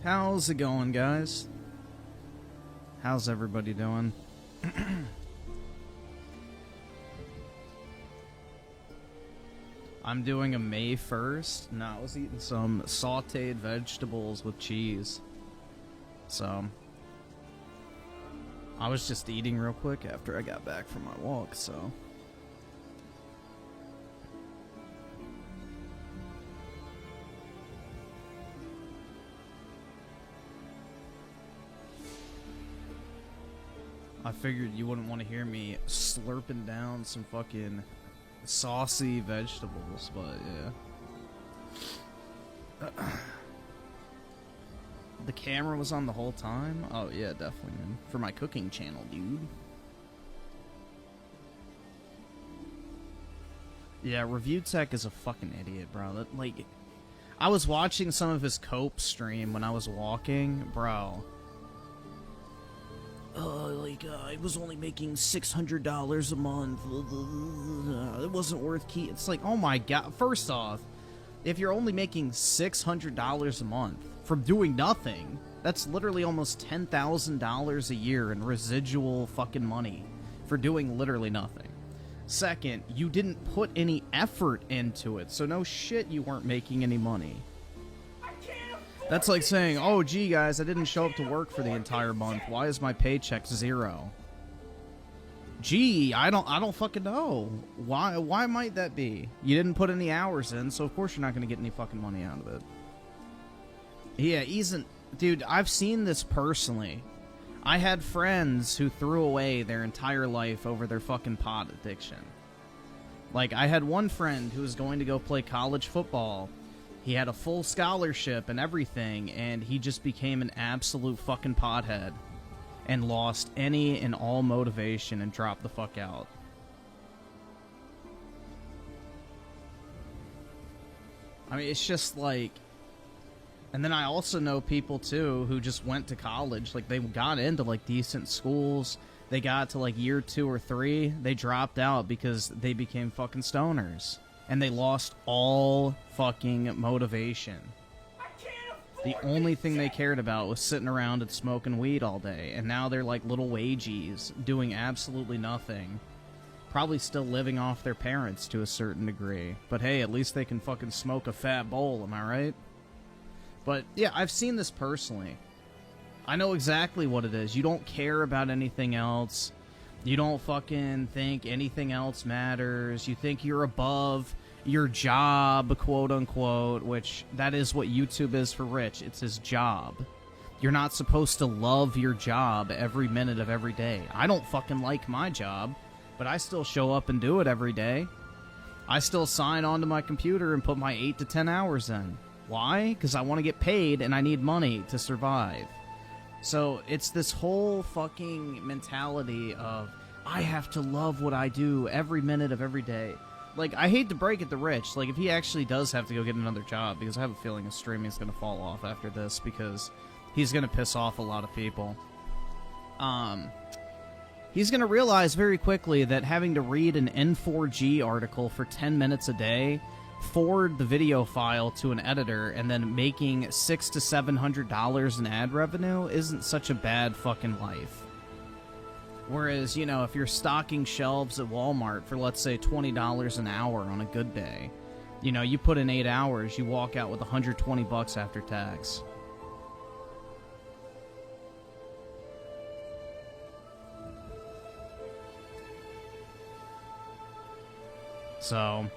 How's it going, guys? How's everybody doing? I'm doing a May 1st. No, I was eating some sauteed vegetables with cheese. So, I was just eating real quick after I got back from my walk, so. I figured you wouldn't want to hear me slurping down some fucking saucy vegetables, but yeah. The camera was on the whole time? Oh yeah, definitely, man. For my cooking channel, dude. Yeah, Review Tech is a fucking idiot, bro. That, like, I was watching some of his cope stream when I was walking, bro. It was only making $600 a month. It wasn't worth It's like, oh my god. First off, if you're only making $600 a month from doing nothing, that's literally almost $10,000 a year in residual fucking money for doing literally nothing. Second, you didn't put any effort into it, so no shit you weren't making any money. That's like saying, oh, gee, guys, I didn't show up to work for the entire month. Why is my paycheck 0? Gee, I don't fucking know. Why might that be? You didn't put any hours in, so of course you're not going to get any fucking money out of it. Yeah, dude, I've seen this personally. I had friends who threw away their entire life over their fucking pot addiction. Like, I had one friend who was going to go play college football. He had a full scholarship and everything, and he just became an absolute fucking pothead and lost any and all motivation and dropped the fuck out. I mean, it's just like... And then I also know people, too, who just went to college. Like, they got into, like, decent schools. They got to, like, year 2 or 3. They dropped out because they became fucking stoners. And they lost all fucking motivation. The only thing they cared about was sitting around and smoking weed all day. And now they're like little wagies, doing absolutely nothing. Probably still living off their parents to a certain degree. But hey, at least they can fucking smoke a fat bowl, am I right? But yeah, I've seen this personally. I know exactly what it is. You don't care about anything else. You don't fucking think anything else matters. You think you're above your job, quote-unquote, which that is what YouTube is for Rich. It's his job. You're not supposed to love your job every minute of every day. I don't fucking like my job, but I still show up and do it every day. I still sign onto my computer and put my 8 to 10 hours in. Why? Because I want to get paid and I need money to survive. So it's this whole fucking mentality of, I have to love what I do every minute of every day. Like, I hate to break it to Rich. Like, if he actually does have to go get another job, because I have a feeling his streaming is going to fall off after this, because he's going to piss off a lot of people. He's going to realize very quickly that having to read an N4G article for 10 minutes a day, forward the video file to an editor, and then making $600 to $700 in ad revenue isn't such a bad fucking life. Whereas, you know, if you're stocking shelves at Walmart for, let's say, $20 an hour on a good day, you know, you put in 8 hours, you walk out with $120 after tax. So...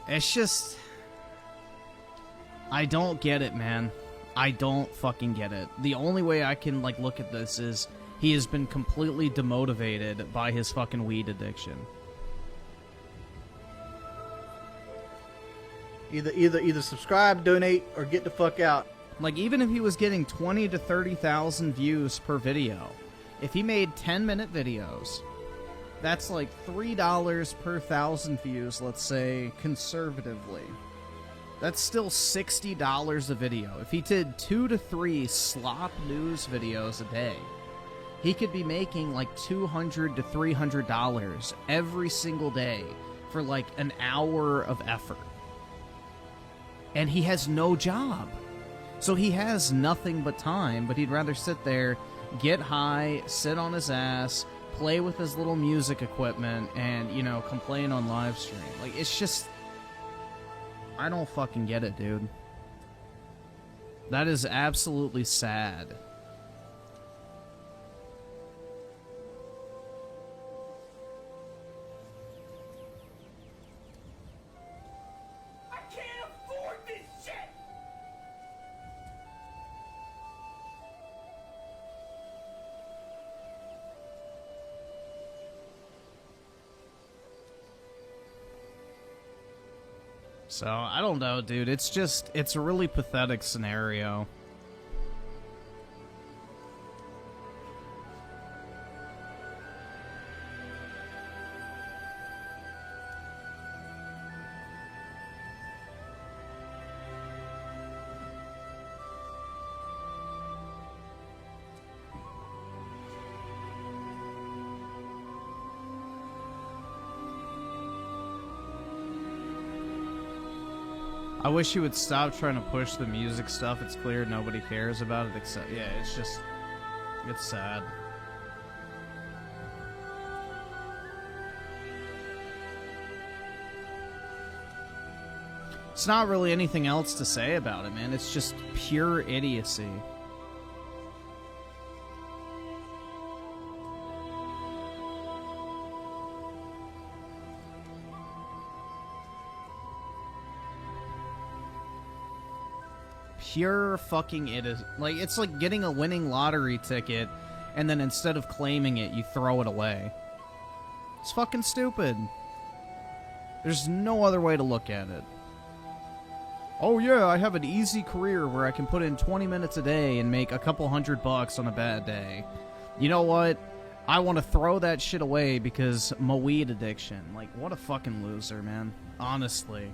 it's just... I don't get it, man. I don't fucking get it. The only way I can, like, look at this is he has been completely demotivated by his fucking weed addiction. Either subscribe, donate, or get the fuck out. Like, even if he was getting 20 to 30,000 views per video, if he made 10-minute videos, that's like $3 per 1,000 views, let's say, conservatively. That's still $60 a video. If he did 2 to 3 slop news videos a day, he could be making like $200 to $300 every single day for like an hour of effort. and he has no job. So he has nothing but time, but he'd rather sit there, get high, sit on his ass, play with his little music equipment, and, you know, complain on live stream. Like, it's just... I don't fucking get it, dude. That is absolutely sad. I can't afford this shit! So, I don't know, dude. It's just, it's a really pathetic scenario. I wish you would stop trying to push the music stuff. It's clear nobody cares about it except... Yeah, it's just... It's sad. It's not really anything else to say about it, man. It's just pure idiocy. Pure fucking like, it's like getting a winning lottery ticket, and then instead of claiming it, you throw it away. It's fucking stupid. There's no other way to look at it. Oh yeah, I have an easy career where I can put in 20 minutes a day and make a couple $100 on a bad day. You know what? I want to throw that shit away because my weed addiction. Like, what a fucking loser, man. Honestly.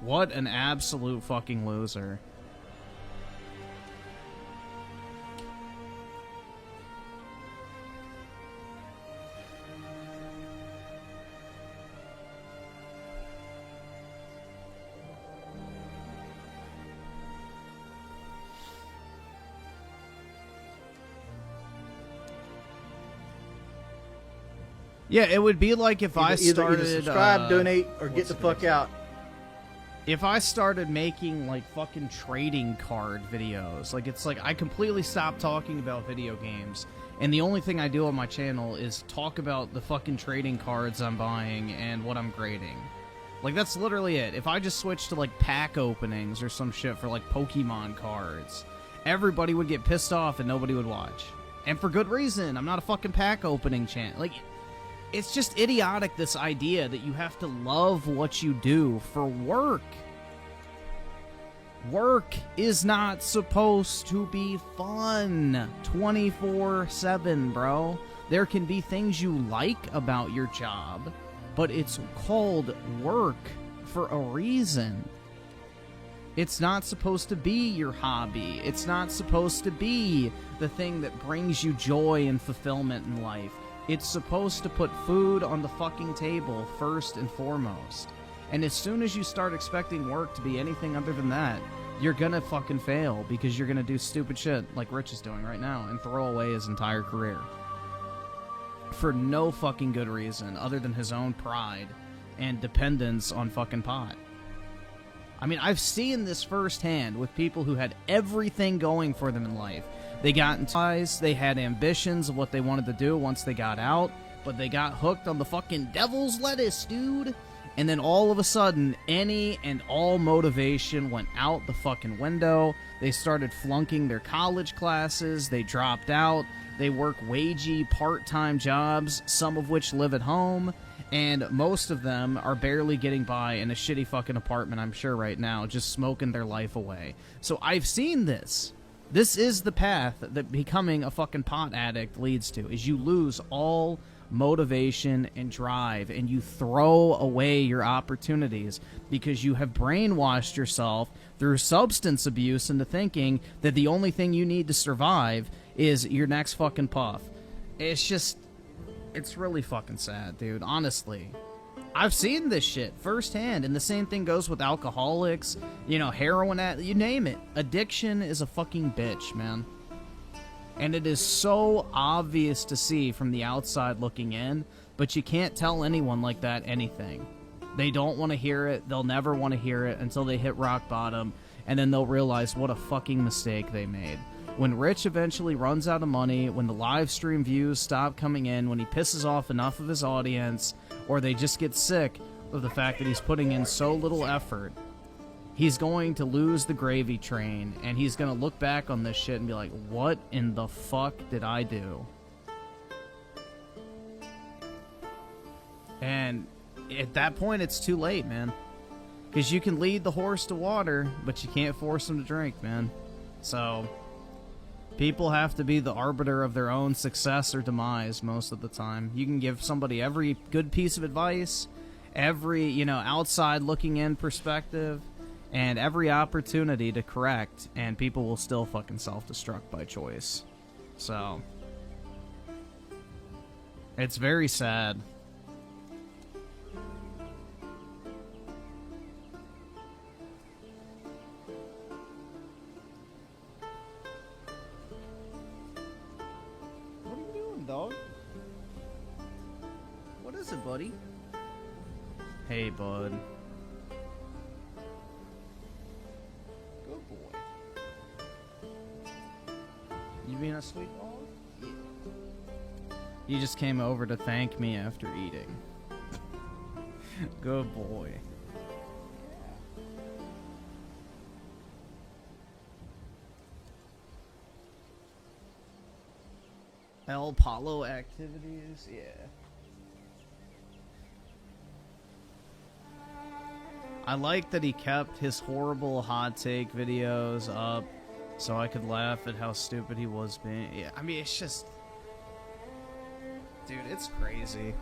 What an absolute fucking loser. Yeah, it would be like if I started... Either subscribe, donate, or get the fuck out. If I started making, like, fucking trading card videos, like, it's like I completely stopped talking about video games, and the only thing I do on my channel is talk about the fucking trading cards I'm buying and what I'm grading. Like, that's literally it. If I just switched to, like, pack openings or some shit for, like, Pokemon cards, everybody would get pissed off and nobody would watch. And for good reason. I'm not a fucking pack opening channel. Like... It's just idiotic, this idea that you have to love what you do for work. Work is not supposed to be fun 24/7, bro. There can be things you like about your job, but it's called work for a reason. It's not supposed to be your hobby. It's not supposed to be the thing that brings you joy and fulfillment in life. It's supposed to put food on the fucking table first and foremost. And as soon as you start expecting work to be anything other than that, you're gonna fucking fail because you're gonna do stupid shit like Rich is doing right now and throw away his entire career. For no fucking good reason other than his own pride and dependence on fucking pot. I mean, I've seen this firsthand with people who had everything going for them in life. They got into ties, they had ambitions of what they wanted to do once they got out, but they got hooked on the fucking devil's lettuce, dude. And then all of a sudden, any and all motivation went out the fucking window. They started flunking their college classes, they dropped out, they work wagey part-time jobs, some of which live at home, and most of them are barely getting by in a shitty fucking apartment, I'm sure, right now, just smoking their life away. So I've seen this. This is the path that becoming a fucking pot addict leads to, is you lose all motivation and drive, and you throw away your opportunities because you have brainwashed yourself through substance abuse into thinking that the only thing you need to survive is your next fucking puff. It's just... It's really fucking sad, dude. Honestly. I've seen this shit firsthand, and the same thing goes with alcoholics, you know, heroin, you name it. Addiction is a fucking bitch, man. And it is so obvious to see from the outside looking in, but you can't tell anyone like that anything. They don't want to hear it, they'll never want to hear it until they hit rock bottom, and then they'll realize what a fucking mistake they made. When Rich eventually runs out of money, when the live stream views stop coming in, when he pisses off enough of his audience, or they just get sick of the fact that he's putting in so little effort, he's going to lose the gravy train, and he's going to look back on this shit and be like, what in the fuck did I do? And at that point, it's too late, man. Because you can lead the horse to water, but you can't force him to drink, man. So, people have to be the arbiter of their own success or demise most of the time. You can give somebody every good piece of advice, every, you know, outside looking in perspective, and every opportunity to correct, and people will still fucking self-destruct by choice. So, it's very sad. What are you doing, dog? What is it, buddy? Hey, bud. Good boy. You being a sweet dog? Yeah. You just came over to thank me after eating. Good boy. El Palo activities? Yeah. I like that he kept his horrible hot take videos up so I could laugh at how stupid he was being. Yeah, I mean, it's just... Dude, it's crazy.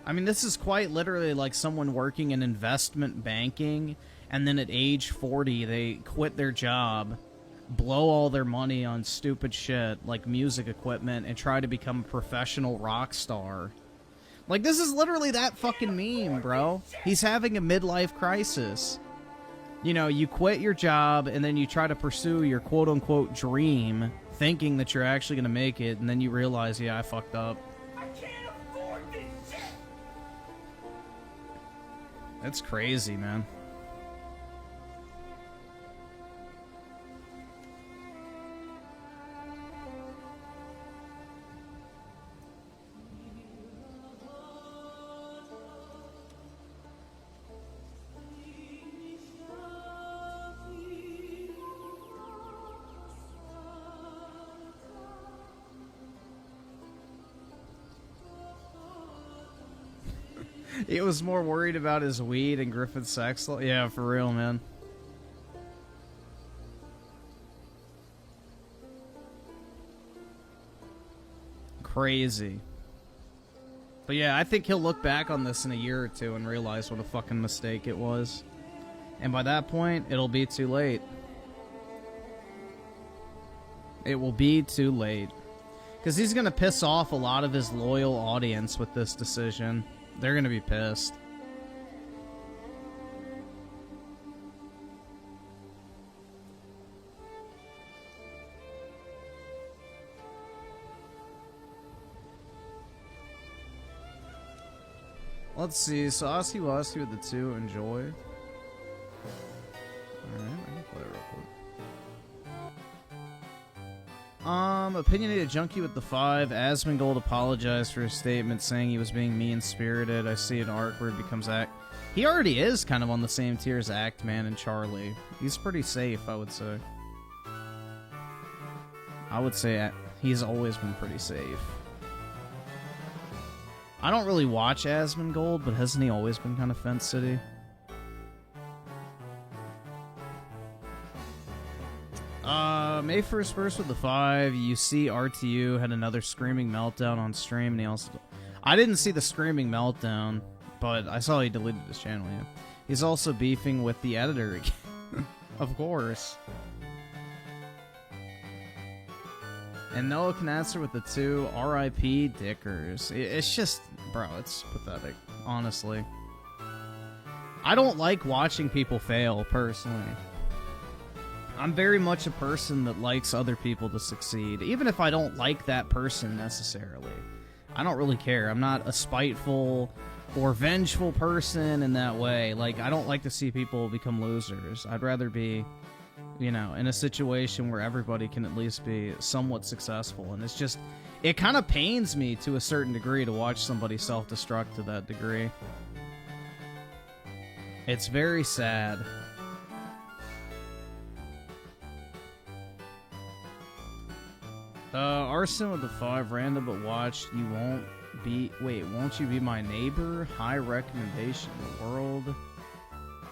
I mean, this is quite literally like someone working in investment banking, and then at age 40, they quit their job, blow all their money on stupid shit like music equipment, and try to become a professional rock star. Like, this is literally that fucking meme, bro. He's having a midlife crisis. You know, you quit your job, and then you try to pursue your quote-unquote dream, thinking that you're actually gonna make it, and then you realize, yeah, I fucked up. I can't afford this shit. That's crazy, man. He was more worried about his weed and Griffin's sex life. Yeah, for real, man. Crazy. But yeah, I think he'll look back on this in a year or two and realize what a fucking mistake it was. And by that point, it'll be too late. It will be too late. Because he's going to piss off a lot of his loyal audience with this decision. They're gonna be pissed. Let's see. Saucy Wassy with the 2. Enjoy. Alright, I can play real quick. Opinionated Junkie with the 5. Asmongold apologized for his statement saying he was being mean-spirited. I see an arc where he becomes Act. He already is kind of on the same tier as Act Man and Charlie. He's pretty safe, I would say. I would say he's always been pretty safe. I don't really watch Asmongold, but hasn't he always been kind of Fence City? May 1st verse with the 5. You see RTU had another screaming meltdown on stream, and he also... I didn't see the screaming meltdown, but I saw he deleted his channel, yeah. He's also beefing with the editor again. Of course. And Noah can answer with the 2. RIP Dickers. It's just... bro, it's pathetic, honestly. I don't like watching people fail, personally. I'm very much a person that likes other people to succeed, even if I don't like that person necessarily. I don't really care. I'm not a spiteful or vengeful person in that way. Like, I don't like to see people become losers. I'd rather be, you know, in a situation where everybody can at least be somewhat successful. And it's just, it kind of pains me to a certain degree to watch somebody self-destruct to that degree. It's very sad. Arson with the 5 random but watched. You won't be. Wait, won't you be my neighbor? High recommendation. The world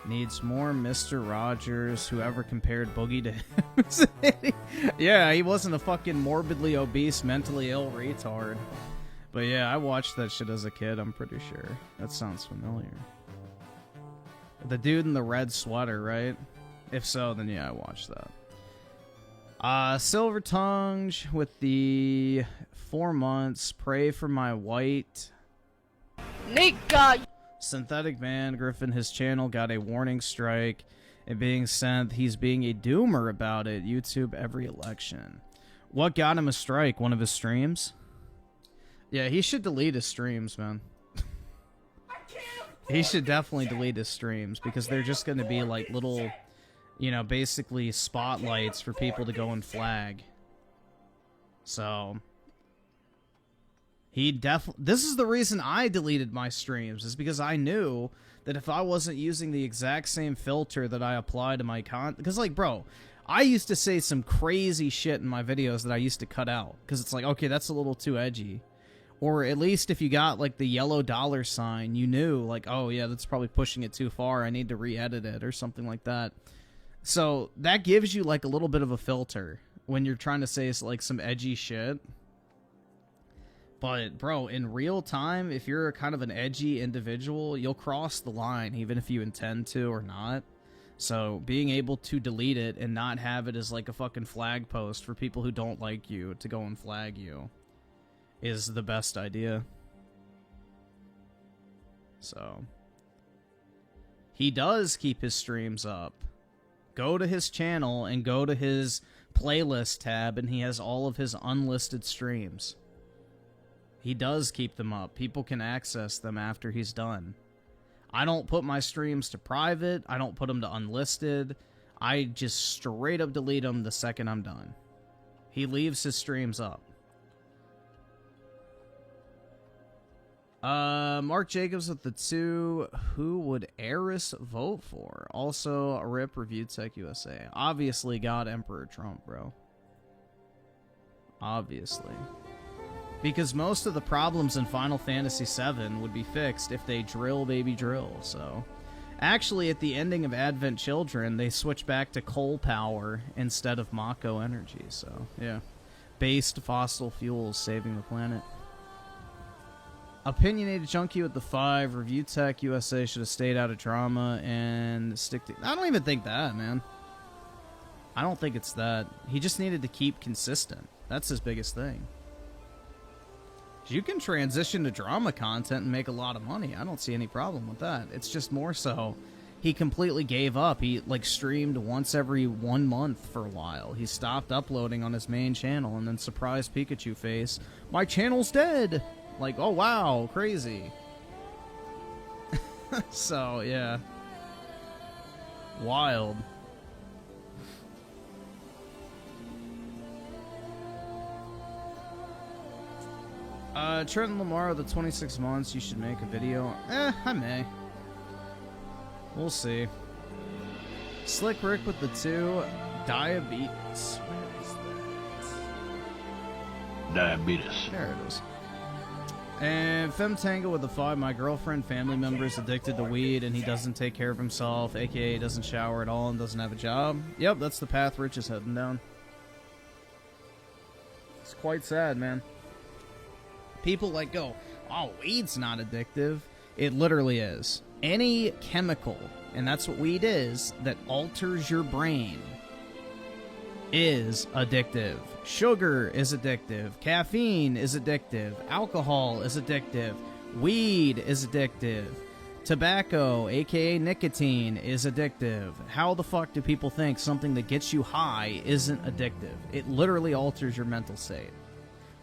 needs more Mr. Rogers. Whoever compared Boogie to him. Yeah, he wasn't a fucking morbidly obese, mentally ill retard. But yeah, I watched that shit as a kid, I'm pretty sure. That sounds familiar. The dude in the red sweater, right? If so, then yeah, I watched that. Silver Tongue with the 4 months. Pray for my white. Nigga! Synthetic man, Griffin, his channel got a warning strike. It being sent, he's being a doomer about it. YouTube every election. What got him a strike? One of his streams? Yeah, he should delete his streams, man. He should definitely delete his streams because they're just going to be like little, you know, basically spotlights for people to go and flag. So he definitely, this is the reason I deleted my streams, is because I knew that if I wasn't using the exact same filter that I apply to my content, because like, bro, I used to say some crazy shit in my videos that I used to cut out because it's like, okay, that's a little too edgy. Or at least if you got, like, the yellow dollar sign, you knew, like, oh, yeah, that's probably pushing it too far. I need to re-edit it or something like that. So that gives you, like, a little bit of a filter when you're trying to say, like, some edgy shit. But, bro, in real time, if you're kind of an edgy individual, you'll cross the line, even if you intend to or not. So being able to delete it and not have it as, like, a fucking flag post for people who don't like you to go and flag you is the best idea. So he does keep his streams up. Go to his channel and go to his playlist tab and he has all of his unlisted streams. He does keep them up. People can access them after he's done. I don't put my streams to private. I don't put them to unlisted. I just straight up delete them the second I'm done. He leaves his streams up. Mark Jacobs with the 2. Who would Eris vote for? Also, RIP Review Tech USA. Obviously, God Emperor Trump, bro. Obviously. Because most of the problems in Final Fantasy VII would be fixed if they drill, baby, drill. So, actually, at the ending of Advent Children, they switch back to coal power instead of Mako energy. So, yeah. Based fossil fuels saving the planet. Opinionated Junkie with the 5. Review Tech USA should have stayed out of drama and stick to... I don't even think that, man. I don't think it's that. He just needed to keep consistent. That's his biggest thing. You can transition to drama content and make a lot of money. I don't see any problem with that. It's just more so he completely gave up. He, like, streamed once every 1 month for a while. He stopped uploading on his main channel and then surprise Pikachu face. My channel's dead! Like, oh wow, crazy. So, yeah. Wild. Trenton Lamar, the 26 months, you should make a video. I may. We'll see. Slick Rick with the 2. Diabetes. Where is that? Diabetes. There it is. And Femtango with the 5. My girlfriend, family member is addicted to weed and he doesn't take care of himself, aka doesn't shower at all and doesn't have a job. Yep, that's the path Rich is heading down. It's quite sad, man. People like go, oh, weed's not addictive. It literally is. Any chemical, and that's what weed is, that alters your brain is addictive. Sugar is addictive. Caffeine is addictive. Alcohol is addictive. Weed is addictive. Tobacco, aka nicotine, is addictive. How the fuck do people think something that gets you high isn't addictive? It literally alters your mental state.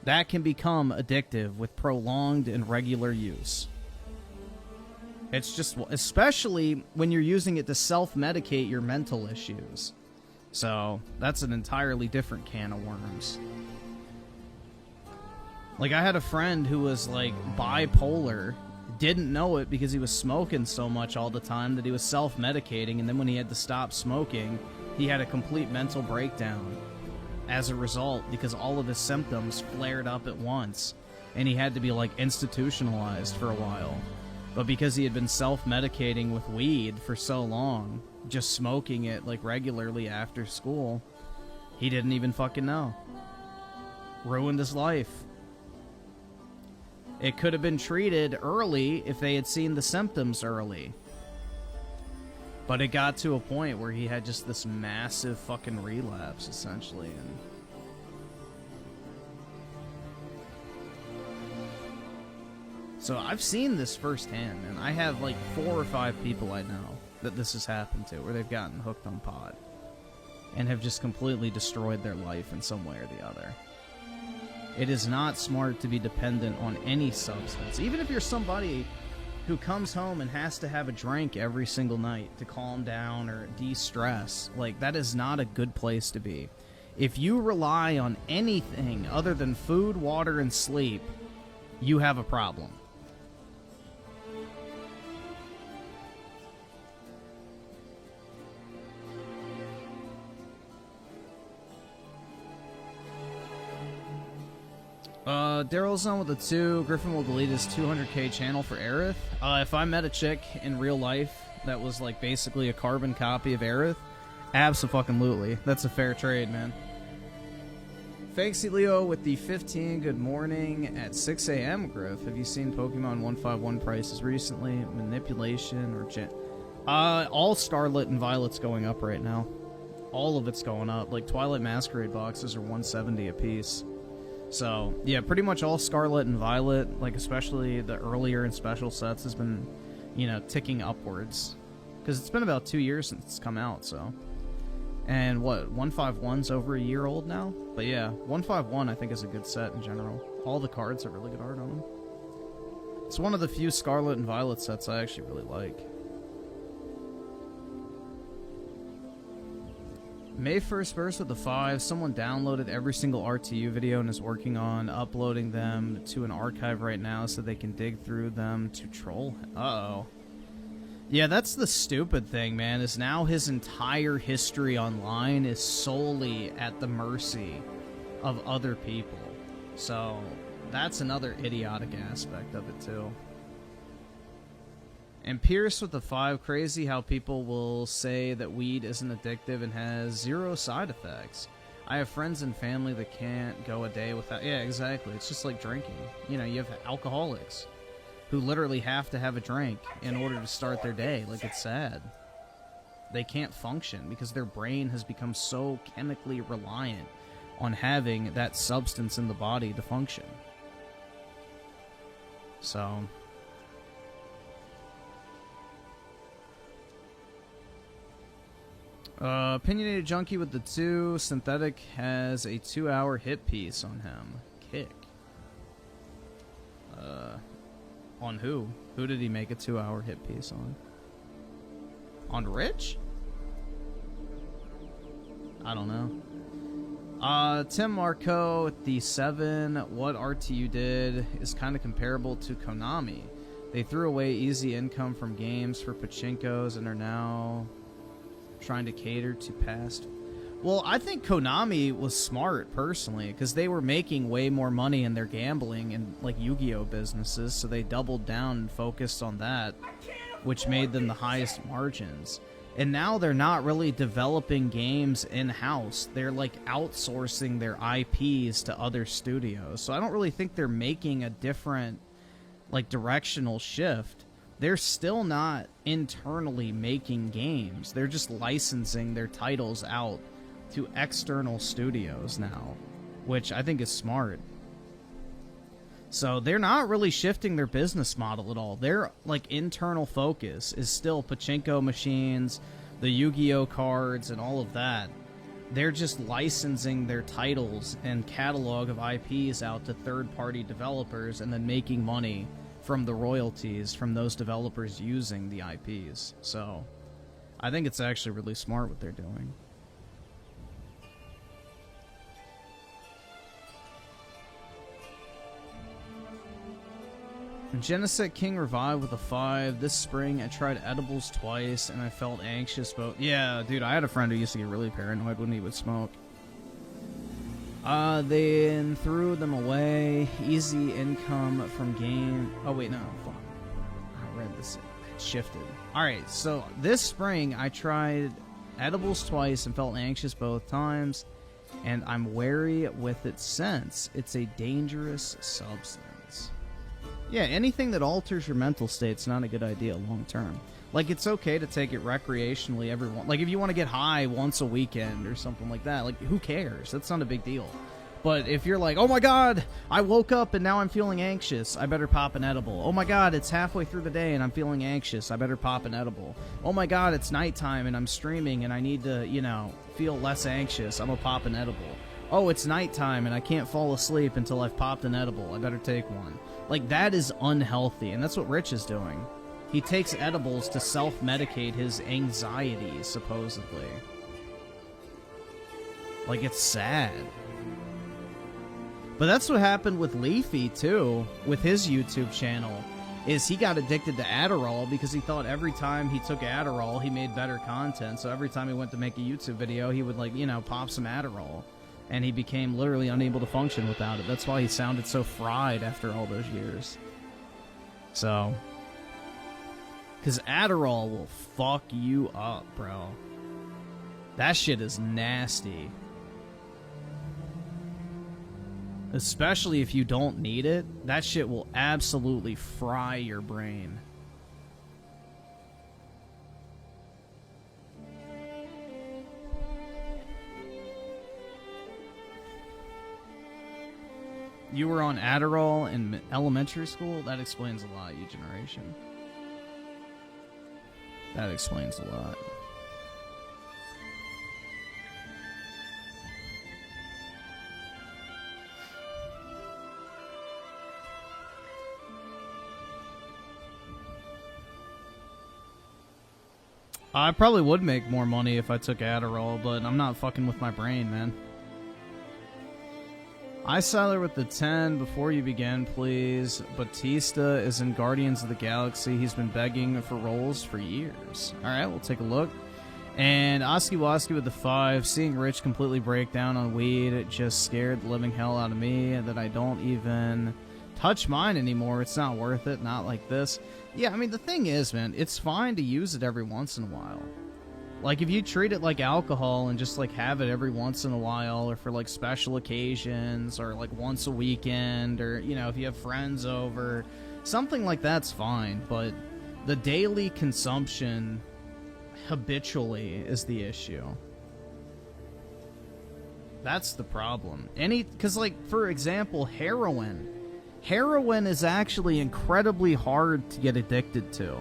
That can become addictive with prolonged and regular use. It's just, especially when you're using it to self-medicate your mental issues. So, that's an entirely different can of worms. Like, I had a friend who was, like, bipolar, didn't know it because he was smoking so much all the time that he was self-medicating, and then when he had to stop smoking, he had a complete mental breakdown as a result because all of his symptoms flared up at once, and he had to be, like, institutionalized for a while. But because he had been self-medicating with weed for so long, just smoking it, like, regularly after school, he didn't even fucking know. Ruined his life. It could have been treated early if they had seen the symptoms early. But it got to a point where he had just this massive fucking relapse, essentially. And so I've seen this firsthand, and I have like 4 or 5 people I know that this has happened to, where they've gotten hooked on pot and have just completely destroyed their life in some way or the other. It is not smart to be dependent on any substance. Even if you're somebody who comes home and has to have a drink every single night to calm down or de-stress, like, that is not a good place to be. If you rely on anything other than food, water, and sleep, you have a problem. Daryl's on with a 2. Griffin will delete his 200k channel for Aerith. If I met a chick in real life that was like basically a carbon copy of Aerith, abso-fucking-lutely. That's a fair trade, man. Fanksy Leo with the 15. Good morning at 6 a.m. Griff. Have you seen Pokemon 151 prices recently? Manipulation or all Scarlet and Violet's going up right now. All of it's going up. Like Twilight Masquerade boxes are 170 a piece. So, yeah, pretty much all Scarlet and Violet, like especially the earlier and special sets, has been, you know, ticking upwards. Because it's been about 2 years since it's come out, so. And what, 151's over a year old now? But yeah, 151 I think is a good set in general. All the cards have really good art on them. It's one of the few Scarlet and Violet sets I actually really like. May 1st burst with the 5. Someone downloaded every single RTU video and is working on uploading them to an archive right now so they can dig through them to troll. Uh-oh. Yeah, that's the stupid thing, man, is now his entire history online is solely at the mercy of other people. So, that's another idiotic aspect of it, too. And Pierce with the 5, crazy how people will say that weed isn't addictive and has 0 side effects. I have friends and family that can't go a day without... Yeah, exactly. It's just like drinking. You know, you have alcoholics who literally have to have a drink in order to start their day. Like, it's sad. They can't function because their brain has become so chemically reliant on having that substance in the body to function. So... Opinionated Junkie with the 2. Synthetic has a 2-hour hit piece on him. Kick. On who? Who did he make a 2-hour hit piece on? On Rich? I don't know. Tim Marco with the 7. What RTU did is kind of comparable to Konami. They threw away easy income from games for pachinkos and are now... trying to cater to past. Well, I think Konami was smart, personally, because they were making way more money in their gambling and, like, Yu-Gi-Oh! Businesses, so they doubled down and focused on that, which made them the highest margins. And now they're not really developing games in-house. They're, like, outsourcing their IPs to other studios. So I don't really think they're making a different, like, directional shift. They're still not internally making games. They're just licensing their titles out to external studios now, which I think is smart. So they're not really shifting their business model at all. Their like internal focus is still pachinko machines, the Yu-Gi-Oh cards, and all of that. They're just licensing their titles and catalog of IPs out to third-party developers and then making money from the royalties from those developers using the IPs. So I think it's actually really smart what they're doing. Geneset King revived with a 5. This spring I tried edibles twice and I felt anxious about... Yeah, dude, I had a friend who used to get really paranoid when he would smoke. Then threw them away. Easy income from game... Oh, wait, no, fuck. I read this. It shifted. Alright, so this spring I tried edibles twice and felt anxious both times. And I'm wary with it since. It's a dangerous substance. Yeah, anything that alters your mental state's not a good idea long term. Like, it's okay to take it recreationally every once. Like, if you want to get high once a weekend or something like that, like, who cares? That's not a big deal. But if you're like, oh my god, I woke up and now I'm feeling anxious, I better pop an edible. Oh my god, it's halfway through the day and I'm feeling anxious, I better pop an edible. Oh my god, it's nighttime and I'm streaming and I need to, you know, feel less anxious, I'm gonna pop an edible. Oh, it's nighttime and I can't fall asleep until I've popped an edible, I better take one. Like, that is unhealthy, and that's what Rich is doing. He takes edibles to self-medicate his anxiety, supposedly. Like, it's sad. But that's what happened with Leafy, too, with his YouTube channel, is he got addicted to Adderall because he thought every time he took Adderall, he made better content. So every time he went to make a YouTube video, he would, like, you know, pop some Adderall. And he became literally unable to function without it. That's why he sounded so fried after all those years. So, because Adderall will fuck you up, bro. That shit is nasty. Especially if you don't need it. That shit will absolutely fry your brain. You were on Adderall in elementary school? That explains a lot, you generation. That explains a lot. I probably would make more money if I took Adderall, but I'm not fucking with my brain, man. I saw there with the 10 before you begin, please. Batista is in Guardians of the Galaxy. He's been begging for roles for years. Alright, we'll take a look. And Oski Woski with the 5. Seeing Rich completely break down on weed, it just scared the living hell out of me that I don't even touch mine anymore. It's not worth it. Not like this. Yeah, I mean, the thing is, man, it's fine to use it every once in a while. Like, if you treat it like alcohol and just, like, have it every once in a while or for, like, special occasions or, like, once a weekend or, you know, if you have friends over, something like that's fine. But the daily consumption habitually is the issue. That's the problem. Because, like, for example, heroin. Heroin is actually incredibly hard to get addicted to,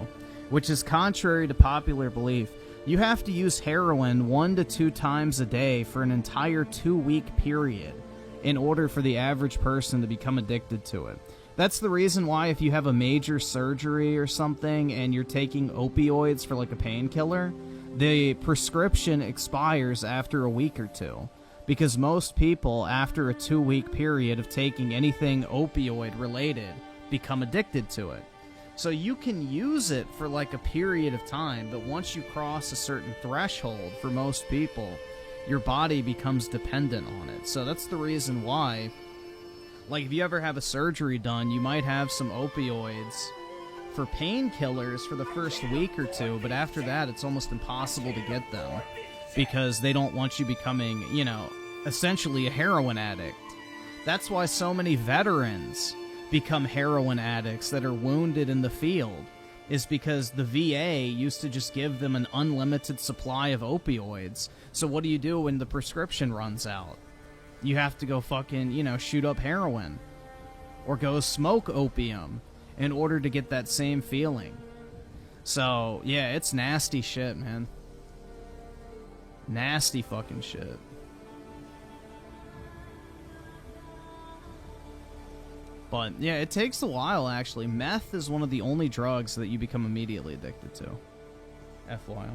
which is contrary to popular belief. You have to use heroin 1 to 2 times a day for an entire 2-week period in order for the average person to become addicted to it. That's the reason why if you have a major surgery or something and you're taking opioids for like a painkiller, the prescription expires after a week or two. Because most people, after a 2-week period of taking anything opioid related, become addicted to it. So you can use it for like a period of time, but once you cross a certain threshold for most people, your body becomes dependent on it. So that's the reason why, like if you ever have a surgery done, you might have some opioids for painkillers for the first week or two, but after that it's almost impossible to get them because they don't want you becoming, you know, essentially a heroin addict. That's why so many veterans become heroin addicts that are wounded in the field, is because the VA used to just give them an unlimited supply of opioids. So what do you do when the prescription runs out? You have to go fucking, you know, shoot up heroin. or go smoke opium in order to get that same feeling. So, yeah, it's nasty shit, man. Nasty fucking shit. But, yeah, it takes a while, actually. Meth is one of the only drugs that you become immediately addicted to. FYI.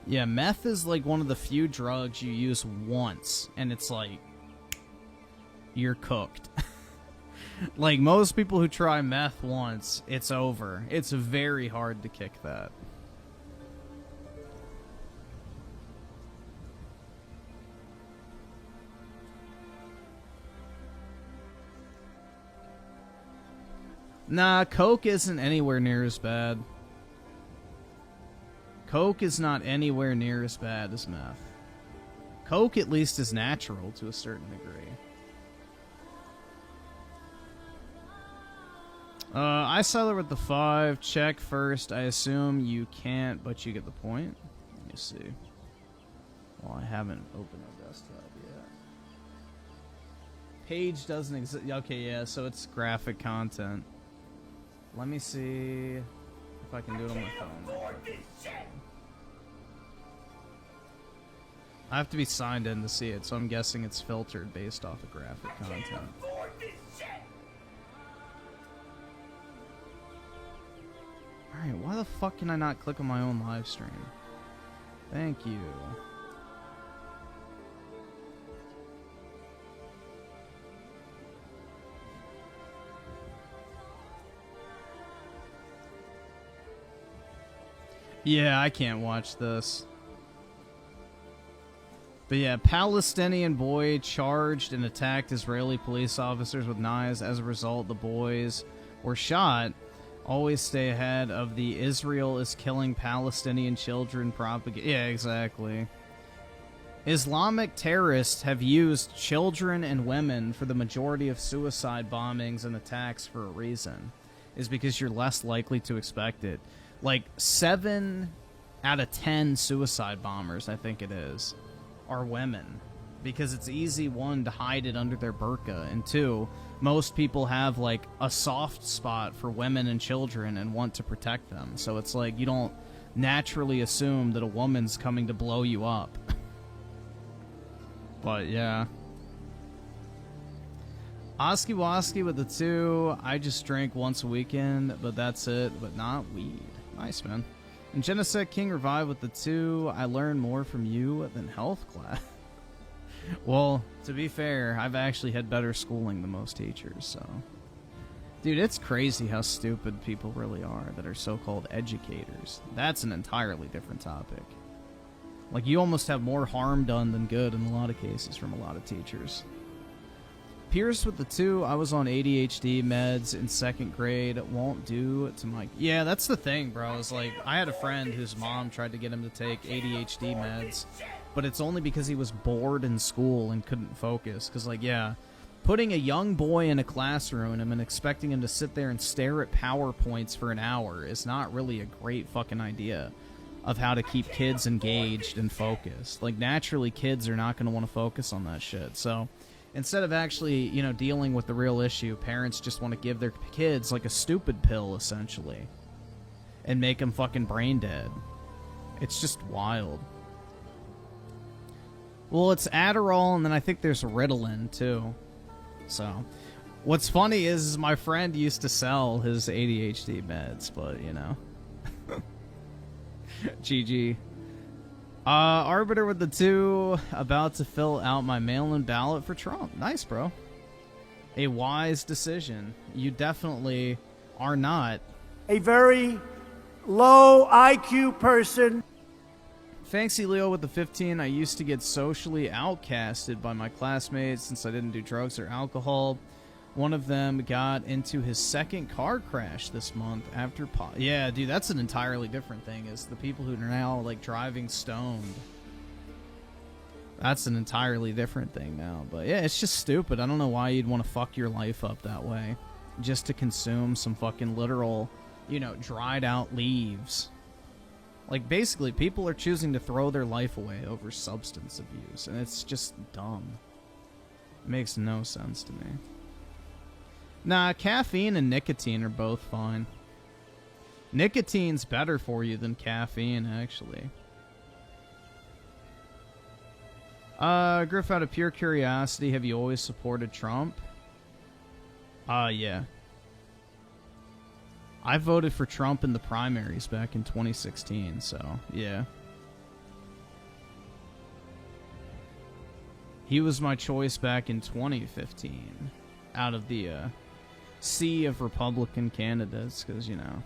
Yeah, meth is like one of the few drugs you use once, and it's like, you're cooked. Like, most people who try meth once, it's over. It's very hard to kick that. Nah, coke isn't anywhere near as bad. Coke is not anywhere near as bad as meth. Coke at least is natural to a certain degree. I settled with the 5. Check first. I assume you can't, but you get the point. Let me see. Well, I haven't opened my desktop yet. Page doesn't exist. Okay, yeah, so it's graphic content. Let me see if I can do it on my phone. I have to be signed in to see it, so I'm guessing it's filtered based off of graphic content. Alright, why the fuck can I not click on my own live stream? Thank you. Yeah, I can't watch this. But yeah, Palestinian boy charged and attacked Israeli police officers with knives. As a result, the boys were shot. Always stay ahead of the Israel is killing Palestinian children propaganda. Yeah, exactly. Islamic terrorists have used children and women for the majority of suicide bombings and attacks for a reason. Is because you're less likely to expect it. Like, 7 out of 10 suicide bombers, I think it is, are women. Because it's easy, 1, to hide it under their burqa, and 2, most people have, like, a soft spot for women and children and want to protect them. So it's like, you don't naturally assume that a woman's coming to blow you up. But, yeah. Oski Woski with the 2. I just drink once a weekend, but that's it, but not weed. Nice, man. And Genesect King Revive with the 2. I learned more from you than health class. Well, to be fair, I've actually had better schooling than most teachers, so... Dude, it's crazy how stupid people really are that are so-called educators. That's an entirely different topic. Like, you almost have more harm done than good in a lot of cases from a lot of teachers. Pierce with the 2. I was on ADHD meds in 2nd grade. Won't do to my... Yeah, that's the thing, bro. Is like, I had a friend whose mom tried to get him to take ADHD meds, but it's only because he was bored in school and couldn't focus. Because, like, yeah, putting a young boy in a classroom and expecting him to sit there and stare at PowerPoints for an hour is not really a great fucking idea of how to keep kids engaged and focused. Like, naturally, kids are not going to want to focus on that shit. So, instead of actually, you know, dealing with the real issue, parents just want to give their kids, like, a stupid pill, essentially, and make them fucking brain dead. It's just wild. Well, it's Adderall, and then I think there's Ritalin, too. So, what's funny is my friend used to sell his ADHD meds, but, you know. GG. Arbiter with the 2. About to fill out my mail-in ballot for Trump. Nice, bro. A wise decision. You definitely are not a very low IQ person. Fancy Leo with the 15. I used to get socially outcasted by my classmates since I didn't do drugs or alcohol. One of them got into his 2nd car crash this month after... Yeah, dude, that's an entirely different thing, is the people who are now, like, driving stoned. That's an entirely different thing now. But yeah, it's just stupid. I don't know why you'd want to fuck your life up that way. Just to consume some fucking literal, you know, dried out leaves. Like, basically, people are choosing to throw their life away over substance abuse. And it's just dumb. It makes no sense to me. Nah, caffeine and nicotine are both fine. Nicotine's better for you than caffeine, actually. Griff, out of pure curiosity, have you always supported Trump? Yeah. I voted for Trump in the primaries back in 2016, so, yeah. He was my choice back in 2015, out of the, sea of Republican candidates, because, you know,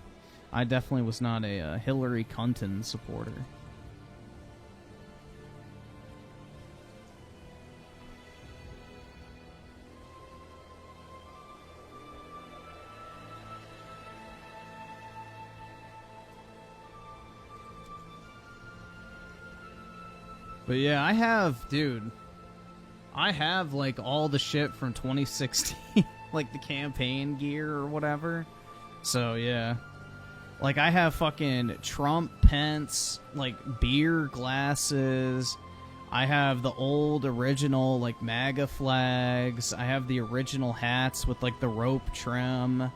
I definitely was not a Hillary Clinton supporter. But yeah, I have, like, all the shit from 2016, like the campaign gear or whatever. So, yeah. Like, I have fucking Trump pence, like, beer glasses. I have the old original, like, MAGA flags. I have the original hats with, like, the rope trim.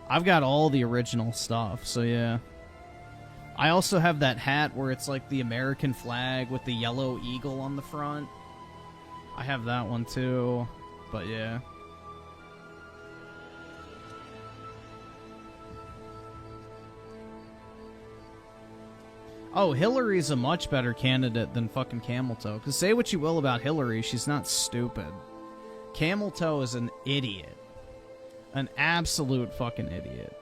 I've got all the original stuff, so yeah. I also have that hat where it's like the American flag with the yellow eagle on the front. I have that one too, but yeah. Oh, Hillary's a much better candidate than fucking Camel Toe. Because say what you will about Hillary, she's not stupid. Camel Toe is an idiot. An absolute fucking idiot.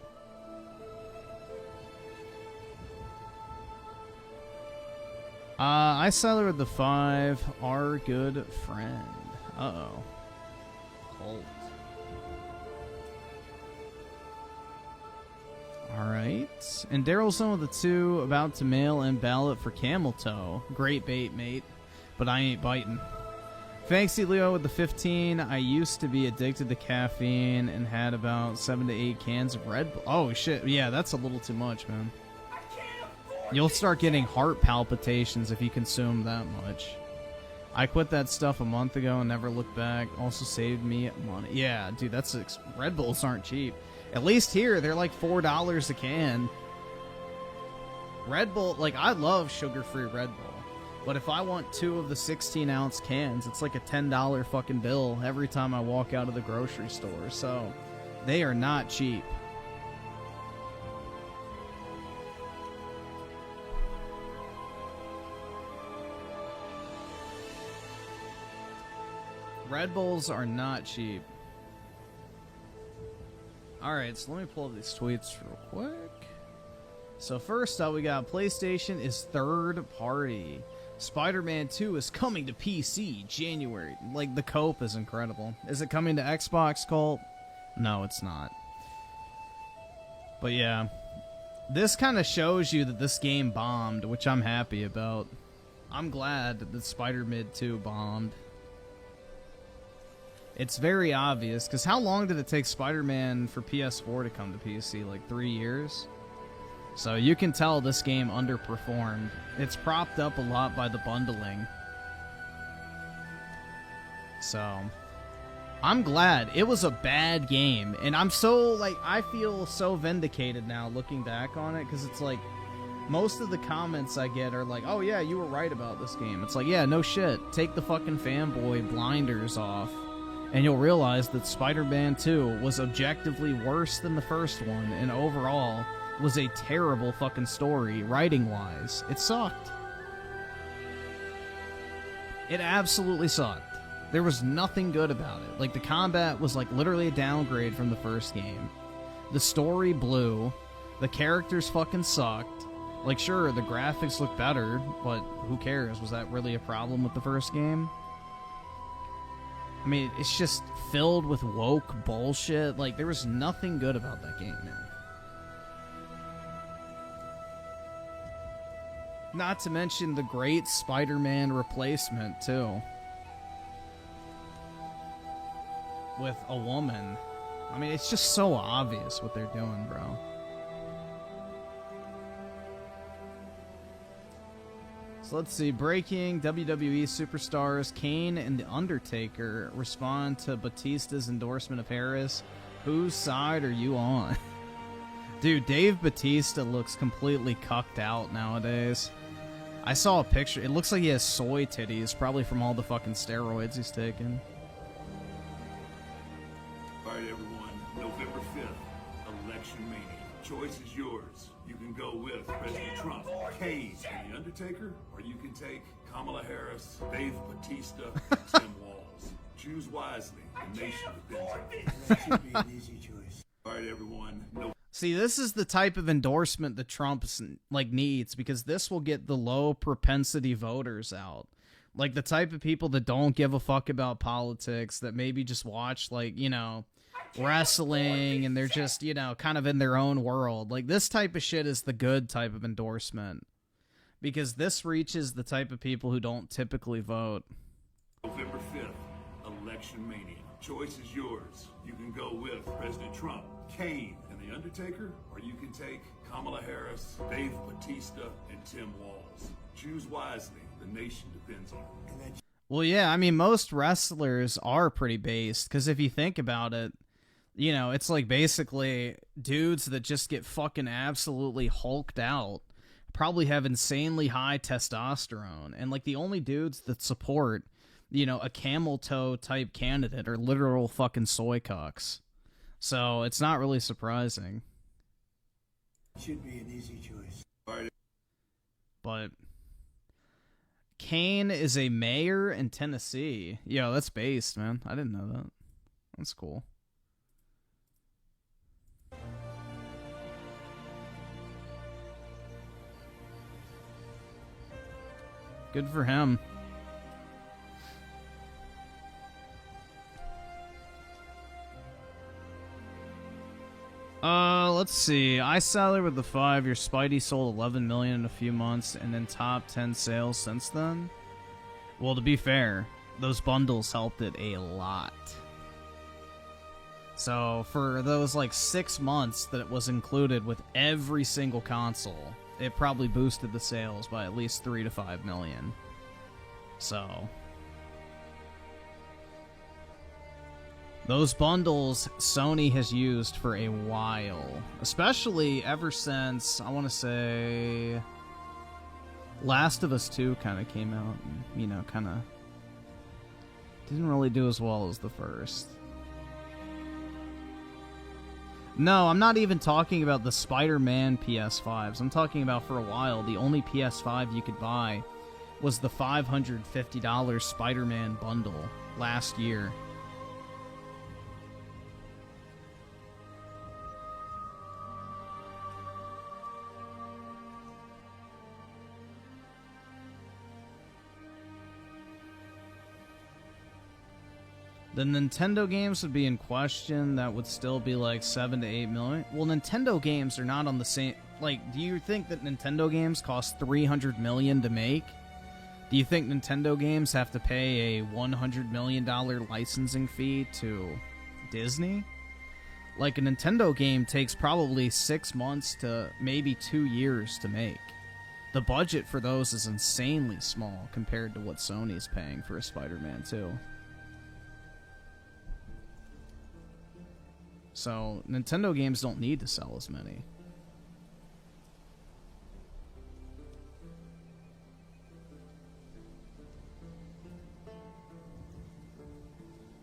I sided with the 5. Our good friend. Uh-oh. Colt. Alright. And Daryl's on with the 2, about to mail in ballot for Camel Toe. Great bait, mate. But I ain't biting. Fancy Leo with the 15. I used to be addicted to caffeine and had about 7 to 8 cans of Red Bull. Oh, shit. Yeah, that's a little too much, man. You'll start getting heart palpitations if you consume that much. I quit that stuff a month ago and never looked back. Also saved me money. Yeah, dude, that's Red Bulls aren't cheap. At least here, they're like $4 a can. Red Bull, like, I love sugar-free Red Bull. But if I want 2 of the 16-ounce cans, it's like a $10 fucking bill every time I walk out of the grocery store. So, they are not cheap. Red Bulls are not cheap. Alright, so let me pull up these tweets real quick. So first up, we got PlayStation is third party. Spider-Man 2 is coming to PC January. Like, the cope is incredible. Is it coming to Xbox, Colt? No, it's not. But yeah, this kind of shows you that this game bombed, which I'm happy about. I'm glad that Spider-Man 2 bombed. It's very obvious, because how long did it take Spider-Man for PS4 to come to PC? Like 3 years? So you can tell this game underperformed. It's propped up a lot by the bundling. So, I'm glad. It was a bad game, and I'm so, like, I feel so vindicated now looking back on it, because it's like, most of the comments I get are like, oh yeah, you were right about this game. It's like, yeah, no shit. Take the fucking fanboy blinders off. And you'll realize that Spider-Man 2 was objectively worse than the first one, and overall was a terrible fucking story, writing-wise. It sucked. It absolutely sucked. There was nothing good about it. Like, the combat was, like, literally a downgrade from the first game. The story blew. The characters fucking sucked. Like, sure, the graphics look better, but who cares? Was that really a problem with the first game? I mean, it's just filled with woke bullshit. Like, there was nothing good about that game, man. Not to mention the great Spider-Man replacement, too. With a woman. I mean, it's just so obvious what they're doing, bro. So let's see. Breaking WWE superstars Kane and The Undertaker respond to Batista's endorsement of Harris. Whose side are you on? Dude, Dave Batista looks completely cucked out nowadays. I saw a picture. It looks like he has soy titties, probably from all the fucking steroids he's taken. All right, everyone. November 5th, Election Mania. Choice is yours. You can go with President Trump, Kane, and The Undertaker, or you can take Kamala Harris, Dave Batista, and Tim Walz. Choose wisely. The nation depends on it. That should be an easy choice. All right, everyone. See, this is the type of endorsement that Trump needs, because this will get the low propensity voters out. Like the type of people that don't give a fuck about politics, that maybe just watch, like, you know, wrestling, and they're just, you know, kind of in their own world. Like, this type of shit is the good type of endorsement, because this reaches the type of people who don't typically vote. November 5th, Election Mania. Choice is yours. You can go with President Trump, Kane, and The Undertaker, or you can take Kamala Harris, Dave Batista, and Tim Walz. Choose wisely. The nation depends on it. Well, yeah, I mean, most wrestlers are pretty based, because if you think about it, you know, it's like basically dudes that just get fucking absolutely hulked out, probably have insanely high testosterone, and like the only dudes that support, you know, a camel toe type candidate are literal fucking soy cocks. So it's not really surprising. Should be an easy choice. But Kane is a mayor in Tennessee. Yo, that's based, man. I didn't know that. That's cool. Good for him. Let's see. I salary with the 5. Your Spidey sold 11 million in a few months, and then top 10 sales since then. Well, to be fair, those bundles helped it a lot. So for those like 6 months that it was included with every single console, it probably boosted the sales by at least 3 to 5 million. So those bundles Sony has used for a while, especially ever since, I want to say, Last of Us 2 kind of came out and, you know, kind of didn't really do as well as the first. No, I'm not even talking about the Spider-Man PS5s. I'm talking about, for a while, the only PS5 you could buy was the $550 Spider-Man bundle last year. The Nintendo games would be in question. That would still be like 7 to 8 million. Well, Nintendo games are not on the same... Like, do you think that Nintendo games cost 300 million to make? Do you think Nintendo games have to pay a $100 million licensing fee to Disney? Like, a Nintendo game takes probably 6 months to maybe 2 years to make. The budget for those is insanely small compared to what Sony's paying for a Spider-Man 2. So, Nintendo games don't need to sell as many.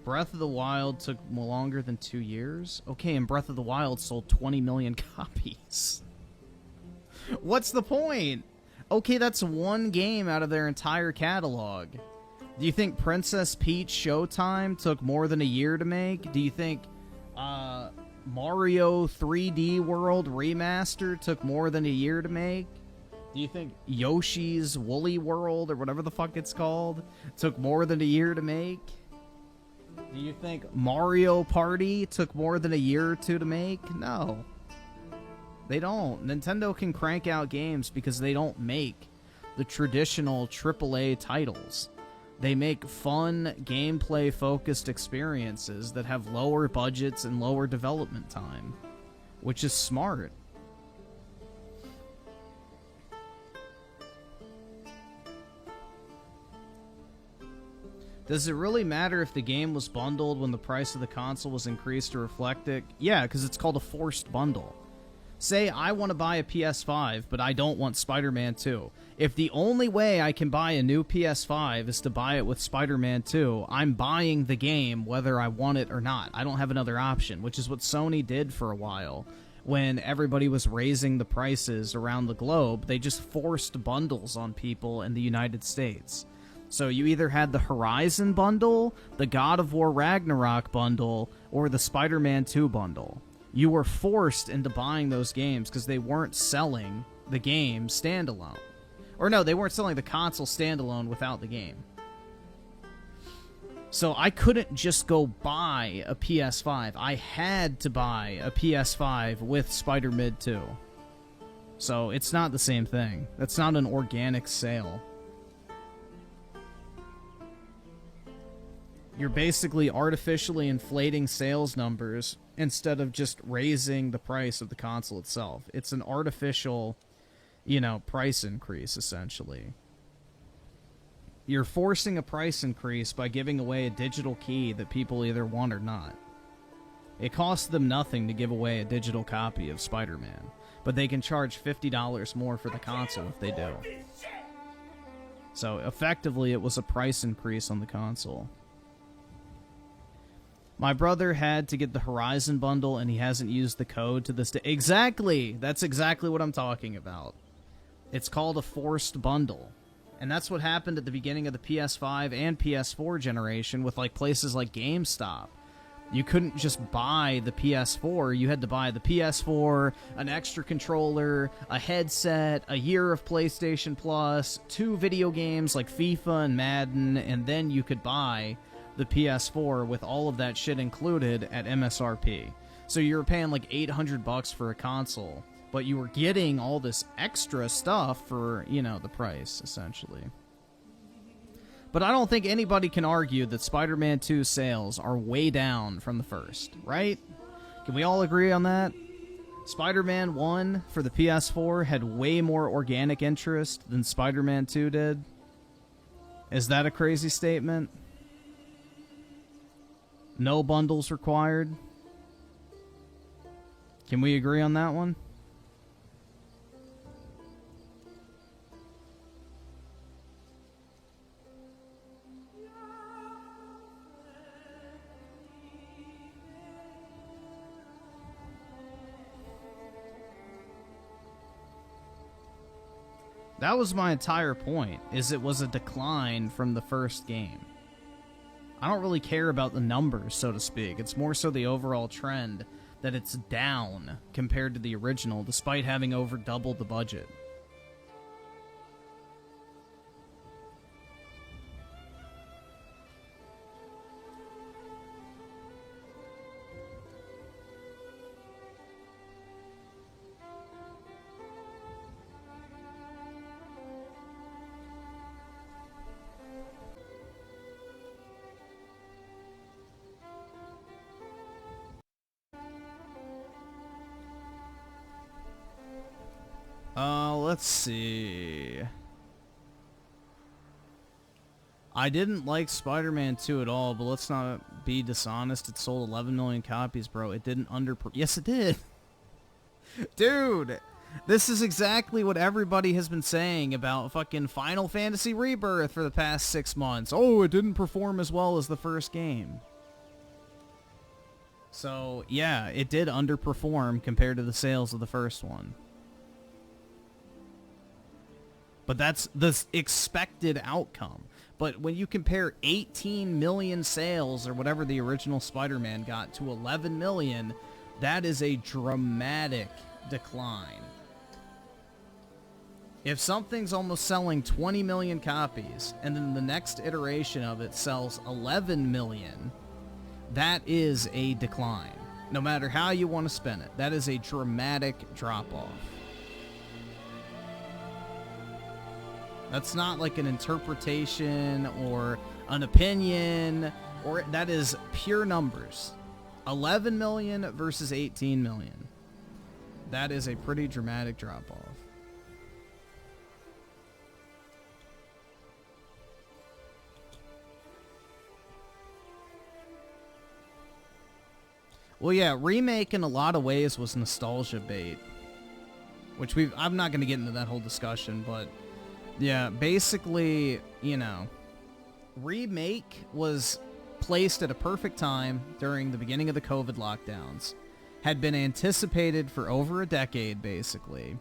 Breath of the Wild took longer than 2 years? Okay, and Breath of the Wild sold 20 million copies. What's the point? Okay, that's one game out of their entire catalog. Do you think Princess Peach Showtime took more than a year to make? Do you think Mario 3D World Remastered took more than a year to make? Do you think Yoshi's Woolly World, or whatever the fuck it's called, took more than a year to make? Do you think Mario Party took more than a year or two to make? No. They don't. Nintendo can crank out games because they don't make the traditional AAA titles. They make fun, gameplay-focused experiences that have lower budgets and lower development time, which is smart. Does it really matter if the game was bundled when the price of the console was increased to reflect it? Yeah, because it's called a forced bundle. Say I want to buy a PS5, but I don't want Spider-Man 2. If the only way I can buy a new PS5 is to buy it with Spider-Man 2, I'm buying the game whether I want it or not. I don't have another option, which is what Sony did for a while. When everybody was raising the prices around the globe, they just forced bundles on people in the United States. So you either had the Horizon bundle, the God of War Ragnarok bundle, or the Spider-Man 2 bundle. You were forced into buying those games because they weren't selling the game standalone. Or no, they weren't selling the console standalone without the game. So I couldn't just go buy a PS5. I had to buy a PS5 with Spider-Man 2. So it's not the same thing. That's not an organic sale. You're basically artificially inflating sales numbers instead of just raising the price of the console itself. It's an artificial, price increase, essentially. You're forcing a price increase by giving away a digital key that people either want or not. It costs them nothing to give away a digital copy of Spider-Man, but they can charge $50 more for the console if they do. So, effectively, it was a price increase on the console. My brother had to get the Horizon bundle, and he hasn't used the code to this day. Exactly! That's exactly what I'm talking about. It's called a forced bundle. And that's what happened at the beginning of the PS5 and PS4 generation with places like GameStop. You couldn't just buy the PS4. You had to buy the PS4, an extra controller, a headset, a year of PlayStation Plus, 2 video games like FIFA and Madden, and then you could buy the PS4 with all of that shit included at MSRP. So you were paying $800 for a console, but you were getting all this extra stuff for, the price, essentially. But I don't think anybody can argue that Spider-Man 2 sales are way down from the first, right? Can we all agree on that? Spider-Man 1 for the PS4 had way more organic interest than Spider-Man 2 did. Is that a crazy statement? No bundles required. Can we agree on that one? That was my entire point, is it was a decline from the first game. I don't really care about the numbers, so to speak. It's more so the overall trend that it's down compared to the original, despite having over doubled the budget. Let's see. I didn't like Spider-Man 2 at all, but let's not be dishonest. It sold 11 million copies, bro. It didn't Yes, it did. Dude, this is exactly what everybody has been saying about fucking Final Fantasy Rebirth for the past 6 months. Oh, it didn't perform as well as the first game. So, yeah, it did underperform compared to the sales of the first one. But that's the expected outcome. But when you compare 18 million sales, or whatever the original Spider-Man got, to 11 million, that is a dramatic decline. If something's almost selling 20 million copies, and then the next iteration of it sells 11 million, that is a decline. No matter how you want to spin it, that is a dramatic drop-off. That's not like an interpretation or an opinion, or that is pure numbers. 11 million versus 18 million. That is a pretty dramatic drop-off. Well, yeah, remake in a lot of ways was nostalgia bait, which I'm not going to get into that whole discussion, but yeah, basically, you know, remake was placed at a perfect time during the beginning of the COVID lockdowns, had been anticipated for over a decade, basically,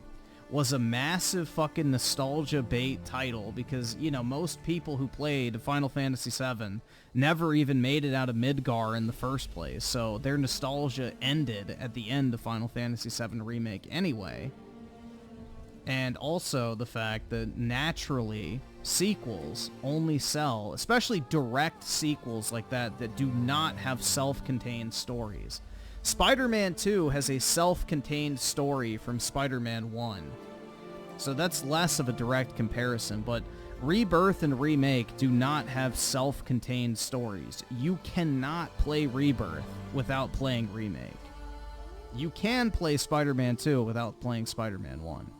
was a massive fucking nostalgia bait title because, you know, most people who played Final Fantasy VII never even made it out of Midgar in the first place, so their nostalgia ended at the end of Final Fantasy VII Remake anyway. And also the fact that naturally sequels only sell, especially direct sequels like that do not have self-contained stories. Spider-Man 2 has a self-contained story from Spider-Man 1. So that's less of a direct comparison, but Rebirth and Remake do not have self-contained stories. You cannot play Rebirth without playing Remake. You can play Spider-Man 2 without playing Spider-Man 1.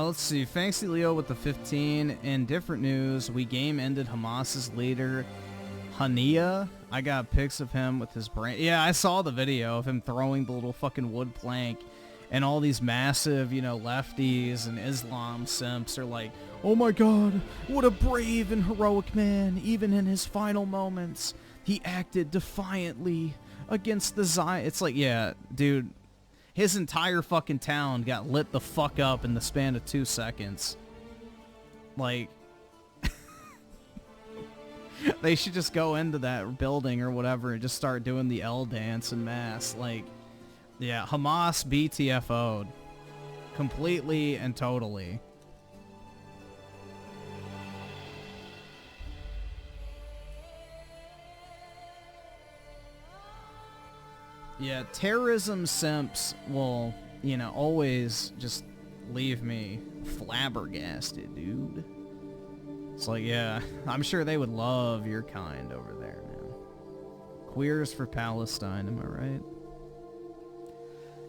Let's see. Fancy Leo with the 15. In different news, we game ended Hamas's leader, Hania. I got pics of him with his brain. Yeah, I saw the video of him throwing the little fucking wood plank, and all these massive, you know, lefties and Islam simps are like, oh my god, what a brave and heroic man. Even in his final moments, he acted defiantly against the Zion. It's like, yeah, dude. His entire fucking town got lit the fuck up in the span of 2 seconds. Like, they should just go into that building or whatever and just start doing the L dance en masse. Like, yeah, Hamas BTFO'd. Completely and totally. Yeah, terrorism simps will, you know, always just leave me flabbergasted, dude. It's like, yeah, I'm sure they would love your kind over there, man. Queers for Palestine, am I right?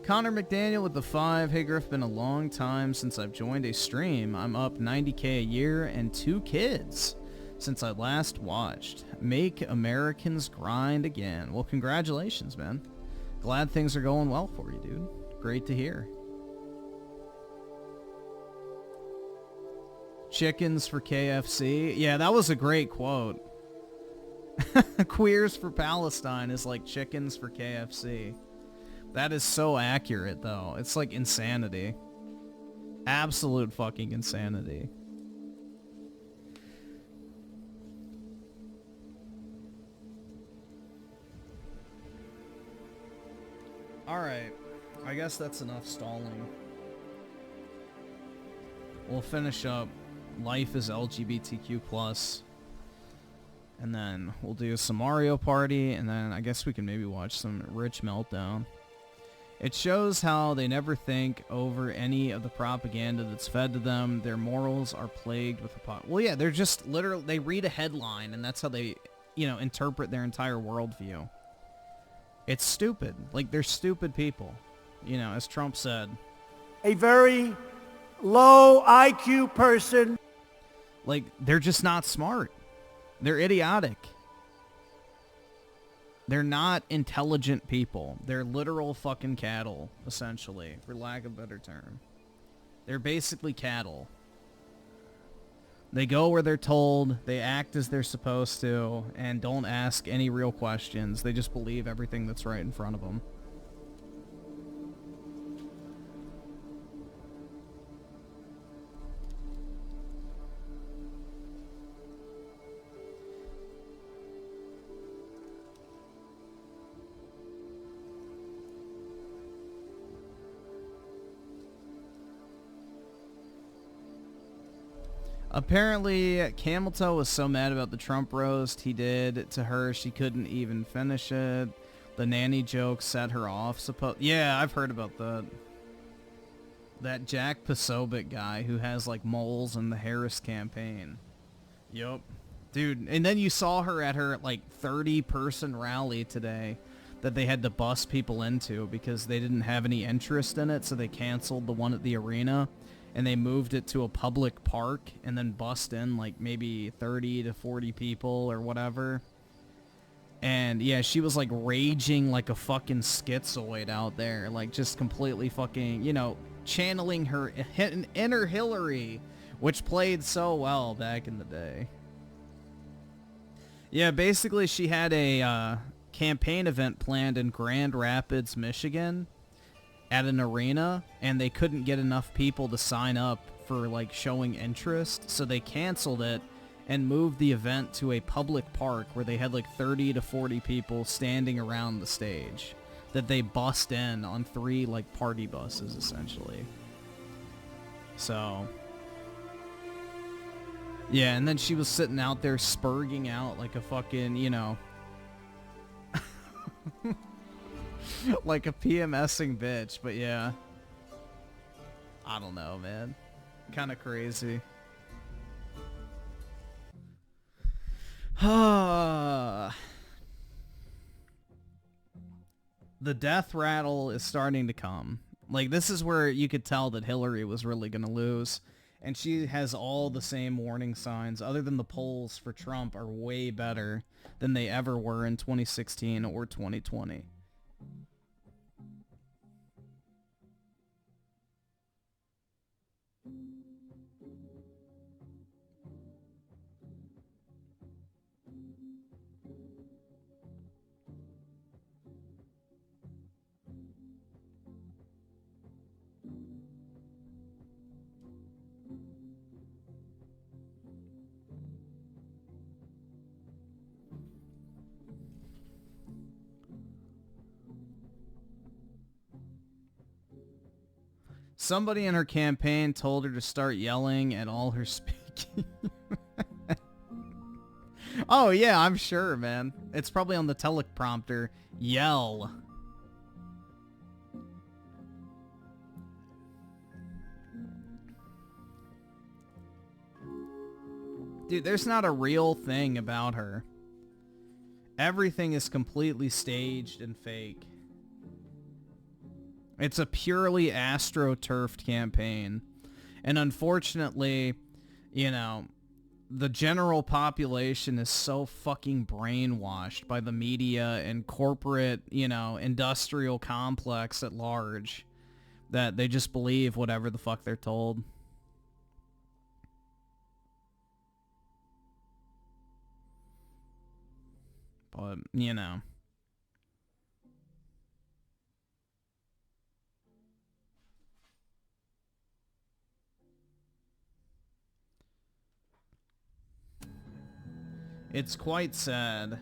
Connor McDaniel with the 5. Hey, Griff, been a long time since I've joined a stream. I'm up 90k a year and 2 kids since I last watched. Make Americans grind again. Well, congratulations, man. Glad things are going well for you, dude. Great to hear. Chickens for KFC. Yeah, that was a great quote. Queers for Palestine is like chickens for KFC. That is so accurate, though. It's like insanity. Absolute fucking insanity. Alright, I guess that's enough stalling. We'll finish up Life is LGBTQ+, and then we'll do some Mario Party, and then I guess we can maybe watch some Rich Meltdown. It shows how they never think over any of the propaganda that's fed to them. Their morals are plagued with well, yeah, they're just literally, they read a headline, and that's how they, you know, interpret their entire worldview. It's stupid. Like, they're stupid people. You know, as Trump said. A very low IQ person. Like, they're just not smart. They're idiotic. They're not intelligent people. They're literal fucking cattle, essentially, for lack of a better term. They're basically cattle. They go where they're told, they act as they're supposed to, and don't ask any real questions. They just believe everything that's right in front of them. Apparently, Camel Toe was so mad about the Trump roast he did to her, she couldn't even finish it. The nanny joke set her off. Yeah, I've heard about that. That Jack Posobiec guy who has like moles in the Harris campaign. Yup. Dude, and then you saw her at her like 30-person rally today that they had to bus people into because they didn't have any interest in it, so they canceled the one at the arena and they moved it to a public park and then bussed in like maybe 30 to 40 people or whatever. And yeah, she was like raging like a fucking schizoid out there, like just completely fucking, you know, channeling her inner Hillary, which played so well back in the day. Yeah, basically she had a campaign event planned in Grand Rapids, Michigan at an arena, and they couldn't get enough people to sign up for like showing interest, so they canceled it and moved the event to a public park where they had like 30 to 40 people standing around the stage that they bussed in on 3 like party buses essentially. So yeah, and then she was sitting out there spurging out like a fucking, you know, like a PMSing bitch, but yeah. I don't know, man. Kind of crazy. The death rattle is starting to come. Like, this is where you could tell that Hillary was really going to lose. And she has all the same warning signs, other than the polls for Trump are way better than they ever were in 2016 or 2020. Somebody in her campaign told her to start yelling at all her speaking. Oh yeah, I'm sure, man. It's probably on the teleprompter. Yell. Dude, there's not a real thing about her. Everything is completely staged and fake. It's a purely astroturfed campaign. And unfortunately, you know, the general population is so fucking brainwashed by the media and corporate, you know, industrial complex at large that they just believe whatever the fuck they're told. But, you know. It's quite sad.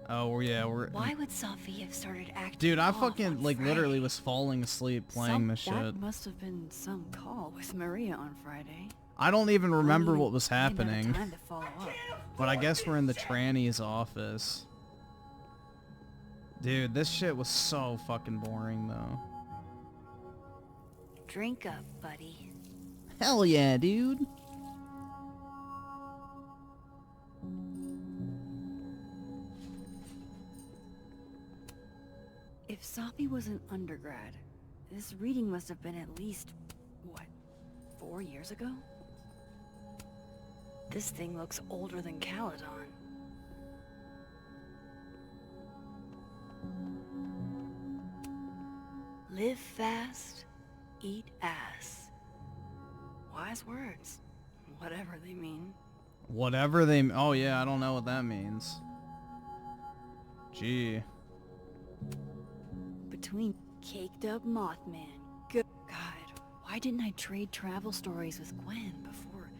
Oh, yeah, we're... Why would Sophie have started acting Dude, I off fucking, on like, Friday? literally was falling asleep playing this shit. That must have been some call with Maria on Friday. I don't even remember what was I didn't have happening. time to follow up. But I guess we're in the tranny's office. Dude, this shit was so fucking boring, though. Drink up, buddy. Hell yeah, dude. If Sophie was an undergrad, this reading must have been at least, what, 4 years ago? This thing looks older than Caledon. Live fast, eat ass. Wise words, whatever they mean. Whatever they... Oh, yeah, I don't know what that means. Gee. Between caked up Mothman, good God, why didn't I trade travel stories with Gwen before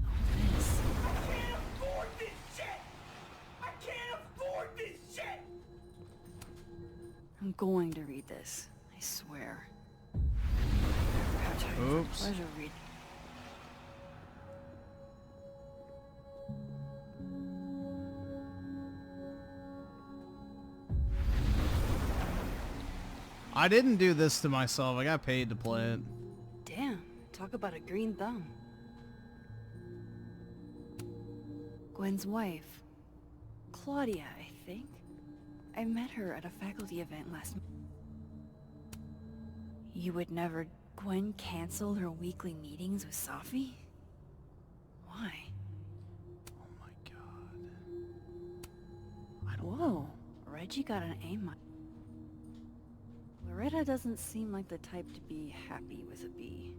all this? I can't afford this shit! I can't afford this shit! I'm going to read this, I swear. Oops. Pleasure read. I didn't do this to myself. I got paid to play it. Damn, talk about a green thumb. Gwen's wife. Claudia, I think. I met her at a faculty event last month. You would never... Gwen canceled her weekly meetings with Safi? Why? Oh my god. I don't know. Whoa, Reggie got an A-. Loretta doesn't seem like the type to be happy with a B.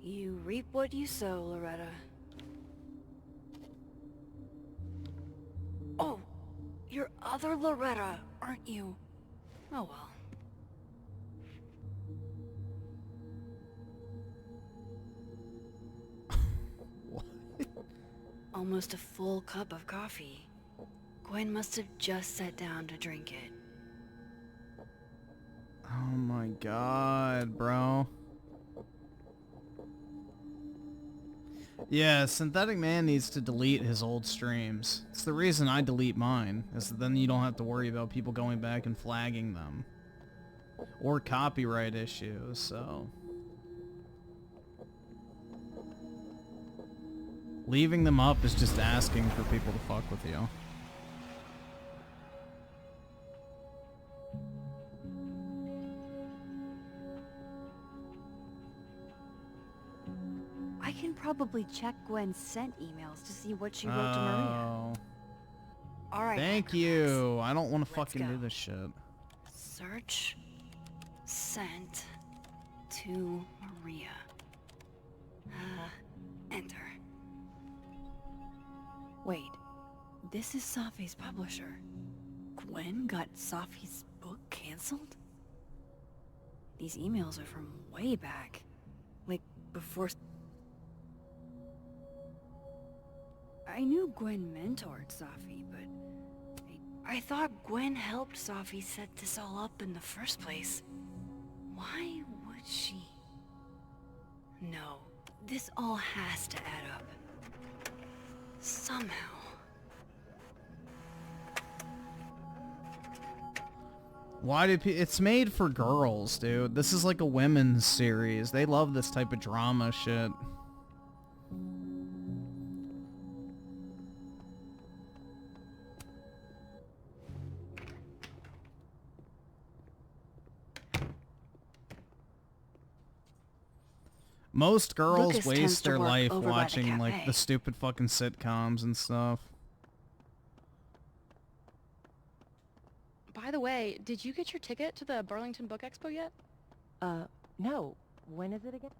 You reap what you sow, Loretta. Oh, you're other Loretta, aren't you? Oh well. What? Almost a full cup of coffee. Gwen must have just sat down to drink it. Oh my god, bro. Yeah, Synthetic Man needs to delete his old streams. It's the reason I delete mine, is that then you don't have to worry about people going back and flagging them. Or copyright issues, so... Leaving them up is just asking for people to fuck with you. I can probably check Gwen's sent emails to see what she wrote to Maria. Alright. Thank you. I don't want to Let's fucking go. do this shit. Search sent to Maria. Enter. Wait, this is Safi's publisher. Gwen got Safi's book canceled? These emails are from way back. Like, before... I knew Gwen mentored Safi, but... I thought Gwen helped Safi set this all up in the first place. Why would she? No, this all has to add up. Somehow. Why do it's made for girls, dude. This is like a women's series. They love this type of drama shit. Most girls Lucas tends waste to their work life over by the watching like cafe. the stupid fucking sitcoms and stuff. By the way, did you get your ticket to the Burlington Book Expo yet? No. When is it again?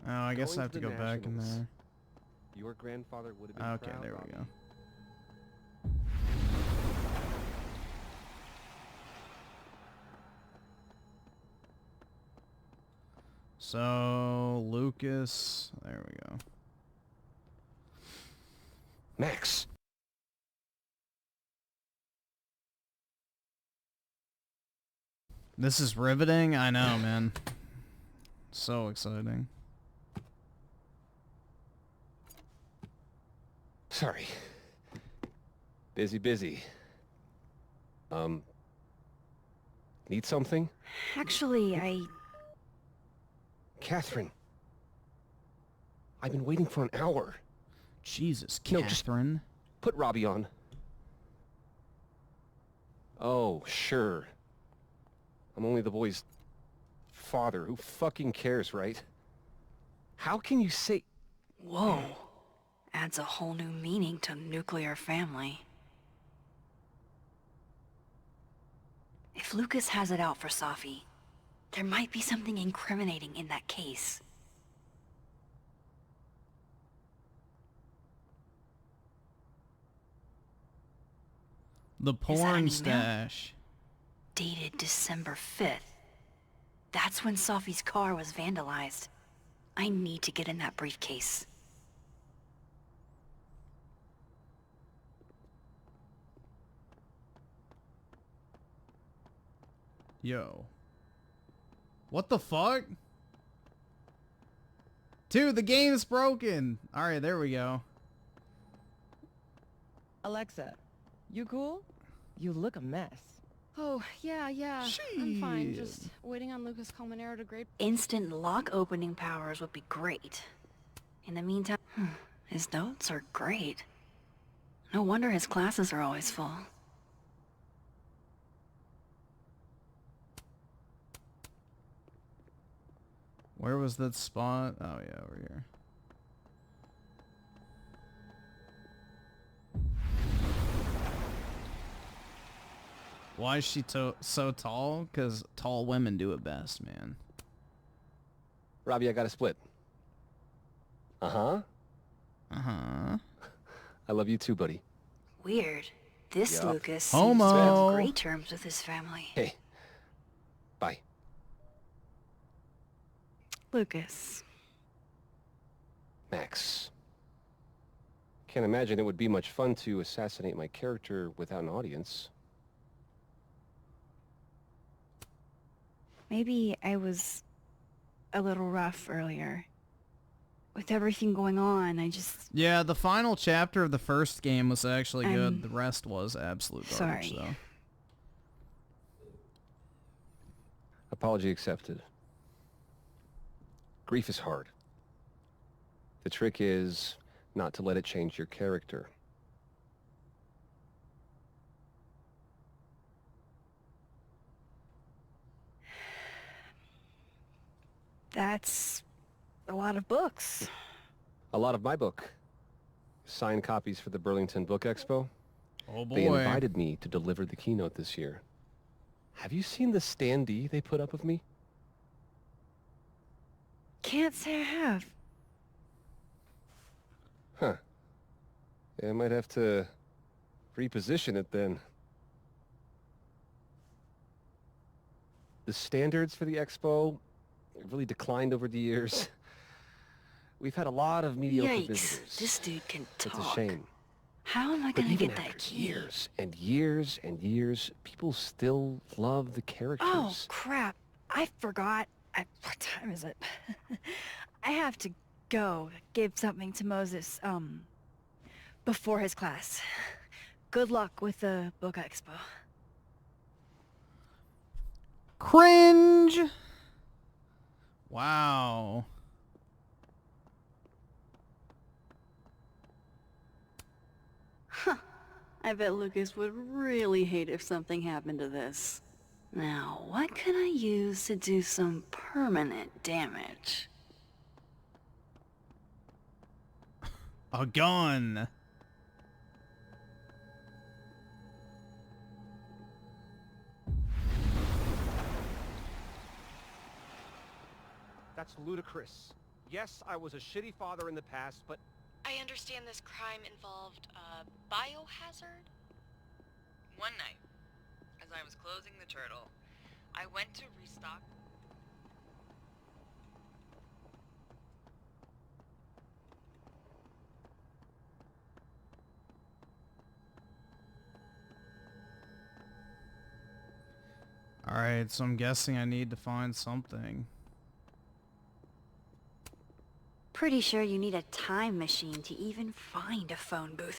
Oh, I guess Going I have to to the go back in Nationals. there. Your grandfather would have been Okay, proud, there we Robbie. go. So, Lucas, there we go. Max. This is riveting? I know, man. So exciting. Sorry. Busy. Need something? Actually, Catherine. I've been waiting for an hour. Jesus, No, just- Catherine. Put Robbie on. Oh, sure. I'm only the boy's father. Who fucking cares, right? How can you say... Whoa. Adds a whole new meaning to nuclear family. If Lucas has it out for Safi, there might be something incriminating in that case. The Is that an porn email? stash. Dated December 5th. That's when Safi's car was vandalized. I need to get in that briefcase. Yo. What the fuck? Dude, the game's broken. Alright, there we go. Alexa, you cool? You look a mess. Oh, yeah. I'm fine. Shit. Just waiting on Lucas Colmenero to grade. Instant lock opening powers would be great. In the meantime, his notes are great. No wonder his classes are always full. Where was that spot? Oh yeah, over here. Why is she so tall? Because tall women do it best, man. Robbie, I got a split. Uh-huh. Uh-huh. I love you too, buddy. Weird. This Yup. Lucas seems Homo. to be on great terms with his family. Hey. Bye. Lucas. Max. Can't imagine it would be much fun to assassinate my character without an audience. Maybe I was a little rough earlier. With everything going on, I just... Yeah, the final chapter of the first game was actually good. The rest was absolute garbage, sorry. though. Apology accepted. Grief is hard. The trick is not to let it change your character. That's a lot of books. A lot of my book. Signed copies for the Burlington Book Expo. Oh boy. They invited me to deliver the keynote this year. Have you seen the standee they put up of me? Can't say I have. Huh. Yeah, I might have to reposition it then. The standards for the expo have really declined over the years. We've had a lot of mediocre Yikes, visitors. this dude can talk. It's a shame. How am I But gonna even get that after key? years and years and years, people still love the characters. Oh, crap. I forgot. What time is it? I have to go give something to Moses, before his class. Good luck with the book expo. Cringe! Wow. I bet Lucas would really hate if something happened to this. Now, what can I use to do some permanent damage? A gun. That's ludicrous. Yes, I was a shitty father in the past, but... I understand this crime involved a biohazard? One night, as I was closing the turtle, I went to restock... Alright, so I'm guessing I need to find something. Pretty sure you need a time machine to even find a phone booth.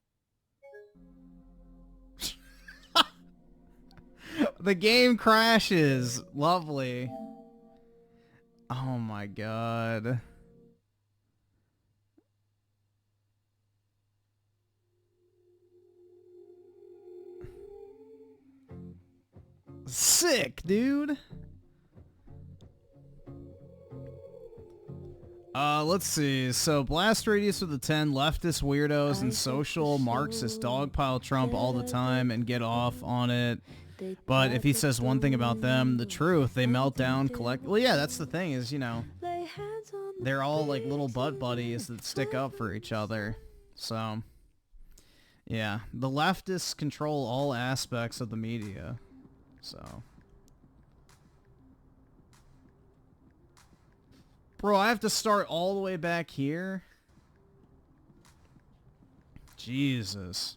The game crashes. Lovely. Oh my god. Sick, dude. Let's see. So, blast radius with a 10, leftist weirdos and social Marxist dogpile Trump all the time and get off on it. But if he says one thing about them, the truth, they melt down collectively. Well, yeah, that's the thing is, you know, they're all like little butt buddies that stick up for each other. So, yeah, the leftists control all aspects of the media. So, bro, I have to start all the way back here? Jesus.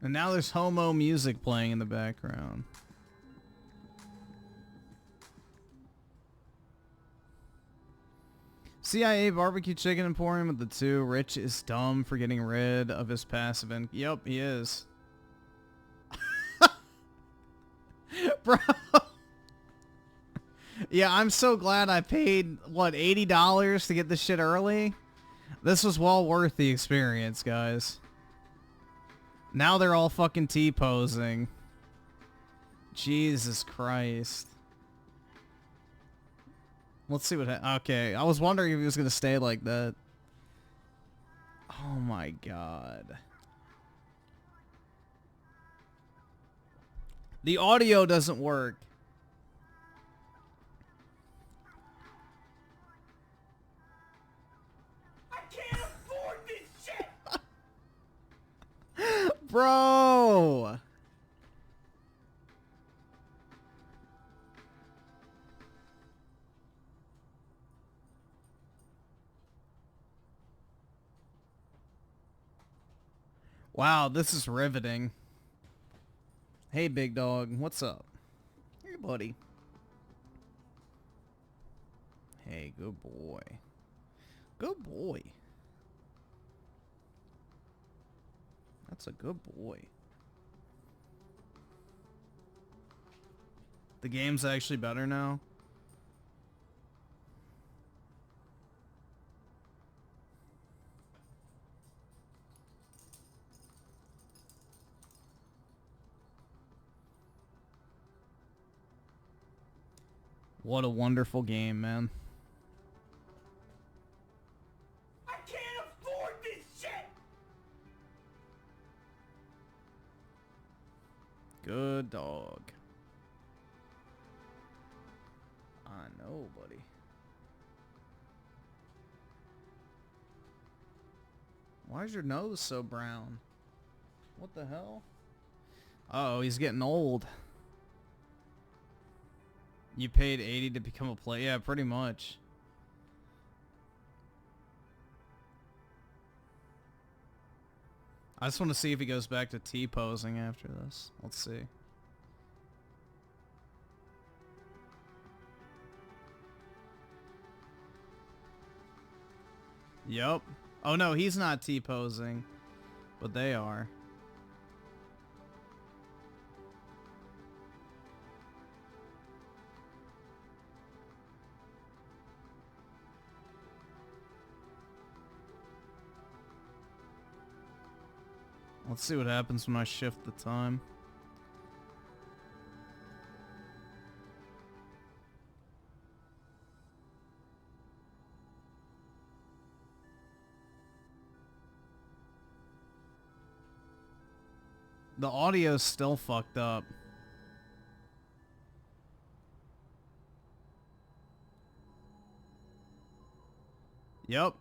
And now there's homo music playing in the background. CIA barbecue chicken emporium with the two. Rich is dumb for getting rid of his passive income. Yep, he is. Bro. Yeah, I'm so glad I paid, what, $80 to get this shit early? This was well worth the experience, guys. Now they're all fucking T-posing. Jesus Christ. Let's see what okay, I was wondering if he was going to stay like that. Oh my god. The audio doesn't work. I can't afford this shit! Bro! Wow, this is riveting. Hey, big dog. What's up? Hey, buddy. Hey, good boy. Good boy. That's a good boy. The game's actually better now. What a wonderful game, man. I can't afford this shit! Good dog. I know, buddy. Why is your nose so brown? What the hell? Uh-oh, he's getting old. You paid 80 to become a player? Yeah, pretty much. I just want to see if he goes back to T-posing after this. Let's see. Yup. Oh no, he's not T-posing. But they are. Let's see what happens when I shift the time. The audio's still fucked up. Yep.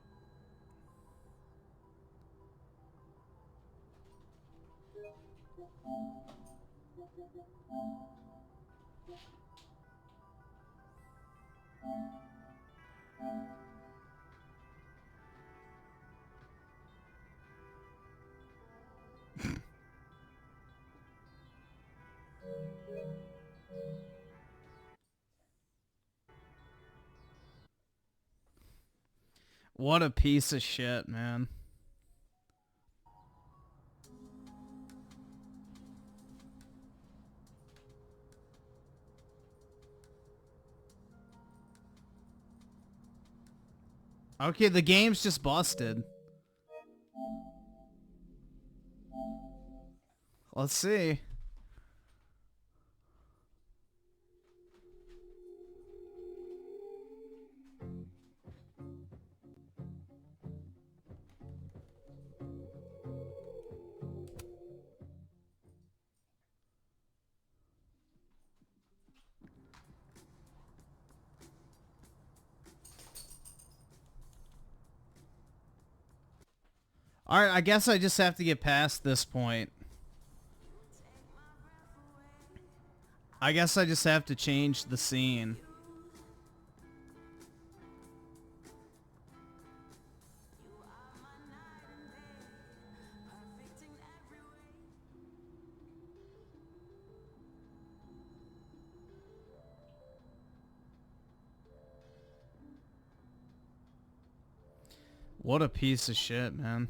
What a piece of shit, man. Okay, the game's just busted. Let's see. Alright, I guess I just have to get past this point. I guess I just have to change the scene. What a piece of shit, man.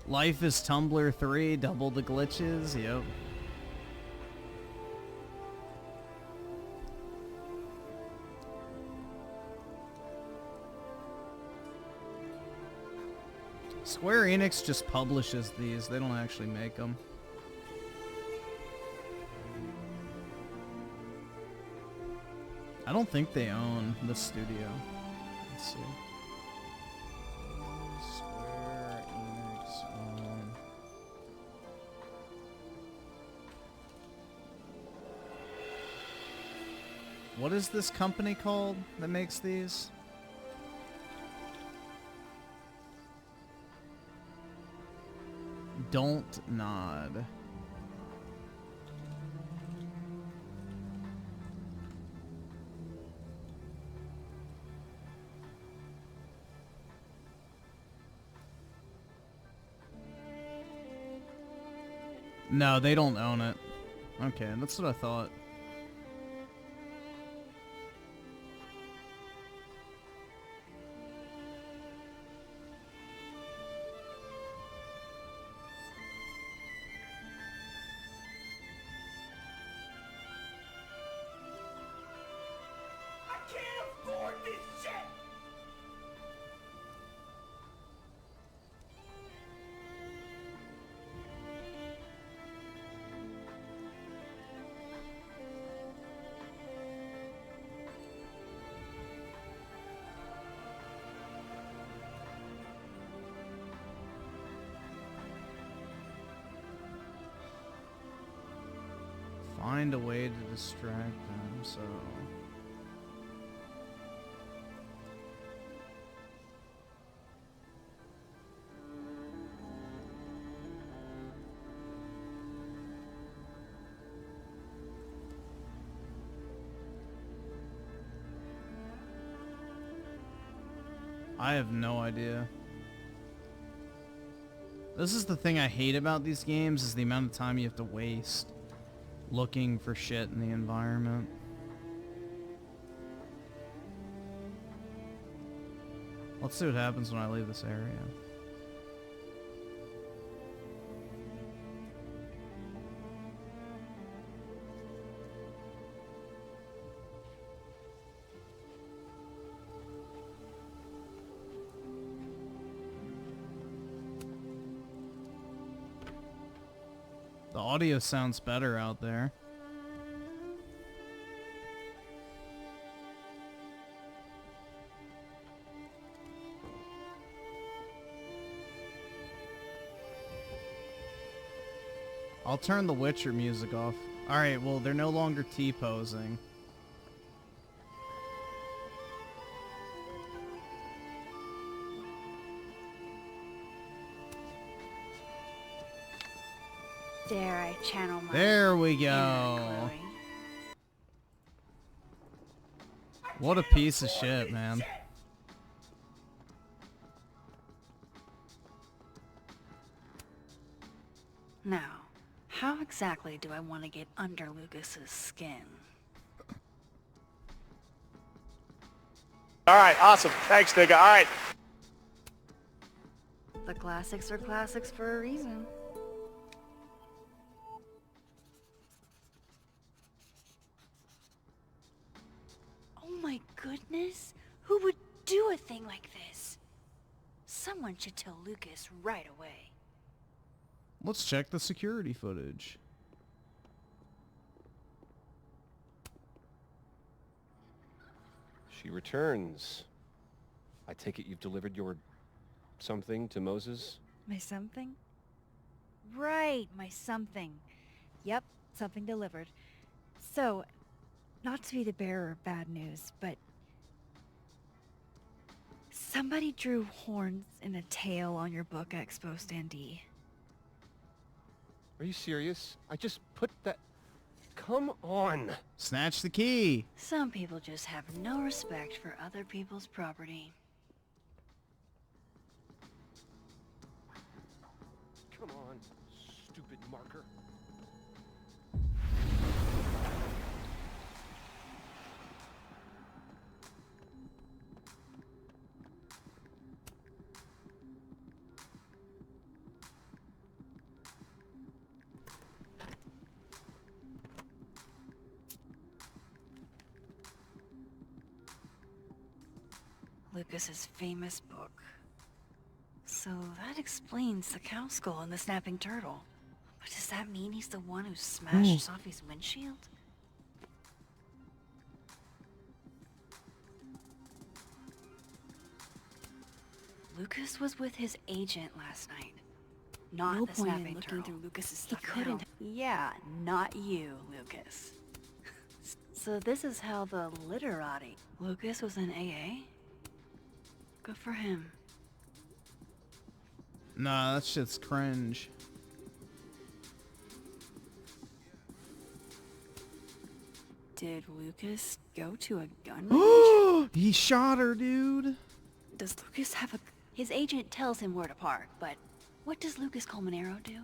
Life is Tumblr 3, double the glitches, yep. Square Enix just publishes these, they don't actually make them. I don't think they own the studio. Let's see. Square Enix own. What is this company called that makes these? Don't nod. No, they don't own it. Okay, that's what I thought. I can't afford this shit! Find a way to distract them, so... I have no idea. This is the thing I hate about these games, is the amount of time you have to waste looking for shit in the environment. Let's see what happens when I leave this area. The audio sounds better out there. I'll turn the Witcher music off. Alright, well, they're no longer T-posing. There, I channel my There we inner go. Chloe. What a piece of shit, man. Now, how exactly do I want to get under Lucas's skin? Alright, awesome. Thanks, nigga. Alright. The classics are classics for a reason. Oh my goodness! Who would do a thing like this? Someone should tell Lucas right away. Let's check the security footage. She returns. I take it you've delivered your something to Moses? My something? Right, my something. Yep, something delivered. So, not to be the bearer of bad news, but somebody drew horns and a tail on your book expo standee. Are you serious? I just put that... Come on. Snatch the key. Some people just have no respect for other people's property. Come on, stupid marker. Lucas's famous book. So that explains the cow skull and the snapping turtle. But does that mean he's the one who smashed Sophie's windshield? Lucas was with his agent last night. Not No the point in snapping looking turtle. through Lucas's He stuff couldn't. now. Yeah, not you, Lucas. So this is how the literati. Lucas was in AA? Good for him. Nah, that shit's cringe. Did Lucas go to a gun range? He shot her, dude. Does Lucas have a... His agent tells him where to park, but what does Lucas Colmenero do?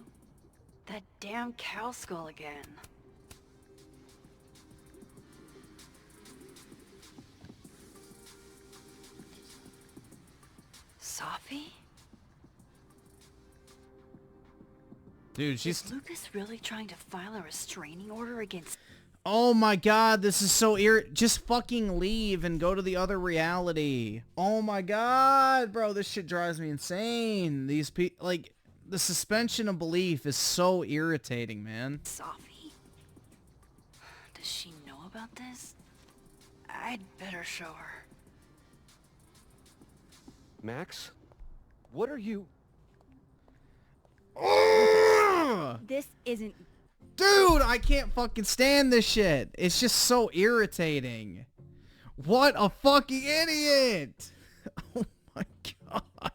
That damn cow skull again. Sophie? Dude, she's... Is Lucas really trying to file a restraining order against... Oh my god, this is so just fucking leave and go to the other reality. Oh my god, bro, this shit drives me insane. These people, like, the suspension of belief is so irritating, man. Sophie? Does she know about this? I'd better show her. Max? What are you... This isn't... Dude, I can't fucking stand this shit. It's just so irritating. What a fucking idiot. Oh my god.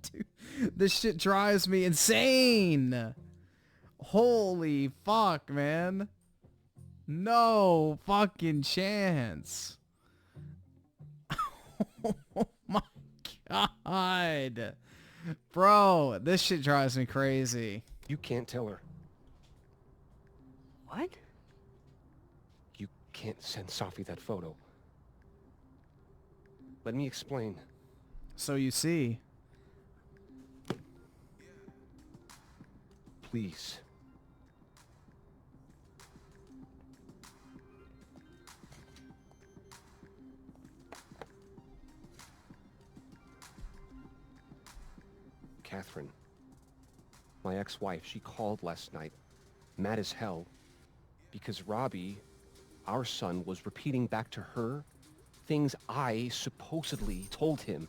Dude, this shit drives me insane. Holy fuck, man. No fucking chance. Oh my god. Bro, this shit drives me crazy. You can't tell her. What? You can't send Sophie that photo. Let me explain. So you see. Please. Catherine, my ex-wife, she called last night, mad as hell, because Robbie, our son, was repeating back to her things I supposedly told him.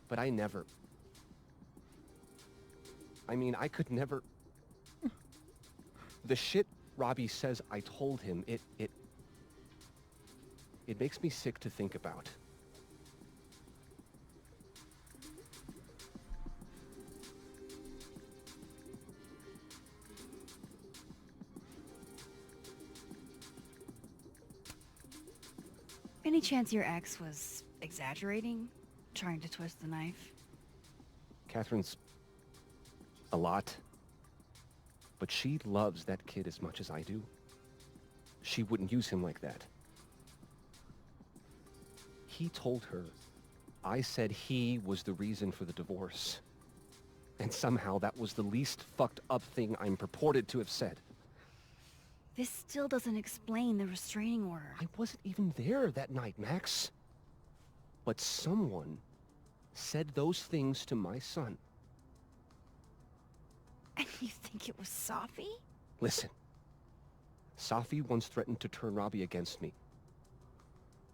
But I never... I mean, I could never... The shit Robbie says I told him, it makes me sick to think about. Any chance your ex was exaggerating? Trying to twist the knife? Catherine's a lot, but she loves that kid as much as I do. She wouldn't use him like that. He told her I said he was the reason for the divorce. And somehow that was the least fucked up thing I'm purported to have said. This still doesn't explain the restraining order. I wasn't even there that night, Max. But someone said those things to my son. And you think it was Sophie? Listen. Sophie once threatened to turn Robbie against me.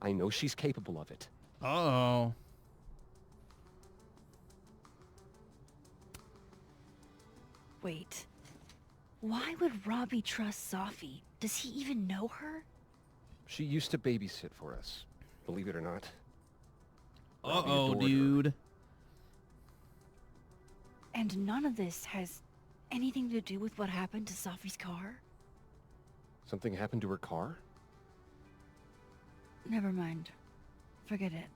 I know she's capable of it. Uh-oh. Wait. Why would Robbie trust Sophie? Does he even know her? She used to babysit for us, believe it or not. Robbie Uh-oh, adored her. dude. And none of this has anything to do with what happened to Sophie's car? Something happened to her car? Never mind. Forget it.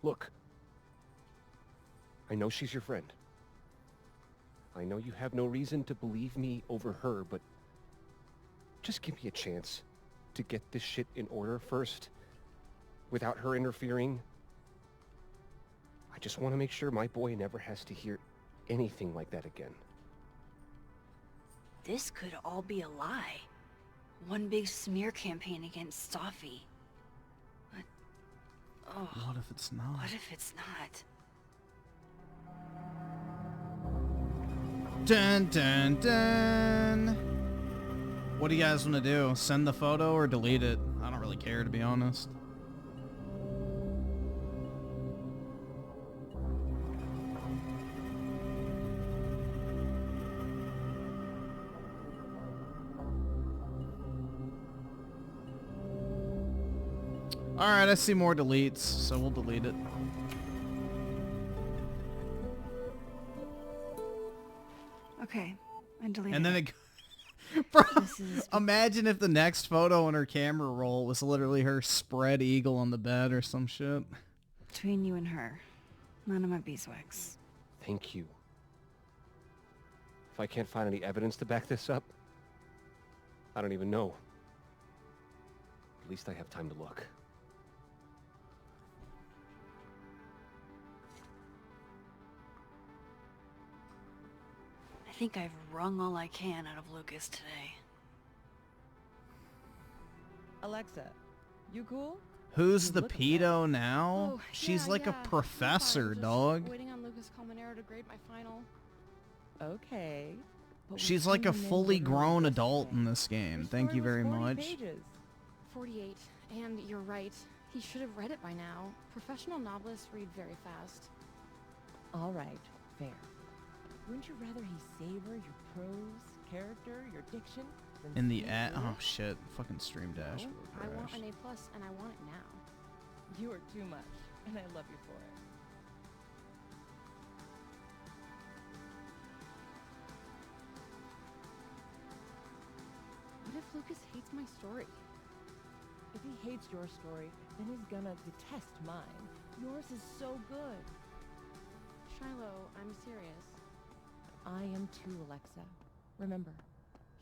Look. I know she's your friend. I know you have no reason to believe me over her, but just give me a chance to get this shit in order first, without her interfering. I just want to make sure my boy never has to hear anything like that again. This could all be a lie. One big smear campaign against Sophie. But... oh, What if it's not? what if it's not? Dun dun dun. What do you guys want to do? Send the photo or delete it? I don't really care, to be honest. Alright, I see more deletes, so we'll delete it. Okay, I deleted And then it. Bro, This is... imagine if the next photo on her camera roll was literally her spread eagle on the bed or some shit. between you and her. None of my beeswax. Thank you. If I can't find any evidence to back this up, I don't even know. At least I have time to look. I think I've wrung all I can out of Lucas today. Alexa, you cool? Who's the Look at pedo now? Oh, She's yeah, like yeah. a professor, Just dog. waiting on Lucas Colmenero to grade my final. Okay. but we She's like a came in fully literally grown yesterday. adult in this game. Your Thank you story very was 40 much. pages. 48. And you're right. He should have read it by now. Professional novelists read very fast. All right, fair. Wouldn't you rather he savor your prose, character, your diction? than In the speak ad. through Oh it? shit. Fucking stream dash. No, I want an A+, and I want it now. You are too much, and I love you for it. What if Lucas hates my story? If he hates your story, then he's gonna detest mine. Yours is so good. Shiloh, I'm serious. I am too, Alexa. Remember,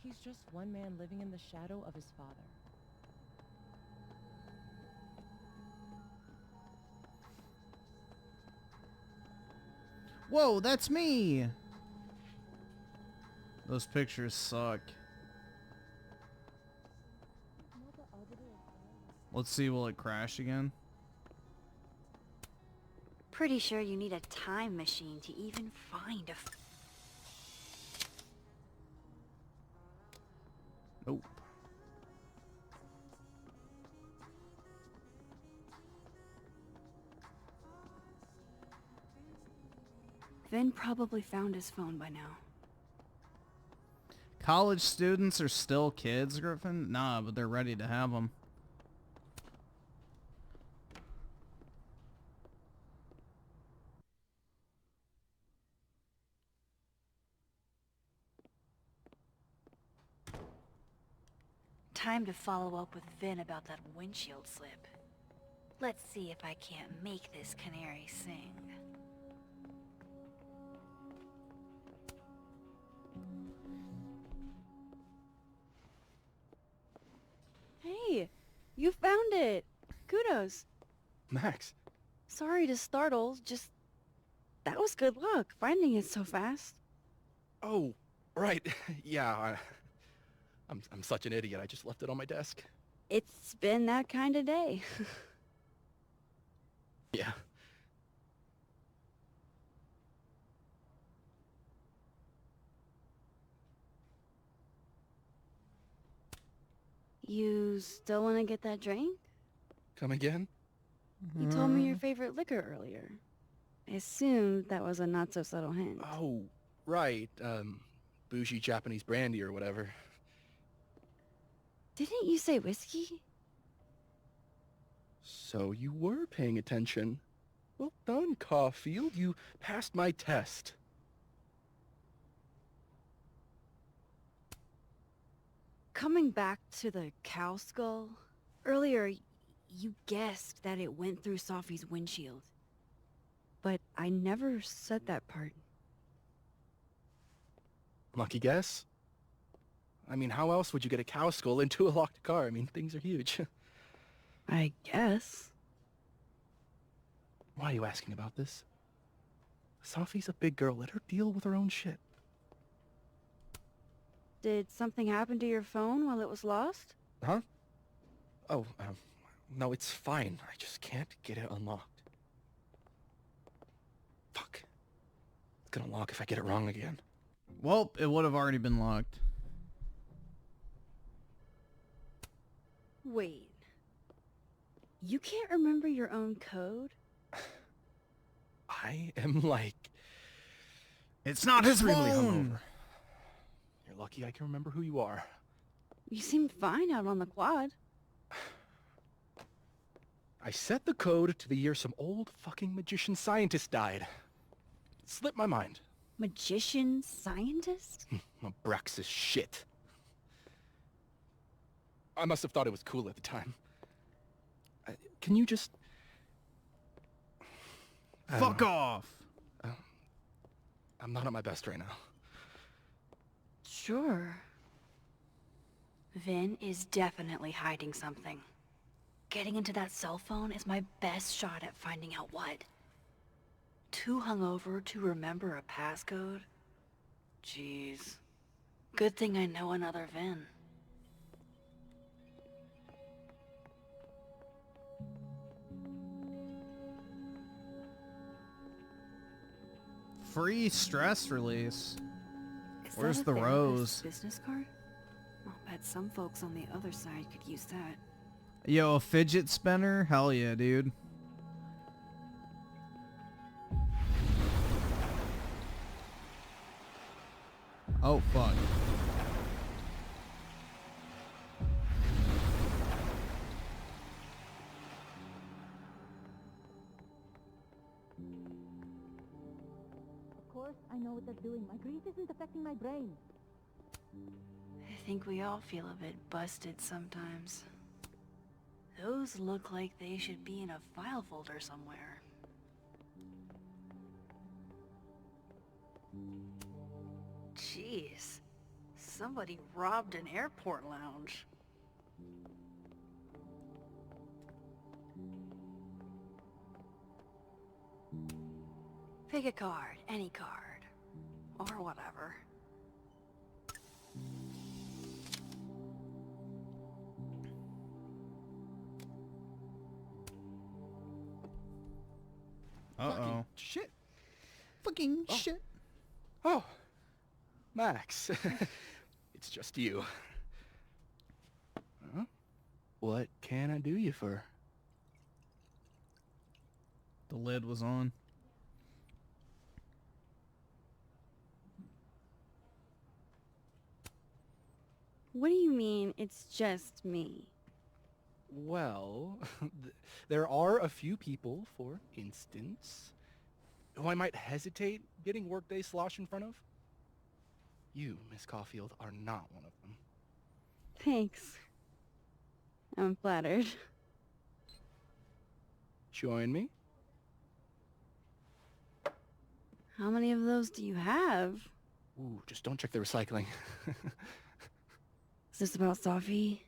he's just one man living in the shadow of his father. Whoa, that's me! Those pictures suck. Let's see, will it crash again? Pretty sure you need a time machine to even find a... Nope. Vin probably found his phone by now. College students are still kids, Griffin? Nah, but they're ready to have them. Time to follow up with Vin about that windshield slip. Let's see if I can't make this canary sing. Hey, you found it! Kudos! Max. Sorry to startle, just... that was good luck, finding it so fast. Oh, right. Yeah, I'm such an idiot. I just left it on my desk. It's been that kind of day. Yeah. You still want to get that drink? Come again? You told me your favorite liquor earlier. I assumed that was a not-so-subtle hint. Oh, right. Bougie Japanese brandy or whatever. Didn't you say whiskey? So you were paying attention. Well done, Caulfield. You passed my test. coming back to the cow skull, earlier you guessed that it went through Sophie's windshield. But I never said that part. Lucky guess? I mean, how else would you get a cow skull into a locked car? I mean, things are huge. I guess. Why are you asking about this? Sophie's a big girl. Let her deal with her own shit. Did something happen to your phone while it was lost? Huh? Oh, no, it's fine. I just can't get it unlocked. Fuck. It's gonna lock if I get it wrong again. Well, it would have already been locked. Wait. You can't remember your own code? I am like... It's not his extremely phone! hungover. You're lucky I can remember who you are. You seemed fine out on the quad. I set the code to the year some old fucking magician scientist died. It slipped my mind. Magician scientist? Abraxas shit. I must have thought it was cool at the time. Can you just... Fuck off! I'm not at my best right now. Sure. Vin is definitely hiding something. Getting into that cell phone is my best shot at finding out what. Too hungover to remember a passcode? Jeez. Good thing I know another Vin. Free stress release. Is Where's that a the therapist's rose? business card? I'll bet some folks on the other side could use that. Yo, a fidget spinner? Hell yeah, dude. Oh, fuck. Of course, I know what they're doing. My grief isn't affecting my brain. I think we all feel a bit busted sometimes. Those look like they should be in a file folder somewhere. Jeez. Somebody robbed an airport lounge. Pick a card, any card. Or whatever. Uh-oh. Shit. Fucking shit. Oh, Max. It's just you. Huh? What can I do you for? The lid was on. What do you mean, it's just me? Well, there are a few people, for instance, who I might hesitate getting workday slosh in front of. You, Miss Caulfield, are not one of them. Thanks. I'm flattered. Join me? How many of those do you have? Ooh, just don't check the recycling. Is this about Sophie?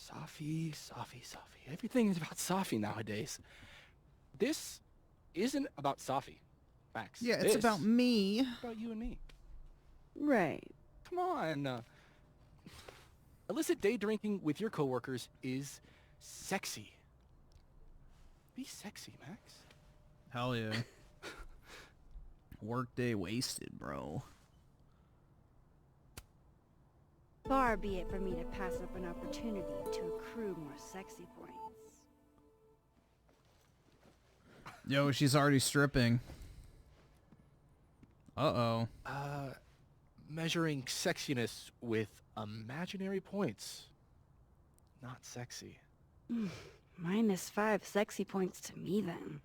Sophie. Everything is about Sophie nowadays. This isn't about Sophie, Max. Yeah, it's about me. It's about you and me. Right. Come on. Illicit day drinking with your coworkers is sexy. Be sexy, Max. Hell yeah. Workday wasted, bro. Far be it for me to pass up an opportunity to accrue more sexy points. Yo, she's already stripping. Uh-oh. Measuring sexiness with imaginary points. Not sexy. -5 sexy points to me, then.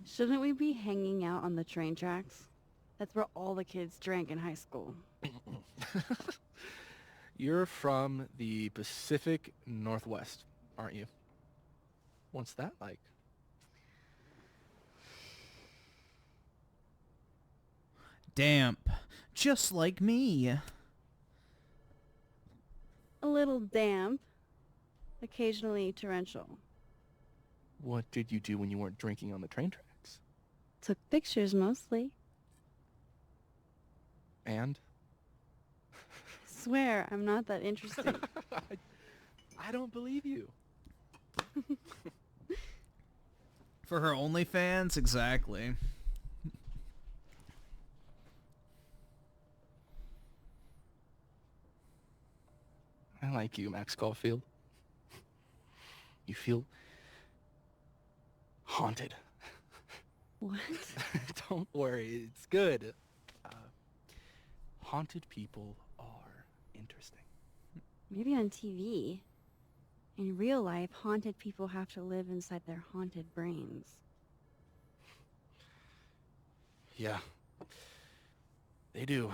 Shouldn't we be hanging out on the train tracks? That's where all the kids drank in high school. You're from the Pacific Northwest, aren't you? What's that like? Damp. Just like me. A little damp. Occasionally torrential. What did you do when you weren't drinking on the train tracks? Took pictures mostly. And? Swear, I'm not that interesting. I don't believe you. For her OnlyFans? Exactly. I like you, Max Caulfield. You feel haunted. What? Don't worry, it's good. Haunted people are interesting. Maybe on TV. In real life, haunted people have to live inside their haunted brains. Yeah. They do.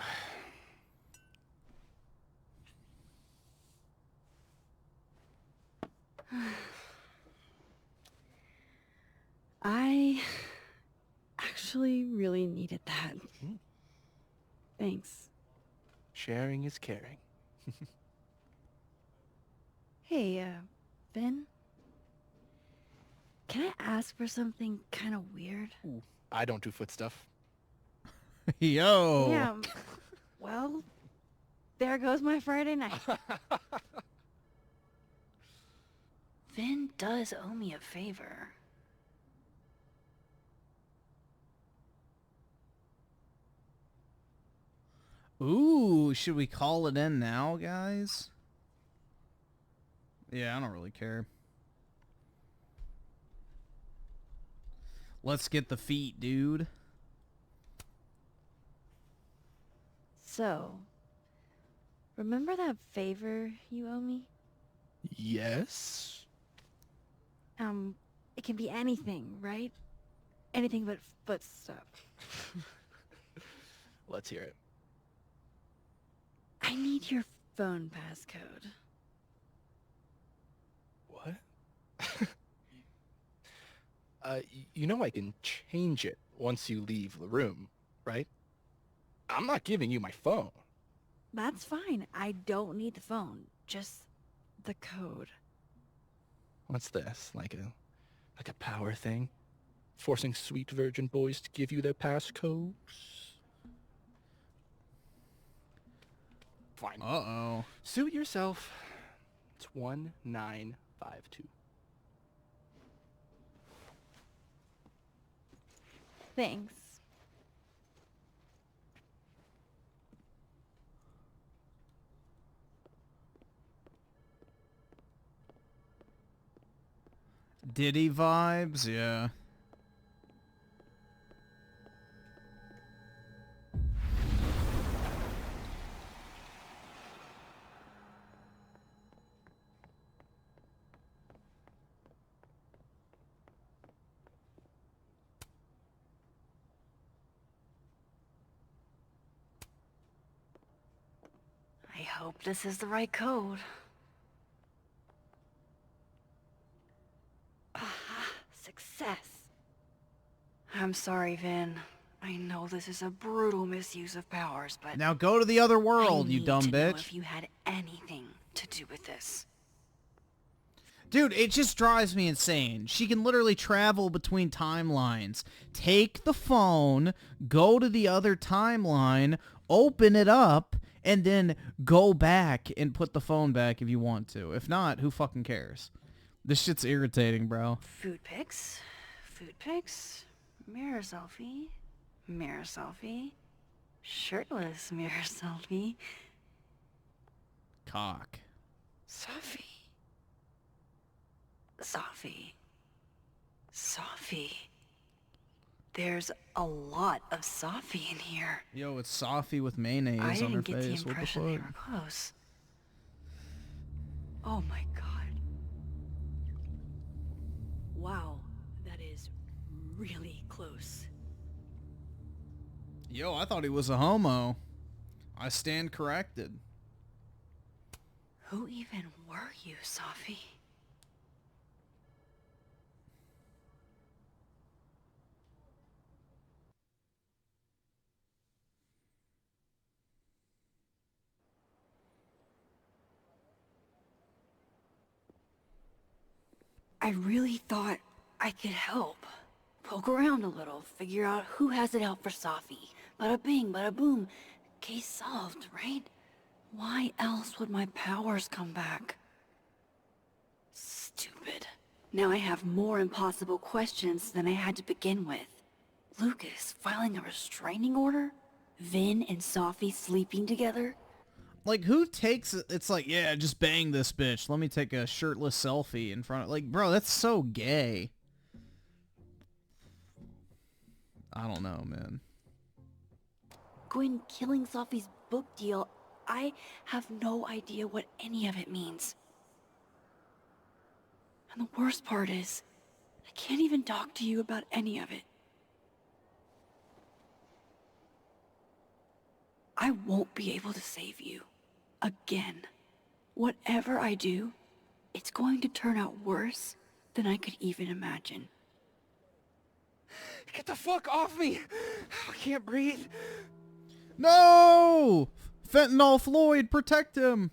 I actually really needed that. Thanks. Sharing is caring. Hey, Ben? Can I ask for something kind of weird? Ooh, I don't do foot stuff. Yo! Yeah, well, there goes my Friday night. Vin does owe me a favor. Ooh, should we call it in now, guys? Yeah, I don't really care. Let's get the feet, dude. So, remember that favor you owe me? Yes? It can be anything, right? Anything but foot stuff. Let's hear it. I need your phone passcode. What? You know I can change it once you leave the room, right? I'm not giving you my phone. That's fine. I don't need the phone. Just the code. What's this? Like a power thing? Forcing sweet virgin boys to give you their passcodes? Fine. Uh-oh. Suit yourself. It's 1952. Thanks. Diddy vibes, yeah. I hope this is the right code. Ah, success. I'm sorry, Vin. I know this is a brutal misuse of powers, but Now go to the other world, you dumb I need to know bitch. if you had anything to do with this. Dude, it just drives me insane. She can literally travel between timelines. Take the phone, go to the other timeline, open it up, and then go back and put the phone back if you want to. If not, who fucking cares? This shit's irritating, bro. Food pics, mirror selfie, shirtless mirror selfie. Cock. Sophie. There's a lot of Sophie in here. Yo, it's Sophie with mayonnaise I on her didn't get the face. What the impression they fuck? were close. Oh my god. Wow, that is really close. Yo, I thought he was a homo. I stand corrected. Who even were you, Sophie? I really thought I could help. Poke around a little, figure out who has it out for Sophie. Bada bing, bada boom. Case solved, right? Why else would my powers come back? Stupid. Now I have more impossible questions than I had to begin with. Lucas filing a restraining order? Vin and Sophie sleeping together? Like, who takes it? It's like, yeah, just bang this bitch. Let me take a shirtless selfie in front of... Like, bro, that's so gay. I don't know, man. Gwen killing Sophie's book deal, I have no idea what any of it means. And the worst part is, I can't even talk to you about any of it. I won't be able to save you. Again. Whatever I do, it's going to turn out worse than I could even imagine. Get the fuck off me! I can't breathe. No! Fentanyl Floyd, protect him!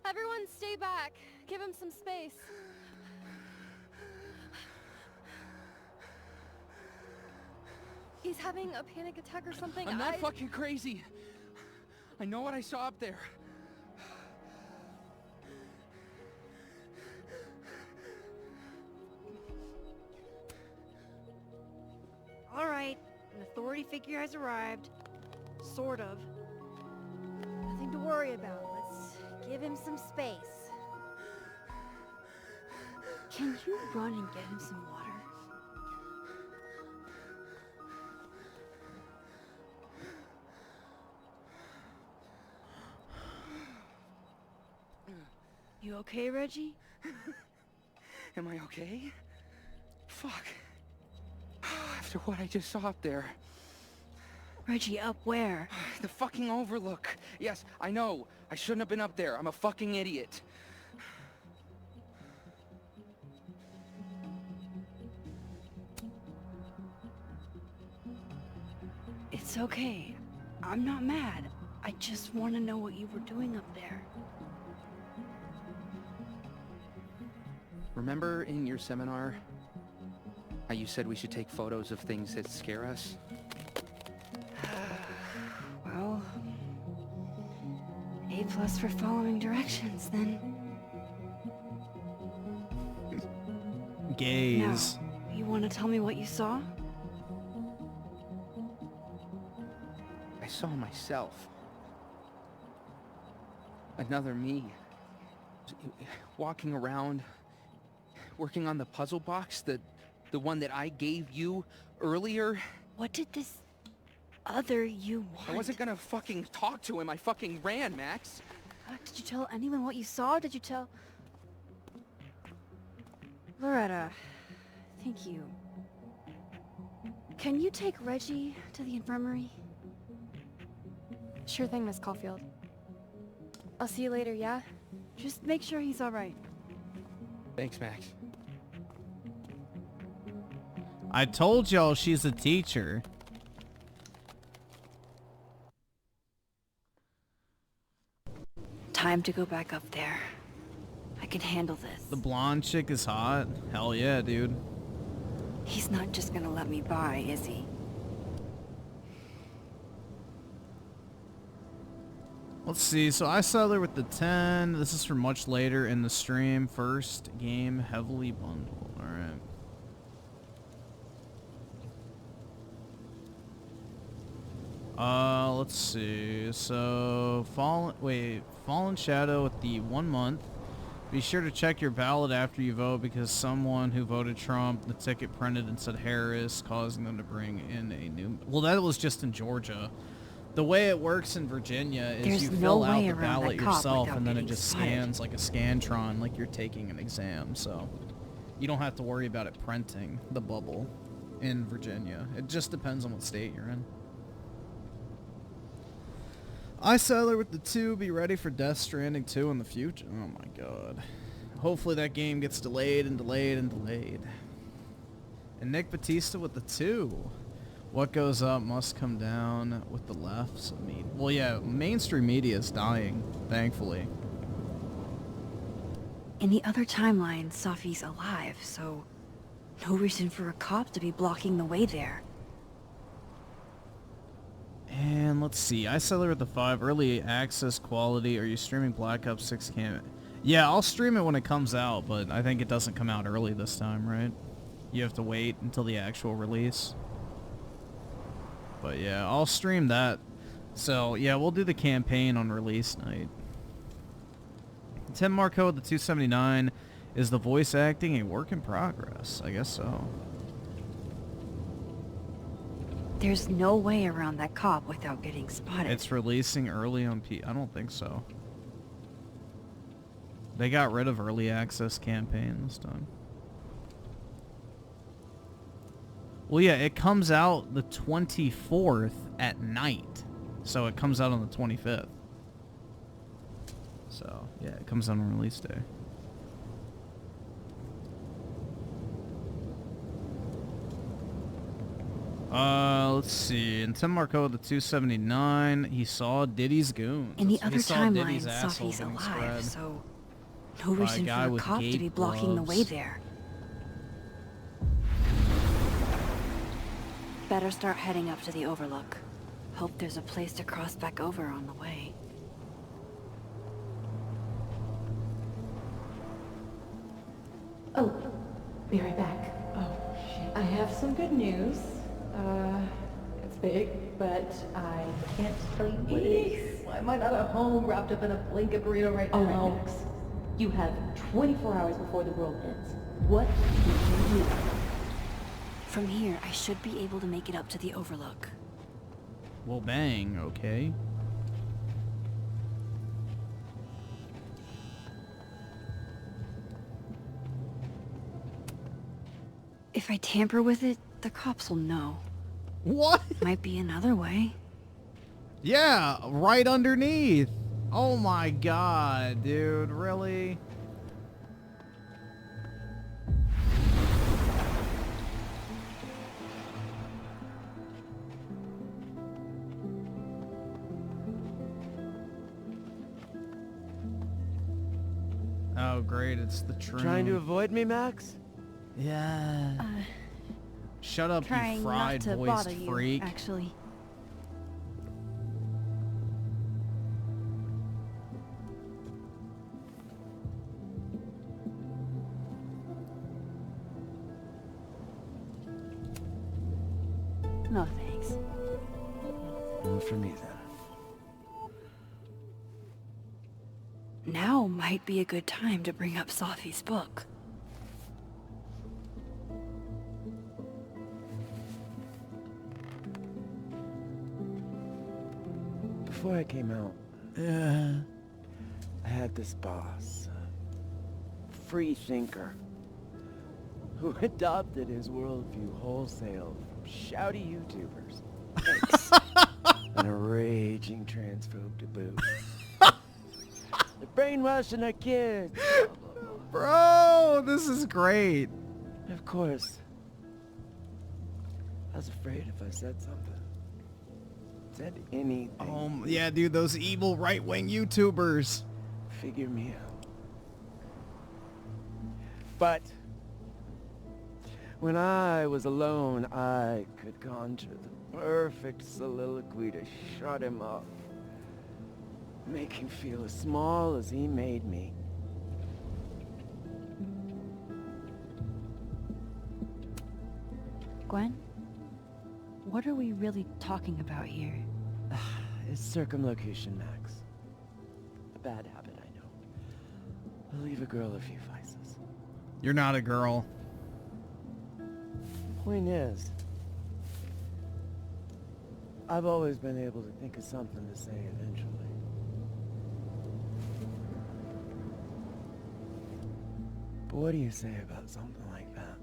Everyone stay back. Give him some space. He's having a panic attack or something. I'm not fucking crazy. I know what I saw up there. All right, an authority figure has arrived. Sort of. Nothing to worry about. Let's give him some space. Can you run and get him some water? You okay, Reggie? Am I okay? Fuck. After what I just saw up there. Reggie, up where? The fucking overlook. Yes, I know. I shouldn't have been up there. I'm a fucking idiot. It's okay. I'm not mad. I just want to know what you were doing up there. Remember in your seminar how you said we should take photos of things that scare us? Well, A+ for following directions, then. Gaze. Now, you want to tell me what you saw? I saw myself. Another me. Walking around, working on the puzzle box, the one that I gave you earlier. What did this other you want? I wasn't gonna fucking talk to him. I fucking ran, Max. Did you tell anyone what you saw? Did you tell... Loretta, thank you. Can you take Reggie to the infirmary? Sure thing, Miss Caulfield. I'll see you later, yeah? Just make sure he's all right. Thanks, Max. I told y'all she's a teacher. Time to go back up there. I can handle this. The blonde chick is hot. Hell yeah, dude. He's not just gonna let me by, is he? Let's see, so I saw there with the 10. This is for much later in the stream. First game heavily bundled. Alright. Let's see. So, Fallen Shadow with the 1 month. Be sure to check your ballot after you vote because someone who voted Trump, the ticket printed and said Harris, causing them to bring in a new... Well, that was just in Georgia. The way it works in Virginia is There's you no fill out way the around ballot that cop yourself, without and then it getting just spotted. scans like a Scantron, like you're taking an exam. So you don't have to worry about it printing the bubble in Virginia. It just depends on what state you're in. I Settler with the 2, be ready for Death Stranding 2 in the future. Oh my god. Hopefully that game gets delayed and delayed and delayed. And Nick Batista with the 2. What goes up must come down with the lefts. I mean, well, yeah, mainstream media is dying, thankfully. In the other timeline, Safi's alive, so no reason for a cop to be blocking the way there. And let's see, I Settler with the 5, early access quality. Are you streaming Black Ops 6 cam? Yeah, I'll stream it when it comes out, but I think it doesn't come out early this time, right? You have to wait until the actual release. But yeah, I'll stream that. So yeah, we'll do the campaign on release night. Tim Marco with the 279. Is the voice acting a work in progress? I guess so. There's no way around that cop without getting spotted. It's releasing early on I don't think so. They got rid of early access campaign this time. Well, yeah, it comes out the 24th at night. So it comes out on the 25th. So, yeah, it comes out on release day. Let's see. And Tim Marco with the 279, he saw Diddy's goons. In the He other saw timeline, Diddy's asshole Safi's getting alive, spread so no by a reason guy for a with cop to gate be blocking the way gloves. there. Better start heading up to the Overlook. Hope there's a place to cross back over on the way. Oh, be right back. Oh, shit. I have some good news. It's big, but I can't tell you what it is. Why am I not at home wrapped up in a blanket burrito right now? Oh, Max. You have 24 hours before the world ends. What do you do? From here, I should be able to make it up to the Overlook. Well, bang, okay. If I tamper with it, the cops will know. What? Might be another way. Yeah, right underneath. Oh my god, dude, really? Oh great, it's the train. Trying to avoid me, Max? Yeah. Shut up, you Trying not fried to voiced bother you, freak. actually. No thanks. None for me, then. Now might be a good time to bring up Safi's book. Before I came out, I had this boss, free thinker, who adopted his worldview wholesale from shouty YouTubers. And a raging transphobe to boot. They're brainwashing our kids. Blah, blah, blah. Bro, this is great. Of course. I was afraid if I said something. Said anything. Yeah, dude, those evil right-wing YouTubers. Figure me out. But when I was alone, I could conjure the perfect soliloquy to shut him up. Make him feel as small as he made me. Gwen? What are we really talking about here? It's circumlocution, Max. A bad habit, I know. I'll leave a girl a few vices. You're not a girl. Point is, I've always been able to think of something to say eventually. But what do you say about something like that?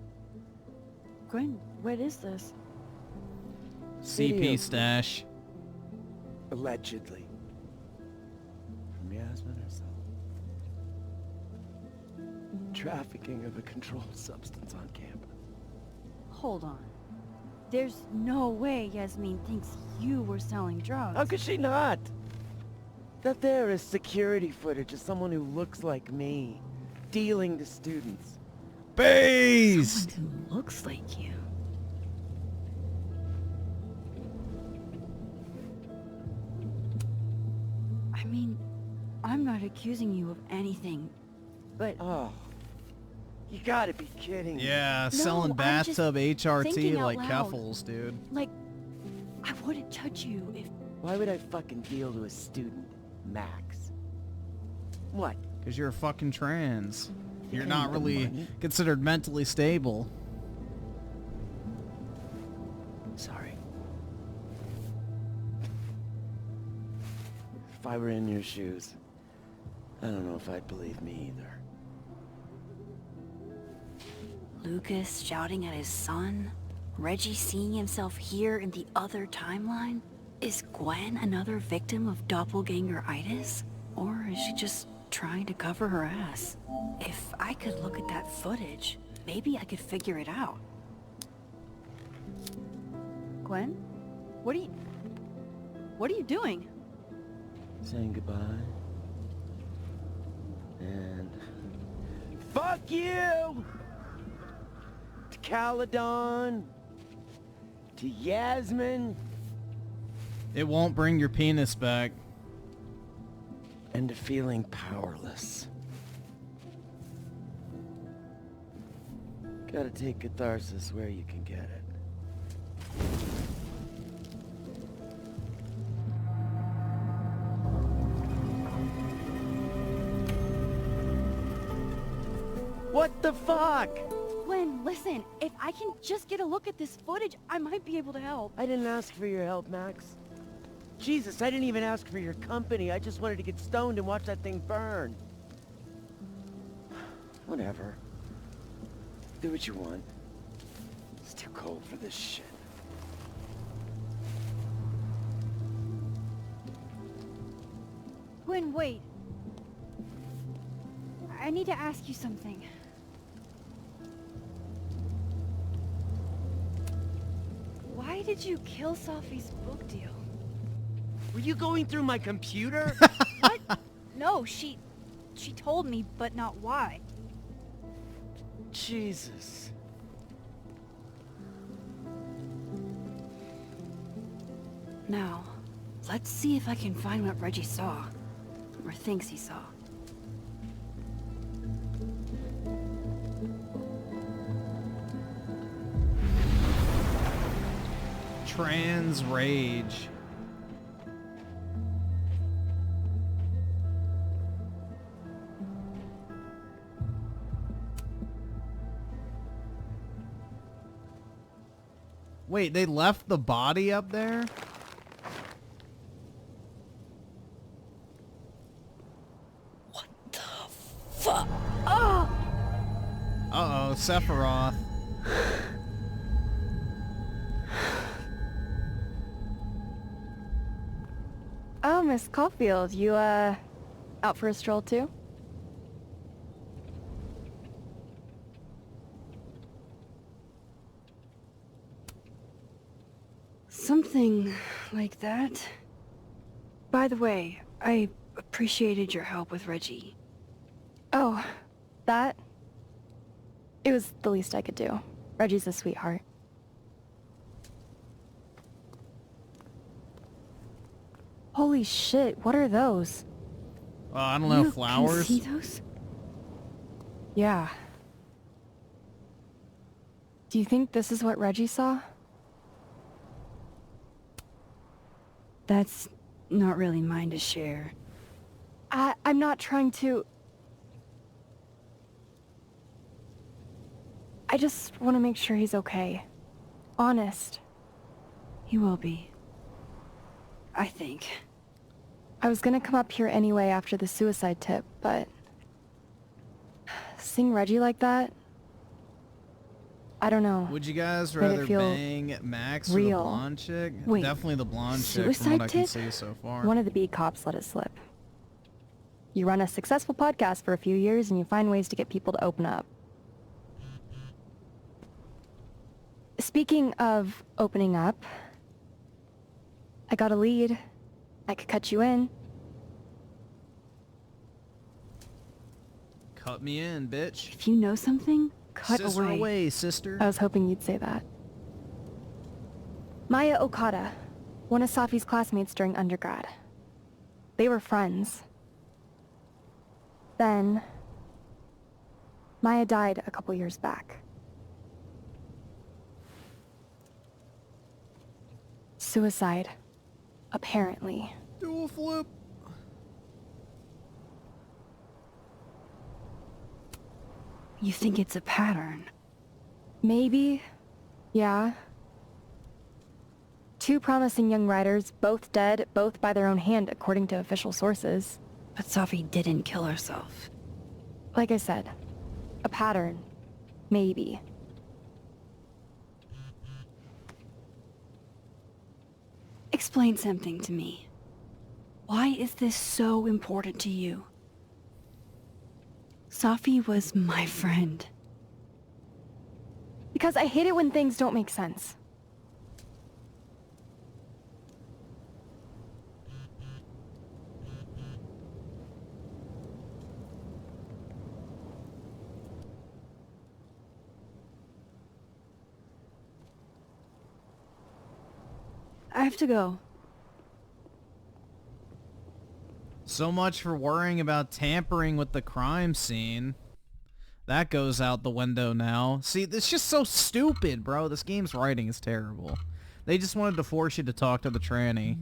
Gwen, what is this? CP stash. Allegedly. From Yasmin herself. Trafficking of a controlled substance on campus. Hold on. There's no way Yasmin thinks you were selling drugs. How could she not? That there is security footage of someone who looks like me, dealing to students. Based! Someone who looks like you. I mean, I'm not accusing you of anything, but... Oh, you gotta be kidding me. Yeah, No, selling I'm bathtub just HRT thinking out like loud. Keffels, dude. Like, I wouldn't touch you if... Why would I fucking deal to a student, Max? What? Because you're a fucking trans. You're ain't not the really money. considered mentally stable. Sorry. If I were in your shoes, I don't know if I'd believe me either. Lucas shouting at his son? Reggie seeing himself here in the other timeline? Is Gwen another victim of doppelganger-itis? Or is she just trying to cover her ass? If I could look at that footage, maybe I could figure it out. Gwen? What are you doing? Saying goodbye. And... Fuck you! To Caledon. To Yasmin. It won't bring your penis back. And to feeling powerless. Gotta take catharsis where you can get it. What the fuck? Gwen, listen, if I can just get a look at this footage, I might be able to help. I didn't ask for your help, Max. Jesus, I didn't even ask for your company. I just wanted to get stoned and watch that thing burn. Whatever. Do what you want. It's too cold for this shit. Gwen, wait. I need to ask you something. Why did you kill Sophie's book deal? Were you going through my computer? What? No, she told me, but not why. Jesus. Now, let's see if I can find what Reggie saw. Or thinks he saw. Trans rage. Wait, they left the body up there? Fuck! Oh! Uh-oh, Sephiroth. Oh, Miss Caulfield, you, out for a stroll too? Something like that. By the way, I appreciated your help with Reggie. Oh, that? It was the least I could do. Reggie's a sweetheart. Holy shit, what are those? I don't know, You flowers? can see those? Yeah. Do you think this is what Reggie saw? That's not really mine to share. I'm not trying to... I just want to make sure he's okay. Honest. He will be. I think. I was gonna come up here anyway after the suicide tip, but... seeing Reggie like that... I don't know. Would you guys Made it rather feel bang Max or the real. blonde chick? Wait, Definitely the blonde chick from suicide what I can tip? see so far. One of the B cops let it slip. You run a successful podcast for a few years and you find ways to get people to open up. Speaking of opening up, I got a lead. I could cut you in. Cut me in, bitch. If you know something, cut Sister away. away, sister. I was hoping you'd say that. Maya Okada, one of Safi's classmates during undergrad. They were friends. Then, Maya died a couple years back. Suicide, apparently. Dual flip. You think it's a pattern? Maybe. Yeah. Two promising young writers, both dead, both by their own hand, according to official sources. But Safi didn't kill herself. Like I said, a pattern. Maybe. Explain something to me. Why is this so important to you? Safi was my friend. Because I hate it when things don't make sense. I have to go. So much for worrying about tampering with the crime scene. That goes out the window now. See, it's just so stupid, bro. This game's writing is terrible. They just wanted to force you to talk to the tranny.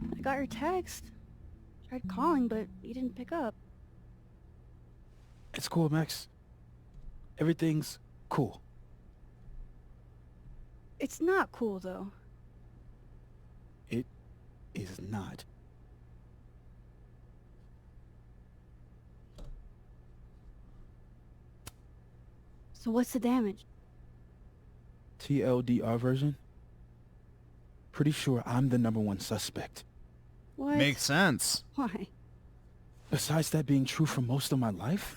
I got your text. Tried calling, but you didn't pick up. It's cool, Max. Everything's cool. It's not cool, though. It is not. So what's the damage? TLDR version? Pretty sure I'm the #1 suspect. What? Makes sense. Why? Besides that being true for most of my life?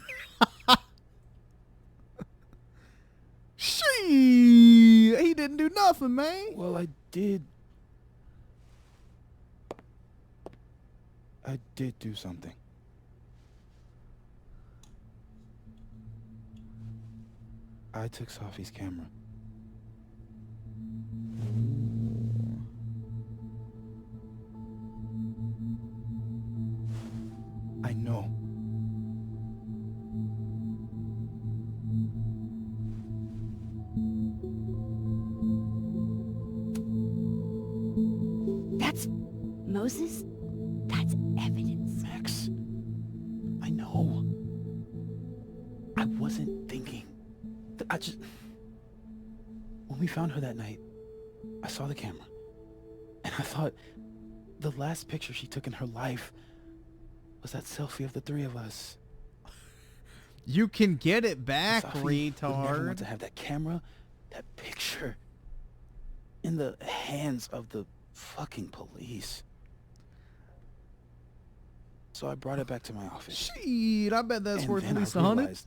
He didn't do nothing, man. Well, I did do something. I took Safi's camera. I know. That's Moses? That's evidence. Max, I know. I wasn't thinking. When we found her that night, I saw the camera. And I thought the last picture she took in her life was that selfie of the three of us. You can get it back, Safi would never want retard. to have that camera, that picture, in the hands of the fucking police. So I brought it back to my office. Shit, I bet that's And worth then at least I 100. realized,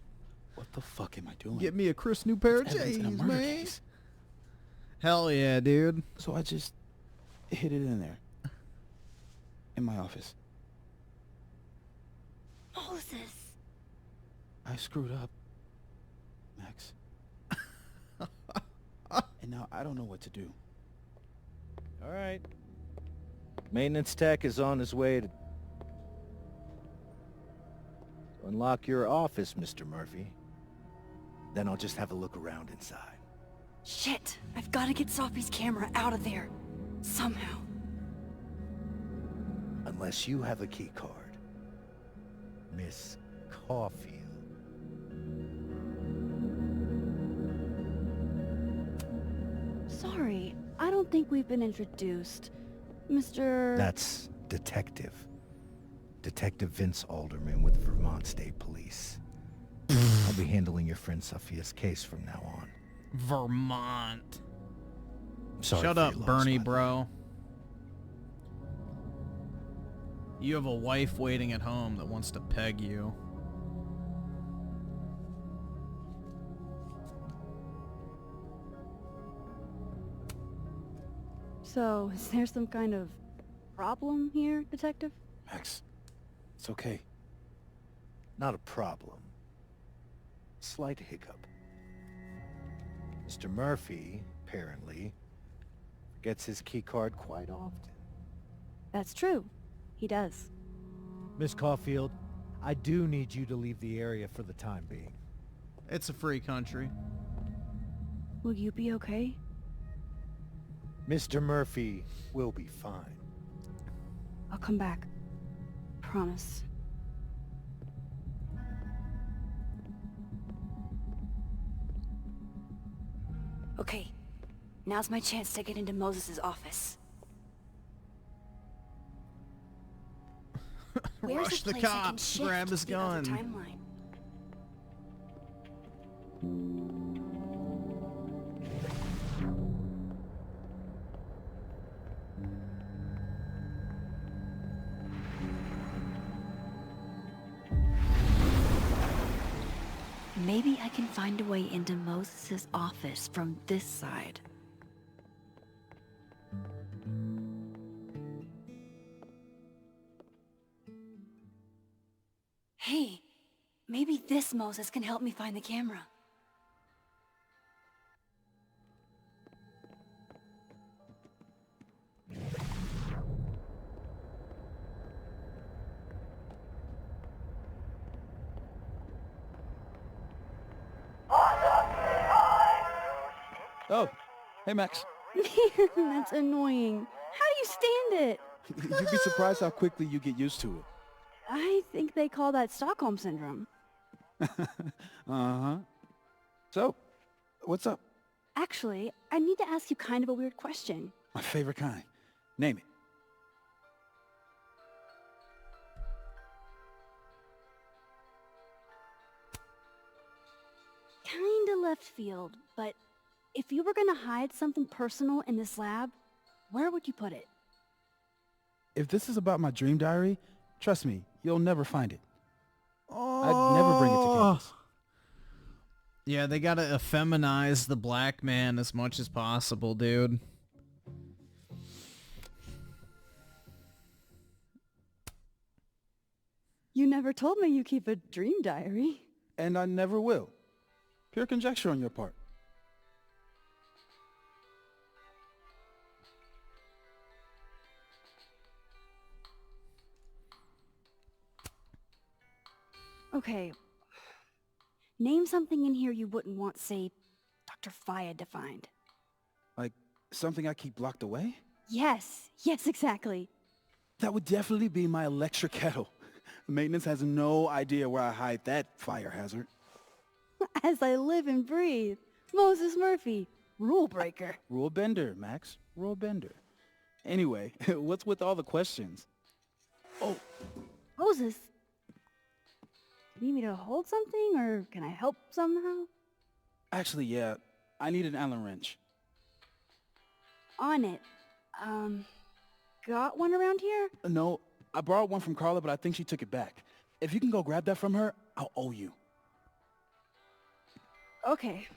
what the fuck am I doing? Get me a crisp new pair of It's evidence in a J's, murder man. case. Hell yeah, dude. So I just hid it in there. In my office. Moses! I screwed up, Max. And now I don't know what to do. All right. Maintenance tech is on his way to Unlock your office, Mr. Murphy. Then I'll just have a look around inside. Shit! I've got to get Sophie's camera out of there. Somehow. Unless you have a key card. Miss Caulfield. Sorry, I don't think we've been introduced. Mr... That's Detective. Detective Vince Alderman with Vermont State Police. I'll be handling your friend Sophia's case from now on. Vermont. Sorry Shut for up, your loss, Bernie, by the bro. You have a wife waiting at home that wants to peg you. So, is there some kind of problem here, Detective? Max, it's okay. Not a problem. Slight hiccup. Mr. Murphy, apparently, gets his key card quite often. That's true. He does. Miss Caulfield, I do need you to leave the area for the time being. It's a free country. Will you be okay? Mr. Murphy will be fine. I'll come back. Promise. Okay, now's my chance to get into Moses' office. Where's Rush a the place I can cops, shift grab his the other gun. timeline? Maybe I can find a way into Moses' office from this side. Hey, maybe this Moses can help me find the camera. Oh, hey Max. That's annoying. How do you stand it? You'd be surprised how quickly you get used to it. I think they call that Stockholm Syndrome. Uh-huh. So, what's up? Actually, I need to ask you kind of a weird question. My favorite kind. Name it. Kinda left field, but if you were gonna hide something personal in this lab, where would you put it? If this is about my dream diary, trust me, you'll never find it. I'd never bring it to campus. Yeah, they gotta effeminize the black man as much as possible, dude. You never told me you keep a dream diary. And I never will. Pure conjecture on your part. Okay. Name something in here you wouldn't want, say, Dr. Fayed to find. Like, something I keep locked away? Yes, exactly. That would definitely be my electric kettle. Maintenance has no idea where I hide that fire hazard. As I live and breathe. Moses Murphy, rule breaker. Rule bender, Max. Rule bender. Anyway, what's with all the questions? Oh, Moses, you need me to hold something, or can I help somehow? actually, yeah. I need an Allen wrench. On it. Got one around here? No, I borrowed one from Carla, but I think she took it back. If you can go grab that from her, I'll owe you. Okay.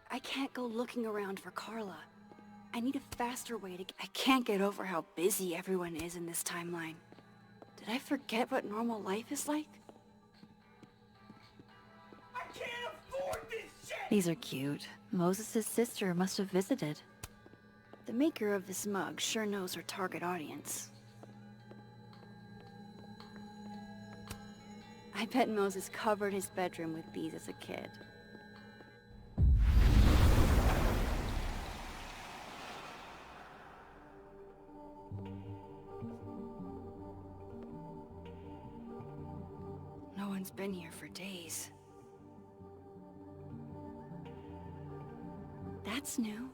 I can't go looking around for Carla. I need a faster way to I can't get over how busy everyone is in this timeline. Did I forget what normal life is like? I can't afford this shit! These are cute. Moses' sister must have visited. The maker of this mug sure knows her target audience. I bet Moses covered his bedroom with these as a kid. No one's been here for days. That's new.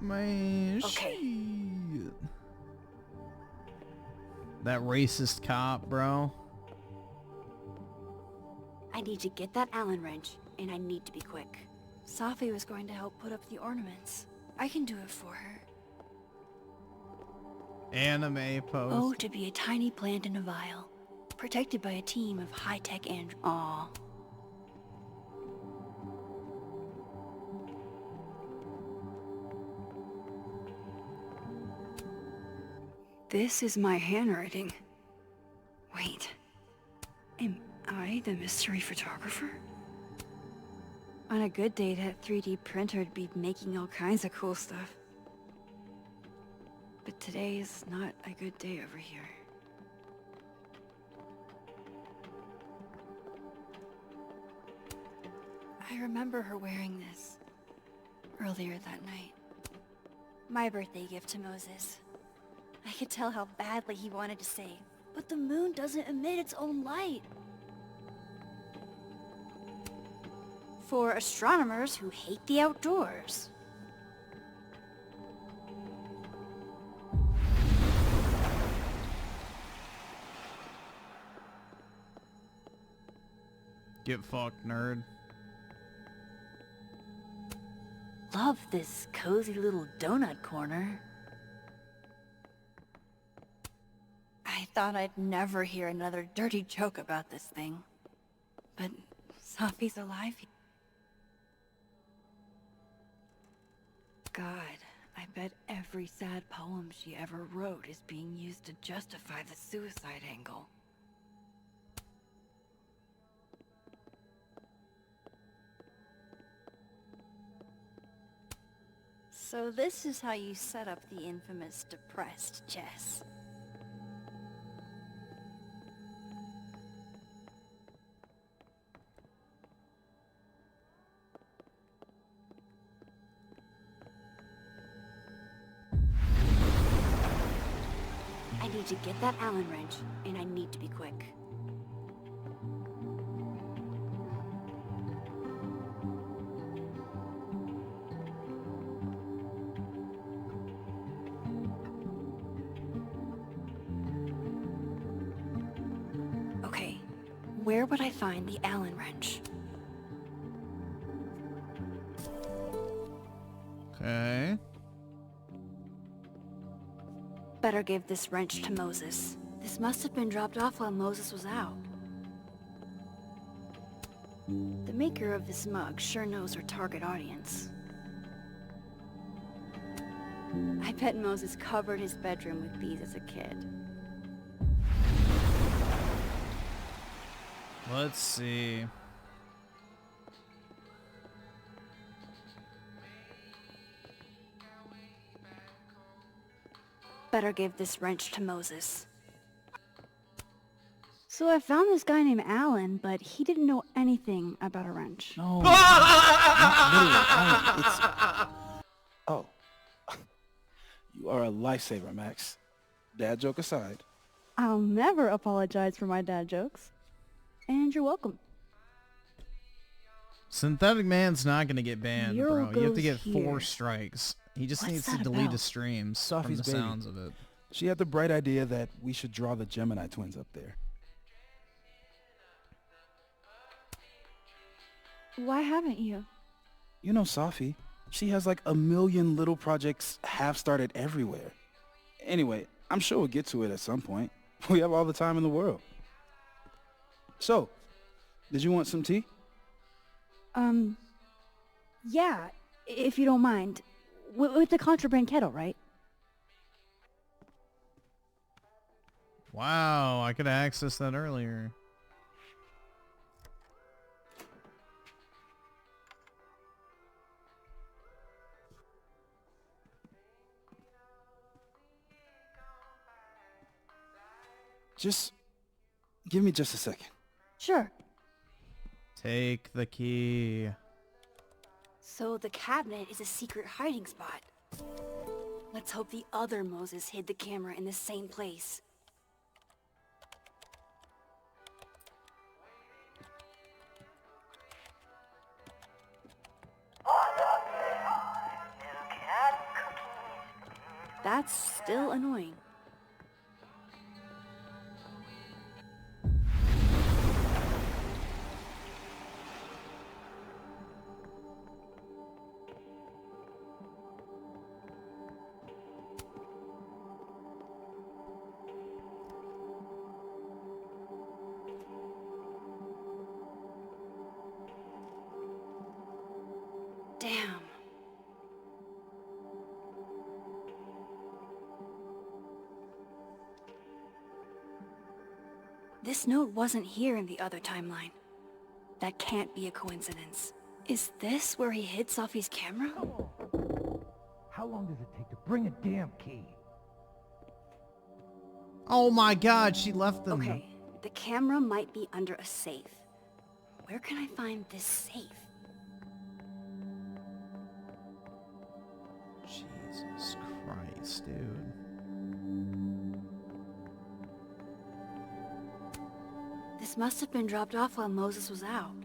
Man, Okay. shit. That racist cop, bro. I need to get that Allen wrench, and I need to be quick. Safi was going to help put up the ornaments. I can do it for her. Anime post. Oh, to be a tiny plant in a vial, protected by a team of high-tech Aw. This is my handwriting. Wait. Am I the mystery photographer? On a good day, that 3D printer'd be making all kinds of cool stuff. But today is not a good day over here. I remember her wearing this earlier that night. My birthday gift to Moses. I could tell how badly he wanted to save, but the moon doesn't emit its own light. For astronomers who hate the outdoors. Get fucked, nerd. Love this cozy little donut corner. I thought I'd never hear another dirty joke about this thing. But Safi's alive. God, I bet every sad poem she ever wrote is being used to justify the suicide angle. So this is how you set up the infamous depressed chess. I need to get that Allen wrench, and I need to be quick. Okay, where would I find the Allen wrench? Okay. Better give this wrench to Moses. This must have been dropped off while Moses was out. The maker of this mug sure knows her target audience. I bet Moses covered his bedroom with these as a kid. Let's see. Better give this wrench to Moses. So I found this guy named Alan, but he didn't know anything about a wrench. No. Not literally. It's... Oh. You are a lifesaver, Max. Dad joke aside. I'll never apologize for my dad jokes. And you're welcome. Synthetic Man's not gonna get banned, Euro bro. You have to goes get 4 here. strikes. He just What's needs to that delete about? his streams from Sophie's the baby. sounds of it. She had the bright idea that we should draw the Gemini twins up there. Why haven't you? You know Safi. She has like a million little projects half-started everywhere. Anyway, I'm sure we'll get to it at some point. We have all the time in the world. So, did you want some tea? Yeah, if you don't mind. With the contraband kettle, right? Wow, I could have accessed that earlier. Just give me just a second. Sure. Take the key. So the cabinet is a secret hiding spot. Let's hope the other Moses hid the camera in the same place. That's still annoying. Damn. This note wasn't here in the other timeline. That can't be a coincidence. Is this where he hid Sophie's camera? How long does it take to bring a damn key? Oh my god, she left them. Okay, the camera might be under a safe. Where can I find this safe? Jesus Christ, dude. This must have been dropped off while Moses was out.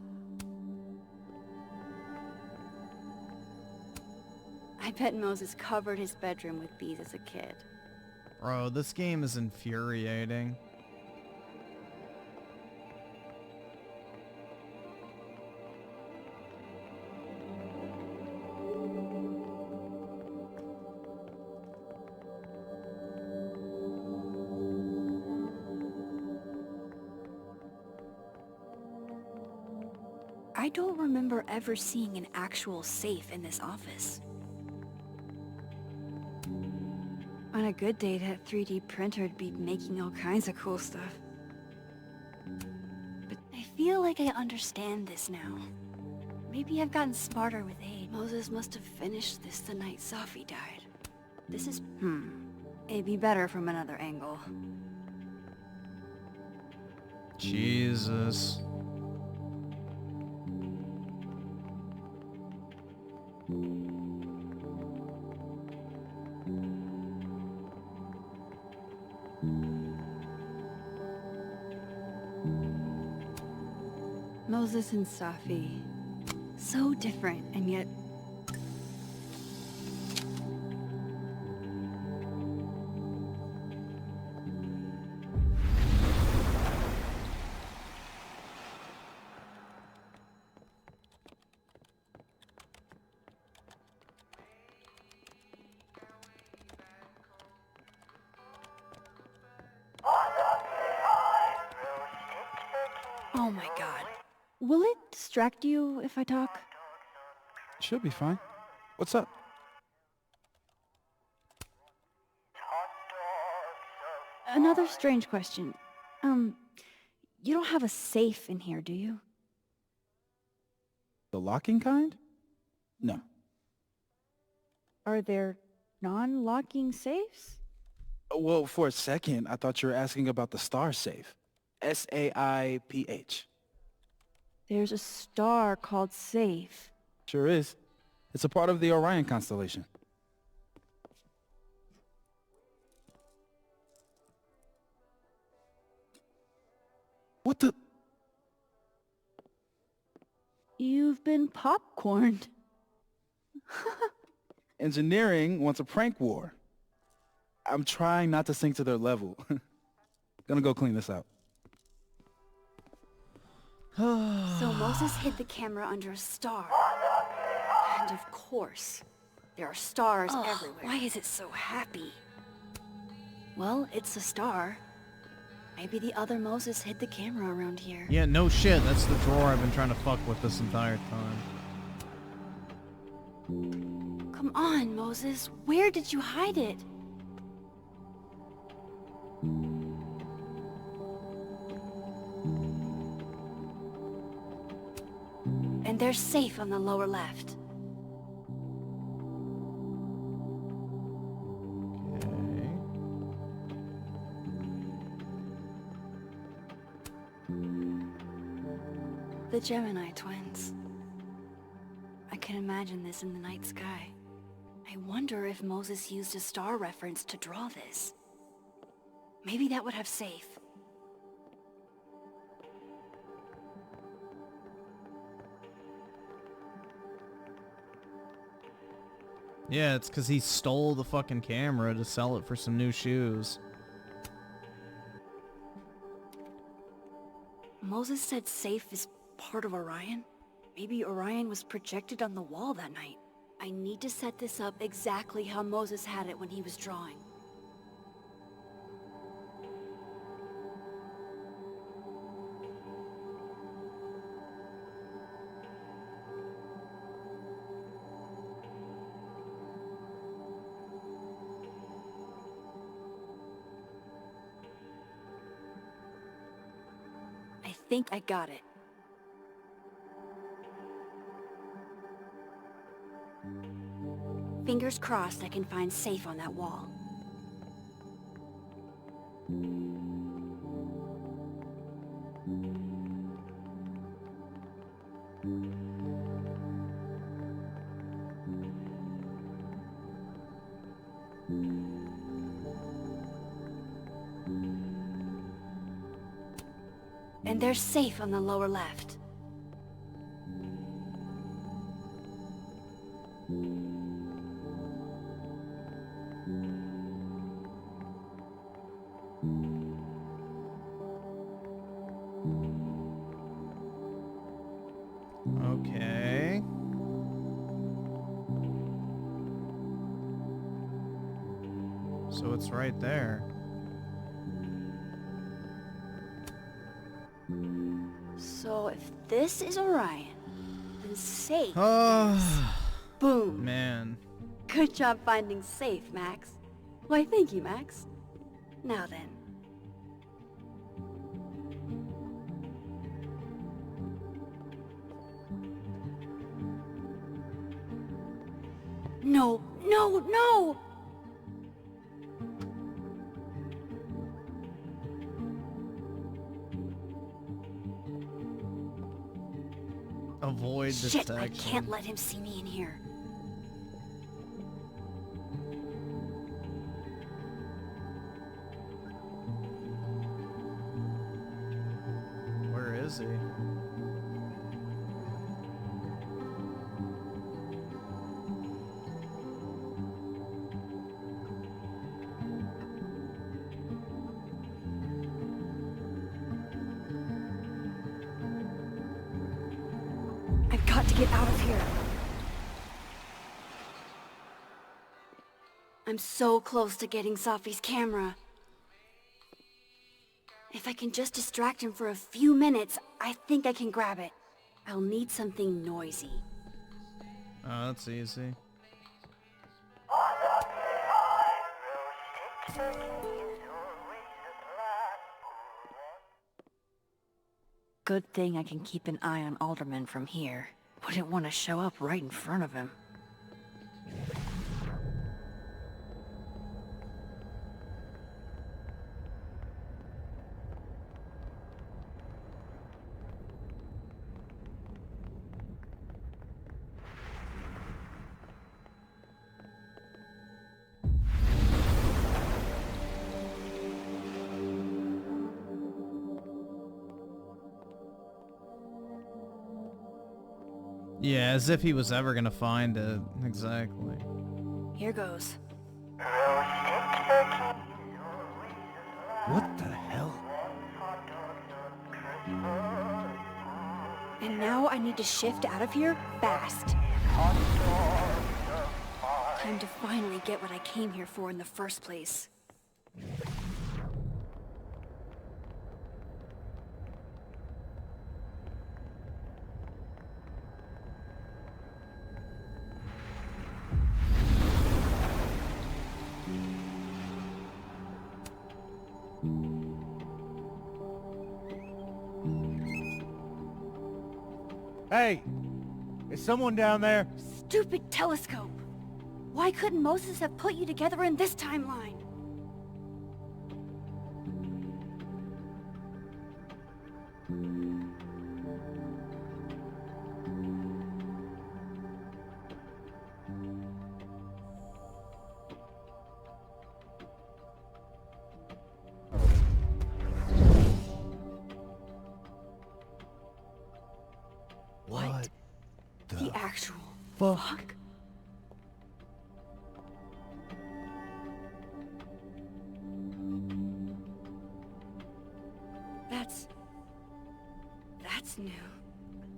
I bet Moses covered his bedroom with bees as a kid. Bro, this game is infuriating. I don't remember ever seeing an actual safe in this office. On a good day, that 3D printer'd be making all kinds of cool stuff. But I feel like I understand this now. Maybe I've gotten smarter with age. Moses must have finished this the night Sophie died. This is... It'd be better from another angle. Jesus. Moses and Safi. So different, and yet... Oh my god. Will it distract you if I talk? Should be fine. What's up? Another strange question. You don't have a safe in here, do you? The locking kind? No. Are there non-locking safes? Well, for a second, I thought you were asking about the star safe. S-A-I-P-H. There's a star called Safe. Sure is. It's a part of the Orion constellation. What the? You've been popcorned. Engineering wants a prank war. I'm trying not to sink to their level. Gonna go clean this out. So Moses hid the camera under a star. And of course, there are stars everywhere. Why is it so happy? Well, it's a star. Maybe the other Moses hid the camera around here. Yeah, no shit. That's the drawer I've been trying to fuck with this entire time. Come on, Moses. Where did you hide it? And they're safe on the lower left. The Gemini twins. I can imagine this in the night sky. I wonder if Moses used a star reference to draw this. Maybe that would have safe. Yeah, it's because he stole the fucking camera to sell it for some new shoes. Moses said safe is part of Orion? Maybe Orion was projected on the wall that night. I need to set this up exactly how Moses had it when he was drawing. I think I got it. Fingers crossed I can find safe on that wall. And there's safe on the lower left. Okay. So it's right there. So if this is Orion, then safe is... Oh, Boom. man. Good job finding safe, Max. Why, thank you, Max. Now then. No, no, no! Avoid Shit, detection. I can't let him see me in here. Where is he? I've got to get out of here. I'm so close to getting Safi's camera. If I can just distract him for a few minutes, I think I can grab it. I'll need something noisy. Oh, that's easy. Good thing I can keep an eye on Alderman from here. Wouldn't want to show up right in front of him. Yeah, as if he was ever gonna find it. Exactly. Here goes. What the hell? And now I need to shift out of here fast. Time to finally get what I came here for in the first place. Hey! Is someone down there? Stupid telescope! Why couldn't Moses have put you together in this timeline? actual fuck? That's new.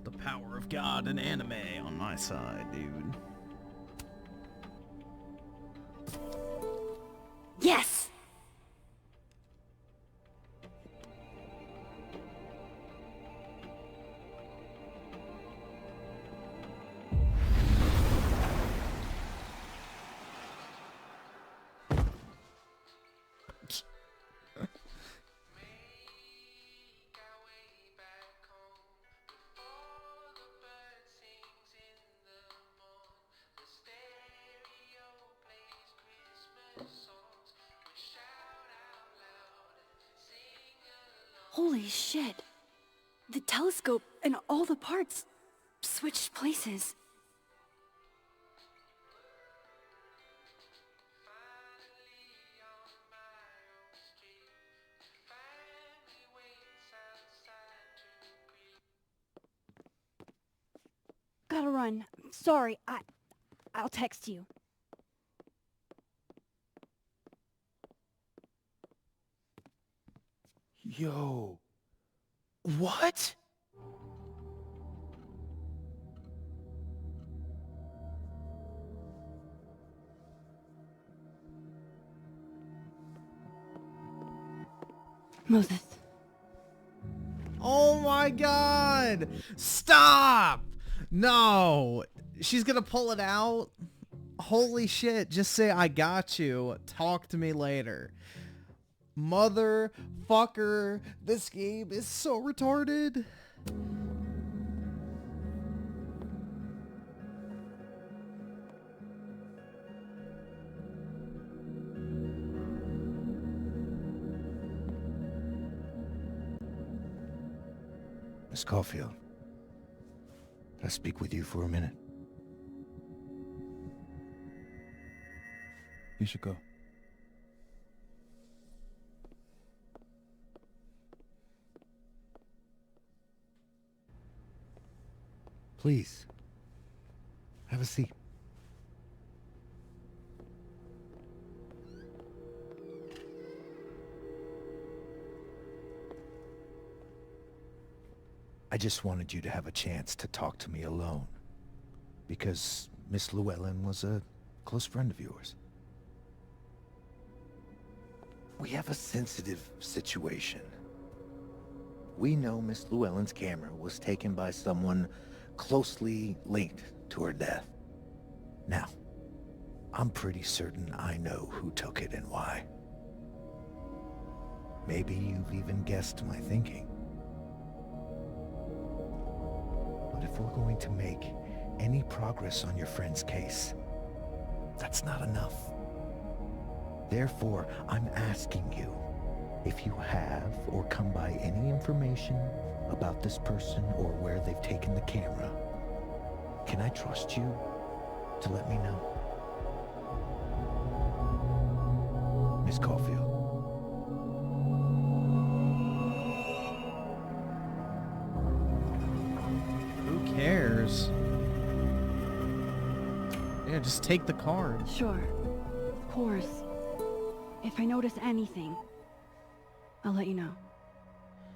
The power of God and anime on my side, dude. Yes! Holy shit. The telescope and all the parts switched places. Gotta run. Sorry, I'll text you. Yo. What? Moses. Oh my god! Stop! No! She's gonna pull it out? Holy shit, just say I got you. Talk to me later. Motherfucker, this game is so retarded. Miss Caulfield, can I speak with you for a minute? You should go. Please, have a seat. I just wanted you to have a chance to talk to me alone, because Miss Llewellyn was a close friend of yours. We have a sensitive situation. We know Miss Llewellyn's camera was taken by someone closely linked to her death. Now, I'm pretty certain I know who took it and why. Maybe you've even guessed my thinking. But if we're going to make any progress on your friend's case, that's not enough. Therefore, I'm asking you, if you have or come by any information about this person or where they've taken the camera, can I trust you to let me know? Miss Caulfield. Who cares? Yeah, just take the card. Sure. Of course. If I notice anything, I'll let you know.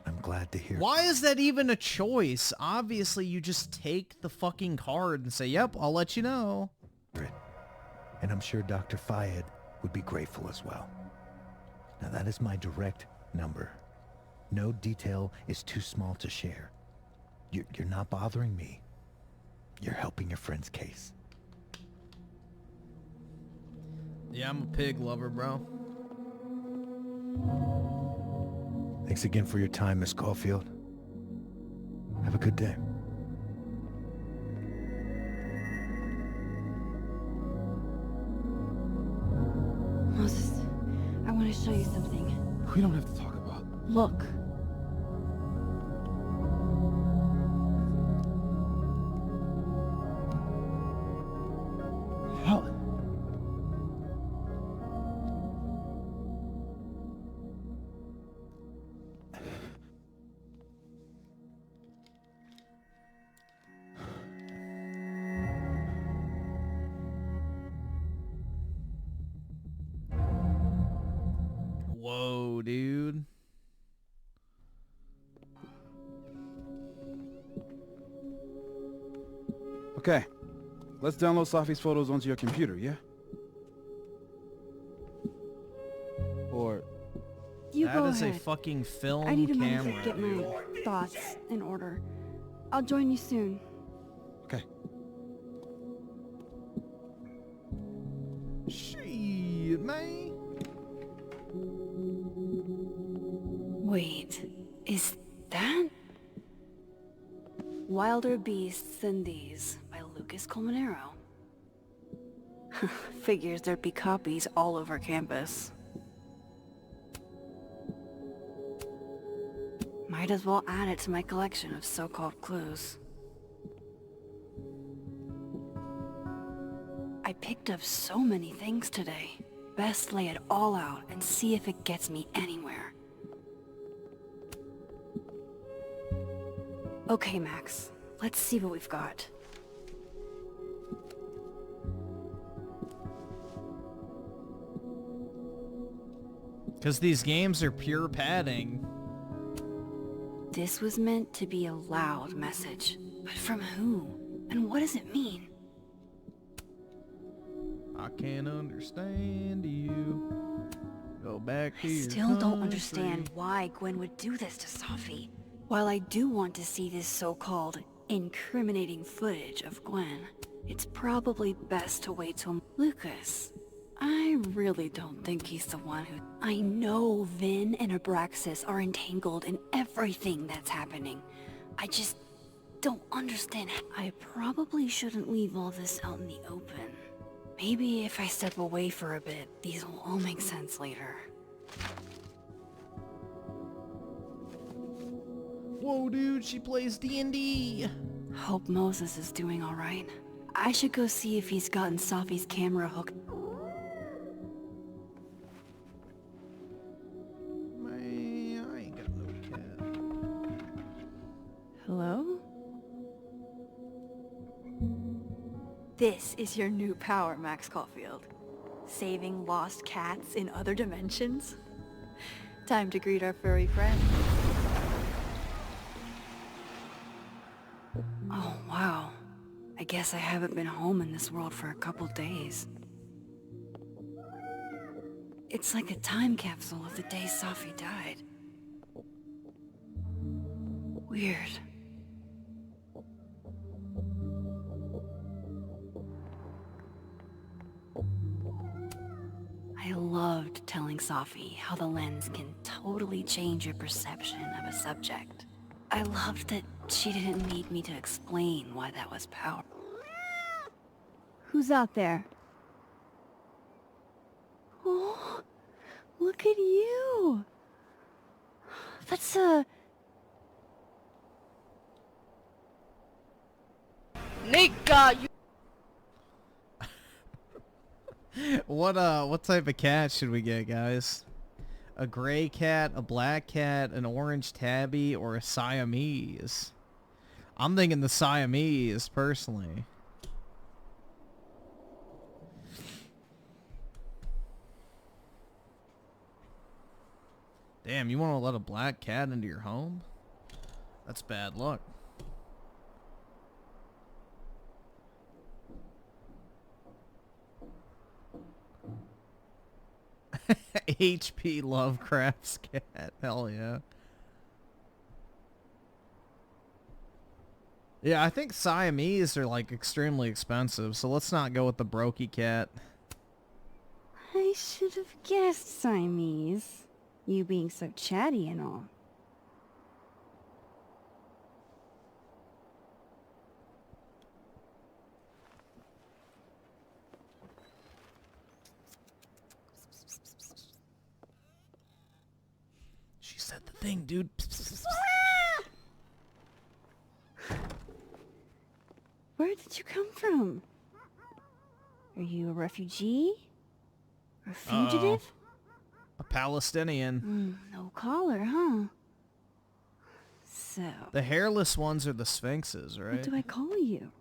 I'm glad to hear. Why is that even a choice? Obviously, you just take the fucking card and say, yep, I'll let you know. And I'm sure Dr. Fayed would be grateful as well. Now that is my direct number. No detail is too small to share. You're not bothering me. You're helping your friend's case. Yeah, I'm a pig lover, bro. Thanks again for your time, Miss Caulfield. Have a good day. Moses, I want to show you something. We don't have to talk about. Look. Helen. Whoa, dude. Okay, let's download Safi's photos onto your computer, yeah? Or... You That go is ahead. a fucking film I need a camera, moment to get dude. my thoughts in order. I'll join you soon. Okay. Shit, man. Wait, is that Wilder Beasts Than These by Lucas Colmenero? Figures there'd be copies all over campus. Might as well add it to my collection of so-called clues. I picked up so many things today. Best lay it all out and see if it gets me anywhere. Okay, Max. Let's see what we've got. Because these games are pure padding. This was meant to be a loud message. But from who? And what does it mean? I can't understand you. Go back to your Still don't country. understand why Gwen would do this to Safi. While I do want to see this so-called incriminating footage of Gwen, it's probably best to wait till Lucas. I really don't think he's the one who... I know Vin and Abraxas are entangled in everything that's happening. I just don't understand. I probably shouldn't leave all this out in the open. Maybe if I step away for a bit, these will all make sense later. Whoa, dude, she plays D&D. Hope Moses is doing all right. I should go see if he's gotten Safi's camera hooked. Man, I ain't got no cat. Hello? This is your new power, Max Caulfield. Saving lost cats in other dimensions? Time to greet our furry friend. Oh, wow. I guess I haven't been home in this world for a couple days. It's like a time capsule of the day Safi died. Weird. I loved telling Safi how the lens can totally change your perception of a subject. I loved that she didn't need me to explain why that was power. Who's out there? Oh, look at you! That's Nigga, you... What type of cat should we get, guys? A gray cat, a black cat, an orange tabby, or a Siamese? I'm thinking the Siamese, personally. Damn, you want to let a black cat into your home? That's bad luck. HP Lovecraft's cat. Hell yeah. Yeah, I think Siamese are like extremely expensive, so let's not go with the brokey cat. I should have guessed Siamese. You being so chatty and all. She said the thing, dude. Where did you come from? Are you a refugee? Or a fugitive? A Palestinian. No collar, huh? So... The hairless ones are the sphinxes, right? What do I call you?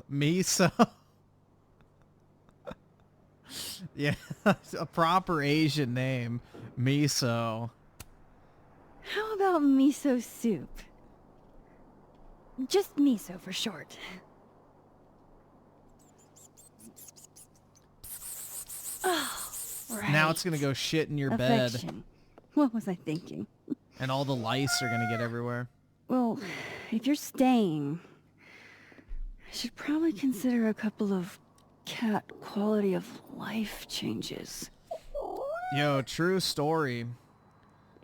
Misa. Yeah, a proper Asian name. Miso. How about miso soup? Just miso for short. Oh, right. Now it's gonna go shit in your bed. Affection. What was I thinking? And all the lice are gonna get everywhere. Well, if you're staying, I should probably consider a couple of cat quality of life changes. Yo, true story.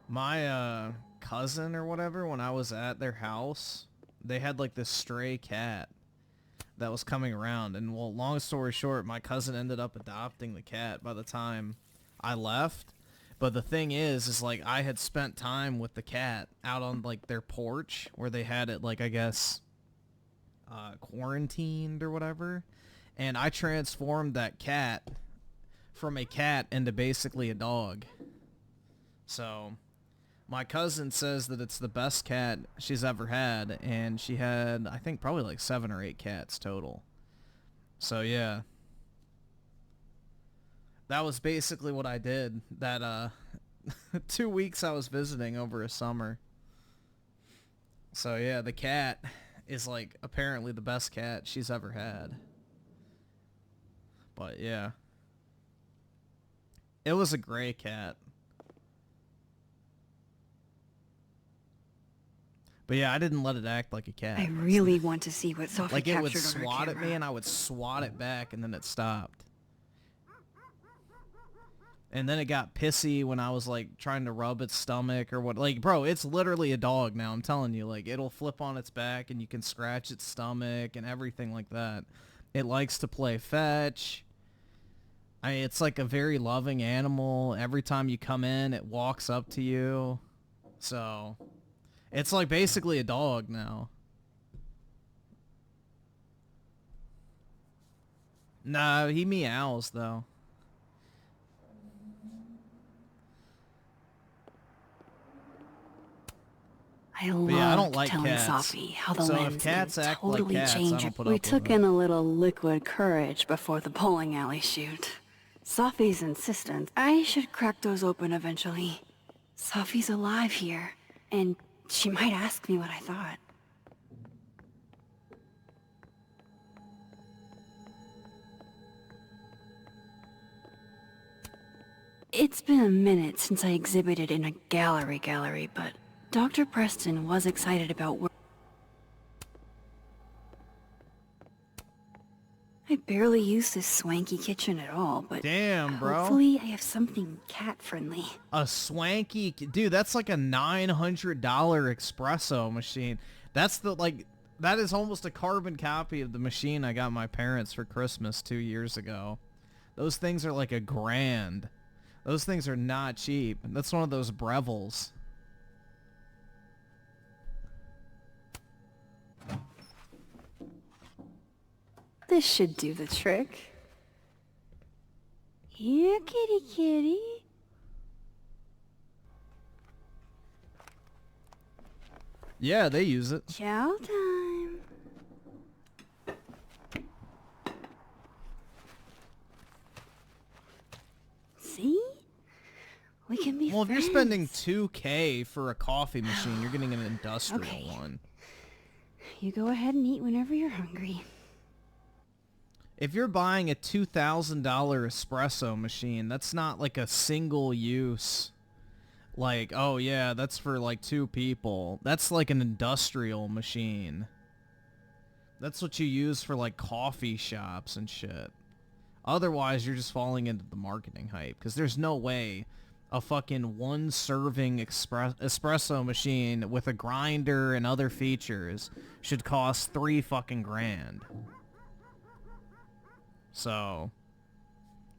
My cousin or whatever, when I was at their house, they had like this stray cat that was coming around. And well, long story short, my cousin ended up adopting the cat by the time I left. But the thing is like I had spent time with the cat out on like their porch where they had it like, I guess, quarantined or whatever. And I transformed that cat from a cat into basically a dog. So my cousin says that it's the best cat she's ever had, and she had, I think, probably like 7 or 8 cats total. So yeah. That was basically what I did that 2 weeks I was visiting over a summer. So yeah, the cat is like apparently the best cat she's ever had. But yeah. It was a gray cat. But yeah, I didn't let it act like a cat. I really want to see what Sophie like captured it would on her swat at me camera. and I would swat it back and then it stopped. And then it got pissy when I was like trying to rub its stomach or what. Like, bro, it's literally a dog now. I'm telling you, like it'll flip on its back and you can scratch its stomach and everything like that. It likes to play fetch. I mean, it's like a very loving animal. Every time you come in, it walks up to you. So it's like basically a dog now. Nah, he meows though. I But yeah, I don't like telling cats. Sophie how the So if lens cats can act like totally cats, I change don't it. put We up with took it. in a little liquid courage before the bowling alley shoot. Sophie's insistence. I should crack those open eventually. Sophie's alive here, and she might ask me what I thought. It's been a minute since I exhibited in a gallery, but Dr. Preston was excited about work. I barely use this swanky kitchen at all, but damn, bro. hopefully I have something cat-friendly. A swanky, dude, that's like a $900 espresso machine. That's the, like, that is almost a carbon copy of the machine I got my parents for Christmas 2 years ago. Those things are like $1,000. Those things are not cheap. That's one of those Brevils. This should do the trick. Here, kitty kitty. Yeah, they use it. Chow time. See? We can be Well, if you're friends. spending $2K for a coffee machine, you're getting an industrial one. You go ahead and eat whenever you're hungry. If you're buying a $2,000 espresso machine, that's not like a single use. Like, oh yeah, that's for like 2 people. That's like an industrial machine. That's what you use for like coffee shops and shit. Otherwise, you're just falling into the marketing hype. Because there's no way a fucking 1 serving espresso machine with a grinder and other features should cost $3 fucking grand. So,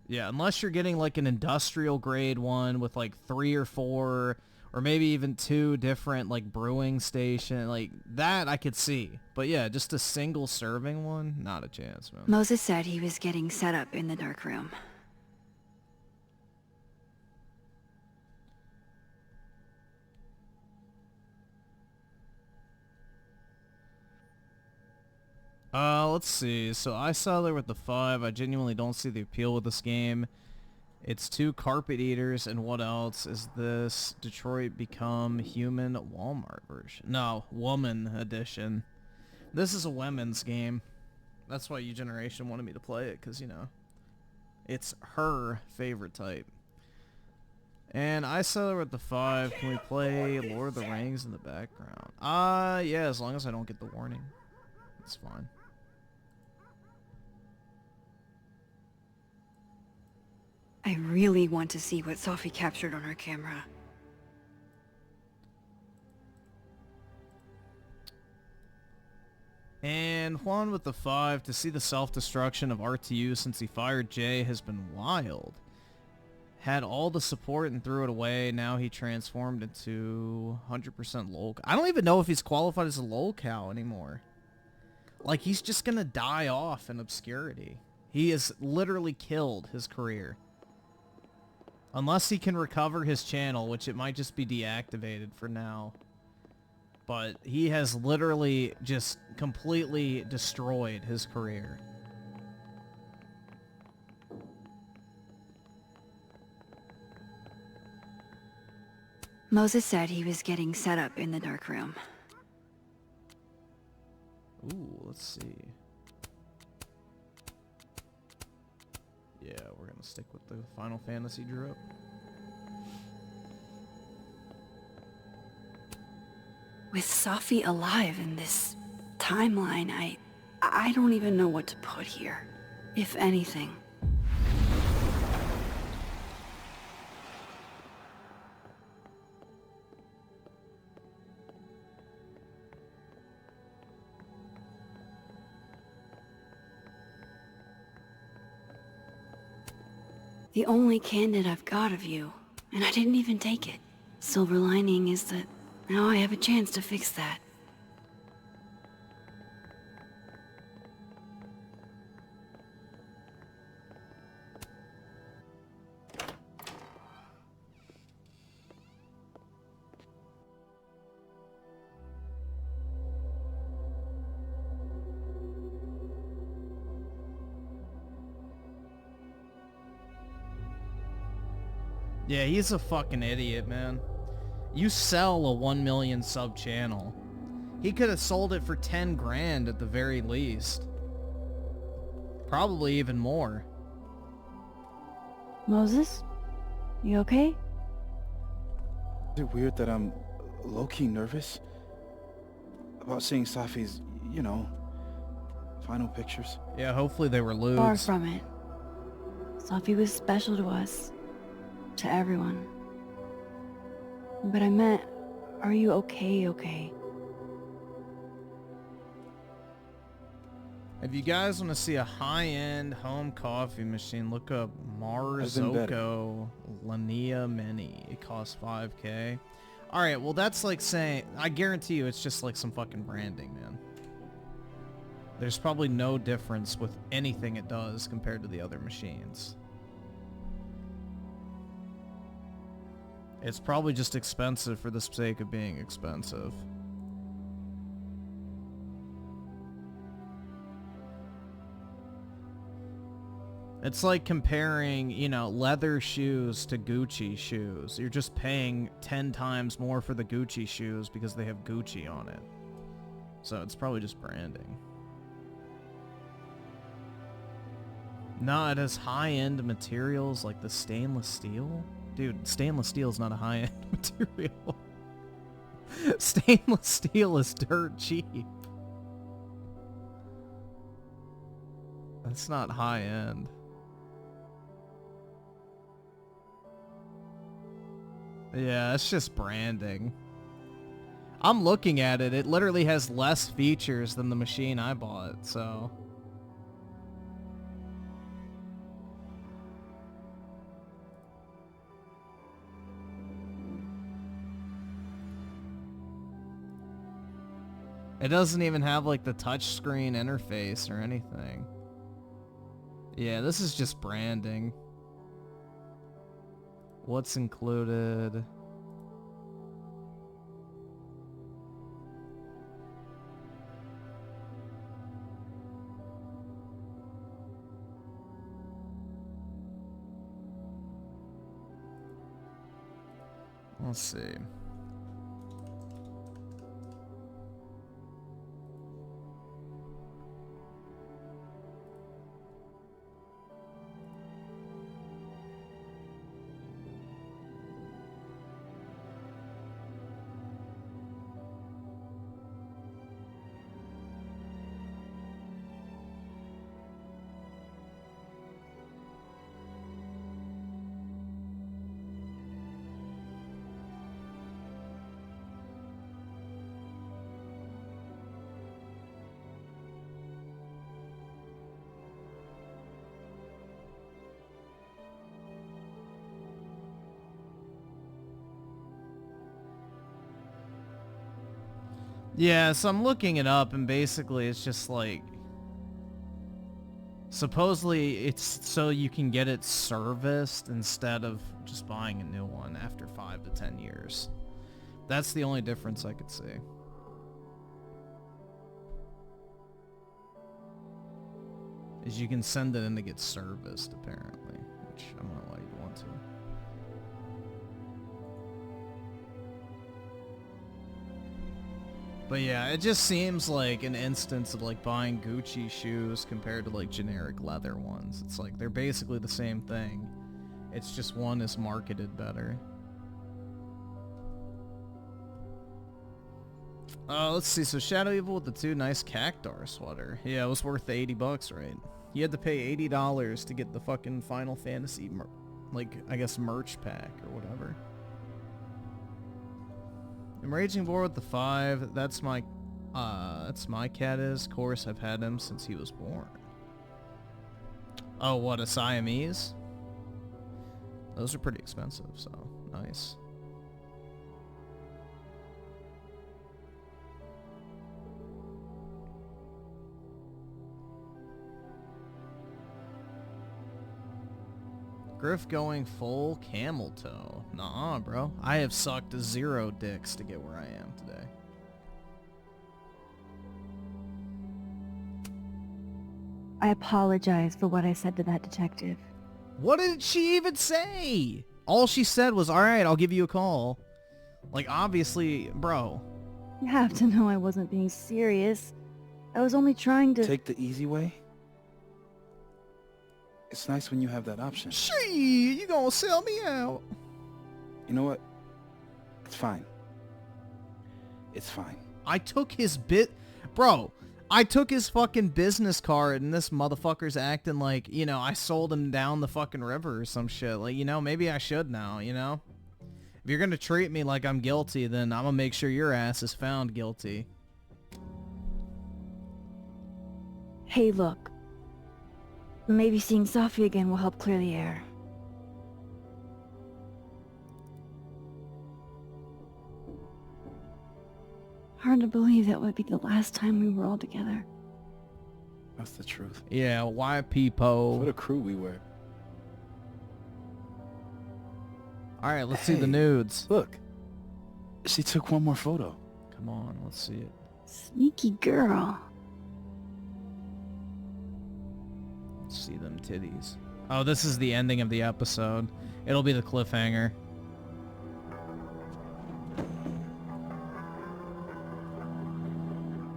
yeah, unless you're getting like an industrial grade one with like 3 or 4 or maybe even 2 different like brewing station, like that I could see. But yeah, just a single serving one, not a chance, man. Moses said he was getting set up in the dark room. Let's see. So I saw there with the 5. I genuinely don't see the appeal with this game. It's 2 carpet eaters, and what else is this? Detroit Become Human Walmart version. No, Woman Edition. This is a women's game. That's why U-Generation wanted me to play it, because, you know, it's her favorite type. And I saw her with the 5. Can we play Lord of the Rings in the background? Yeah, as long as I don't get the warning. It's fine. I really want to see what Sophie captured on her camera. And Juan with the 5. To see the self-destruction of RTU since he fired Jay has been wild. Had all the support and threw it away. Now he transformed into 100% lol. I don't even know if he's qualified as a lol cow anymore. Like, he's just gonna die off in obscurity. He has literally killed his career. Unless he can recover his channel, which it might just be deactivated for now. But he has literally just completely destroyed his career. Moses said he was getting set up in the dark room. Ooh, let's see. Yeah, we're gonna stick with the Final Fantasy drip. With Sophie alive in this timeline, I don't even know what to put here, if anything. The only candid I've got of you, and I didn't even take it. Silver lining is that now I have a chance to fix that. Yeah, he's a fucking idiot, man. You sell a 1 million sub channel. He could have sold it for 10 grand at the very least. Probably even more. Moses? You okay? Is it weird that I'm low-key nervous about seeing Safi's, you know, final pictures? Yeah, hopefully they were lewds. Far from it. Sophie was special to us. To everyone. But I meant, are you okay? If you guys want to see a high-end home coffee machine, look up Marzocco Linea Mini. It costs $5K. Alright, well that's like saying, I guarantee you it's just like some fucking branding, man. There's probably no difference with anything it does compared to the other machines. It's probably just expensive for the sake of being expensive. It's like comparing, you know, leather shoes to Gucci shoes. You're just paying 10 times more for the Gucci shoes because they have Gucci on it. So it's probably just branding. No, it has high-end materials like the stainless steel. Dude, stainless steel is not a high-end material. Stainless steel is dirt cheap. That's not high-end. Yeah, it's just branding. I'm looking at it. It literally has less features than the machine I bought, so... It doesn't even have like the touchscreen interface or anything. Yeah, this is just branding. What's included? Let's see. Yeah, so I'm looking it up, and basically it's just like... Supposedly it's so you can get it serviced instead of just buying a new one after 5 to 10 years. That's the only difference I could see. Is you can send it in to get serviced, apparently. Which, I don't know why you'd want to. But yeah, it just seems like an instance of like buying Gucci shoes compared to like generic leather ones. It's like they're basically the same thing. It's just one is marketed better. Let's see. So Shadow Evil with the 2 nice Cactar sweater. Yeah, it was worth the $80, right? You had to pay $80 to get the fucking Final Fantasy, like, I guess merch pack or whatever. I'm raging bored with the 5. That's my cat is. Of course, I've had him since he was born. Oh, what, a Siamese? Those are pretty expensive, so nice. Griff going full camel toe. Nuh-uh, bro. I have sucked 0 dicks to get where I am today. I apologize for what I said to that detective. What did she even say? All she said was, alright, I'll give you a call. Like, obviously, bro. You have to know I wasn't being serious. I was only trying to... Take the easy way? It's nice when you have that option. Gee, you gonna sell me out. You know what? It's fine. It's fine. I took his Bro, I took his fucking business card and this motherfucker's acting like, you know, I sold him down the fucking river or some shit. Like, you know, maybe I should now, you know? If you're gonna treat me like I'm guilty, then I'm gonna make sure your ass is found guilty. Hey, look. Maybe seeing Safi again will help clear the air. Hard to believe that would be the last time we were all together. That's the truth. Yeah, why people? What a crew we were. Alright, let's see the nudes. Look. She took one more photo. Come on, let's see it. Sneaky girl. Let's see them titties. Oh, this is the ending of the episode. It'll be the cliffhanger.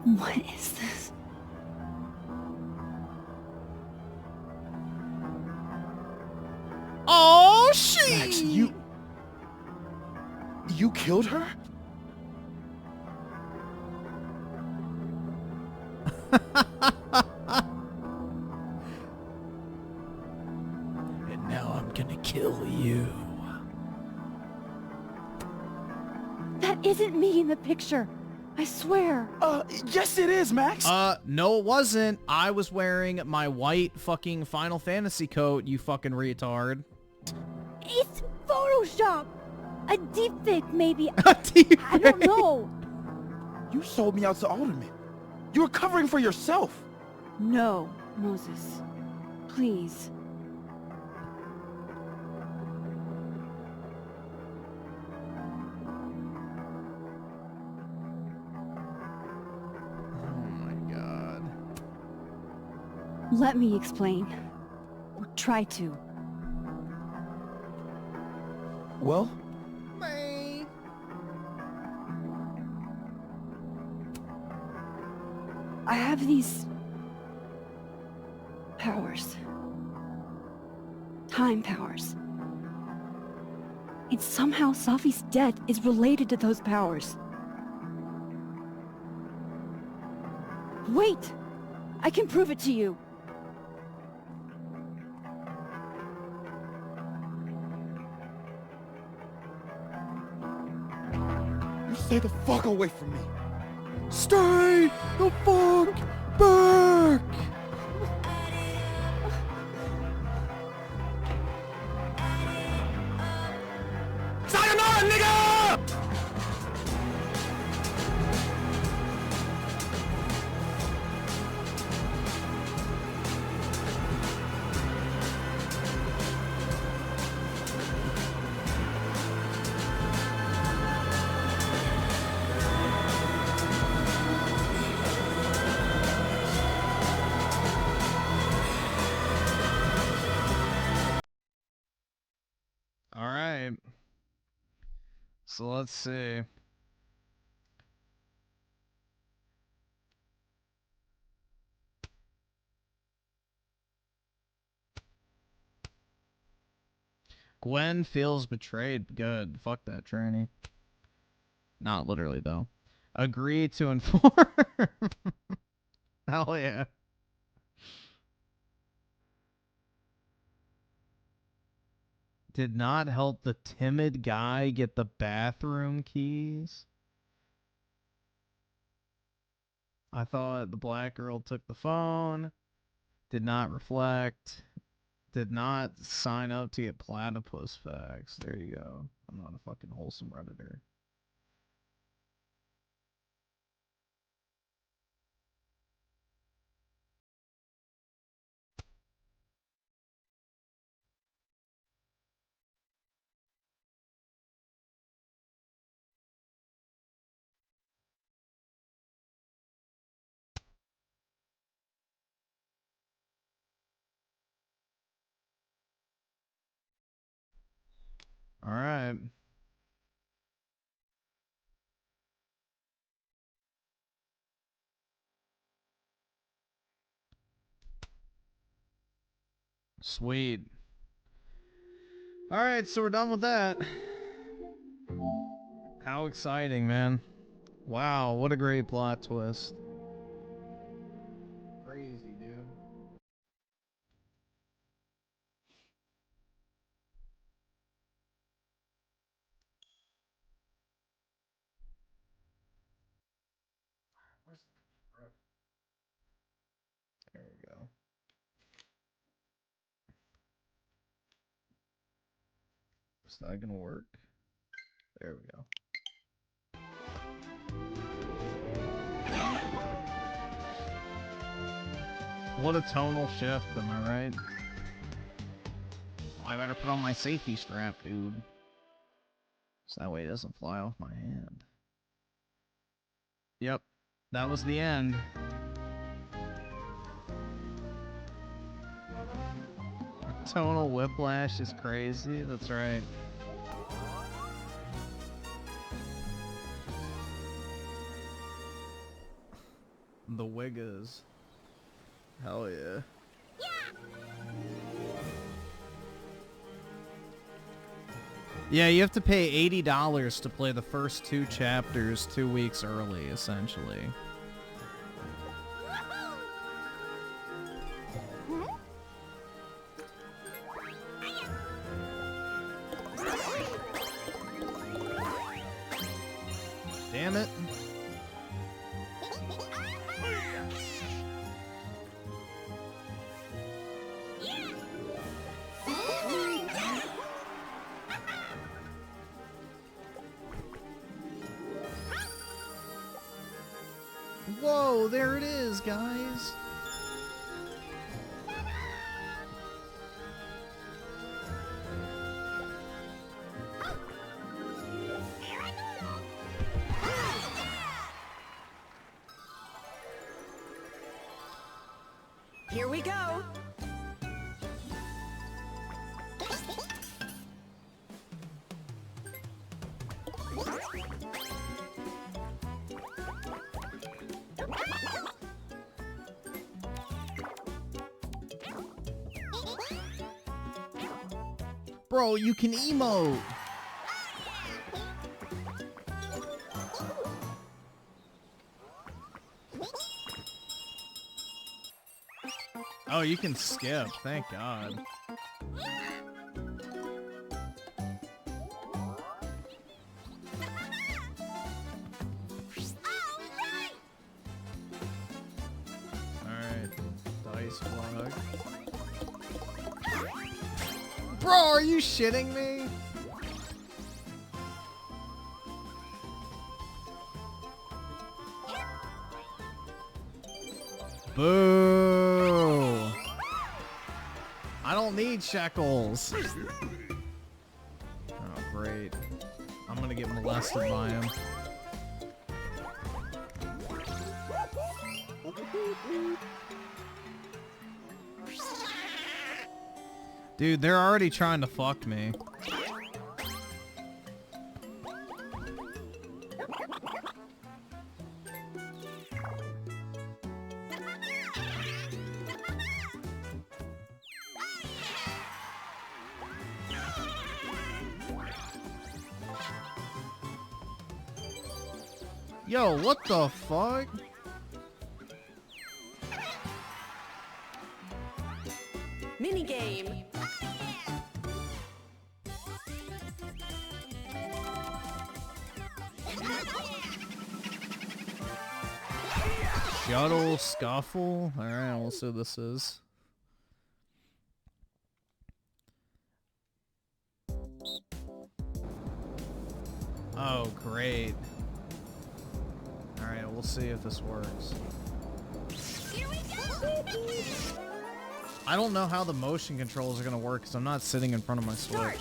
What is this? Oh, shit! Max, you killed her? And now I'm gonna kill you. That isn't me in the picture. I swear. Yes it is, Max. No it wasn't. I was wearing my white fucking Final Fantasy coat, you fucking retard. It's Photoshop. A deepfake, maybe. A deepfake? I don't know. You sold me out to Alderman. You were covering for yourself. No, Moses. Please. Let me explain. Or try to. Well? have these... powers. Time powers. And somehow Safi's death is related to those powers. Wait! I can prove it to you! You stay the fuck away from me! Stay the fuck back! Sayonara, nigga! All right. So let's see. Gwen feels betrayed. Good. Fuck that tranny. Not literally, though. Agree to inform. Hell yeah. Did not help the timid guy get the bathroom keys. I thought the black girl took the phone. Did not reflect. Did not sign up to get platypus facts. There you go. I'm not a fucking wholesome Redditor. All right. Sweet. All right, so we're done with that. How exciting, man. Wow, what a great plot twist. Crazy, dude. There we go. Is that gonna work? There we go. What a tonal shift, am I right? I better put on my safety strap, dude. So that way it doesn't fly off my hand. Yep, that was the end. Tonal whiplash is crazy, that's right. The Wiggas. Hell yeah. Yeah, you have to pay $80 to play the first 2 chapters 2 weeks early, essentially. Damn it. Whoa, there it is, guys. Here we go! Bro, you can emote. Oh, you can skip. Thank God. Alright. Dice plug. Bro, are you shitting me? Boo! I don't need shekels. Oh, great. I'm gonna get molested by him. Dude, they're already trying to fuck me. Yo, what the fuck? Minigame. Shuttle scuffle? Alright, we'll see what this is. Oh, great. Alright, we'll see if this works. I don't know how the motion controls are gonna work because I'm not sitting in front of my Switch.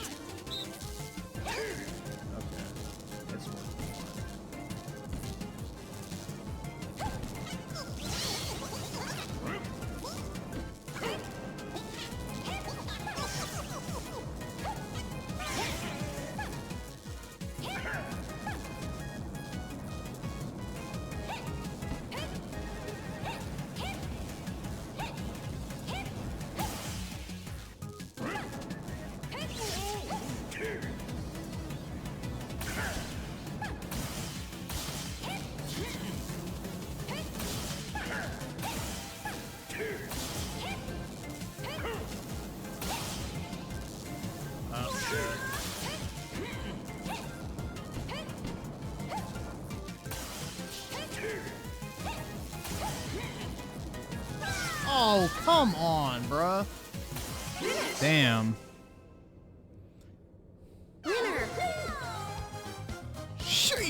Oh, come on, bruh. Damn. Winner. Shit.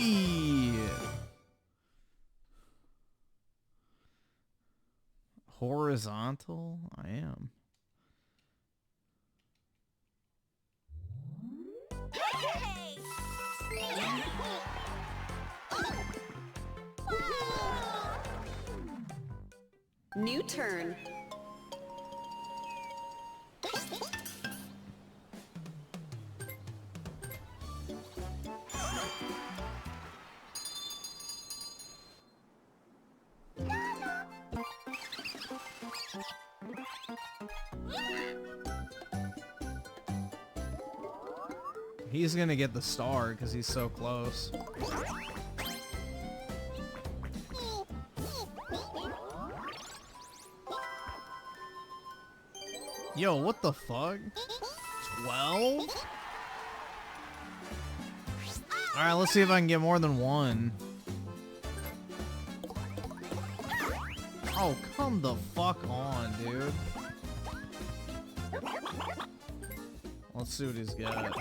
Horizontal? I am. New turn. He's gonna get the star because he's so close. Yo, what the fuck? 12? Alright, let's see if I can get more than one. Oh, come the fuck on, dude. Let's see what he's got.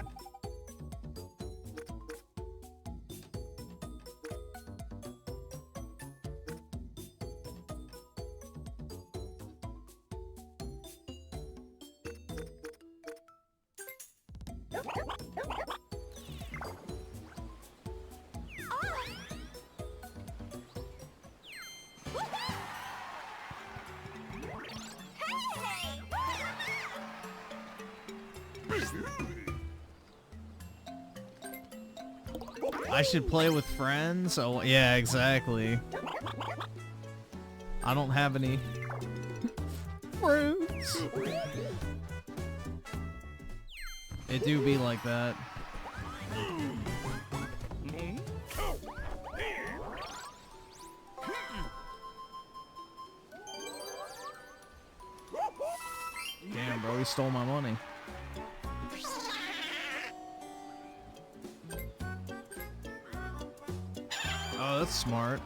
I should play with friends? Oh, yeah, exactly. I don't have any fruits. It do be like that. Damn, bro, he stole my money. Oh, that's smart.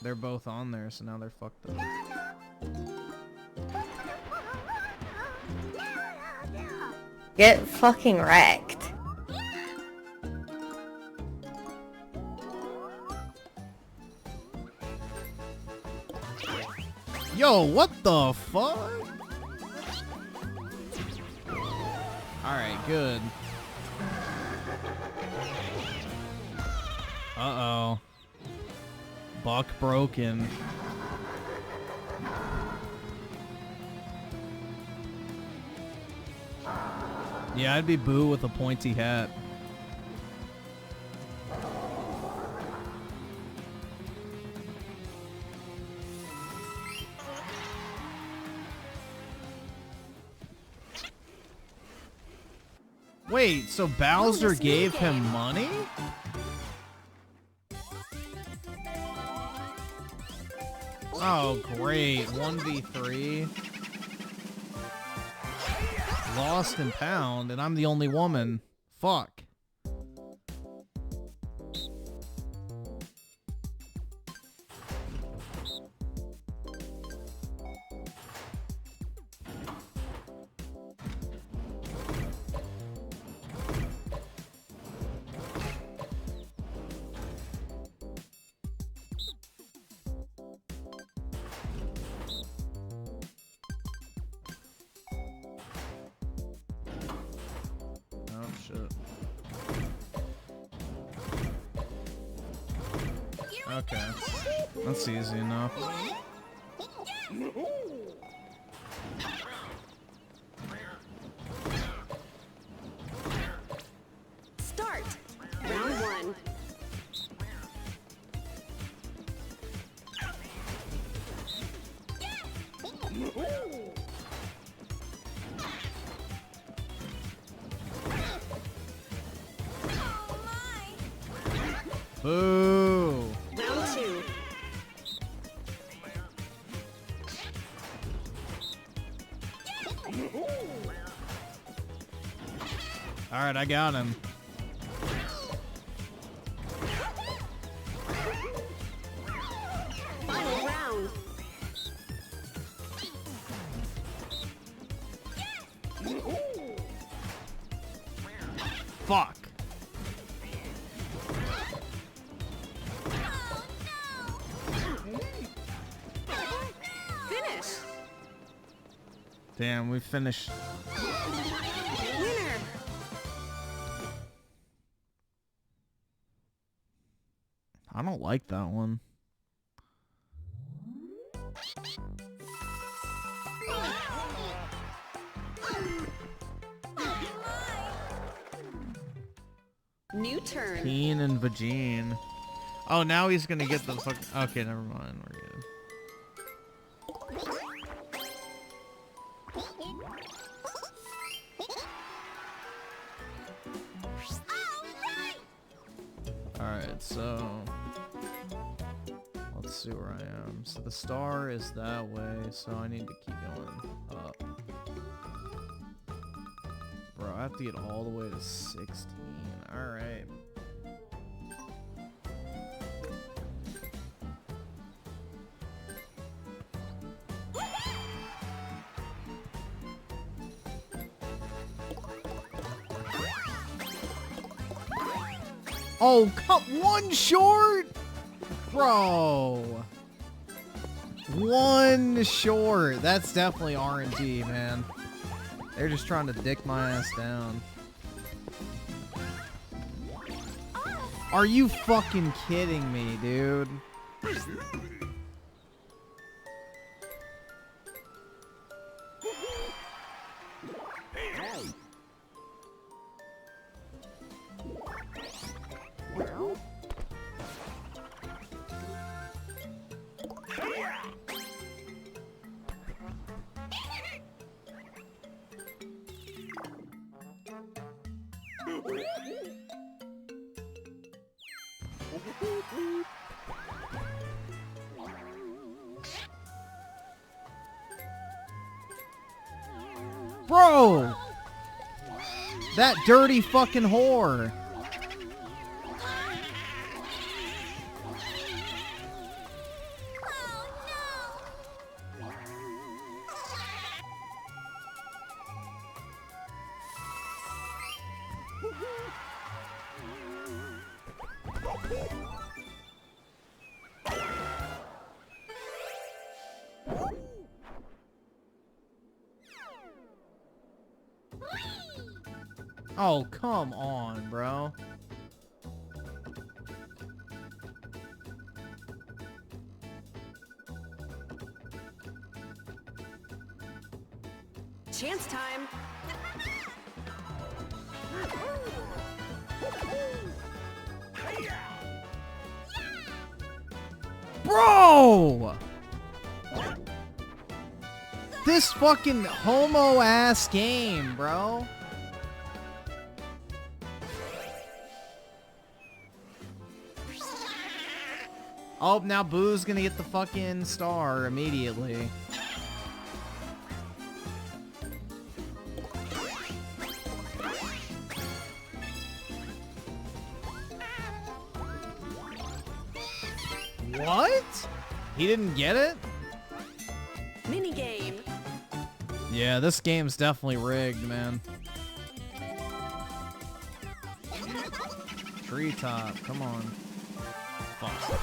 They're both on there, so now they're fucked up. Get fucking wrecked. Yo, what the fuck? Alright, good. Uh-oh. Buck broken. Yeah, I'd be Boo with a pointy hat. Wait, so Bowser gave him money? Oh, great. 1v3. Lost and Pound, and I'm the only woman. Fuck. Okay. That's easy enough. Start! Round one. Boo! Round two. Alright, I got him. Final round. Fuck. Finish. Damn, we finished. Winner. I don't like that one. New turn. Keen and Vagine. Oh, now he's gonna get the fuck. Okay, never mind. We're good. Alright, so let's see where I am. So the star is that way, so I need to keep going up. Bro, I have to get all the way to 16. Alright. Oh, cut one short? Bro. One short. That's definitely RNG, man. They're just trying to dick my ass down. Are you fucking kidding me, dude? Bro! That dirty fucking whore. Oh, come on, bro. Chance time. Bro! This fucking homo-ass game, bro. Oh, now Boo's gonna get the fucking star immediately. What? He didn't get it? Mini game. Yeah, this game's definitely rigged, man. Treetop, come on. Fuck.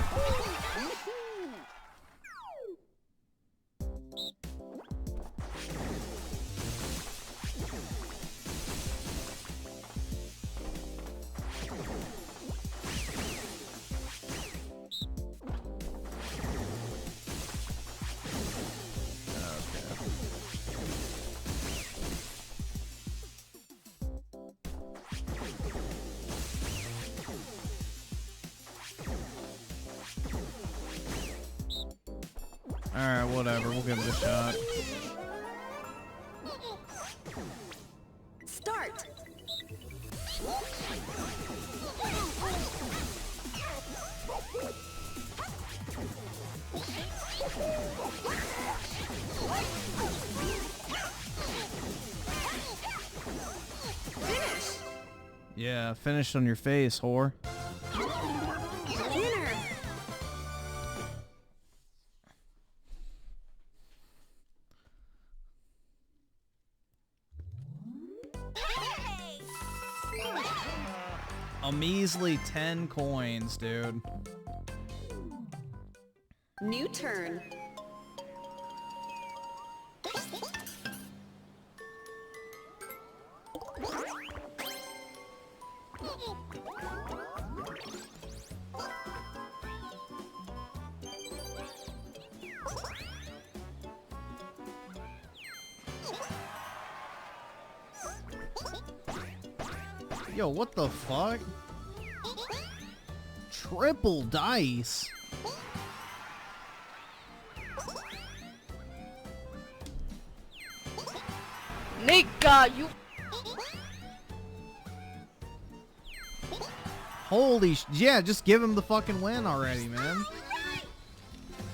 Alright, whatever. We'll give it a shot. Start. Finish. Yeah, finished on your face, whore. Winner. A measly 10 coins, dude. New turn. Yo, what the fuck? Triple dice. Nigga, you. Holy yeah, just give him the fucking win already, man.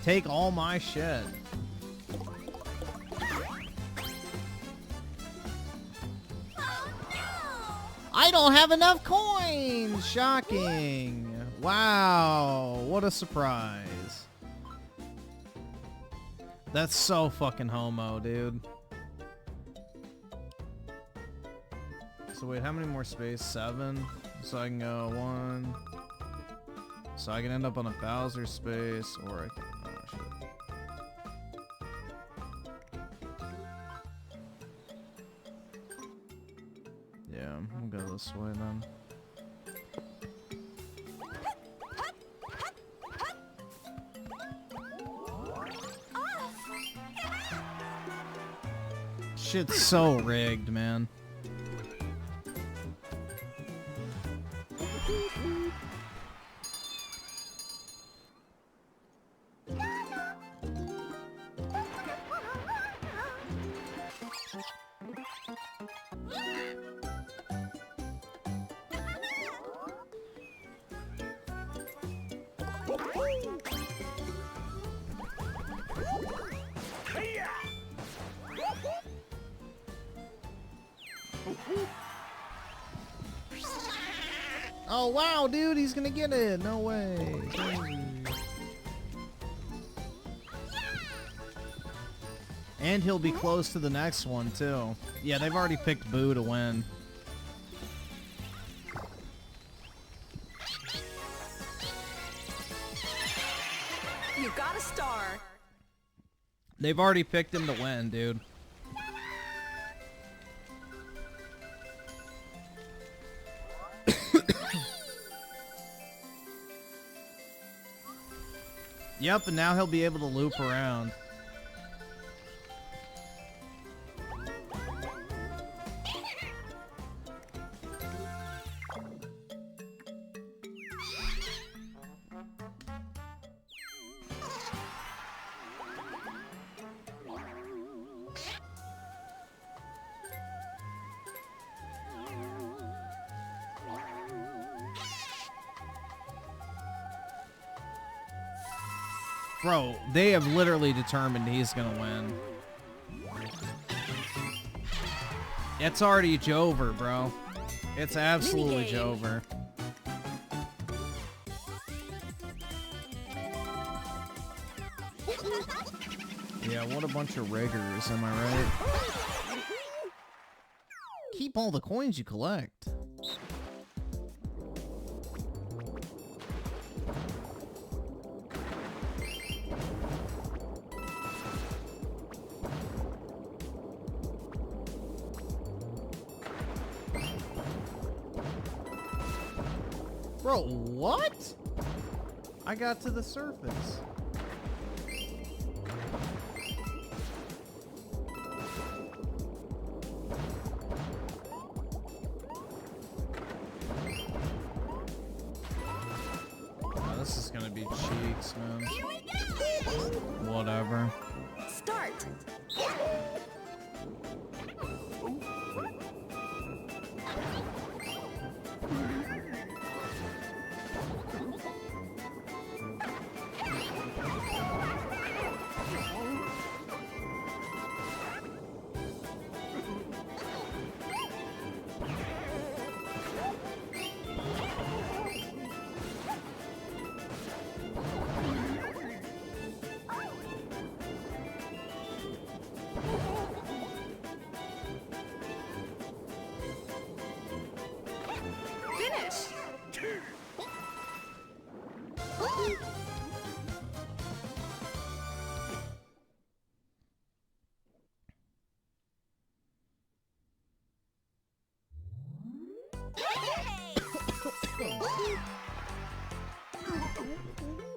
Take all my shit. I don't have enough coins! Shocking. Wow, what a surprise. That's so fucking homo, dude. So wait, how many more space? 7? So I can go 1. So I can end up on a Bowser space, or I can... Oh, shit. Yeah, we'll go this way then. Shit's so rigged, man. Oh wow, dude, he's gonna get it. No way. And he'll be close to the next one too. Yeah, they've already picked Boo to win. You got a star. They've already picked him to win, dude. Yep, and now he'll be able to loop around. Bro, they have literally determined he's gonna win. It's already Jover, bro. It's absolutely Jover. Yeah, what a bunch of riggers, am I right? Keep all the coins you collect. Bro, what? I got to the surface. Oh, this is gonna be cheeks, man. Whatever. Start.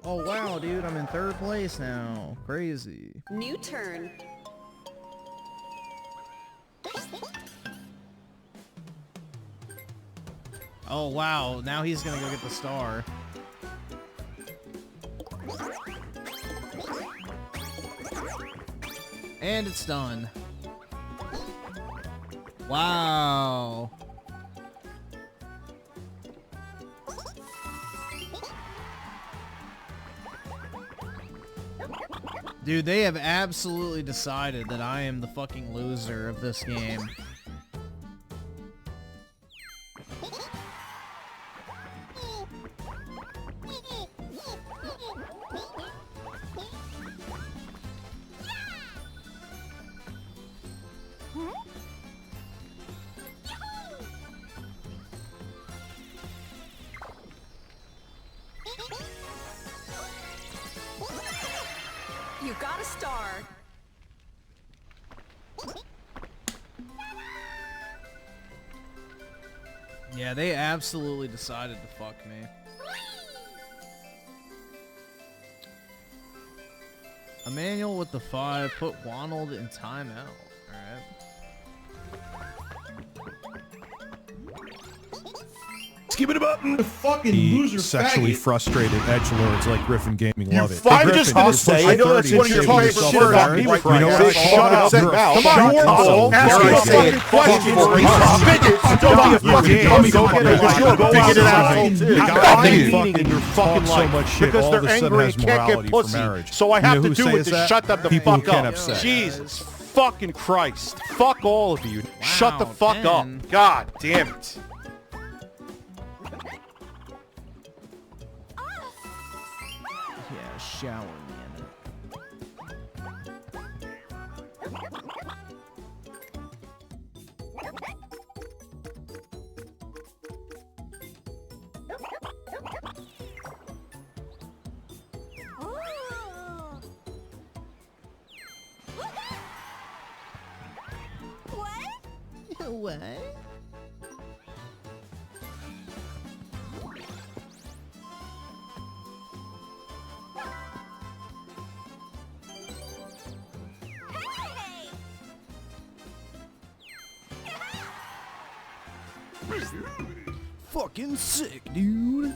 Oh wow, dude, I'm in third place now. Crazy. New turn. Oh wow, now he's gonna go get the star. And it's done. Wow. Dude, they have absolutely decided that I am the fucking loser of this game. You got a star. Yeah, they absolutely decided to fuck me. Emmanuel with the 5, put Wonald in timeout. Alright. Skip it up. The fucking The loser sexually faggot. frustrated edgelords like Griffin Gaming love it. I'm just gonna say, I know that's one of your favorite shit about me right now. Shut up. Come on, Warble. Ask me a fucking question. Don't be a fucking dummy. Go get it. You're a bigoted asshole too. You're fucking so much shit. Because All of they're a sudden angry has and can't morality get for pussy. marriage. So I You know have to who do it says to that? shut them the People who fuck get up. upset. Jesus fucking Christ. Fuck all of you. Shut the fuck 10. up. God damn it. Yeah, shower me in it. What? Fucking sick, dude.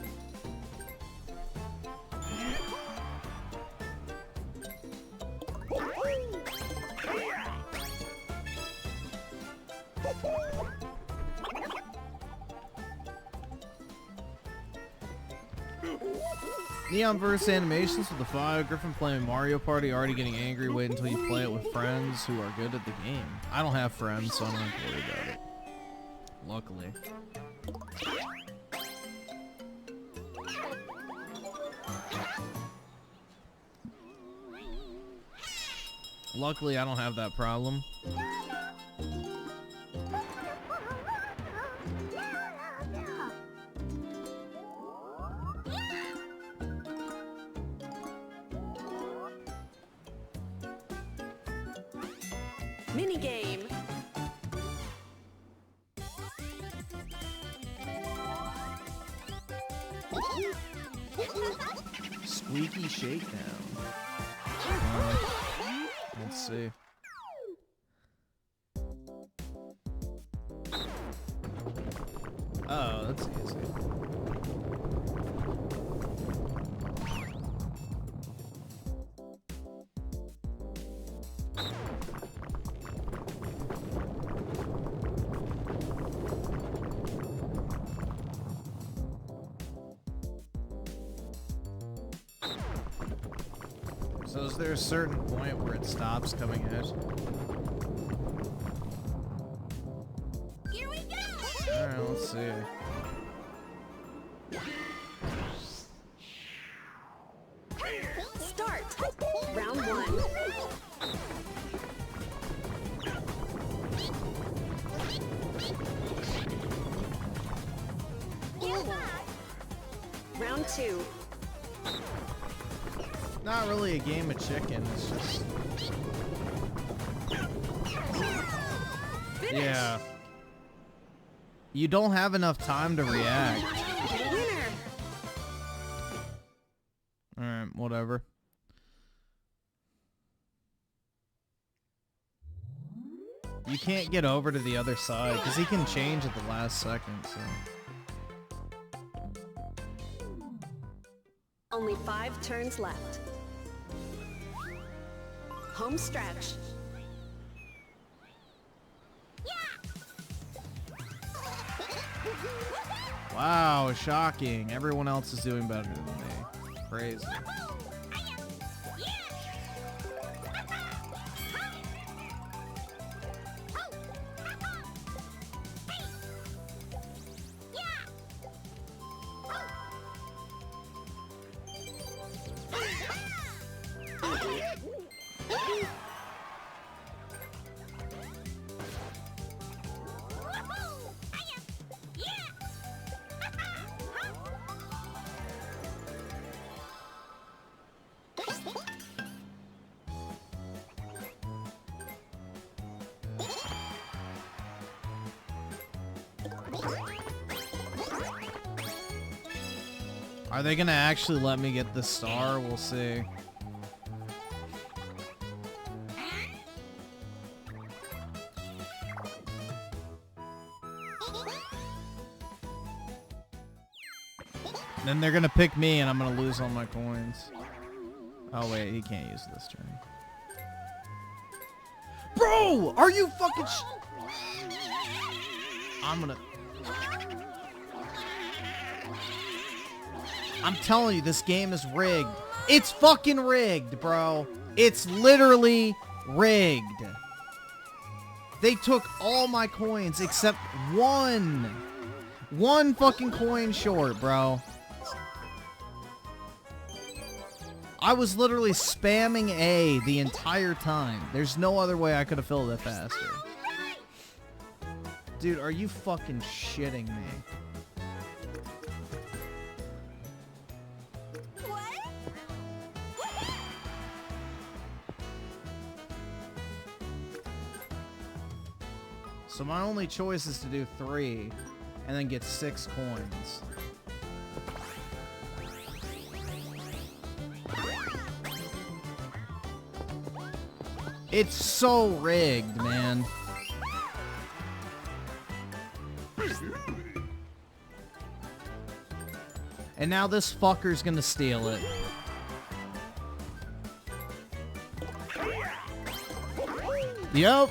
Neon verse animations with the 5. Griffin playing Mario Party, already getting angry. Wait until you play it with friends who are good at the game. I don't have friends, so I don't have to worry about it. Luckily. Luckily, I don't have that problem. Minigame. Squeaky shakedown. Let's see. Oh, that's easy. So is there a certain point where it stops coming out? Here we go! Alright, let's see. Start. Round 1. Round 2. Not really a game of chicken, it's just... Finish. Yeah. You don't have enough time to react. Winner. Alright, whatever. You can't get over to the other side, because he can change at the last second, so... Only 5 turns left. Home stretch. Wow, shocking. Everyone else is doing better than me. Crazy. Are they gonna actually let me get the star? We'll see. Then they're gonna pick me and I'm gonna lose all my coins. Oh wait, he can't use this turn. Bro! Are you fucking I'm gonna... I'm telling you, this game is rigged. It's fucking rigged, bro. It's literally rigged. They took all my coins except one. One fucking coin short, bro. I was literally spamming A the entire time. There's no other way I could have filled it faster. Dude, are you fucking shitting me? So my only choice is to do 3 and then get 6 coins. It's so rigged, man. And now this fucker's gonna steal it. Yep.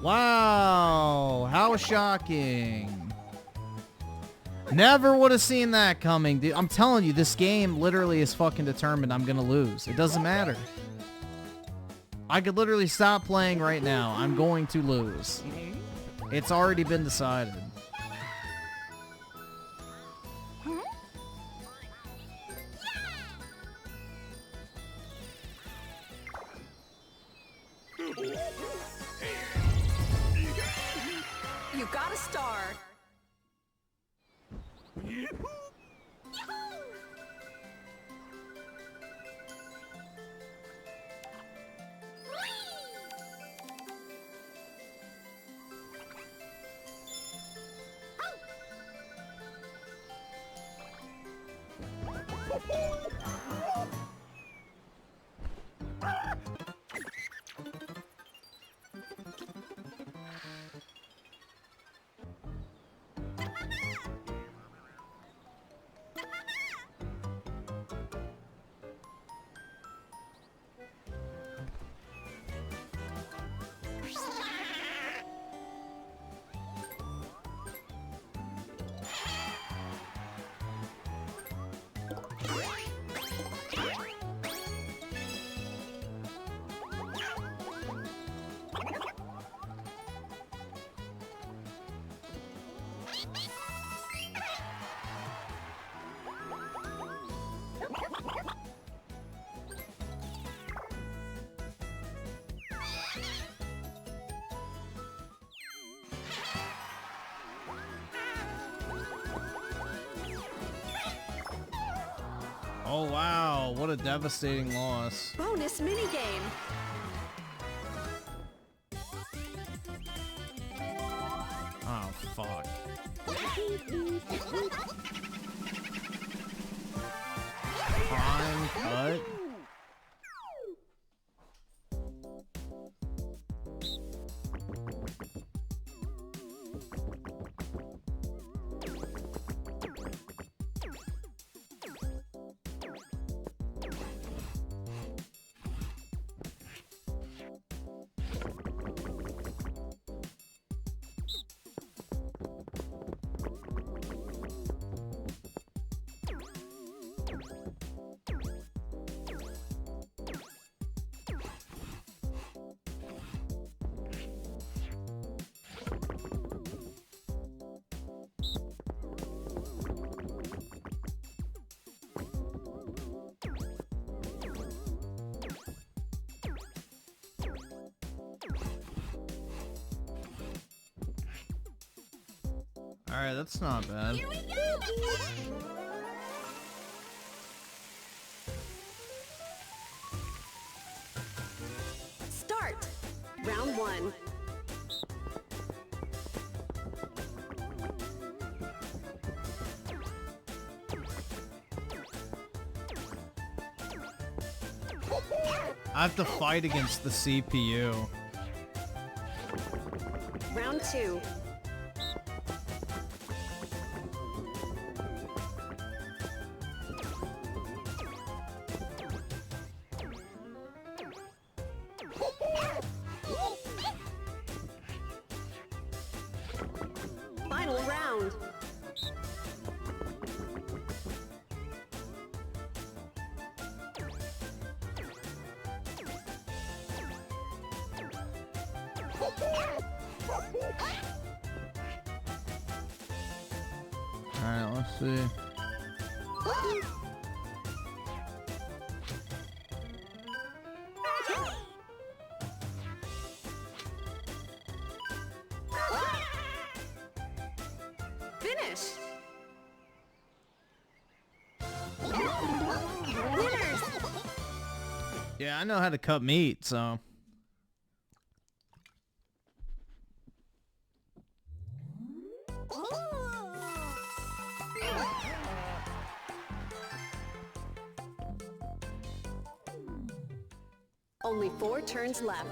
Wow, how shocking. Never would have seen that coming, dude. I'm telling you, this game literally is fucking determined I'm gonna lose. It doesn't matter. I could literally stop playing right now. I'm going to lose. It's already been decided. You got a star. Oh wow, what a devastating loss. Bonus minigame. Oh fuck. Prime cut? Alright, that's not bad. Start. Round 1. I have to fight against the CPU. Round 2. Final round. Alright, let's see. Finish. Yeah, I know how to cut meat, so. Only 4 turns left.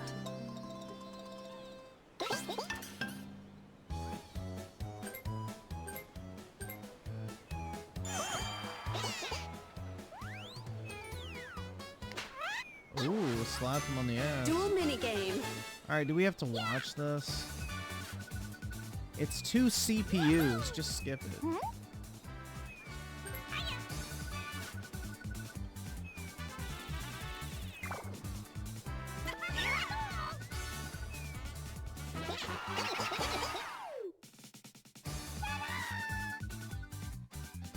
Ooh, slap him on the ass. Dual minigame. Alright, do we have to watch this? It's 2 CPUs, just skip it.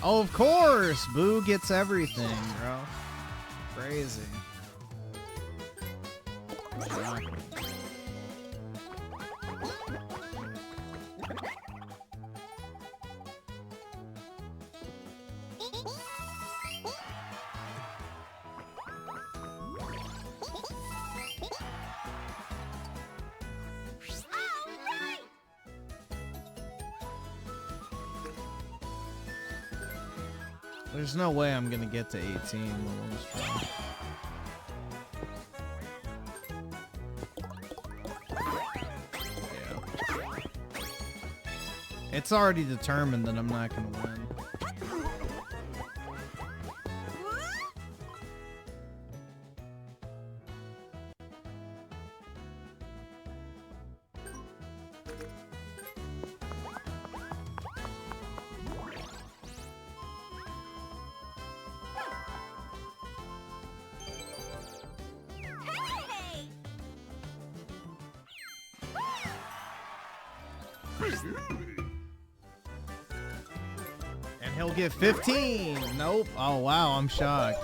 Oh, of course! Boo gets everything, bro. Crazy. There's no way I'm gonna get to 18. We'll just try. Yeah. It's already determined that I'm not gonna win. And he'll get 15. Nope. Oh, wow. I'm shocked.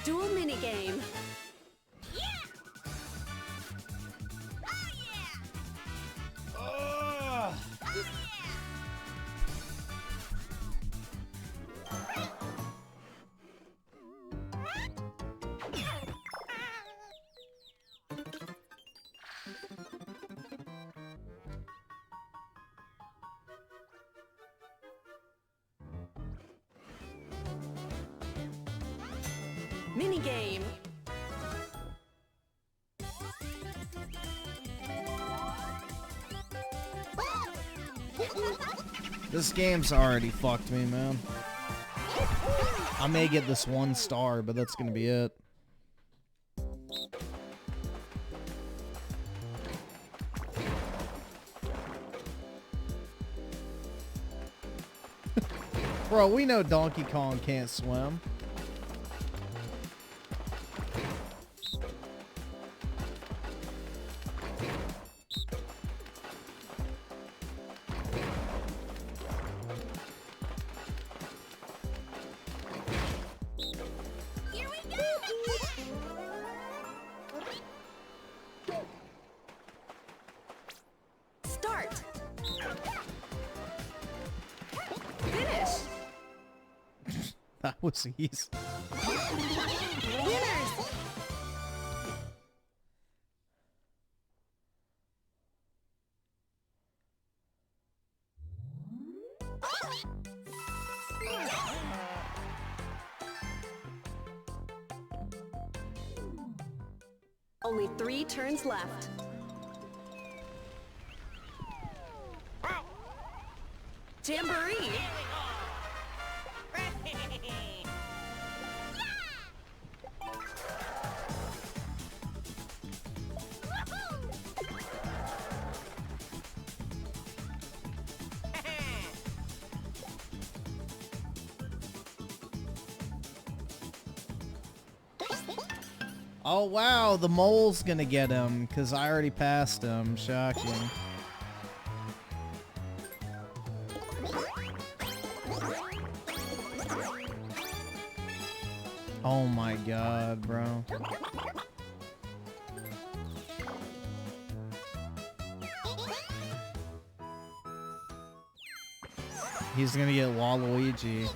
Dual minigame. Minigame. This game's already fucked me, man. I may get this 1 star, but that's gonna be it. Bro, we know Donkey Kong can't swim. Start. Finish. That was easy. Winners. Only 3 turns left. Jamboree! Oh wow, the mole's gonna get him, because I already passed him. Shocking. Oh my god, bro. He's gonna get Waluigi.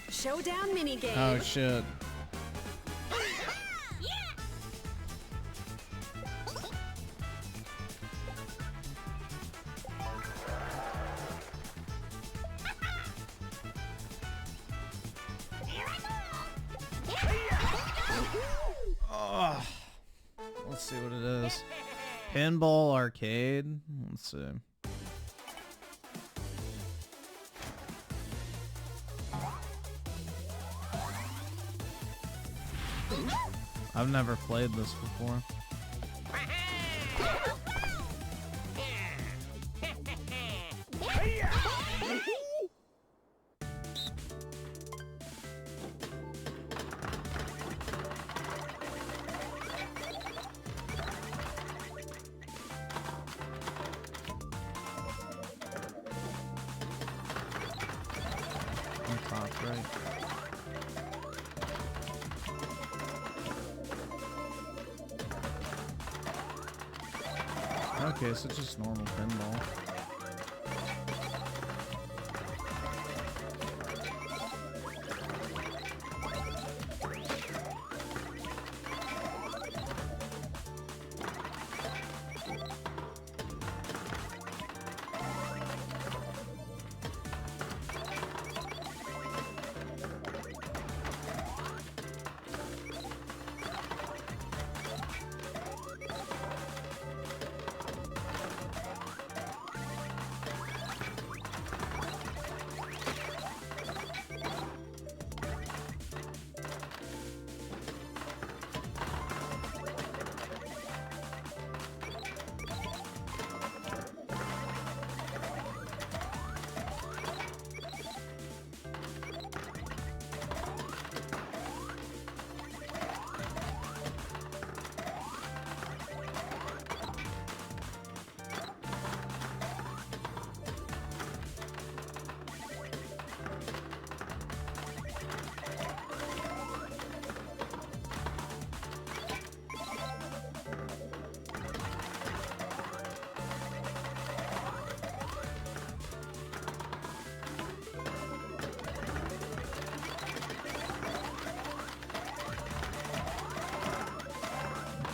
Showdown minigame. Oh shit. Oh. Let's see what it is. Pinball arcade. Let's see. I've never played this before. Top right. Okay, so just normal pinball.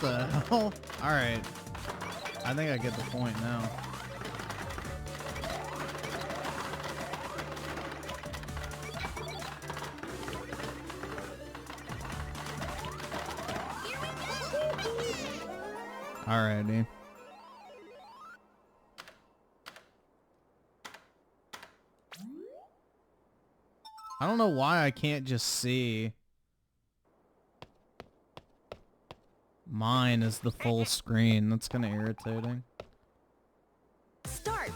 What the hell? Alright. I think I get the point now. Alrighty. I don't know why I can't just see. Mine is the full screen. That's kind of irritating. Start.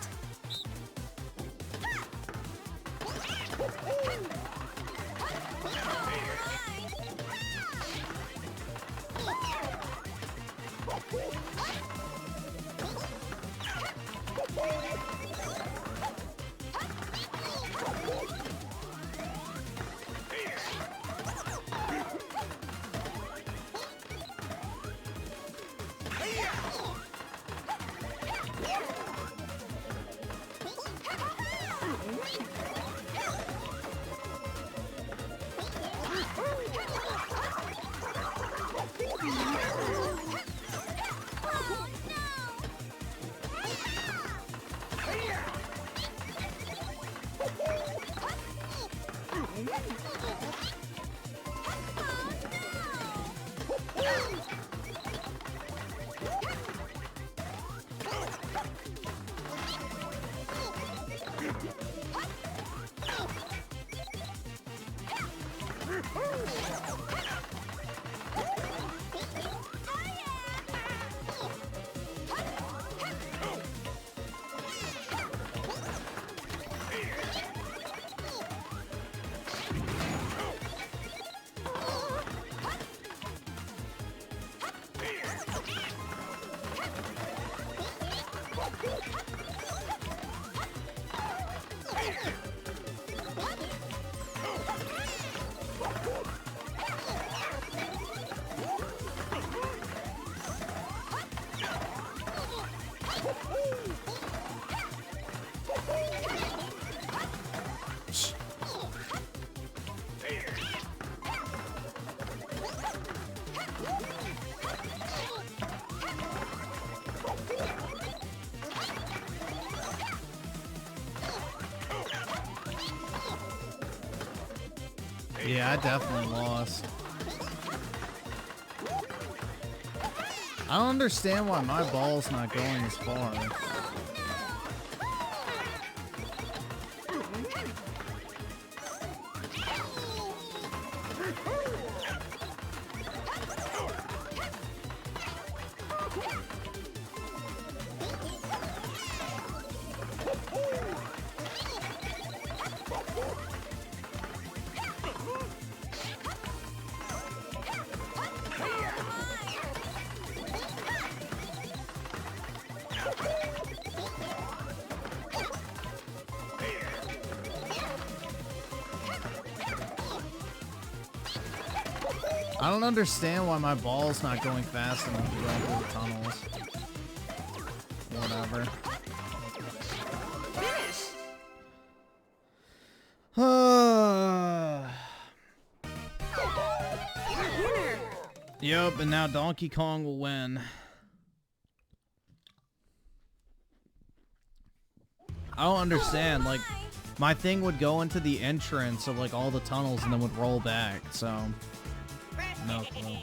Yeah, I definitely lost. I don't understand why my ball's not going as far. I don't understand why my ball's not going fast enough to go through the tunnels. Whatever. Yup, and now Donkey Kong will win. I don't understand, like, my thing would go into the entrance of, like, all the tunnels and then would roll back, so... No clue.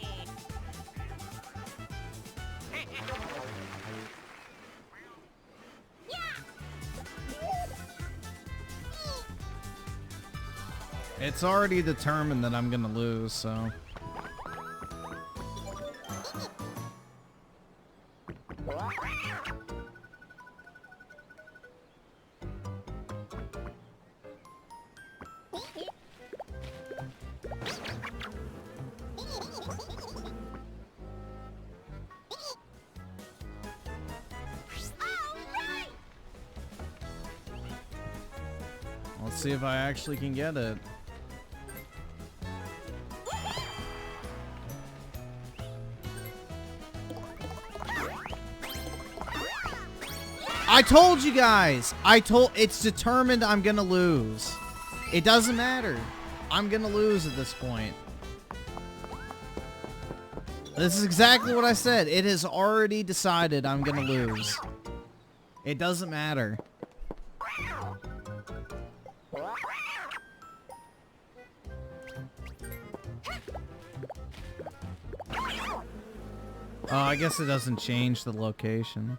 It's already determined that I'm gonna lose, so... Let's see if I actually can get it. I told you guys! It's determined I'm gonna lose. It doesn't matter. I'm gonna lose at this point. This is exactly what I said. It is already decided I'm gonna lose. It doesn't matter. Oh, I guess it doesn't change the location.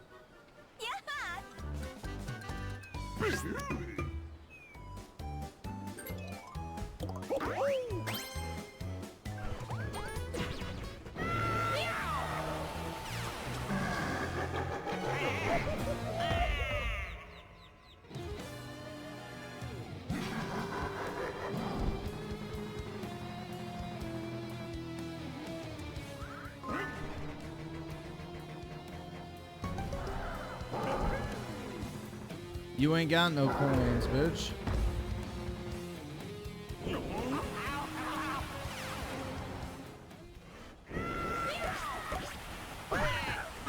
You ain't got no coins, bitch.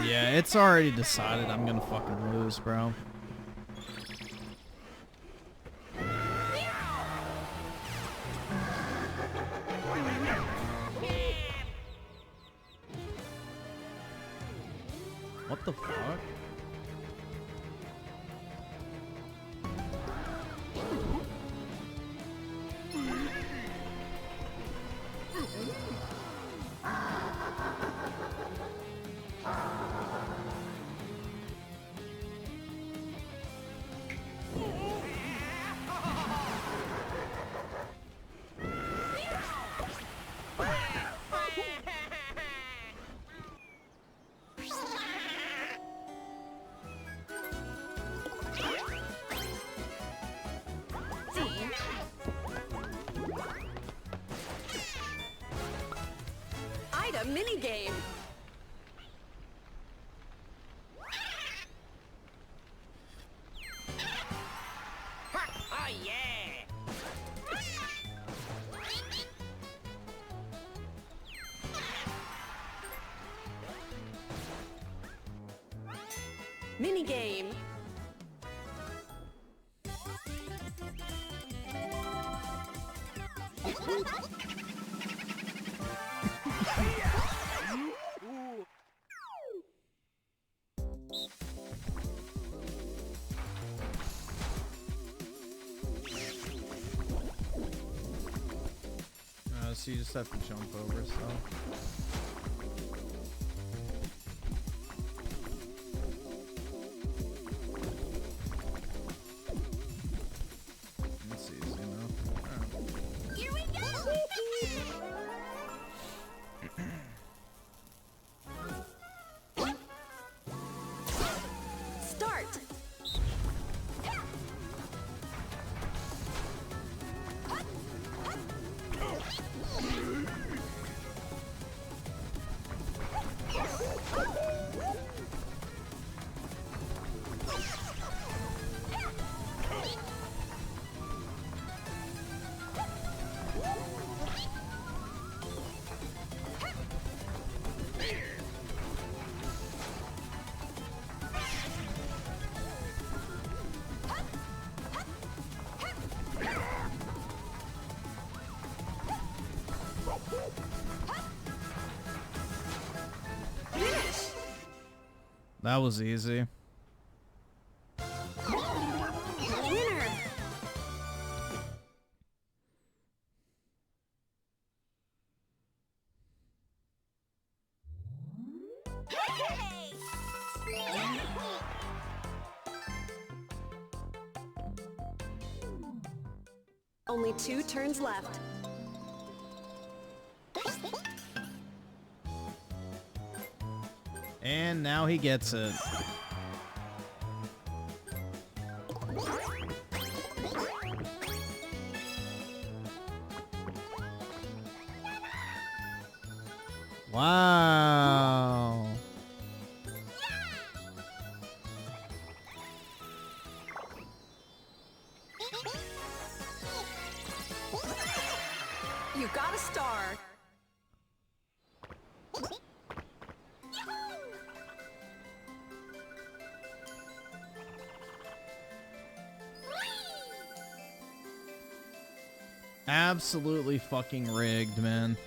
Yeah, it's already decided I'm gonna fucking lose, bro. What the fuck? a mini game. Oh yeah! Mini game. So you just have to jump over stuff. That's easy enough. Here we go! Start. That was easy. Winner. Only 2 turns left. And now he gets it. Wow. You got a star. Absolutely fucking rigged, man.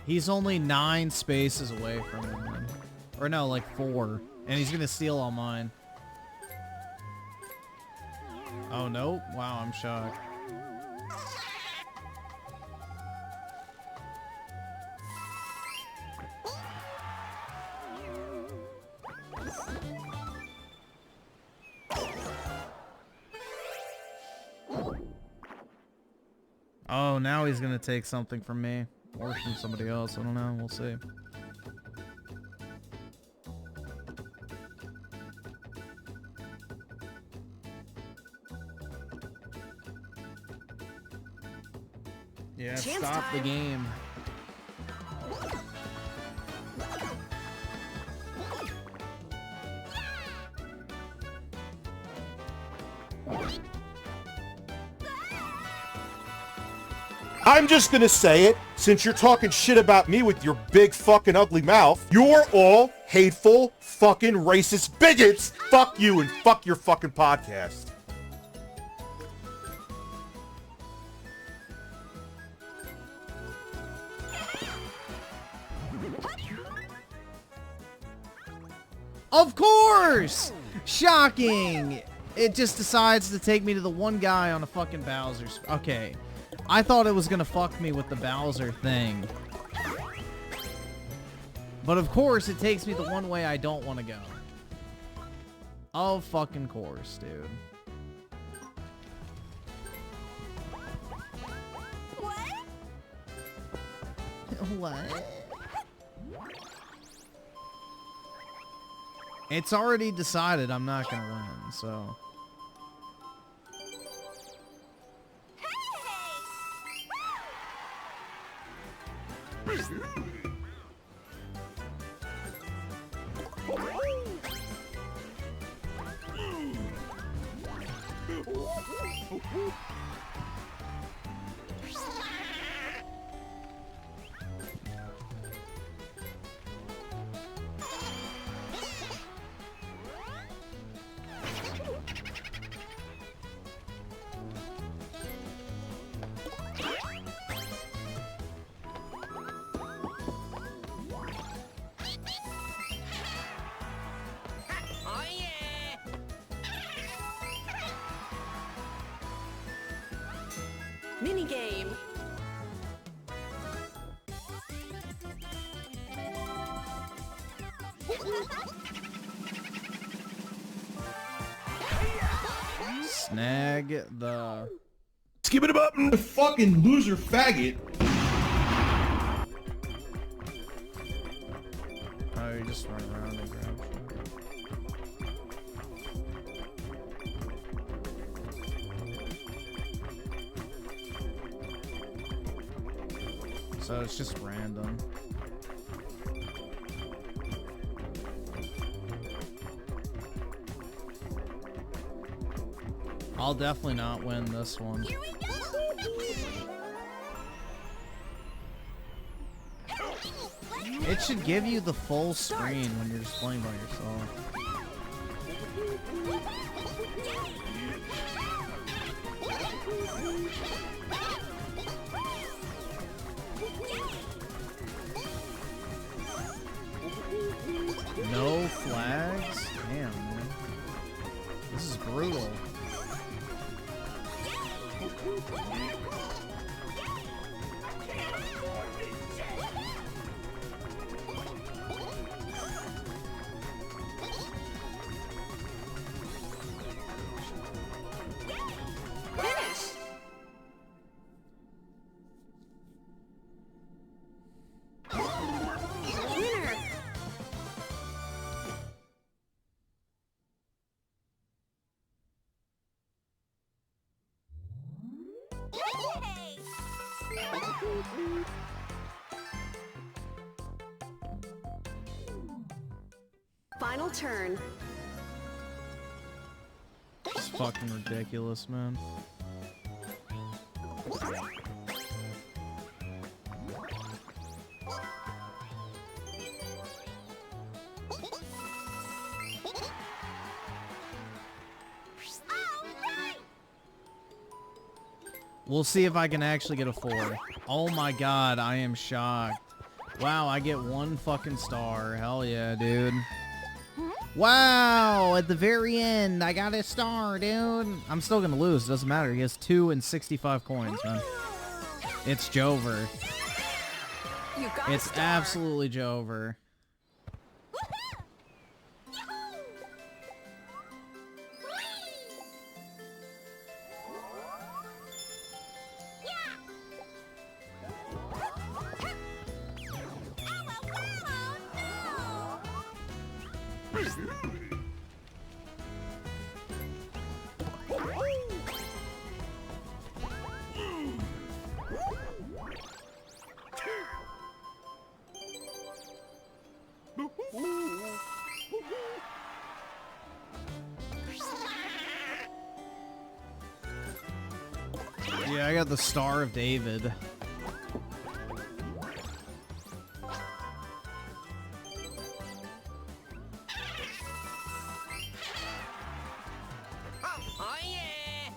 He's only 9 spaces away from him, man. Or no, like 4. And he's gonna steal all mine. Oh, nope. Wow, I'm shocked. Oh, now he's gonna take something from me. Or from somebody else. I don't know. We'll see. Yeah, Chance stop the time. game. I'm just gonna say it, since you're talking shit about me with your big fucking ugly mouth. You're all hateful, fucking racist bigots. Fuck you and fuck your fucking podcast. Of course! Shocking! It just decides to take me to the one guy on a fucking Bowser. Okay. I thought it was gonna fuck me with the Bowser thing. But of course, it takes me the one way I don't want to go. Of fucking course, dude. What? It's already decided I'm not gonna win, so... Oh yeah! Minigame. Snag the... Skip it up, fucking loser faggot. Oh, you just run around and grab shit. So it's just random. I'll definitely not win this one. It should give you the full screen when you're just playing by yourself. No flags? Damn, man. This is brutal. Final turn. It's fucking ridiculous, man. We'll see if I can actually get a 4. Oh my god, I am shocked. Wow, I get 1 fucking star. Hell yeah, dude. Wow, at the very end, I got a star, dude. I'm still gonna lose. Doesn't matter. He has 2 and 65 coins, man. It's Jover. It's absolutely Jover. Yeah, I got the Star of David. Oh yeah!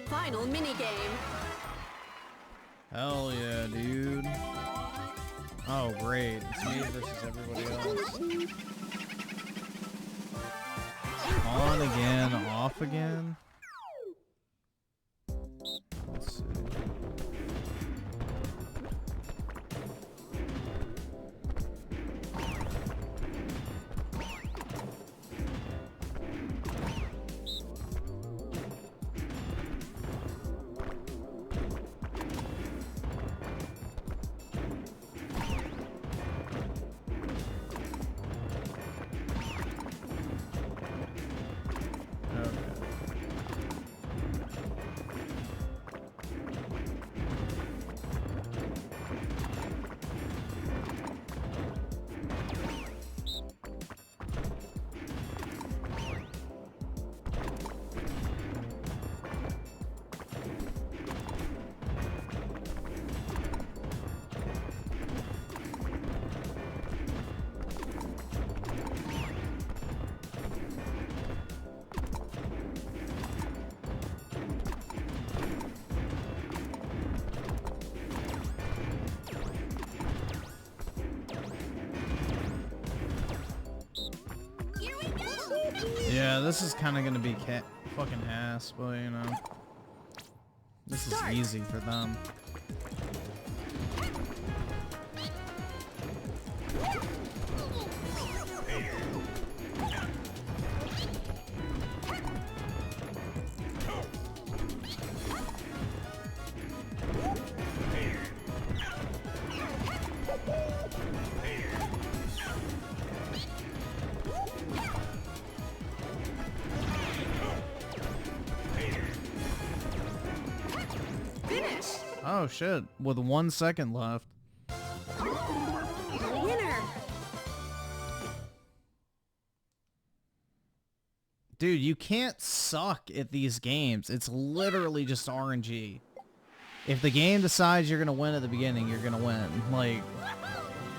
Final minigame. Hell yeah, dude. Oh, great. It's me versus everybody else. On again, off again. Let's see. Yeah, this is kind of gonna be fucking ass, but you know, this is easy for them. Oh shit, with 1 second left. Winner. Dude, you can't suck at these games. It's literally just RNG. If the game decides you're gonna win at the beginning, you're gonna win. Like,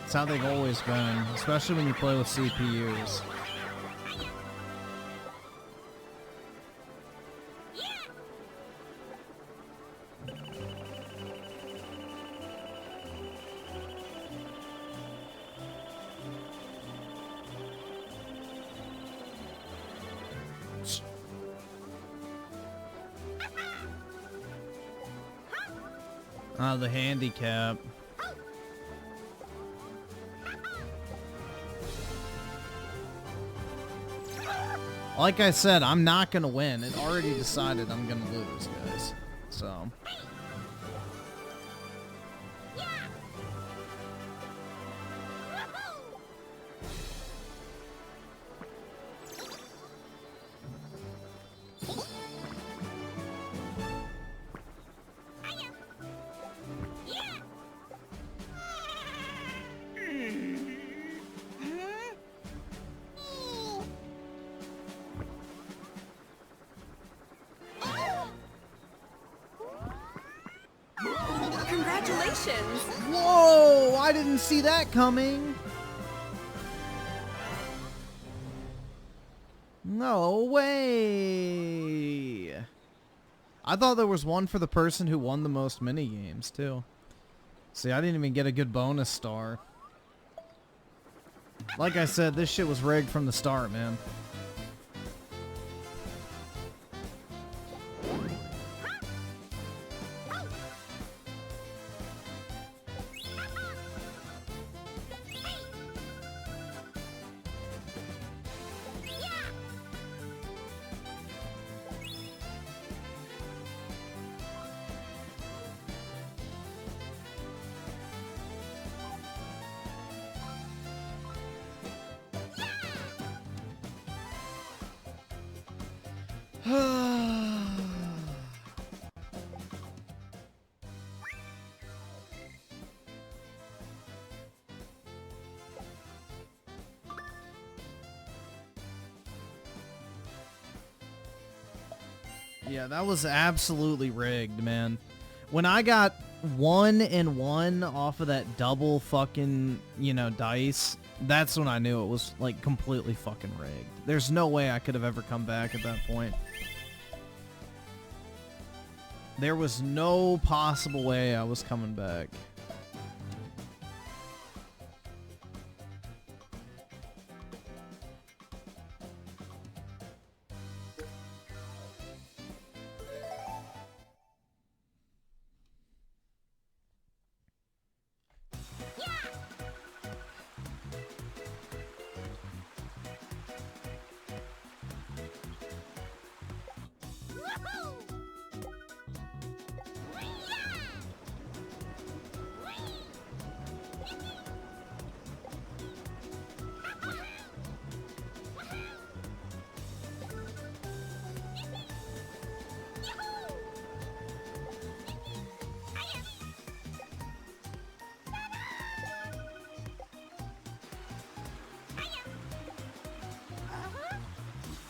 it's how they've always been, especially when you play with CPUs. The handicap. Like I said, I'm not gonna win. It already decided I'm gonna lose, guys. So. Congratulations! Whoa! I didn't see that coming. No way! I thought there was one for the person who won the most mini games too. See, I didn't even get a good bonus star. Like I said, this shit was rigged from the start, man. Yeah, that was absolutely rigged, man. When I got 1 and 1 off of that double fucking, you know, dice, that's when I knew it was, like, completely fucking rigged. There's no way I could have ever come back at that point. There was no possible way I was coming back.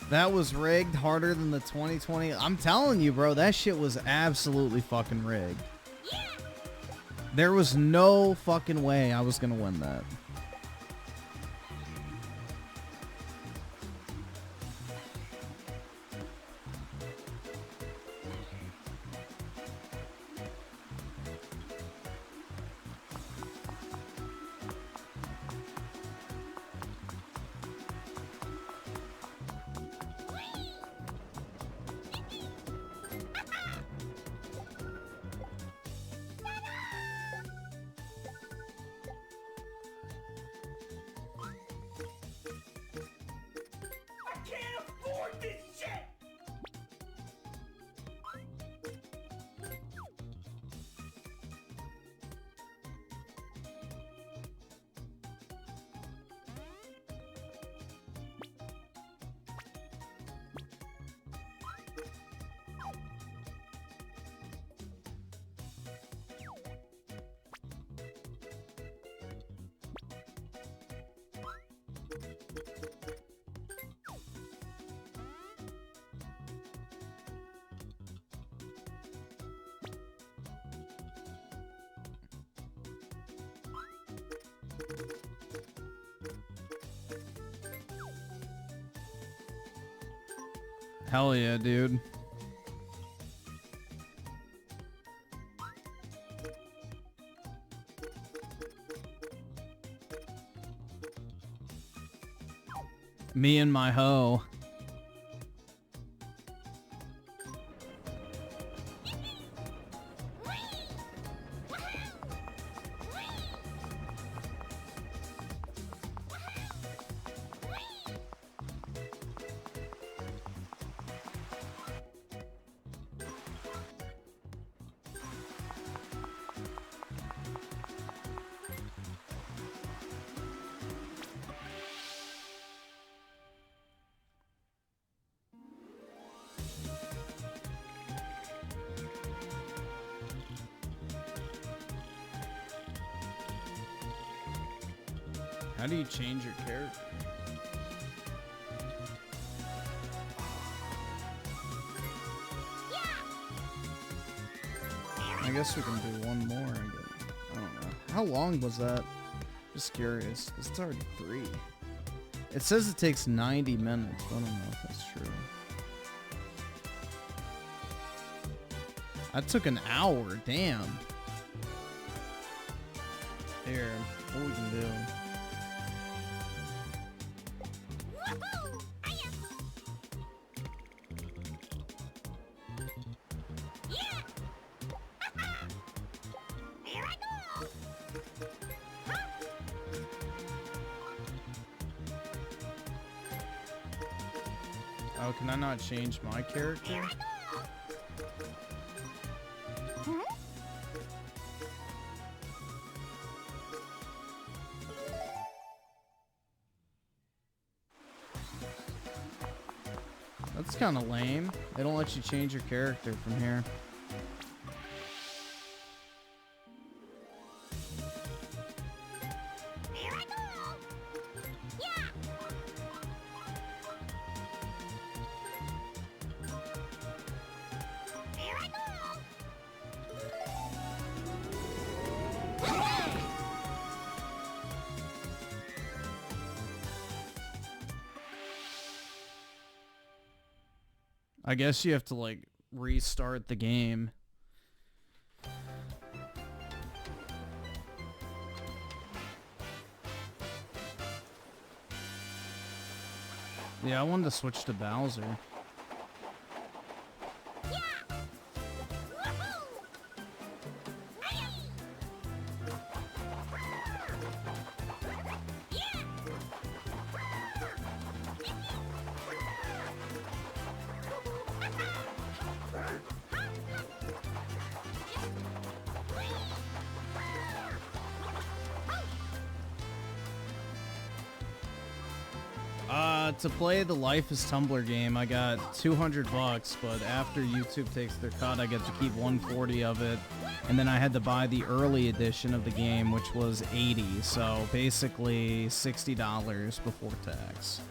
That was rigged harder than the 2020. I'm telling you, bro, that shit was absolutely fucking rigged. There was no fucking way I was gonna win that. Hell yeah, dude. Me and my hoe. How do you change your character? I guess we can do one more. I don't know. How long was that? Just curious. 'Cause it's already 3. It says it takes 90 minutes. I don't know if that's true. That took an hour. Damn. Here, what we can do. Oh, can I not change my character? That's kind of lame. They don't let you change your character from here. I guess you have to, like, restart the game. Yeah, I wanted to switch to Bowser. To play the Life Is Tumblr game, I got $200, but after YouTube takes their cut, I get to keep 140 of it, and then I had to buy the early edition of the game, which was 80, so basically $60 before tax.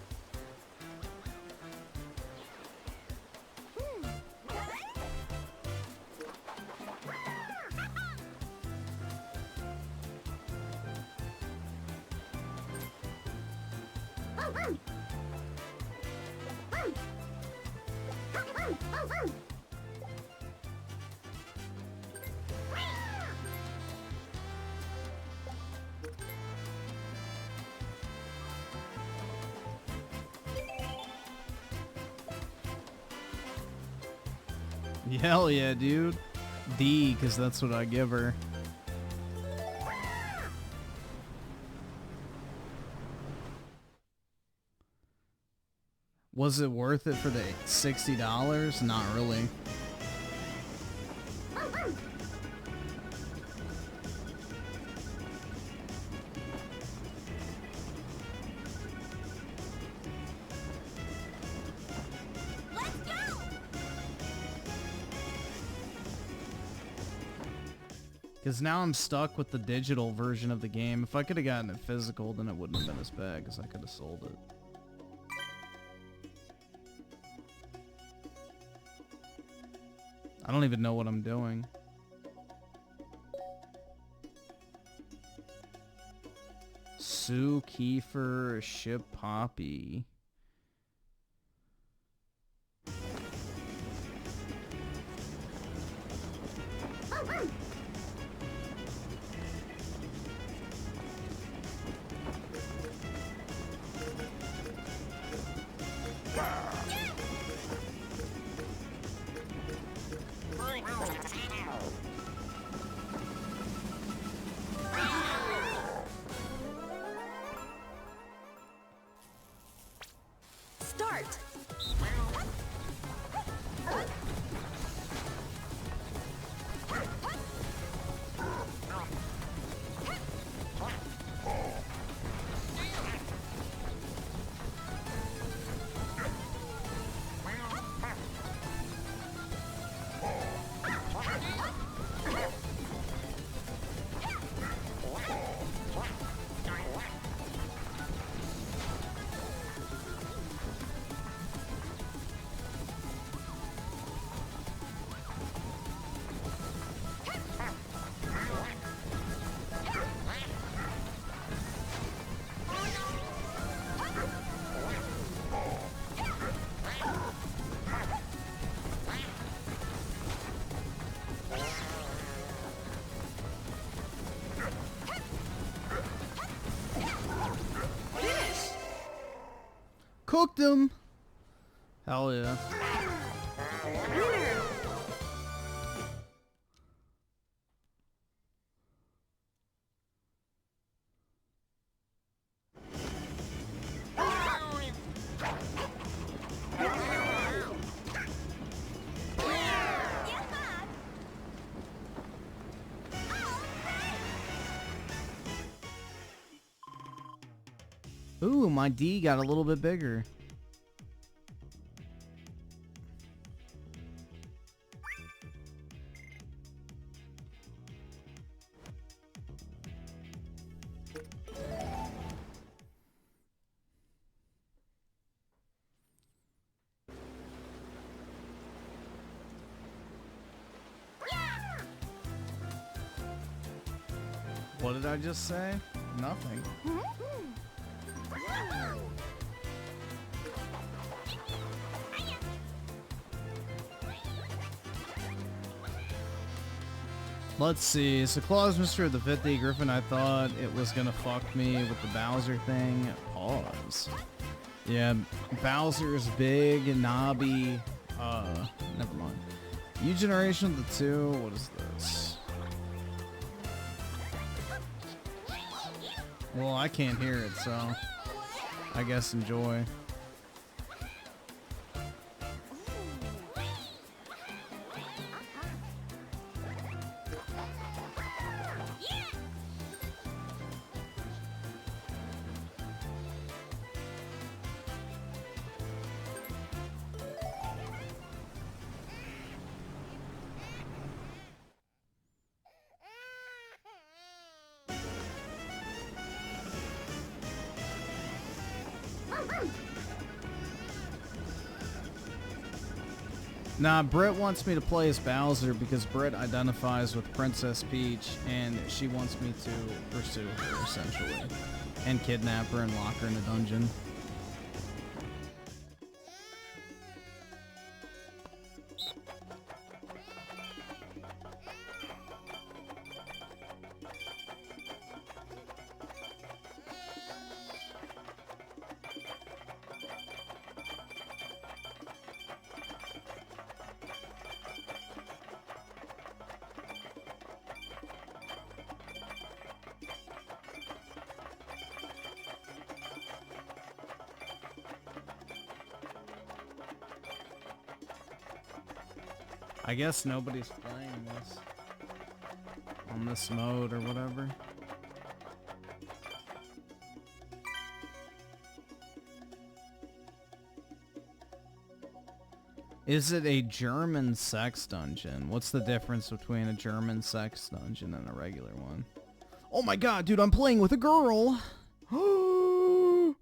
Hell yeah, dude. D, because that's what I give her. Was it worth it for the $60? Not really. Because now I'm stuck with the digital version of the game. If I could have gotten it physical, then it wouldn't have been as bad, because I could have sold it. I don't even know what I'm doing. Sue, Kiefer, Ship, Poppy. Start! Cooked him. Hell yeah. Ooh, my D got a little bit bigger. What did I just say? Nothing. Let's see. So Claus Mr. the 50, Griffin, I thought it was gonna fuck me with the Bowser thing. Pause. Yeah, Bowser's big, knobby. Never mind. U Generation of the 2, what is this? Well, I can't hear it, so I guess enjoy. Nah, Britt wants me to play as Bowser because Britt identifies with Princess Peach and she wants me to pursue her, essentially, and kidnap her and lock her in a dungeon. I guess nobody's playing this on this mode or whatever. Is it a German sex dungeon? What's the difference between a German sex dungeon and a regular one? Oh my god, dude, I'm playing with a girl! Oh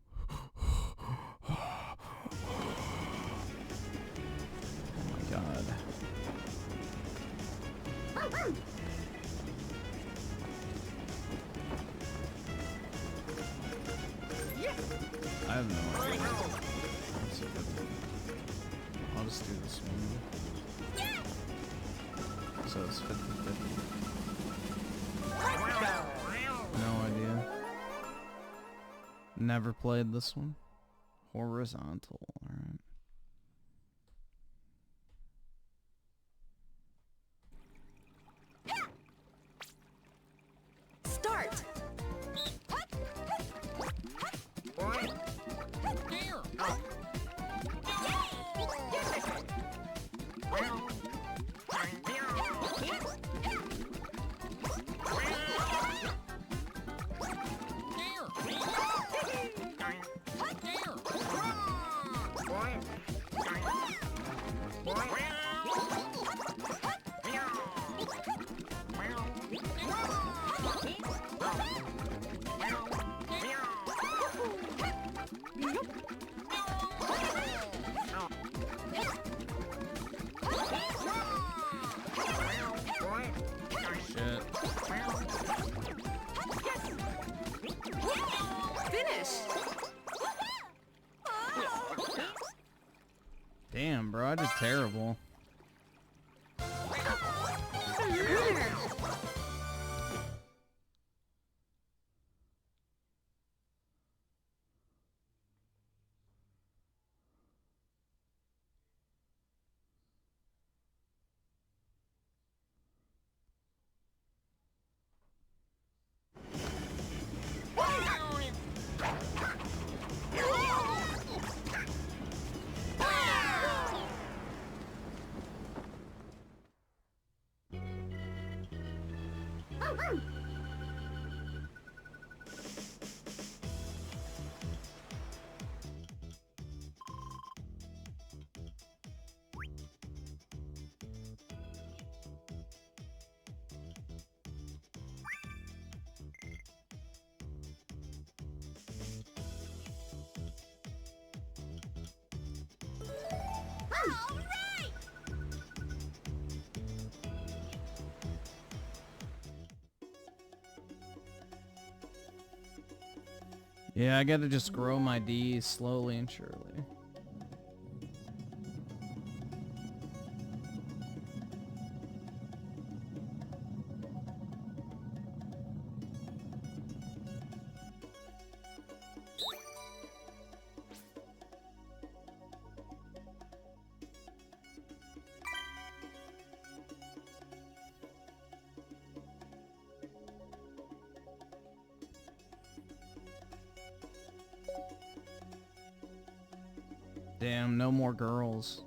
my god. I have no idea. That's a good one. I'll just do this one. So it's 50-50. No idea. Never played this one. Horizontal, alright. Start! Damn, bro, I did terrible. Yeah, I gotta just grow my D's slowly and surely. Damn, no more girls.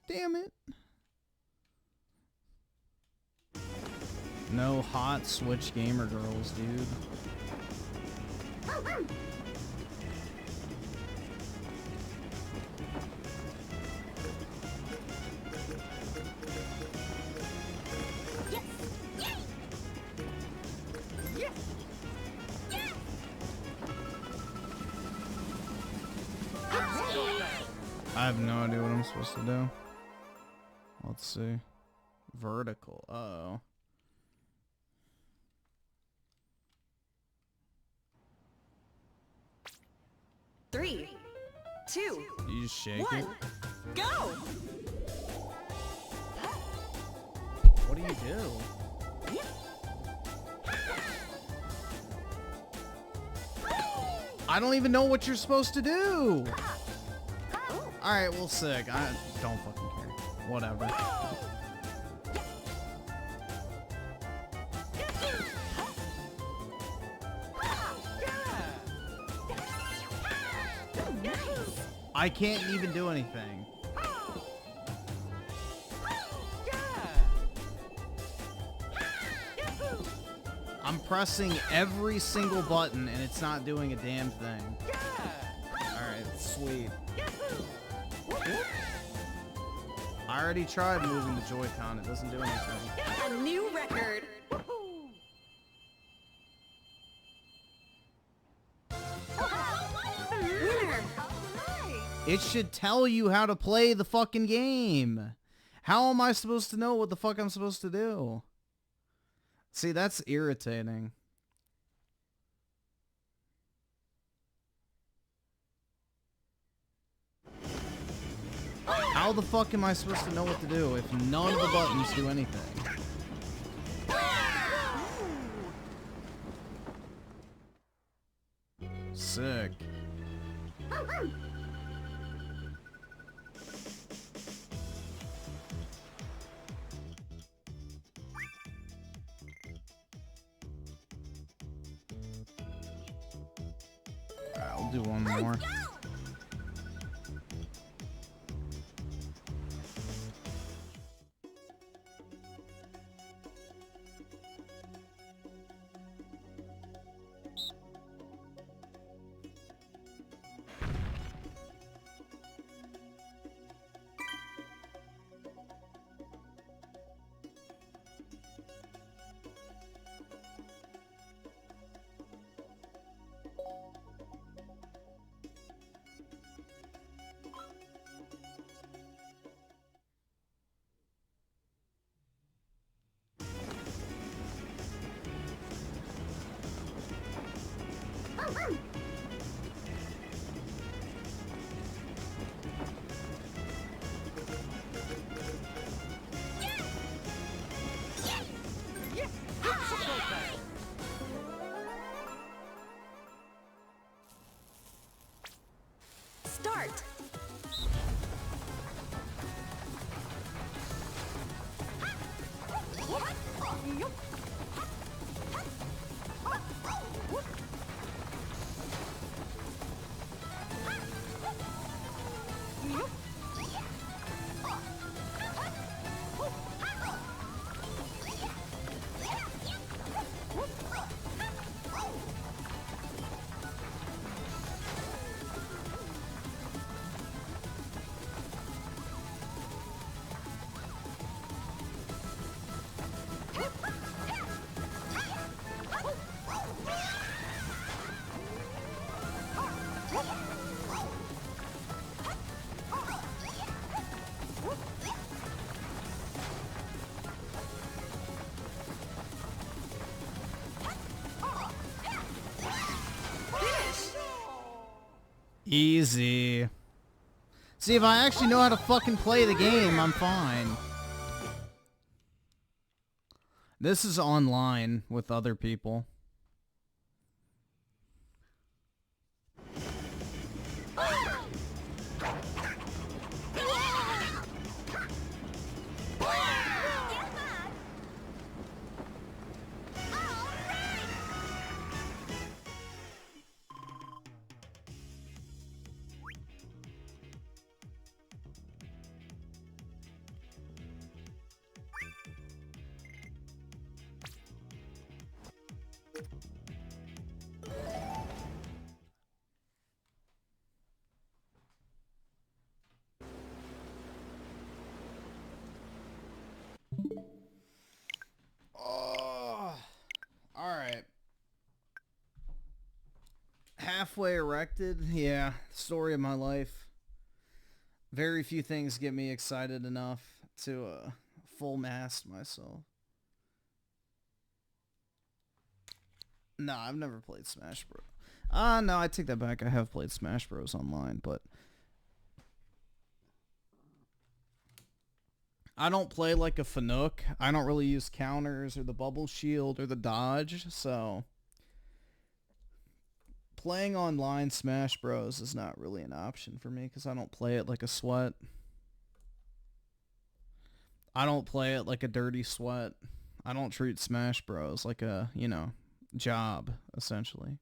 Damn it. No hot Switch gamer girls, dude. I have no idea what I'm supposed to do. Let's see. Vertical. Uh-oh. Three, two, You just shake one, it. go! What do you do? I don't even know what you're supposed to do. Alright, well, sick. I don't fucking care. Whatever. I can't even do anything. I'm pressing every single button and it's not doing a damn thing. Alright, sweet. I already tried moving the Joy-Con, it doesn't do anything. A new record! Winner! It should tell you how to play the fucking game. How am I supposed to know what the fuck I'm supposed to do? See, that's irritating. How the fuck am I supposed to know what to do if none of the buttons do anything? Sick. I'll do one more. Start. Easy. See, if I actually know how to fucking play the game, I'm fine. This is online with other people. Alright. Halfway erected? Yeah, story of my life. Very few things get me excited enough to full mast myself. No, I've never played Smash Bros. No, I take that back. I have played Smash Bros. Online, but I don't play like a Fanook. I don't really use counters or the bubble shield or the dodge, so playing online Smash Bros. Is not really an option for me because I don't play it like a sweat. I don't play it like a dirty sweat. I don't treat Smash Bros. Like a, you know, job, essentially.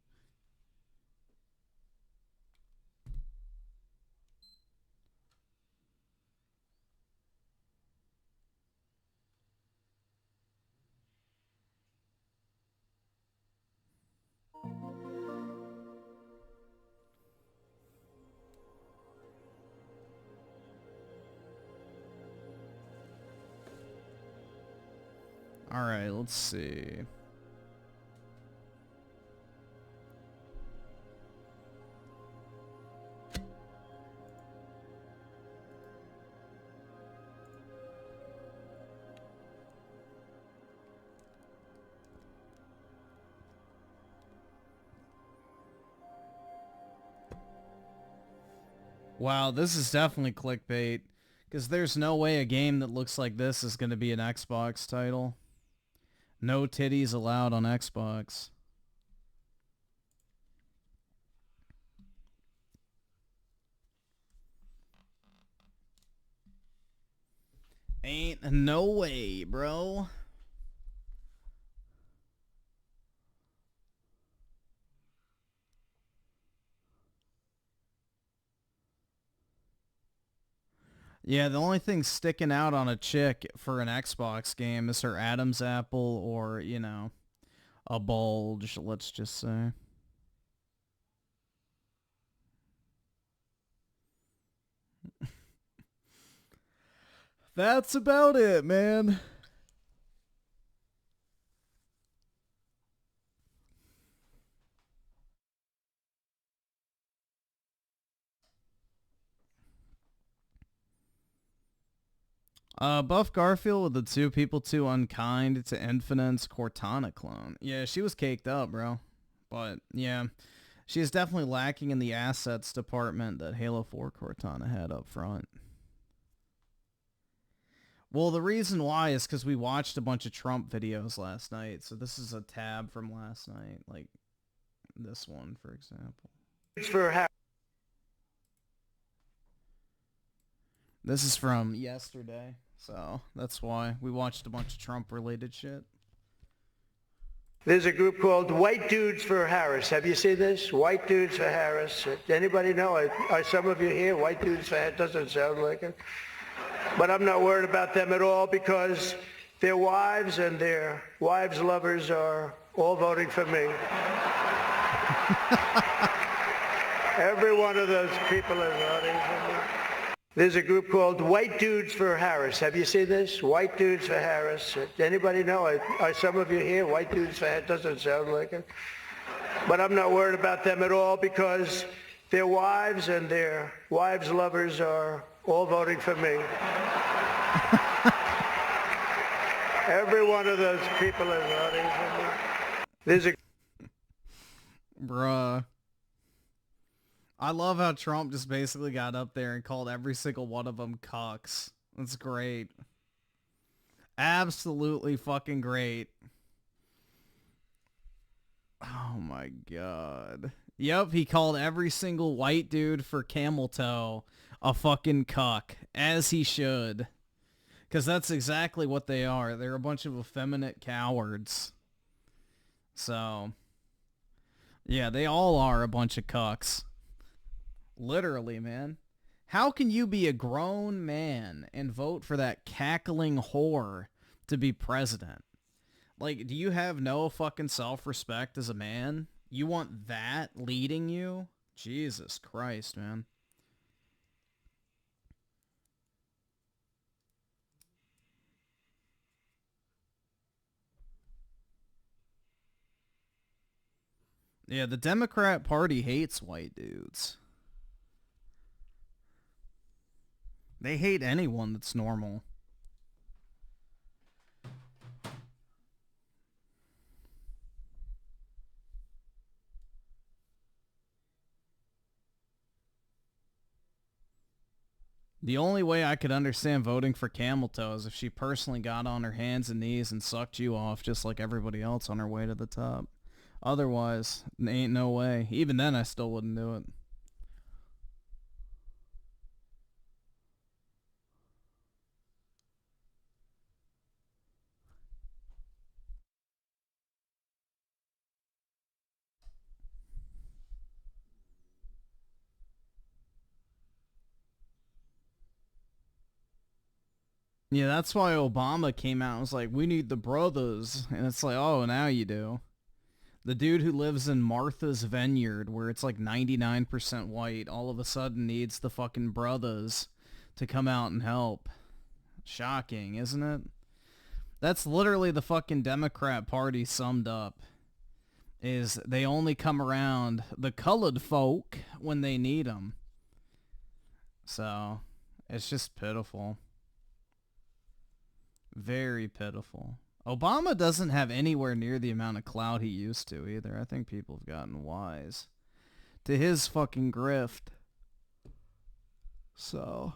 Alright, let's see. Wow, this is definitely clickbait. Because there's no way a game that looks like this is going to be an Xbox title. No titties allowed on Xbox. Ain't no way, bro. Yeah, the only thing sticking out on a chick for an Xbox game is her Adam's apple or, you know, a bulge, let's just say. That's about it, man. Buff Garfield with the two people too unkind to Infinite's Cortana clone. Yeah, she was caked up, bro. But, yeah. She is definitely lacking in the assets department that Halo 4 Cortana had up front. Well, the reason why is because we watched a bunch of Trump videos last night. So this is a tab from last night. Like this one, for example. This is from yesterday. So that's why we watched a bunch of Trump-related shit. There's a group called White Dudes for Harris. Have you seen this? White Dudes for Harris. Anybody know? Are some of you here? White Dudes for Harris doesn't sound like it. But I'm not worried about them at all because their wives and their wives' lovers are all voting for me. Every one of those people is voting for me. There's a group called White Dudes for Harris. Have you seen this? White Dudes for Harris. Anybody know? Are some of you here? White Dudes for Harris doesn't sound like it. But I'm not worried about them at all because their wives and their wives' lovers are all voting for me. Every one of those people is voting for me. There's a... Bruh. I love how Trump just basically got up there and called every single one of them cucks. That's great. Absolutely fucking great. Oh my god. Yep, he called every single white dude for camel toe a fucking cuck. As he should. Because that's exactly what they are. They're a bunch of effeminate cowards. So, yeah, they all are a bunch of cucks. Literally, man. How can you be a grown man and vote for that cackling whore to be president? Like, do you have no fucking self-respect as a man? You want that leading you? Jesus Christ, man. Yeah, the Democrat Party hates white dudes. They hate anyone that's normal. The only way I could understand voting for Camel Toe is if she personally got on her hands and knees and sucked you off just like everybody else on her way to the top. Otherwise, ain't no way. Even then, I still wouldn't do it. Yeah, that's why Obama came out and was like, we need the brothers. And it's like, oh, now you do. The dude who lives in Martha's Vineyard, where it's like 99% white, all of a sudden needs the fucking brothers to come out and help. Shocking, isn't it? That's literally the fucking Democrat Party summed up. Is they only come around the colored folk when they need them. So, it's just pitiful. Very pitiful. Obama doesn't have anywhere near the amount of clout he used to either. I think people have gotten wise to his fucking grift. So,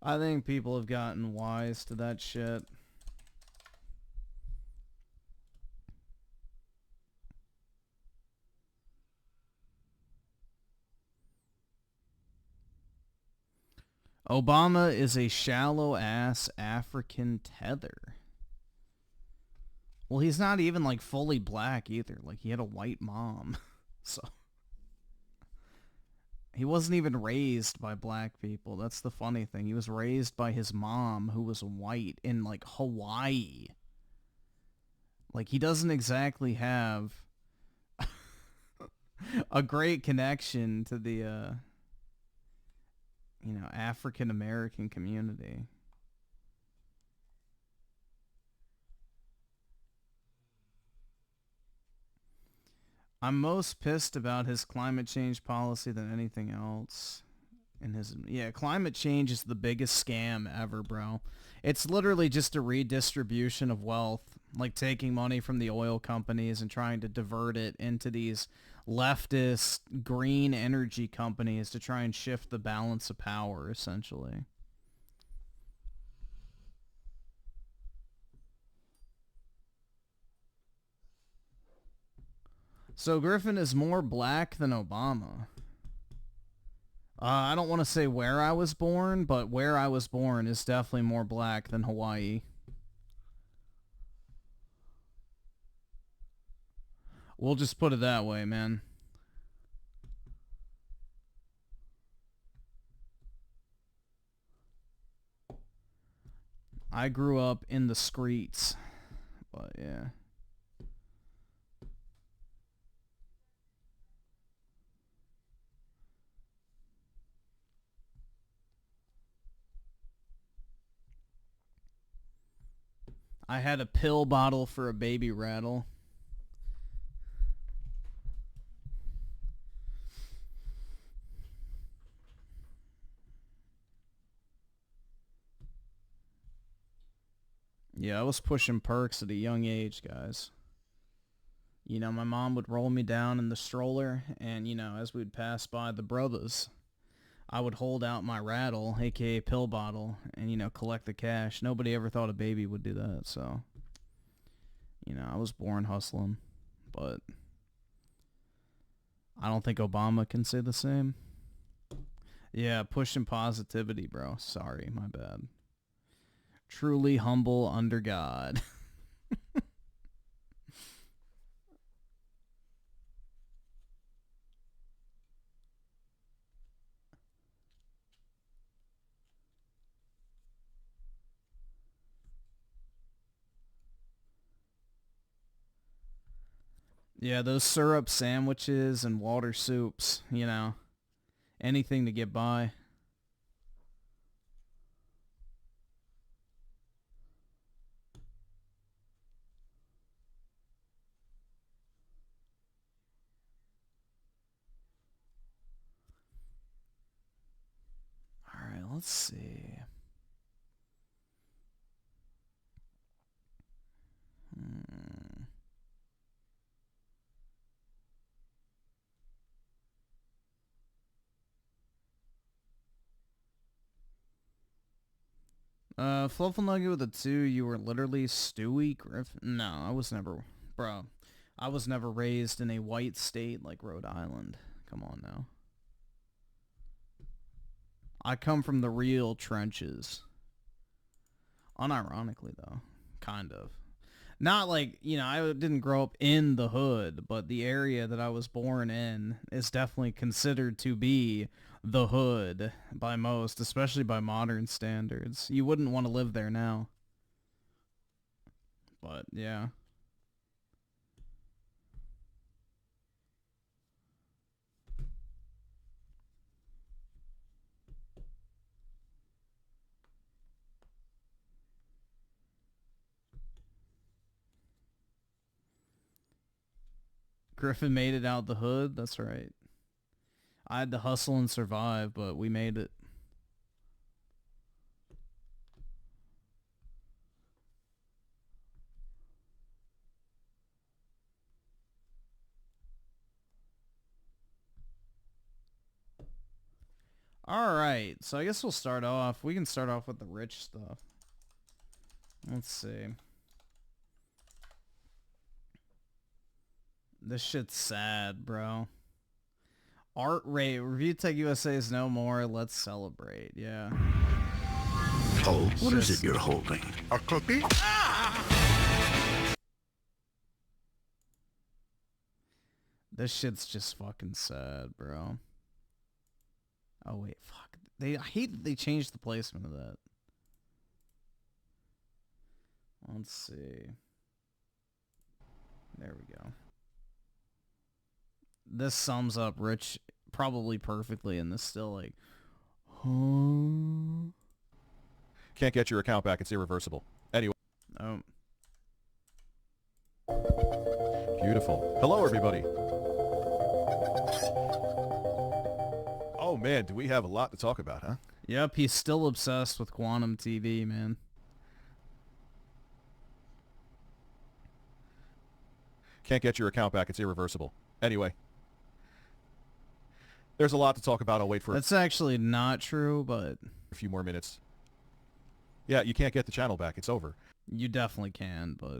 I think people have gotten wise to that shit. Obama is a shallow-ass African tether. Well, he's not even, like, fully black either. Like, he had a white mom. So, he wasn't even raised by black people. That's the funny thing. He was raised by his mom, who was white, in, like, Hawaii. Like, he doesn't exactly have a great connection to the, you know, African-American community. I'm most pissed about his climate change policy than anything else. Yeah, climate change is the biggest scam ever, bro. It's literally just a redistribution of wealth, like taking money from the oil companies and trying to divert it into these leftist green energy companies to try and shift the balance of power, essentially. So Griffin is more black than Obama. I don't want to say where I was born, but where I was born is definitely more black than Hawaii. We'll just put it that way, man. I grew up in the streets, but yeah. I had a pill bottle for a baby rattle. Yeah, I was pushing perks at a young age, guys. You know, my mom would roll me down in the stroller, and, you know, as we'd pass by the brothers, I would hold out my rattle, aka pill bottle, and, you know, collect the cash. Nobody ever thought a baby would do that, so, you know, I was born hustling, but I don't think Obama can say the same. Yeah, pushing positivity, bro. Sorry, my bad. Truly humble under God. Yeah, those syrup sandwiches and water soups, you know, anything to get by. Alright, let's see. Fluffle Nugget with a 2, you were literally Stewie Griffin? No, I was never... Bro, I was never raised in a white state like Rhode Island. Come on now. I come from the real trenches. Unironically, though. Kind of. Not like, you know, I didn't grow up in the hood, but the area that I was born in is definitely considered to be the hood by most, especially by modern standards. You wouldn't want to live there now. But, yeah. Griffin made it out the hood, that's right. I had to hustle and survive, but we made it. Alright, so I guess we'll start off. We can start off with the rich stuff. Let's see. This shit's sad, bro. Art rate. Review Tech USA is no more. Let's celebrate. Yeah. Oh, what is it you're holding? A cookie? This shit's just fucking sad, bro. Oh, wait. Fuck. I hate that they changed the placement of that. Let's see. There we go. This sums up Rich probably perfectly, and this still like, huh? Can't get your account back. It's irreversible. Anyway. Oh. Beautiful. Hello, everybody. Oh, man, do we have a lot to talk about, huh? Yep, he's still obsessed with quantum TV, man. Can't get your account back. It's irreversible. Anyway. There's a lot to talk about. I'll wait for That's actually not true, but a few more minutes. Yeah, you can't get the channel back. It's over. You definitely can, but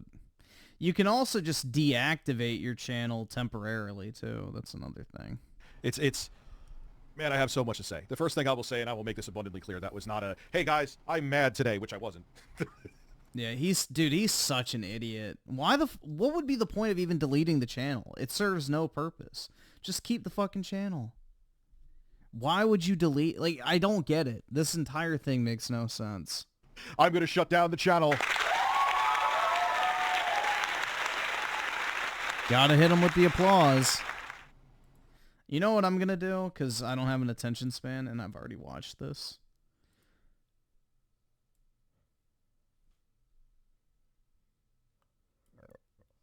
you can also just deactivate your channel temporarily too. That's another thing. It's man, I have so much to say. The first thing I will say, and I will make this abundantly clear, that was not a, hey guys, I'm mad today, which I wasn't. Yeah, he's such an idiot. What would be the point of even deleting the channel? It serves no purpose. Just keep the fucking channel. Why would you delete? Like, I don't get it. This entire thing makes no sense. I'm going to shut down the channel. Gotta hit him with the applause. You know what I'm going to do? Because I don't have an attention span, and I've already watched this.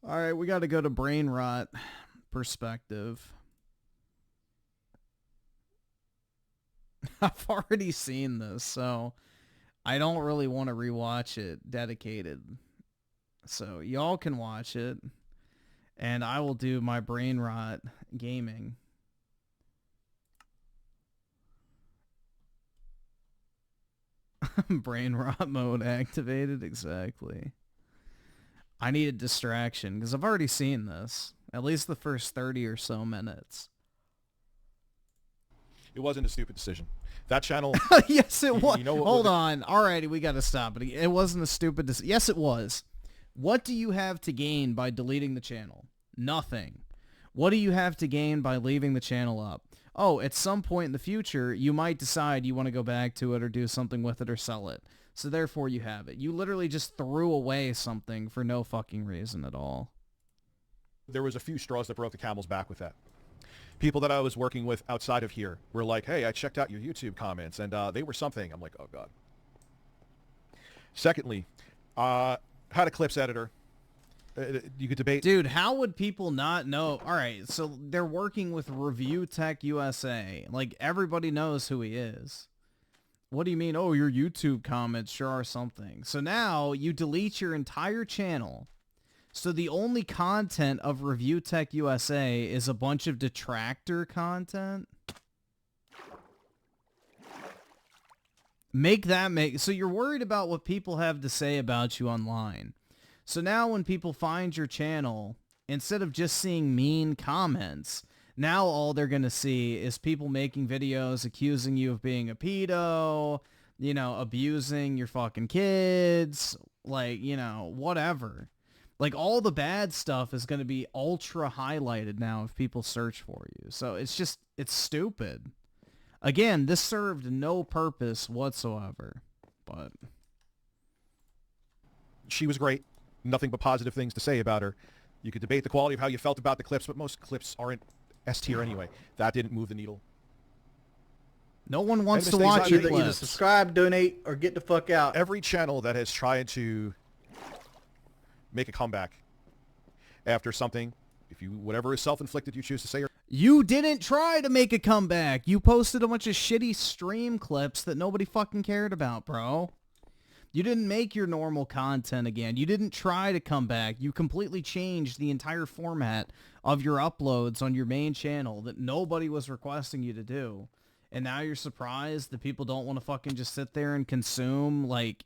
Alright, we got to go to brain rot perspective. I've already seen this, so I don't really want to rewatch it dedicated. So y'all can watch it, and I will do my brain rot gaming. Brain rot mode activated, exactly. I need a distraction, because I've already seen this. At least the first 30 or so minutes. It wasn't a stupid decision. That channel... Yes, it was. You know Hold on. Alrighty, we got to stop it. It wasn't a stupid decision. Yes, it was. What do you have to gain by deleting the channel? Nothing. What do you have to gain by leaving the channel up? Oh, at some point in the future, you might decide you want to go back to it or do something with it or sell it. So therefore you have it. You literally just threw away something for no fucking reason at all. There was a few straws that broke the camel's back with that. People that I was working with outside of here were like, hey, I checked out your YouTube comments, and they were something. I'm like, oh, God. Secondly, had a clips editor. You could debate. Dude, how would people not know? All right, so they're working with Review Tech USA. Like, everybody knows who he is. What do you mean? Oh, your YouTube comments sure are something. So now you delete your entire channel. So the only content of Review Tech USA is a bunch of detractor content. So you're worried about what people have to say about you online. So now when people find your channel, instead of just seeing mean comments, now all they're going to see is people making videos accusing you of being a pedo, you know, abusing your fucking kids, like, you know, whatever. Like, all the bad stuff is going to be ultra highlighted now if people search for you. So it's stupid. Again, this served no purpose whatsoever, but... She was great. Nothing but positive things to say about her. You could debate the quality of how you felt about the clips, but most clips aren't S tier anyway. That didn't move the needle. No one wants to watch your clips. Either subscribe, donate, or get the fuck out. Every channel that has tried to make a comeback after something, whatever is self-inflicted you choose to say. You didn't try to make a comeback. You posted a bunch of shitty stream clips that nobody fucking cared about, bro. You didn't make your normal content again. You didn't try to come back. You completely changed the entire format of your uploads on your main channel that nobody was requesting you to do. And now you're surprised that people don't want to fucking just sit there and consume, like,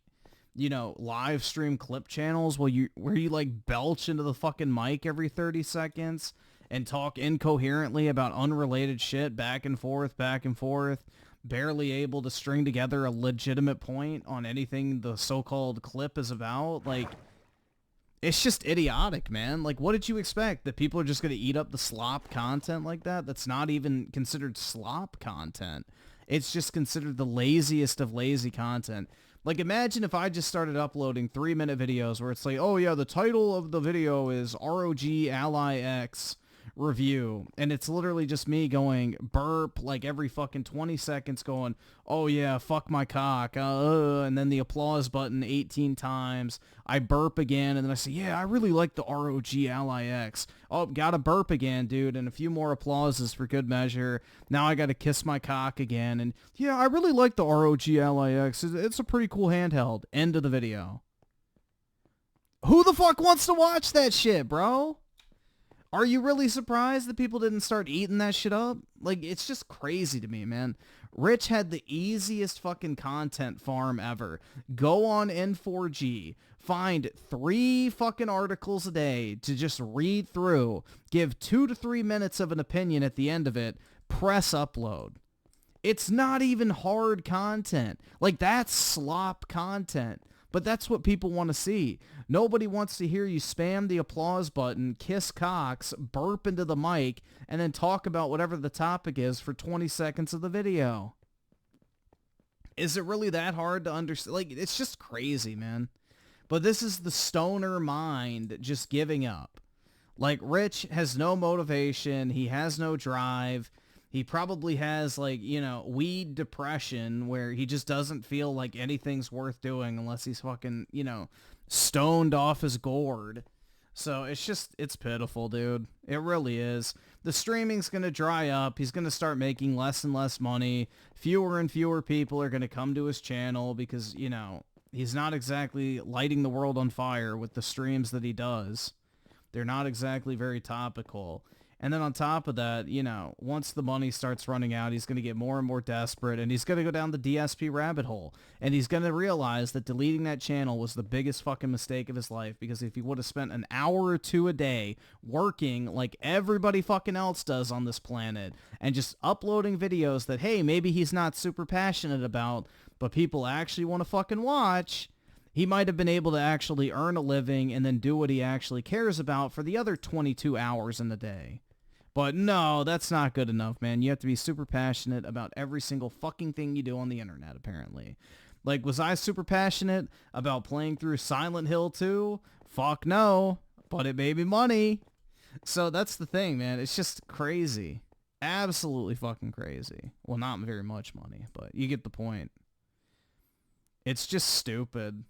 you know, live stream clip channels where you like belch into the fucking mic every 30 seconds and talk incoherently about unrelated shit back and forth, barely able to string together a legitimate point on anything the so-called clip is about. Like, it's just idiotic, man. Like, what did you expect? That people are just going to eat up the slop content like that? That's not even considered slop content. It's just considered the laziest of lazy content. Like, imagine if I just started uploading 3-minute videos where it's like, oh yeah, the title of the video is ROG Ally X review, and it's literally just me going burp like every fucking 20 seconds going, oh yeah, fuck my cock, and then the applause button 18 times. I burp again, and then I say, yeah, I really like the ROG Ally X. Oh, gotta burp again, dude, and a few more applauses for good measure. Now I gotta kiss my cock again, and yeah, I really like the ROG Ally X. It's a pretty cool handheld. End of the video. Who the fuck wants to watch that shit, bro? Are you really surprised that people didn't start eating that shit up? Like, it's just crazy to me, man. Rich had the easiest fucking content farm ever. Go on N4G, find 3 fucking articles a day to just read through, give 2 to 3 minutes of an opinion at the end of it, press upload. It's not even hard content. Like, that's slop content. But that's what people want to see. Nobody wants to hear you spam the applause button, kiss cocks, burp into the mic, and then talk about whatever the topic is for 20 seconds of the video. Is it really that hard to understand? Like, it's just crazy, man. But this is the stoner mind just giving up. Like, Rich has no motivation. He has no drive. He probably has, like, you know, weed depression where he just doesn't feel like anything's worth doing unless he's fucking, you know, stoned off his gourd. So it's pitiful, dude. It really is. The streaming's going to dry up. He's going to start making less and less money. Fewer and fewer people are going to come to his channel because, you know, he's not exactly lighting the world on fire with the streams that he does. They're not exactly very topical. And then on top of that, you know, once the money starts running out, he's going to get more and more desperate, and he's going to go down the DSP rabbit hole. And he's going to realize that deleting that channel was the biggest fucking mistake of his life, because if he would have spent an hour or 2 a day working like everybody fucking else does on this planet, and just uploading videos that, hey, maybe he's not super passionate about, but people actually want to fucking watch, he might have been able to actually earn a living and then do what he actually cares about for the other 22 hours in the day. But no, that's not good enough, man. You have to be super passionate about every single fucking thing you do on the internet, apparently. Like, was I super passionate about playing through Silent Hill 2? Fuck no, but it made me money. So that's the thing, man. It's just crazy. Absolutely fucking crazy. Well, not very much money, but you get the point. It's just stupid.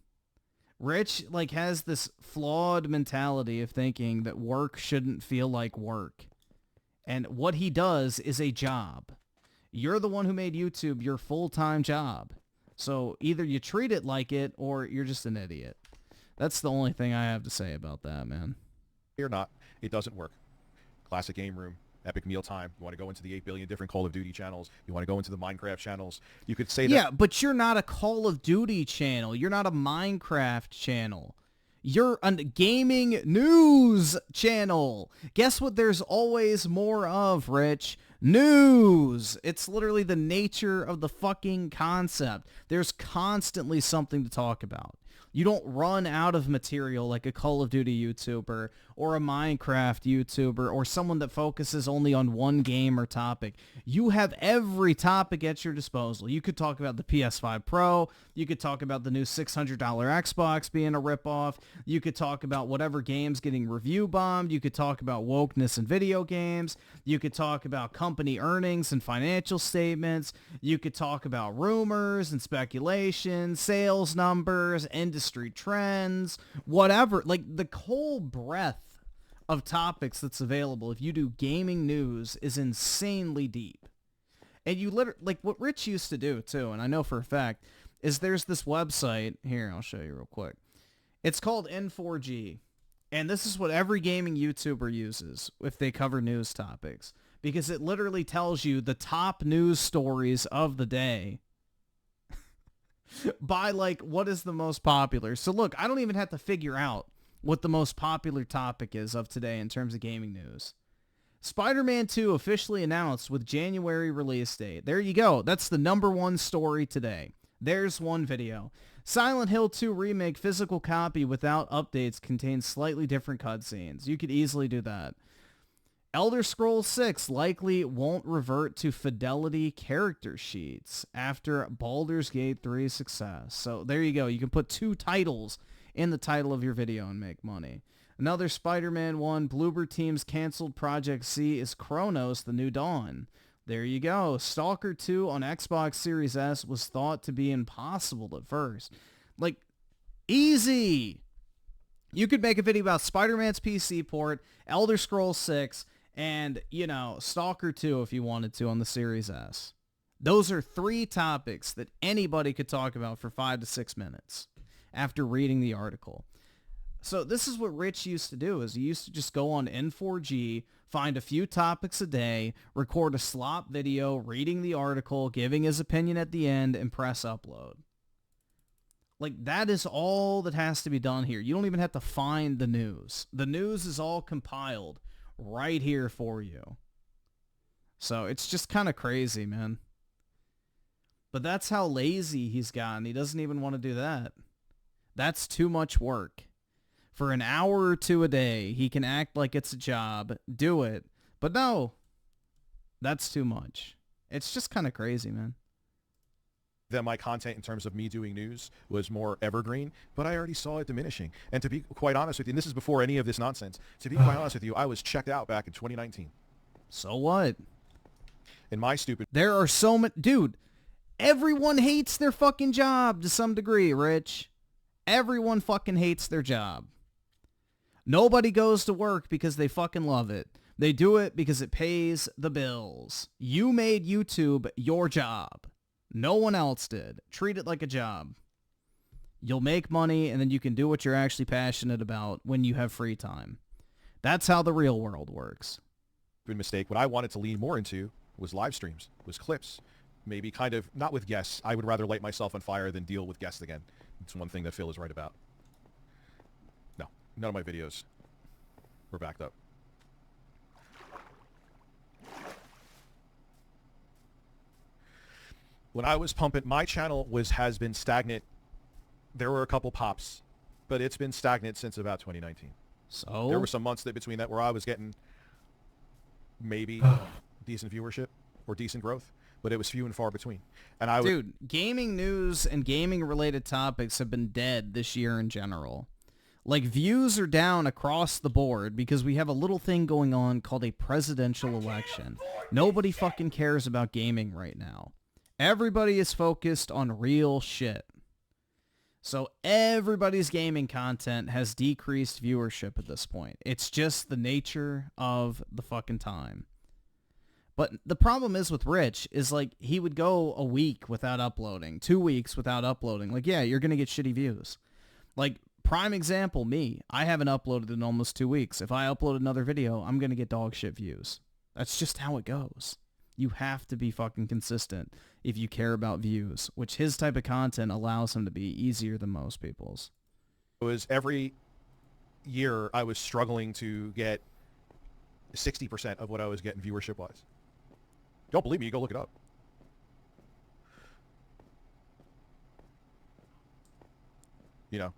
Rich, like, has this flawed mentality of thinking that work shouldn't feel like work. And what he does is a job. You're the one who made YouTube your full-time job. So either you treat it like it or you're just an idiot. That's the only thing I have to say about that, man. Or not, it doesn't work. Classic Game Room, Epic Mealtime. You want to go into the 8 billion different Call of Duty channels. You want to go into the Minecraft channels. You could say that. Yeah, but you're not a Call of Duty channel. You're not a Minecraft channel. You're a gaming news channel. Guess what there's always more of, Rich? News. It's literally the nature of the fucking concept. There's constantly something to talk about. You don't run out of material like a Call of Duty YouTuber or a Minecraft YouTuber or someone that focuses only on one game or topic. You have every topic at your disposal. You could talk about the PS5 Pro. You could talk about the new $600 Xbox being a ripoff. You could talk about whatever game's getting review bombed. You could talk about wokeness in video games. You could talk about company earnings and financial statements. You could talk about rumors and speculation, sales numbers, industry trends, whatever. Like, the whole breadth of topics that's available if you do gaming news is insanely deep. And you literally, like what Rich used to do too, and I know for a fact, is there's this website, here, I'll show you real quick. It's called N4G. And this is what every gaming YouTuber uses if they cover news topics, because it literally tells you the top news stories of the day by, like, what is the most popular. So look, I don't even have to figure out what the most popular topic is of today in terms of gaming news. Spider-Man 2 officially announced with January release date. There you go. That's the #1 story today. There's one video. Silent Hill 2 remake physical copy without updates contains slightly different cutscenes. You could easily do that. Elder Scrolls 6 likely won't revert to fidelity character sheets after Baldur's Gate 3's success. So there you go. You can put 2 titles in the title of your video and make money. Another Spider-Man 1, Bloober Team's canceled Project C is Chronos: The New Dawn. There you go. Stalker 2 on Xbox Series S was thought to be impossible at first. Like, easy! You could make a video about Spider-Man's PC port, Elder Scrolls 6, and, you know, Stalker 2 if you wanted to on the Series S. Those are 3 topics that anybody could talk about for 5 to 6 minutes after reading the article. So this is what Rich used to do, is he used to just go on N4G, find a few topics a day, record a slop video, reading the article, giving his opinion at the end, and press upload. Like, that is all that has to be done here. You don't even have to find the news. The news is all compiled right here for you. So it's just kind of crazy, man. But that's how lazy he's gotten. He doesn't even want to do that. That's too much work. For an hour or two a day, he can act like it's a job, do it. But no, that's too much. It's just kind of crazy, man. That my content in terms of me doing news was more evergreen, but I already saw it diminishing. And to be quite honest with you, and this is before any of this nonsense, to be quite honest with you, I was checked out back in 2019. So what? In my stupid... There are so many... Dude, everyone hates their fucking job to some degree, Rich. Everyone fucking hates their job. Nobody goes to work because they fucking love it. They do it because it pays the bills. You made YouTube your job. No one else did. Treat it like a job. You'll make money, and then you can do what you're actually passionate about when you have free time. That's how the real world works. Good mistake. What I wanted to lean more into was live streams, was clips. Maybe kind of, not with guests. I would rather light myself on fire than deal with guests again. It's one thing that Phil is right about. No, none of my videos were backed up. When I was pumping, my channel has been stagnant. There were a couple pops, but it's been stagnant since about 2019. So there were some months between that where I was getting maybe decent viewership or decent growth, but it was few and far between. And I Dude, gaming news and gaming related topics have been dead this year in general. Like, views are down across the board because we have a little thing going on called a presidential election. Nobody fucking cares about gaming right now. Everybody is focused on real shit. So everybody's gaming content has decreased viewership at this point. It's just the nature of the fucking time. But the problem is with Rich is, like, he would go a week without uploading, 2 weeks without uploading. Like, yeah, you're going to get shitty views. Like, prime example, me. I haven't uploaded in almost 2 weeks. If I upload another video, I'm going to get dog shit views. That's just how it goes. You have to be fucking consistent if you care about views, which his type of content allows him to be easier than most people's. It was every year I was struggling to get 60% of what I was getting viewership-wise. Don't believe me, you go look it up. You know,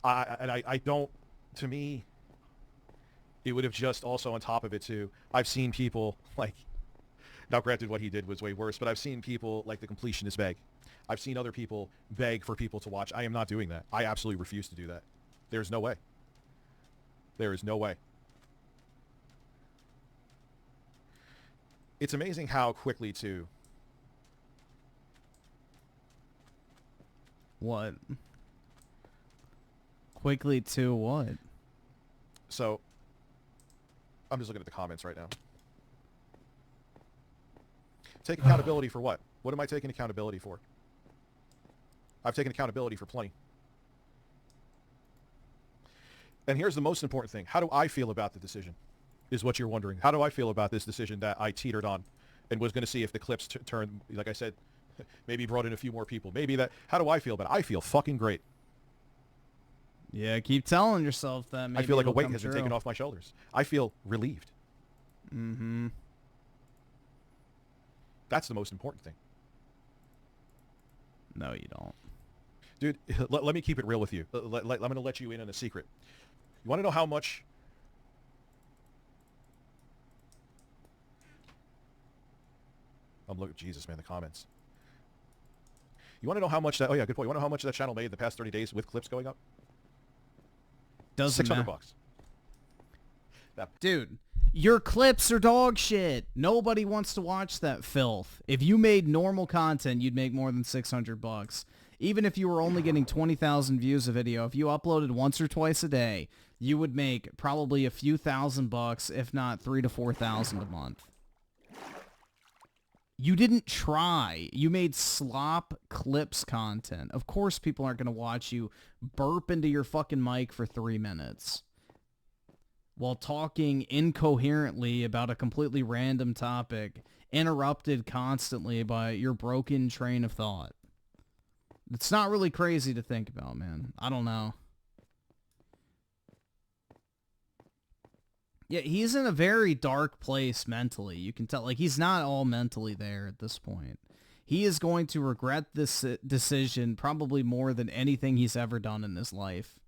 I don't, to me, it would have just also on top of it too, I've seen people like, now granted what he did was way worse, but I've seen people like the completionist beg. I've seen other people beg for people to watch. I am not doing that. I absolutely refuse to do that. There's no way. There is no way. It's amazing how quickly too. What? Quickly to what? So, I'm just looking at the comments right now. Take accountability for what? What am I taking accountability for? I've taken accountability for plenty. And here's the most important thing. How do I feel about the decision? Is what you're wondering. How do I feel about this decision that I teetered on and was going to see if the clips turn, like I said, maybe brought in a few more people. Maybe that, how do I feel about it? I feel fucking great. Yeah, keep telling yourself that. Maybe I feel like a it'll weight come has been true. taken off my shoulders. I feel relieved. Mm-hmm. That's the most important thing. No, you don't. Dude, let me keep it real with you. I'm going to let you in on a secret. You want to know how much... I'm looking... Jesus, man, the comments. You want to know how much that... Oh, yeah, good point. You want to know how much that channel made in the past 30 days with clips going up? Doesn't matter. $600. Dude, your clips are dog shit. Nobody wants to watch that filth. If you made normal content, you'd make more than $600. Even if you were only getting 20,000 views a video, if you uploaded once or twice a day, you would make probably a few $1,000, if not $3,000 to $4,000 a month. You didn't try. You made slop clips content. Of course people aren't going to watch you burp into your fucking mic for 3 minutes while talking incoherently about a completely random topic, interrupted constantly by your broken train of thought. It's not really crazy to think about, man. I don't know. Yeah, he's in a very dark place mentally. You can tell, like, he's not all mentally there at this point. He is going to regret this decision probably more than anything he's ever done in his life.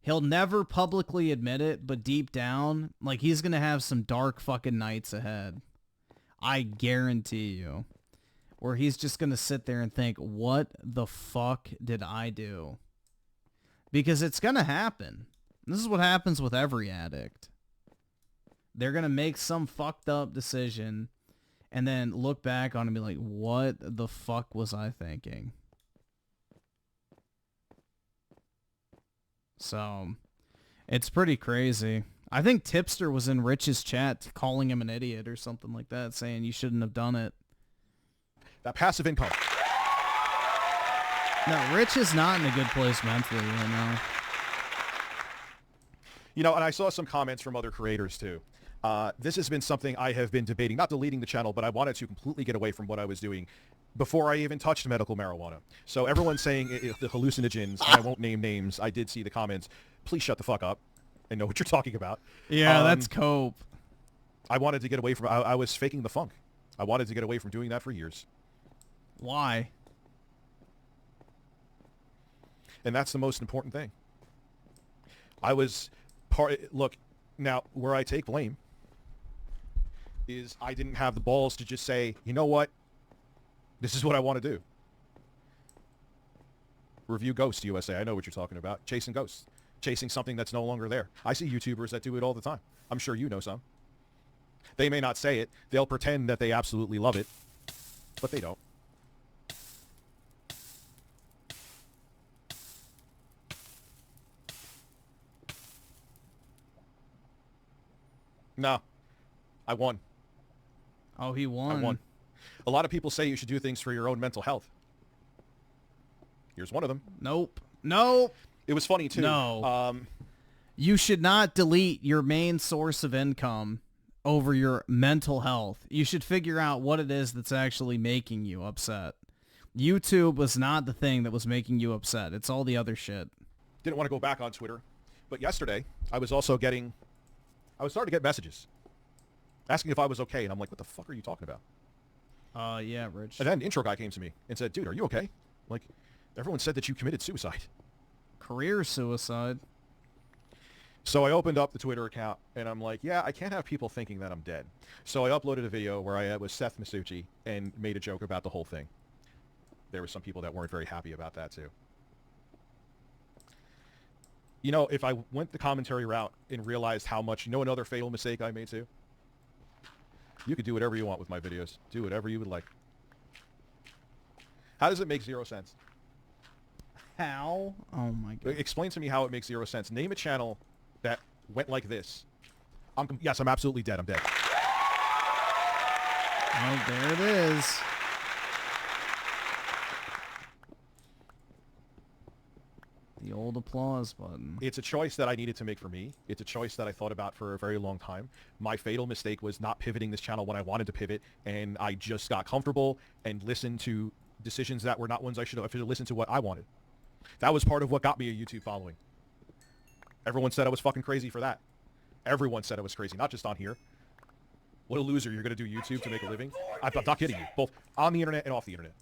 He'll never publicly admit it, but deep down, like, he's going to have some dark fucking nights ahead. I guarantee you. Where he's just going to sit there and think, what the fuck did I do? Because it's going to happen. This is what happens with every addict. They're going to make some fucked up decision and then look back on it and be like, what the fuck was I thinking? So, it's pretty crazy. I think Tipster was in Rich's chat calling him an idiot or something like that, saying you shouldn't have done it. That passive income. No, Rich is not in a good place mentally right now. You know, and I saw some comments from other creators too. This has been something I have been debating, not deleting the channel, but I wanted to completely get away from what I was doing before I even touched medical marijuana. So everyone's saying the hallucinogens, and I won't name names. I did see the comments. Please shut the fuck up and know what you're talking about. Yeah, that's cope. I wanted to get away from, I was faking the funk. I wanted to get away from doing that for years. Why? And that's the most important thing. Look, now where I take blame is I didn't have the balls to just say, you know what, this is what I want to do. Review Ghost USA. I know what you're talking about. Chasing ghosts. Chasing something that's no longer there. I see YouTubers that do it all the time. I'm sure you know some. They may not say it. They'll pretend that they absolutely love it, but they don't. No. I won. Oh, he won. I won. A lot of people say you should do things for your own mental health. Here's one of them. Nope. Nope. It was funny, too. No. You should not delete your main source of income over your mental health. You should figure out what it is that's actually making you upset. YouTube was not the thing that was making you upset. It's all the other shit. Didn't want to go back on Twitter. But yesterday, I was starting to get messages asking if I was okay. And I'm like, what the fuck are you talking about? Yeah, Rich. And then intro guy came to me and said, dude, are you okay? Like, everyone said that you committed suicide. Career suicide. So I opened up the Twitter account, and I'm like, yeah, I can't have people thinking that I'm dead. So I uploaded a video where I was Seth Masucci and made a joke about the whole thing. There were some people that weren't very happy about that, too. You know, if I went the commentary route and realized how much, you know another fatal mistake I made, too? You could do whatever you want with my videos. Do whatever you would like. How does it make 0 sense? How? Oh, my God. Explain to me how it makes 0 sense. Name a channel that went like this. Yes, I'm absolutely dead. I'm dead. Oh, there it is. The old applause button. It's a choice that I needed to make for me. It's a choice that I thought about for a very long time. My fatal mistake was not pivoting this channel when I wanted to pivot, and I just got comfortable and listened to decisions that were not ones I should have listened to what I wanted. That was part of what got me a YouTube following. Everyone said I was fucking crazy for that. Everyone said I was crazy, not just on here. What a loser, you're going to do YouTube to make a living? I'm not kidding you. Both on the internet and off the internet.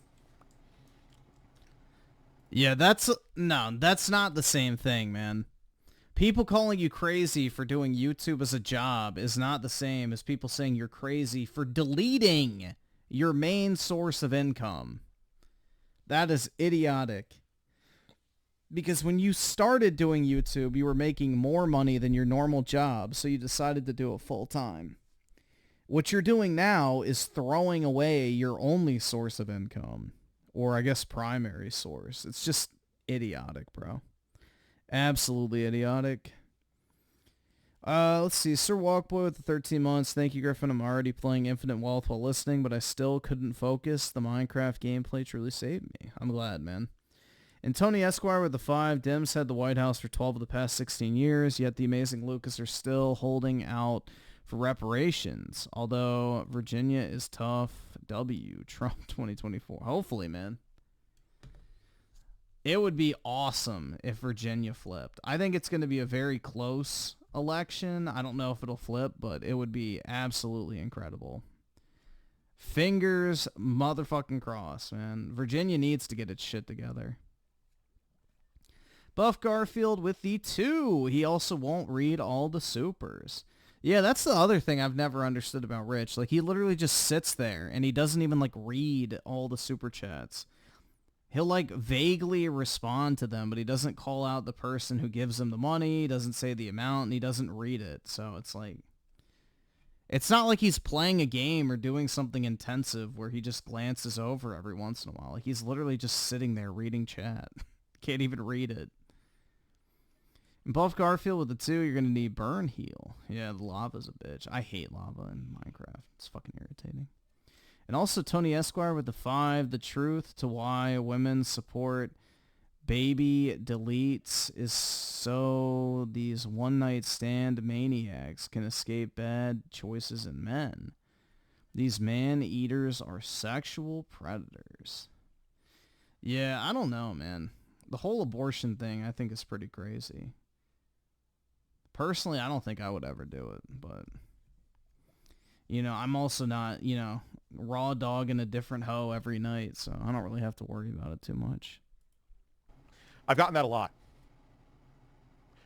Yeah, that's not the same thing, man. People calling you crazy for doing YouTube as a job is not the same as people saying you're crazy for deleting your main source of income. That is idiotic. Because when you started doing YouTube, you were making more money than your normal job, so you decided to do it full time. What you're doing now is throwing away your only source of income. Or I guess primary source. It's just idiotic, bro. Absolutely idiotic. Let's see. Sir Walkboy with the 13 months. Thank you, Griffin. I'm already playing Infinite Wealth while listening, but I still couldn't focus. The Minecraft gameplay truly saved me. I'm glad, man. And Tony Esquire with the 5. Dems had the White House for 12 of the past 16 years, yet the amazing Lucas are still holding out for reparations. Although Virginia is tough. W. Trump 2024. Hopefully, man. It would be awesome if Virginia flipped. I think it's going to be a very close election. I don't know if it'll flip, but it would be absolutely incredible. Fingers motherfucking crossed, man. Virginia needs to get its shit together. Buff Garfield with the 2. He also won't read all the supers. Yeah, that's the other thing I've never understood about Rich. Like, he literally just sits there and he doesn't even, like, read all the super chats. He'll, like, vaguely respond to them, but he doesn't call out the person who gives him the money, he doesn't say the amount, and he doesn't read it. So it's like, it's not like he's playing a game or doing something intensive where he just glances over every once in a while. Like, he's literally just sitting there reading chat. Can't even read it. And Buff Garfield with the 2, you're going to need Burn Heal. Yeah, the lava's a bitch. I hate lava in Minecraft. It's fucking irritating. And also Tony Esquire with the 5. The truth to why women support baby deletes is so these one-night stand maniacs can escape bad choices in men. These man-eaters are sexual predators. Yeah, I don't know, man. The whole abortion thing I think is pretty crazy. Personally, I don't think I would ever do it, but, you know, I'm also not, you know, raw dogging a different hoe every night, so I don't really have to worry about it too much. I've gotten that a lot.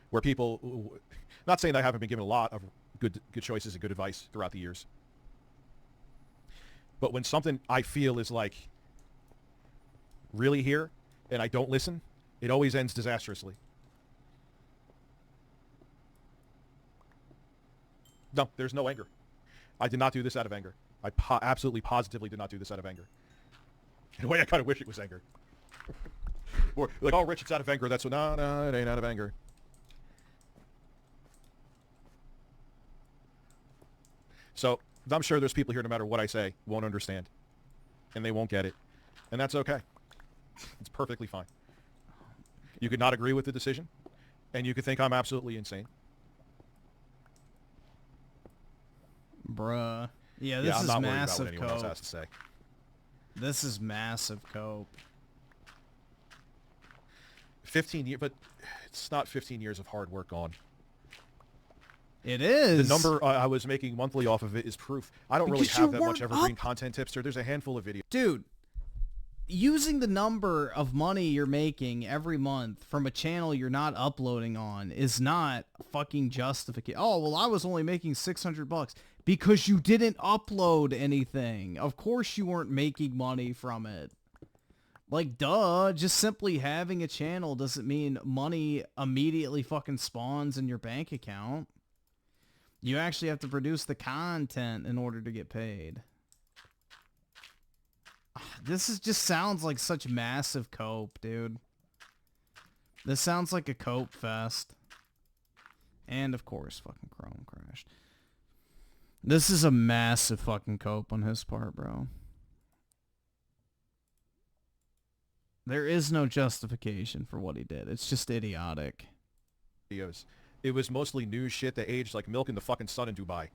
Where people, not saying that I haven't been given a lot of good choices and good advice throughout the years, but when something I feel is like really here and I don't listen, it always ends disastrously. No, there's no anger. I did not do this out of anger. I absolutely, positively did not do this out of anger. In a way, I kind of wish it was anger. Or like, oh, Rich, it's out of anger. That's what. No, it ain't out of anger. So I'm sure there's people here, no matter what I say, won't understand, and they won't get it, and that's okay. It's perfectly fine. You could not agree with the decision, and you could think I'm absolutely insane. Bruh. Yeah, this is I'm not massive worried about what anyone else has to say. This is massive cope. 15 years, but it's not 15 years of hard work gone. It is. The number I was making monthly off of it is proof. I don't really have that much evergreen content, Tipster. There's a handful of videos. Dude, using the number of money you're making every month from a channel you're not uploading on is not fucking justification. Oh, well, I was only making $600 because you didn't upload anything. Of course you weren't making money from it. Like, duh, just simply having a channel doesn't mean money immediately fucking spawns in your bank account. You actually have to produce the content in order to get paid. This is just sounds like such massive cope, dude. This sounds like a cope fest. And, of course, fucking Chrome crashed. This is a massive fucking cope on his part, bro. There is no justification for what he did. It's just idiotic. It was mostly news shit that aged like milk in the fucking sun in Dubai.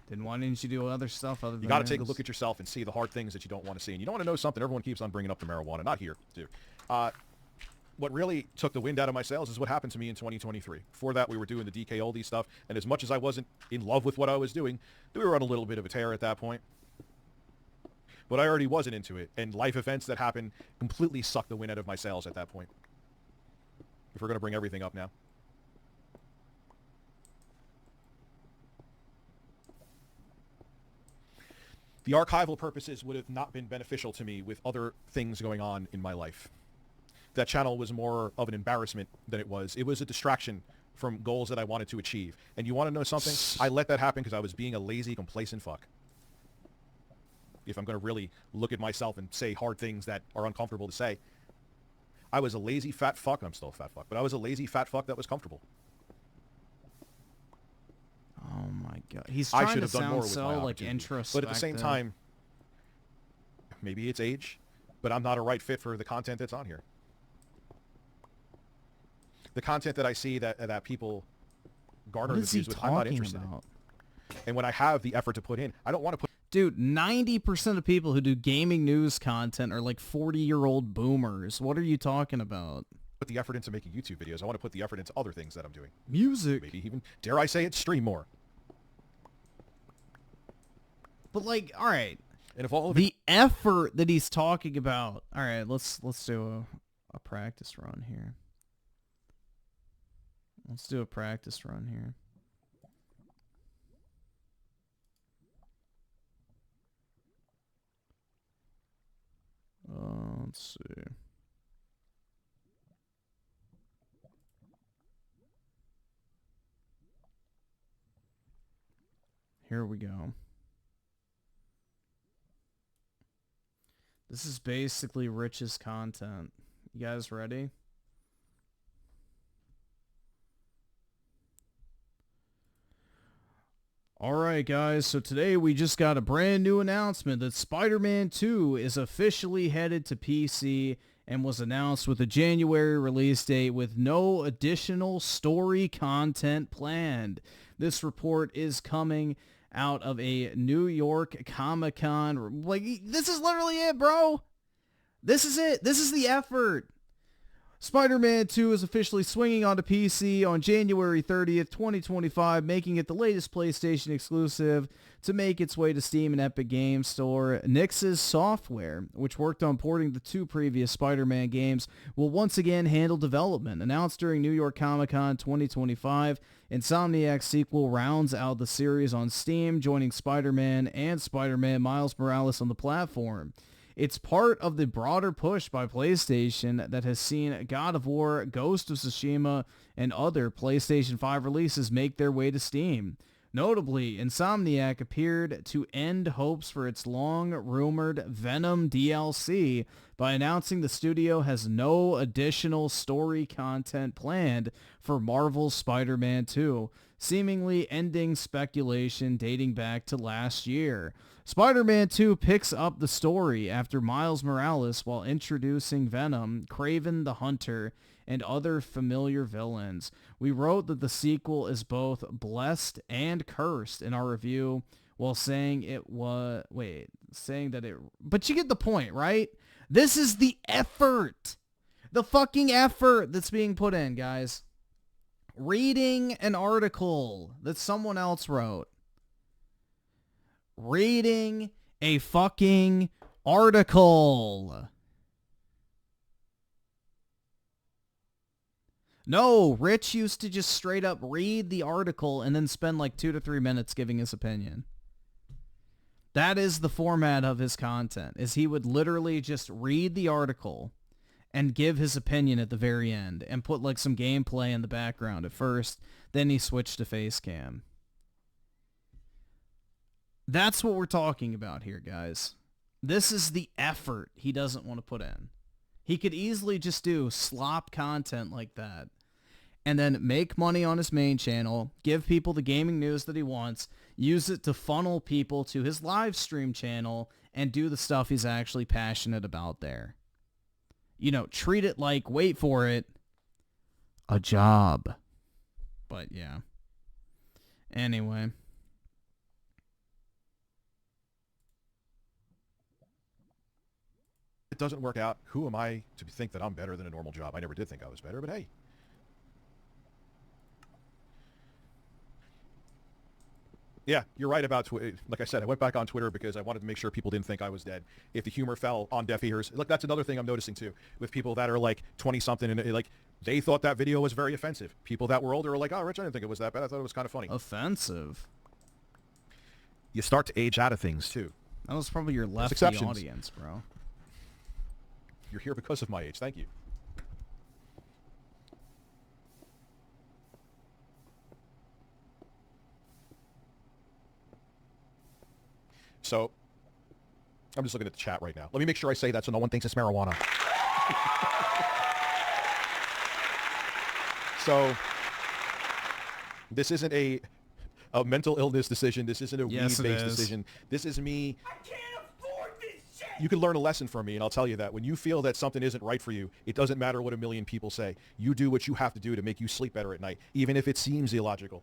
Then why didn't you do other stuff other than You got to take a look at yourself and see the hard things that you don't want to see. And you don't want to know something. Everyone keeps on bringing up the marijuana. Not here, dude. What really took the wind out of my sails is what happened to me in 2023. Before that, we were doing the DK oldie stuff. And as much as I wasn't in love with what I was doing, we were on a little bit of a tear at that point. But I already wasn't into it. And life events that happened completely sucked the wind out of my sails at that point. If we're going to bring everything up now. The archival purposes would have not been beneficial to me with other things going on in my life. That channel was more of an embarrassment than it was. It was a distraction from goals that I wanted to achieve. And you want to know something? I let that happen because I was being a lazy, complacent fuck. If I'm going to really look at myself and say hard things that are uncomfortable to say. I was a lazy fat fuck. I'm still a fat fuck. But I was a lazy fat fuck that was comfortable. God. He's I trying should to have done sound more with so my like opportunity. introspective. But at the same time, maybe it's age, but I'm not a right fit for the content that's on here. The content that I see that people garner What is he views with, I'm not talking interested about? in. And when I have the effort to put in, I don't want to put... Dude, 90% of people who do gaming news content are like 40-year-old boomers. What are you talking about? Put the effort into making YouTube videos. I want to put the effort into other things that I'm doing. Music. Maybe even, dare I say it, stream more. But like, all right. And if all of the effort that he's talking about. All right, let's do a practice run here. Let's do a practice run here. Let's see. Here we go. This is basically Rich's content. You guys ready? Alright guys, so today we just got a brand new announcement that Spider-Man 2 is officially headed to PC and was announced with a January release date with no additional story content planned. This report is coming out of a New York Comic-Con. Like, this is literally it, bro. This is it. This is the effort. Spider-Man 2 is officially swinging onto PC on January 30th, 2025, making it the latest PlayStation exclusive to make its way to Steam and Epic Games Store. Nix's Software, which worked on porting the 2 previous Spider-Man games, will once again handle development. Announced during New York Comic-Con 2025, Insomniac's sequel rounds out the series on Steam, joining Spider-Man and Spider-Man Miles Morales on the platform. It's part of the broader push by PlayStation that has seen God of War, Ghost of Tsushima, and other PlayStation 5 releases make their way to Steam. Notably, Insomniac appeared to end hopes for its long-rumored Venom DLC by announcing the studio has no additional story content planned for Marvel's Spider-Man 2, seemingly ending speculation dating back to last year. Spider-Man 2 picks up the story after Miles Morales while introducing Venom, Kraven the Hunter, and other familiar villains. We wrote that the sequel is both blessed and cursed in our review, while saying it was... But you get the point, right? This is the effort! The fucking effort that's being put in, guys. Reading an article that someone else wrote. Reading a fucking article. No, Rich used to just straight up read the article and then spend like 2 to 3 minutes giving his opinion. That is the format of his content, is he would literally just read the article and give his opinion at the very end and put like some gameplay in the background at first, then he switched to face cam. That's what we're talking about here, guys. This is the effort he doesn't want to put in. He could easily just do slop content like that and then make money on his main channel, give people the gaming news that he wants, use it to funnel people to his live stream channel, and do the stuff he's actually passionate about there. You know, treat it like, wait for it, a job. But yeah. Anyway. It doesn't work out. Who am I to think that I'm better than a normal job? I never did think I was better, but hey. Yeah, you're right about Twitter. Like I said, I went back on Twitter because I wanted to make sure people didn't think I was dead. If the humor fell on deaf ears, look, that's another thing I'm noticing too, with people that are like 20-something and like they thought that video was very offensive. People that were older are like, oh, Rich, I didn't think it was that bad. I thought it was kind of funny. Offensive? You start to age out of things too. That was probably your lefty exceptions. audience, bro. You're here because of my age. Thank you. So, I'm just looking at the chat right now. Let me make sure I say that so no one thinks it's marijuana. So, this isn't a a mental illness decision. This isn't a Yes, it weed-based is. decision. This is me. You can learn a lesson from me, and I'll tell you that. When you feel that something isn't right for you, it doesn't matter what a million people say. You do what you have to do to make you sleep better at night, even if it seems illogical.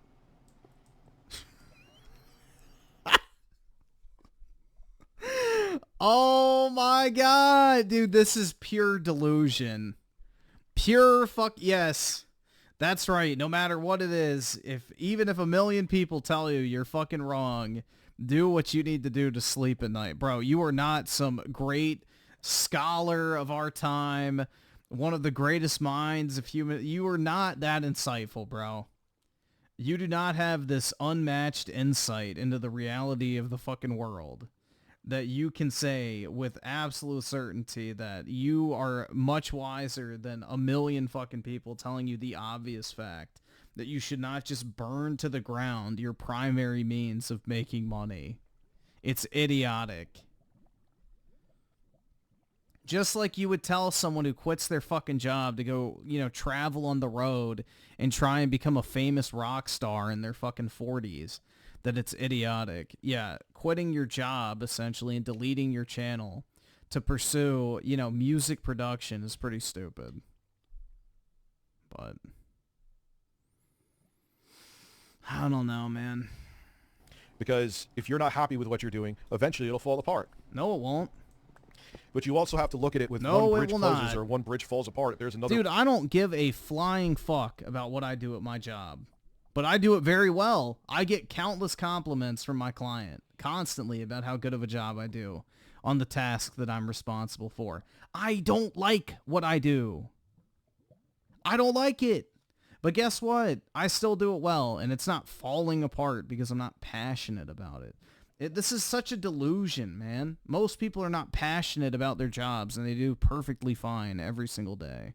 Oh my god, dude, this is pure delusion. Pure fuck yes. That's right. No matter what it is, even if a million people tell you you're fucking wrong, do what you need to do to sleep at night. Bro, you are not some great scholar of our time, one of the greatest minds of human. You are not that insightful, bro. You do not have this unmatched insight into the reality of the fucking world that you can say with absolute certainty that you are much wiser than a million fucking people telling you the obvious fact that you should not just burn to the ground your primary means of making money. It's idiotic. Just like you would tell someone who quits their fucking job to go, travel on the road and try and become a famous rock star in their fucking 40s, that it's idiotic. Yeah, quitting your job, essentially, and deleting your channel to pursue, music production is pretty stupid. But I don't know, man. Because if you're not happy with what you're doing, eventually it'll fall apart. No, it won't. But you also have to look at it with No, one it bridge will closes not. or one bridge falls apart. There's another. Dude, I don't give a flying fuck about what I do at my job. But I do it very well. I get countless compliments from my client constantly about how good of a job I do on the task that I'm responsible for. I don't like what I do. I don't like it. But guess what? I still do it well, and it's not falling apart because I'm not passionate about it. This is such a delusion, man. Most people are not passionate about their jobs, and they do perfectly fine every single day.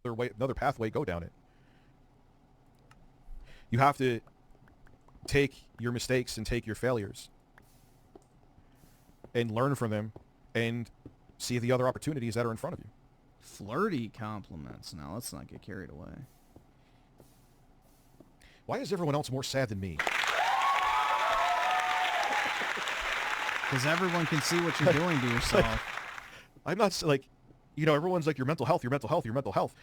Another pathway, go down it. You have to take your mistakes and take your failures and learn from them and see the other opportunities that are in front of you. Flirty compliments. Now, let's not get carried away. Why is everyone else more sad than me? Because everyone can see what you're doing to yourself. I'm not everyone's like, your mental health, your mental health, your mental health.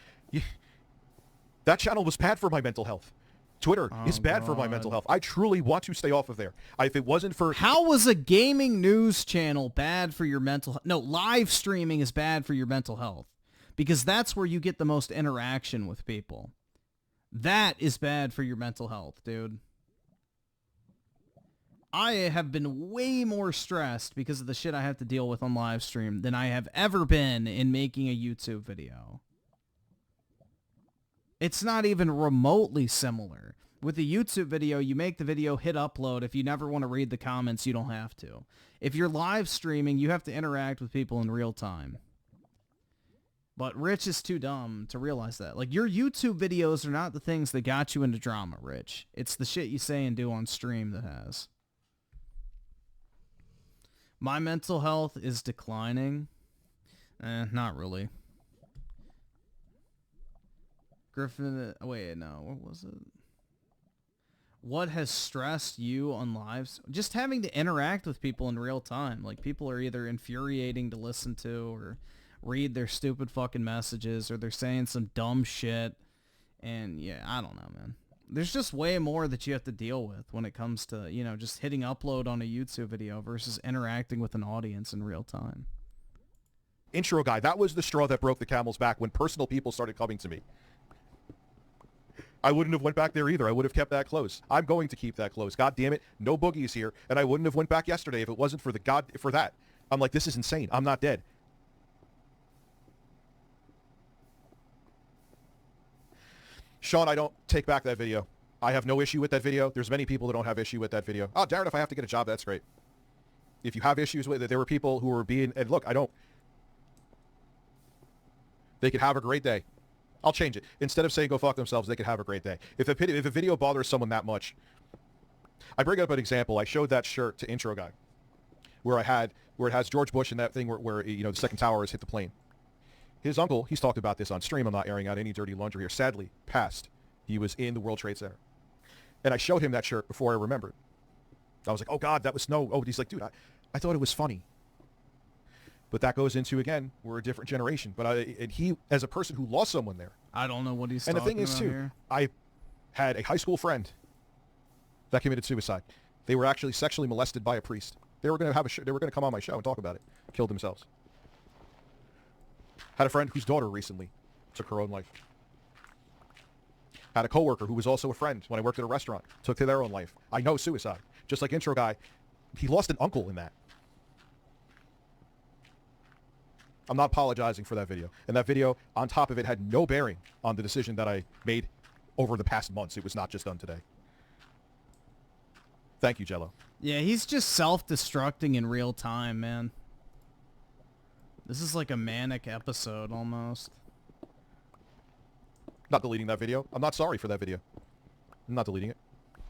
That channel was bad for my mental health. Twitter is bad for my mental health. I truly want to stay off of there. If it wasn't for... How was a gaming news channel bad for your mental health? No, live streaming is bad for your mental health. Because that's where you get the most interaction with people. That is bad for your mental health, dude. I have been way more stressed because of the shit I have to deal with on live stream than I have ever been in making a YouTube video. It's not even remotely similar. With a YouTube video, you make the video, hit upload. If you never want to read the comments, you don't have to. If you're live streaming, you have to interact with people in real time. But Rich is too dumb to realize that. Like, your YouTube videos are not the things that got you into drama, Rich. It's the shit you say and do on stream that has. My mental health is declining. Not really. Griffin, wait, no, what was it? What has stressed you on lives? Just having to interact with people in real time. Like, people are either infuriating to listen to or read their stupid fucking messages, or they're saying some dumb shit. And yeah, I don't know, man. There's just way more that you have to deal with when it comes to, just hitting upload on a YouTube video versus interacting with an audience in real time. Intro guy, that was the straw that broke the camel's back when personal people started coming to me. I wouldn't have went back there either. I would have kept that close. I'm going to keep that close. God damn it, no boogies here, and I wouldn't have went back yesterday if it wasn't for that. I'm like, this is insane. I'm not dead. Sean, I don't take back that video. I have no issue with that video. There's many people that don't have issue with that video. Oh, Darren, if I have to get a job, that's great. If you have issues with it, there were people who were being, and look, I don't. They could have a great day. I'll change it. Instead of saying go fuck themselves, they could have a great day. If a video bothers someone that much, I bring up an example. I showed that shirt to Intro Guy, where it has George Bush and that thing where the second tower has hit the plane. His uncle, he's talked about this on stream. I'm not airing out any dirty laundry here. Sadly, passed. He was in the World Trade Center. And I showed him that shirt before I remembered. I was like, oh God, that was snow. Oh, he's like, dude, I thought it was funny. But that goes into, again, we're a different generation. But and he, as a person who lost someone there. I don't know what he's talking about. And the thing is, too, here. I had a high school friend that committed suicide. They were actually sexually molested by a priest. They were going to they were going to come on my show and talk about it. Killed themselves. Had a friend whose daughter recently took her own life. Had a coworker who was also a friend when I worked at a restaurant. Took to their own life. I know suicide. Just like Intro Guy, he lost an uncle in that. I'm not apologizing for that video. And that video, on top of it, had no bearing on the decision that I made over the past months. It was not just done today. Thank you, Jello. Yeah, he's just self-destructing in real time, man. This is like a manic episode, almost. Not deleting that video. I'm not sorry for that video. I'm not deleting it.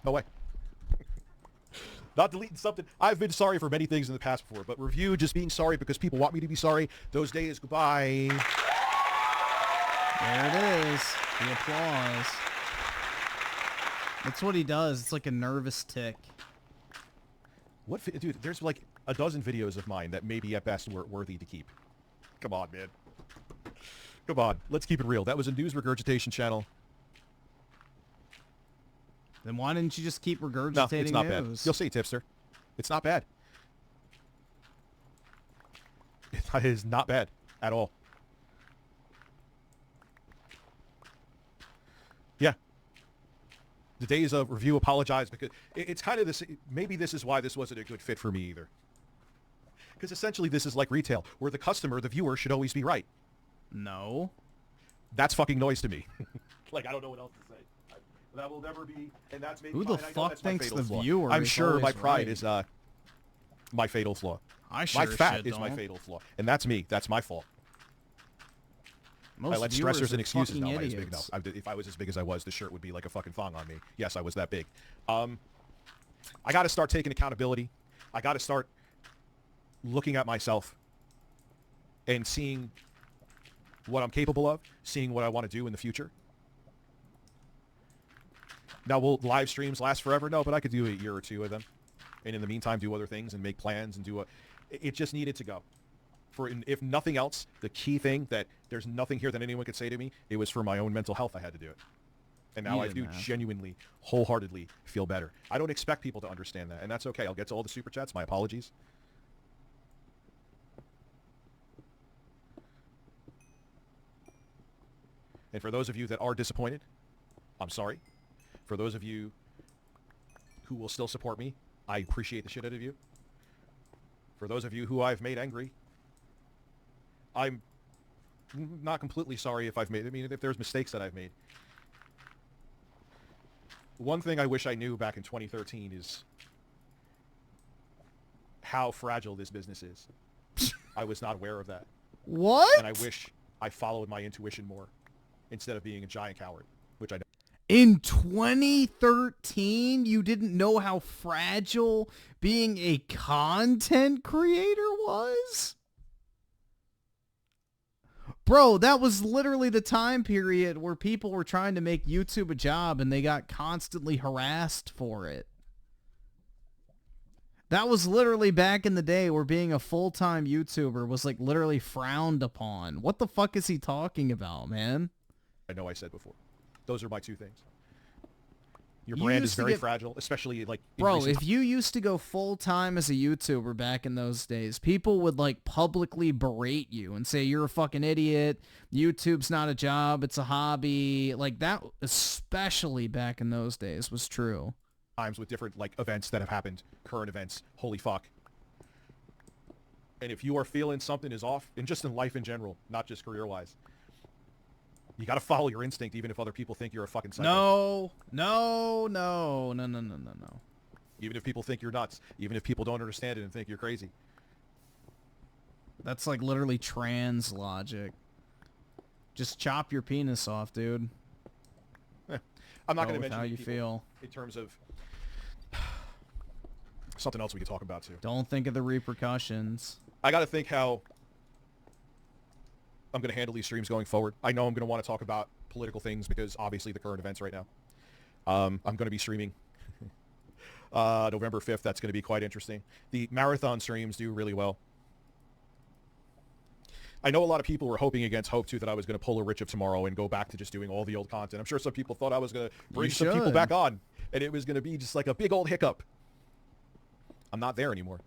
No way. Not deleting something. I've been sorry for many things in the past before, but review just being sorry because people want me to be sorry. Those days, goodbye. There it is. The applause. That's what he does. It's like a nervous tick. What, dude? There's like a dozen videos of mine that maybe at best were worthy to keep. Come on, man. Come on. Let's keep it real. That was a news regurgitation channel. Then why didn't you just keep regurgitating No, it's not news? bad. You'll see, Tipster. It's not bad. It is not bad at all. Yeah. The days of review apologize because it's kind of this. Maybe this is why this wasn't a good fit for me either. Because essentially this is like retail, where the customer, the viewer, should always be right. No. That's fucking noise to me. Like, I don't know what else to say. That will never be, and that's maybe Who the fuck thinks the viewer I'm is sure my always pride right? is my fatal flaw. I sure my fat shit is my don't. fatal flaw, and that's me. That's my fault. Most I let viewers stressors are and excuses. fucking No, I was big. No, idiots. if I was as big as I was, the shirt would be like a fucking thong on me. Yes, I was that big. I got to start taking accountability. I got to start looking at myself and seeing what I'm capable of, seeing what I want to do in the future. Now, will live streams last forever? No, but I could do a year or two of them. And in the meantime, do other things and make plans and do a... It just needed to go. If nothing else, the key thing that there's nothing here that anyone could say to me, it was for my own mental health I had to do it. And now I do genuinely, wholeheartedly feel better. I don't expect people to understand that, and that's okay. I'll get to all the super chats. My apologies. And for those of you that are disappointed, I'm sorry. For those of you who will still support me, I appreciate the shit out of you. For those of you who I've made angry, I'm not completely sorry if I've made... I mean, if there's mistakes that I've made. One thing I wish I knew back in 2013 is how fragile this business is. I was not aware of that. What? And I wish I followed my intuition more instead of being a giant coward, which I don't. In 2013, you didn't know how fragile being a content creator was? Bro, that was literally the time period where people were trying to make YouTube a job and they got constantly harassed for it. That was literally back in the day where being a full-time YouTuber was like literally frowned upon. What the fuck is he talking about, man? I know I said before. Those are my two things. Your brand is very fragile, especially like... Bro, if you used to go full-time as a YouTuber back in those days, people would like publicly berate you and say you're a fucking idiot, YouTube's not a job, it's a hobby. Like that, especially back in those days, was true. Times with different like events that have happened, current events, holy fuck. And if you are feeling something is off, and just in life in general, not just career-wise, you got to follow your instinct even if other people think you're a fucking psycho. No. Even if people think you're nuts. Even if people don't understand it and think you're crazy. That's like literally trans logic. Just chop your penis off, dude. I'm not going to mention how you feel. In terms of something else we could talk about too. Don't think of the repercussions. I got to think how I'm going to handle these streams going forward. I know I'm going to want to talk about political things because obviously the current events right now. I'm going to be streaming November 5th. That's going to be quite interesting. The marathon streams do really well. I know a lot of people were hoping against hope, too, that I was going to pull a Richard tomorrow and go back to just doing all the old content. I'm sure some people thought I was going to bring some people back on, and it was going to be just like a big old hiccup. I'm not there anymore.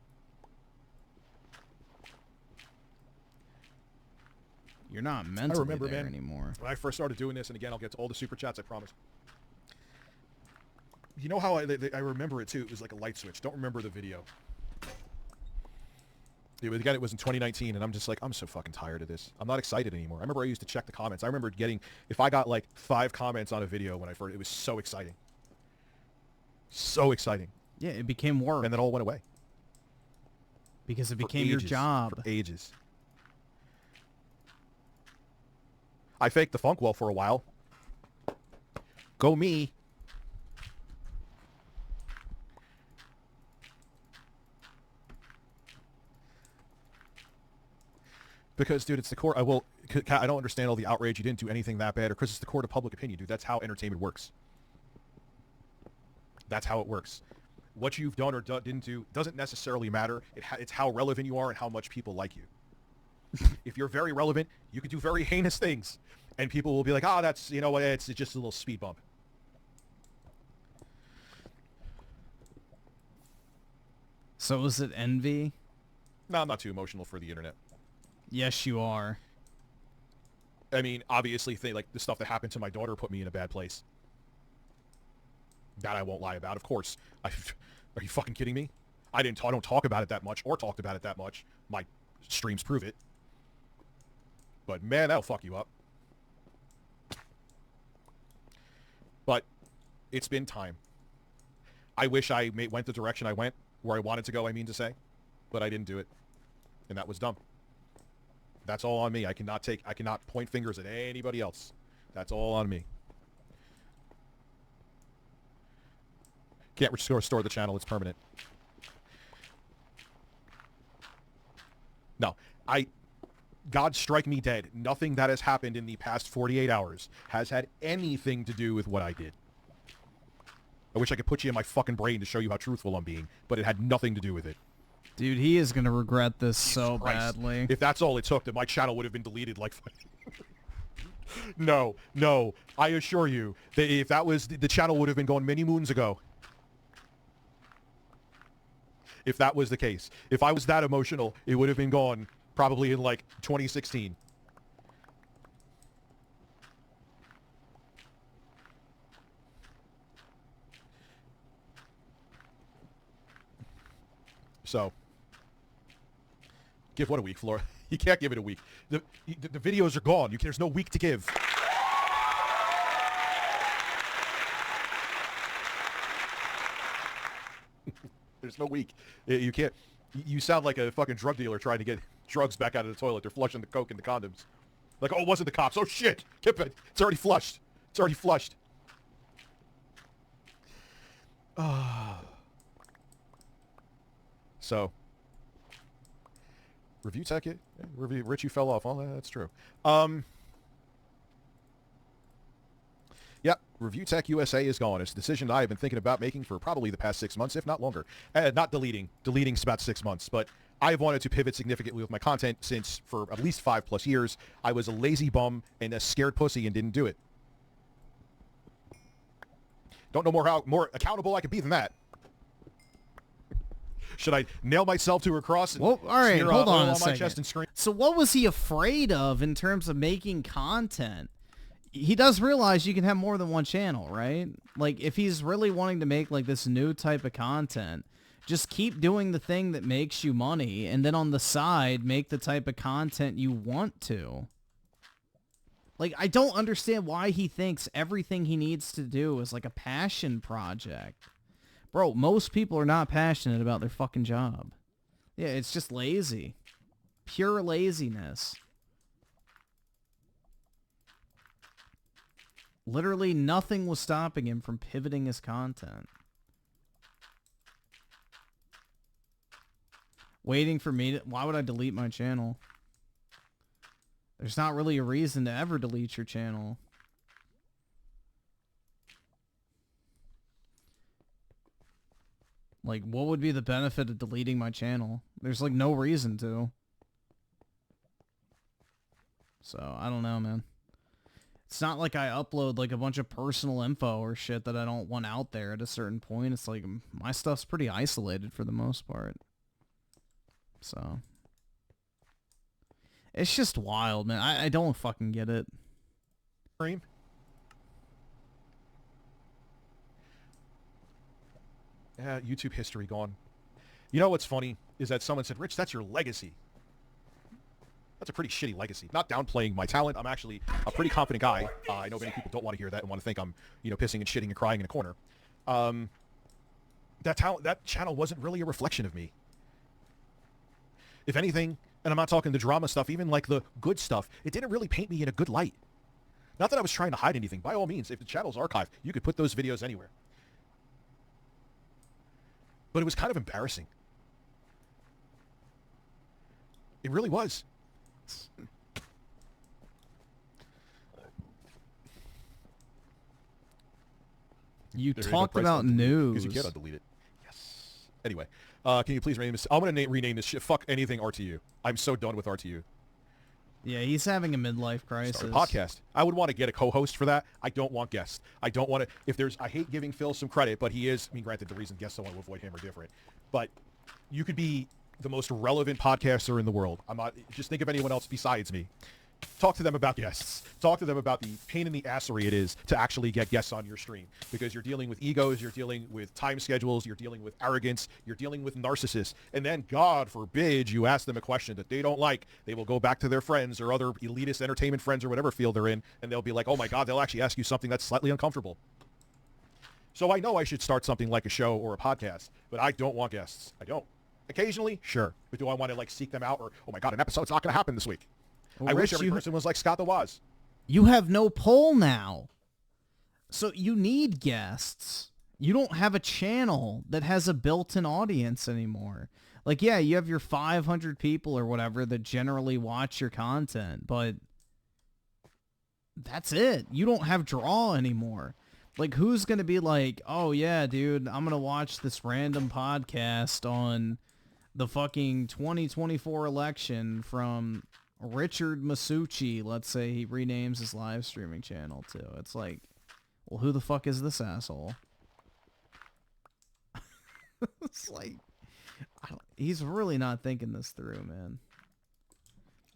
You're not mentally there anymore. When I first started doing this, and again, I'll get to all the super chats, I promise. You know how I remember it, too? It was like a light switch. Don't remember the video. Again, it was in 2019, and I'm just like, I'm so fucking tired of this. I'm not excited anymore. I remember I used to check the comments. I remember getting, if I got like 5 comments on a video when I first, it was so exciting. So exciting. Yeah, it became work. And then all went away. Because it became your job. For ages. I faked the funk well for a while. Go me. Because, dude, it's the core. I don't understand all the outrage. You didn't do anything that bad, or because it's the court of public opinion, dude. That's how entertainment works. That's how it works. What you've done or didn't do doesn't necessarily matter. It's how relevant you are and how much people like you. If you're very relevant, you can do very heinous things, and people will be like, "Ah, that's, you know what? It's just a little speed bump." So is it envy? No, I'm not too emotional for the internet. Yes, you are. I mean, obviously, like the stuff that happened to my daughter put me in a bad place. That I won't lie about, of course. Are you fucking kidding me? I don't talk about it that much, or talked about it that much. My streams prove it. But man, that'll fuck you up. But it's been time. I wish I went the direction I went, where I wanted to go, I mean to say, but I didn't do it, and that was dumb. That's all on me. I cannot point fingers at anybody else. That's all on me. Can't restore the channel. It's permanent. No. God strike me dead. Nothing that has happened in the past 48 hours has had anything to do with what I did. I wish I could put you in my fucking brain to show you how truthful I'm being, but it had nothing to do with it. Dude, he is going to regret this Jesus so Christ. badly. If that's all it took, then my channel would have been deleted like... No. I assure you that if that was... The channel would have been gone many moons ago. If that was the case. If I was that emotional, it would have been gone probably in like 2016. So... Give what a week, Flora? You can't give it a week. The videos are gone. There's no week to give. There's no week. You can't. You sound like a fucking drug dealer trying to get drugs back out of the toilet. They're flushing the coke and the condoms. Like, oh, it wasn't the cops. Oh, shit. Kip it. It's already flushed. It's already flushed. So... Review Tech it? Rich, you fell off. Well, that's true. Yep, Review Tech USA is gone. It's a decision that I have been thinking about making for probably the past 6 months, if not longer. Not deleting. Deleting's about 6 months, but I've wanted to pivot significantly with my content since for at least 5+ years. I was a lazy bum and a scared pussy and didn't do it. Don't know how more accountable I could be than that. Should I nail myself to a cross and all right, smear hold on oil a on second. my chest and scream? So what was he afraid of in terms of making content? He does realize you can have more than one channel, right? Like, if he's really wanting to make, like, this new type of content, just keep doing the thing that makes you money, and then on the side, make the type of content you want to. Like, I don't understand why he thinks everything he needs to do is, like, a passion project. Bro, most people are not passionate about their fucking job. Yeah, it's just lazy. Pure laziness. Literally nothing was stopping him from pivoting his content. Waiting for me to... Why would I delete my channel? There's not really a reason to ever delete your channel. Like, what would be the benefit of deleting my channel? There's, like, no reason to. So, I don't know, man. It's not like I upload, like, a bunch of personal info or shit that I don't want out there at a certain point. It's like, my stuff's pretty isolated for the most part. So. It's just wild, man. I don't fucking get it. Cream. Yeah, YouTube history gone. You know what's funny is that someone said, Rich, that's your legacy. That's a pretty shitty legacy. Not downplaying my talent. I'm actually a pretty confident guy. I know many people don't want to hear that and want to think I'm, you know, pissing and shitting and crying in a corner. That channel wasn't really a reflection of me. If anything, and I'm not talking the drama stuff, even like the good stuff, it didn't really paint me in a good light. Not that I was trying to hide anything. By all means, if the channel's archived, you could put those videos anywhere. But it was kind of embarrassing. It really was. You talked about news. Because you can't undelete it. Yes. Anyway, can you please rename this? I'm going to rename this shit. Fuck anything RTU. I'm so done with RTU. Yeah, he's having a midlife crisis. Start a podcast. I would want to get a co-host for that. I don't want guests. I don't want to. I hate giving Phil some credit, but he is. I mean, granted, the reason guests I want to avoid him are different. But you could be the most relevant podcaster in the world. I'm not. Just think of anyone else besides me. Talk to them about guests. Talk to them about the pain in the assery it is to actually get guests on your stream, because you're dealing with egos, you're dealing with time schedules, you're dealing with arrogance, you're dealing with narcissists, and then God forbid you ask them a question that they don't like, they will go back to their friends or other elitist entertainment friends or whatever field they're in, and they'll be like, oh my God, they'll actually ask you something that's slightly uncomfortable. So I know I should start something like a show or a podcast, but I don't want guests. I don't. Occasionally, sure, but do I want to like seek them out, or oh my God, an episode's not going to happen this week? Well, I Rich, wish every person was like Scott the Woz. You have no poll now. So you need guests. You don't have a channel that has a built-in audience anymore. Like, yeah, you have your 500 people or whatever that generally watch your content, but that's it. You don't have draw anymore. Like, who's going to be like, oh, yeah, dude, I'm going to watch this random podcast on the fucking 2024 election from Richard Masucci. Let's say he renames his live streaming channel too. It's like, well, who the fuck is this asshole? It's like, he's really not thinking this through, man.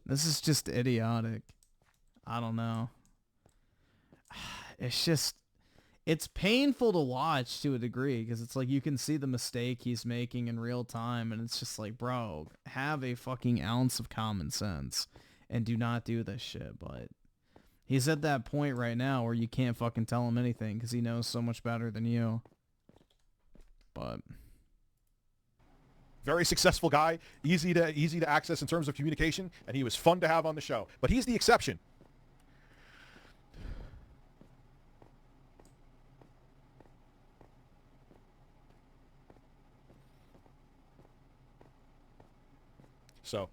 This is just idiotic. I don't know. It's just, it's painful to watch to a degree, because it's like you can see the mistake he's making in real time, and it's just like, bro, have a fucking ounce of common sense and do not do this shit. But he's at that point right now where you can't fucking tell him anything because he knows so much better than you. But very successful guy, easy to access in terms of communication, and he was fun to have on the show. But he's the exception. So,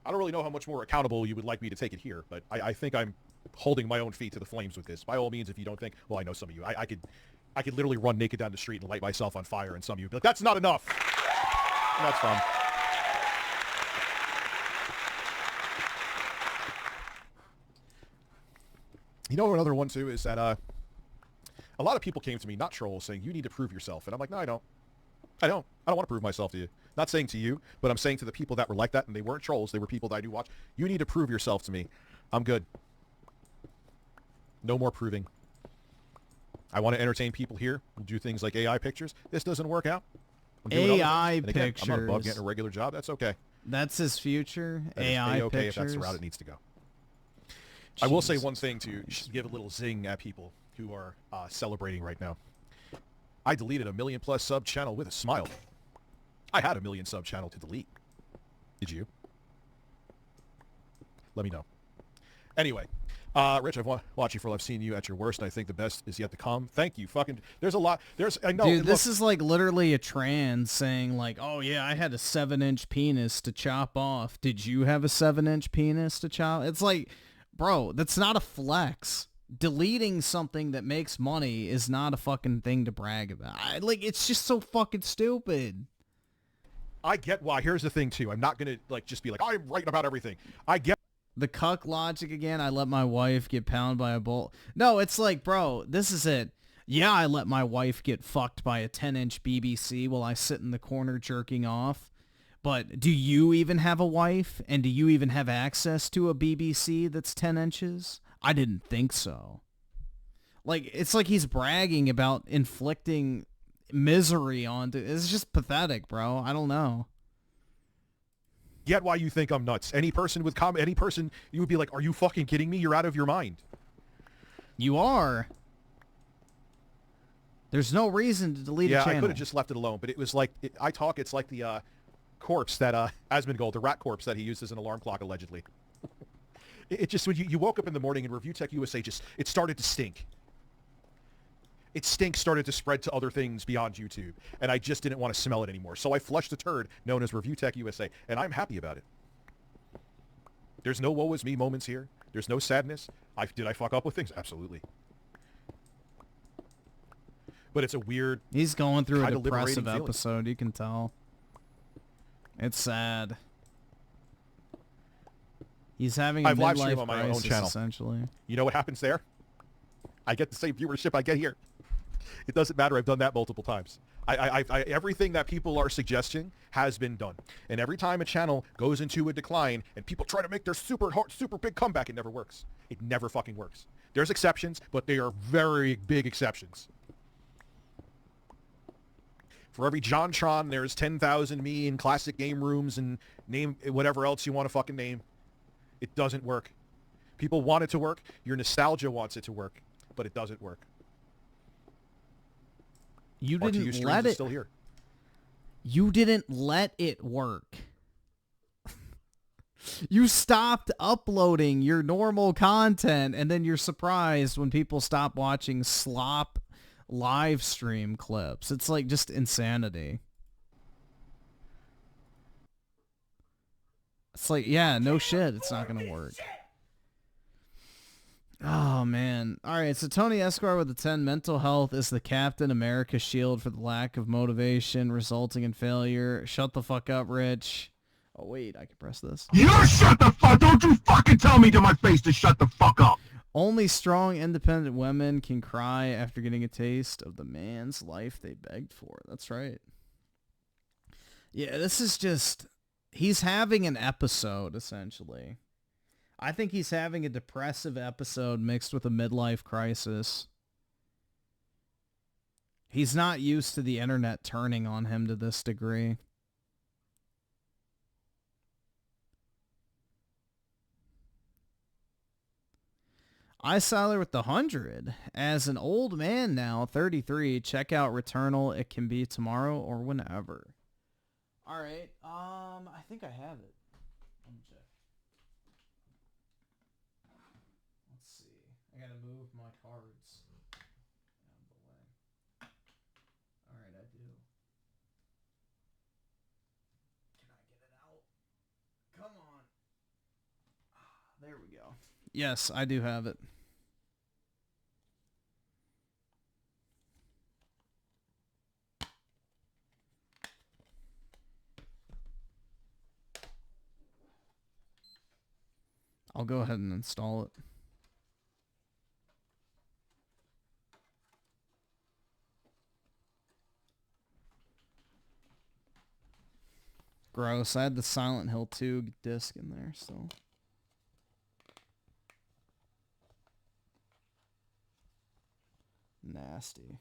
I don't really know how much more accountable you would like me to take it here, but I think I'm holding my own feet to the flames with this. By all means, if you don't think, well, I know some of you, I could literally run naked down the street and light myself on fire, and some of you would be like, that's not enough. And that's fun. You know, another one too is that a lot of people came to me, not trolls, saying you need to prove yourself, and I'm like, no, I don't. I don't want to prove myself to you. Not saying to you, but I'm saying to the people that were like that, and they weren't trolls, they were people that I do watch. You need to prove yourself to me. I'm good. No more proving. I want to entertain people here and do things like AI pictures. This doesn't work out. AI pictures. Again, I'm not above getting a regular job. That's okay. That's his future. That AI okay pictures. if that's the route it needs to go. Jeez. I will say one thing to give a little zing at people who are celebrating right now. I deleted a 1 million+ sub channel with a smile. I had a 1 million sub channel to delete. Did you? Let me know. Anyway, Rich, I've watched you for a while. I've seen you at your worst. I think the best is yet to come. Thank you. Fucking, there's a lot. I know. Dude, this is like literally a trans saying like, oh yeah, I had a 7-inch penis to chop off. Did you have a 7-inch penis to chop? It's like, bro, that's not a flex. deleting something that makes money is not a fucking thing to brag about. It's just so fucking stupid. I get why. Here's the thing, too. I'm not going to, just be like, I'm right about everything. I get... The cuck logic again. I let my wife get pounded by a bull. No, it's like, bro, this is it. Yeah, I let my wife get fucked by a 10-inch BBC while I sit in the corner jerking off. But do you even have a wife? And do you even have access to a BBC that's 10 inches? I didn't think so. It's like he's bragging about inflicting misery onto... It's just pathetic, bro. I don't know. Get why you think I'm nuts. Any person, you would be like, are you fucking kidding me? You're out of your mind. You are. There's no reason to delete a channel. Yeah, I could have just left it alone, but it was like, it's like the corpse that, Asmongold, the rat corpse that he used as an alarm clock, allegedly. It just, when you woke up in the morning and Review Tech USA it started to stink. Its stink started to spread to other things beyond YouTube, and I just didn't want to smell it anymore. So I flushed the turd known as Review Tech USA, and I'm happy about it. There's no woe is me moments here. There's no sadness. Did I fuck up with things? Absolutely. But it's a weird... He's going through a depressive episode, you can tell. It's sad. He's having a midlife on my crisis, own channel. Essentially. You know what happens there? I get the same viewership I get here. It doesn't matter. I've done that multiple times. Everything that people are suggesting has been done. And every time a channel goes into a decline and people try to make their super big comeback, it never works. It never fucking works. There's exceptions, but they are very big exceptions. For every JonTron, there's 10,000 me in classic game rooms and name whatever else you want to fucking name. It doesn't work. People want it to work. Your nostalgia wants it to work, but it doesn't work. You didn't let it. Still here. You didn't let it work. You stopped uploading your normal content, and then you're surprised when people stop watching slop live stream clips. It's like just insanity. It's like, yeah, no shit, it's not gonna work. Oh, man. All right, so Tony Esquire with the 10. Mental health is the Captain America shield for the lack of motivation resulting in failure. Shut the fuck up, Rich. Oh, wait, I can press this. You shut the fuck! Don't you fucking tell me to my face to shut the fuck up! Only strong, independent women can cry after getting a taste of the man's life they begged for. That's right. Yeah, this is just... He's having an episode, essentially. I think he's having a depressive episode mixed with a midlife crisis. He's not used to the internet turning on him to this degree. Siler with the 100. As an old man now, 33, check out Returnal. It can be tomorrow or whenever. All right. I think I have it. Let me check. Let's see. I gotta move my cards out of the way. All right, I do. Can I get it out? Come on. There we go. Yes, I do have it. I'll go ahead and install it. Gross. I had the Silent Hill 2 disc in there, so... Nasty.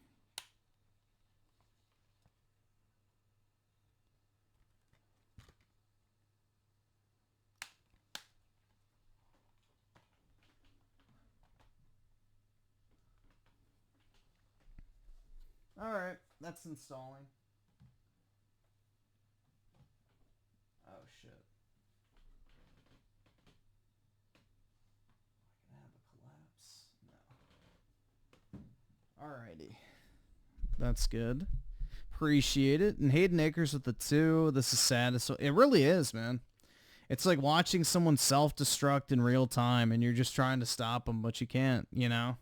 Alright, that's installing. Oh shit. I can have a collapse. No. Alrighty. That's good. Appreciate it. And Hayden Akers with the 2. This is sad. It really is, man. It's like watching someone self-destruct in real time, and you're just trying to stop him, but you can't, you know?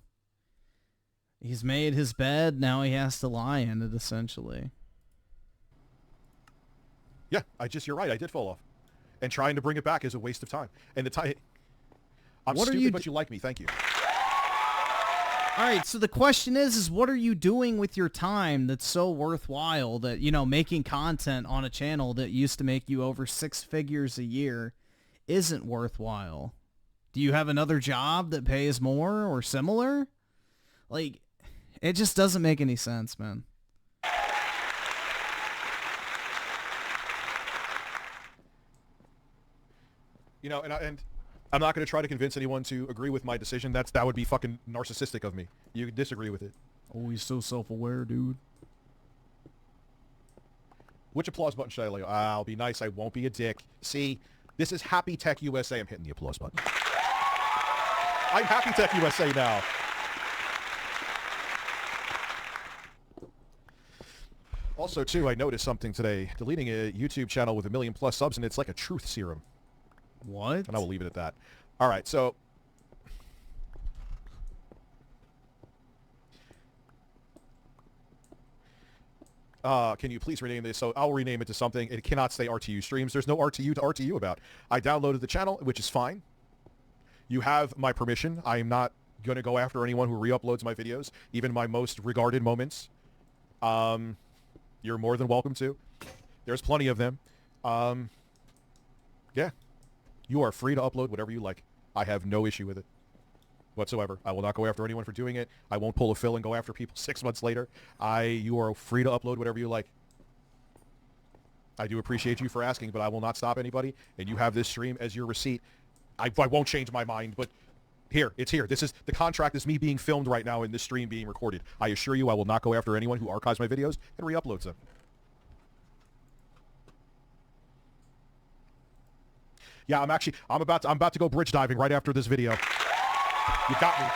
He's made his bed, now he has to lie in it, essentially. Yeah, you're right, I did fall off. And trying to bring it back is a waste of time. And the time... I'm stupid, but you like me, thank you. All right, so the question is what are you doing with your time that's so worthwhile that, you know, making content on a channel that used to make you over 6 figures a year isn't worthwhile? Do you have another job that pays more or similar? Like, it just doesn't make any sense, man. You know, and I'm not going to try to convince anyone to agree with my decision. That would be fucking narcissistic of me. You could disagree with it. Oh, he's so self-aware, dude. Which applause button should I lay on? I'll be nice. I won't be a dick. See, this is Happy Tech USA. I'm hitting the applause button. I'm Happy Tech USA now. Also, too, I noticed something today. Deleting a YouTube channel with 1 million+ subs, and it's like a truth serum. What? And I will leave it at that. All right, so... can you please rename this? So I'll rename it to something. It cannot say RTU streams. There's no RTU to RTU about. I downloaded the channel, which is fine. You have my permission. I am not going to go after anyone who re-uploads my videos, even my most regarded moments. You're more than welcome to. There's plenty of them. Yeah. You are free to upload whatever you like. I have no issue with it whatsoever. I will not go after anyone for doing it. I won't pull a Phil and go after people 6 months later. You are free to upload whatever you like. I do appreciate you for asking, but I will not stop anybody, and you have this stream as your receipt. I won't change my mind, but here, it's here. This is the contract is me being filmed right now and this stream being recorded. I assure you I will not go after anyone who archives my videos and re-uploads them. Yeah, I'm about to go bridge diving right after this video. You got me.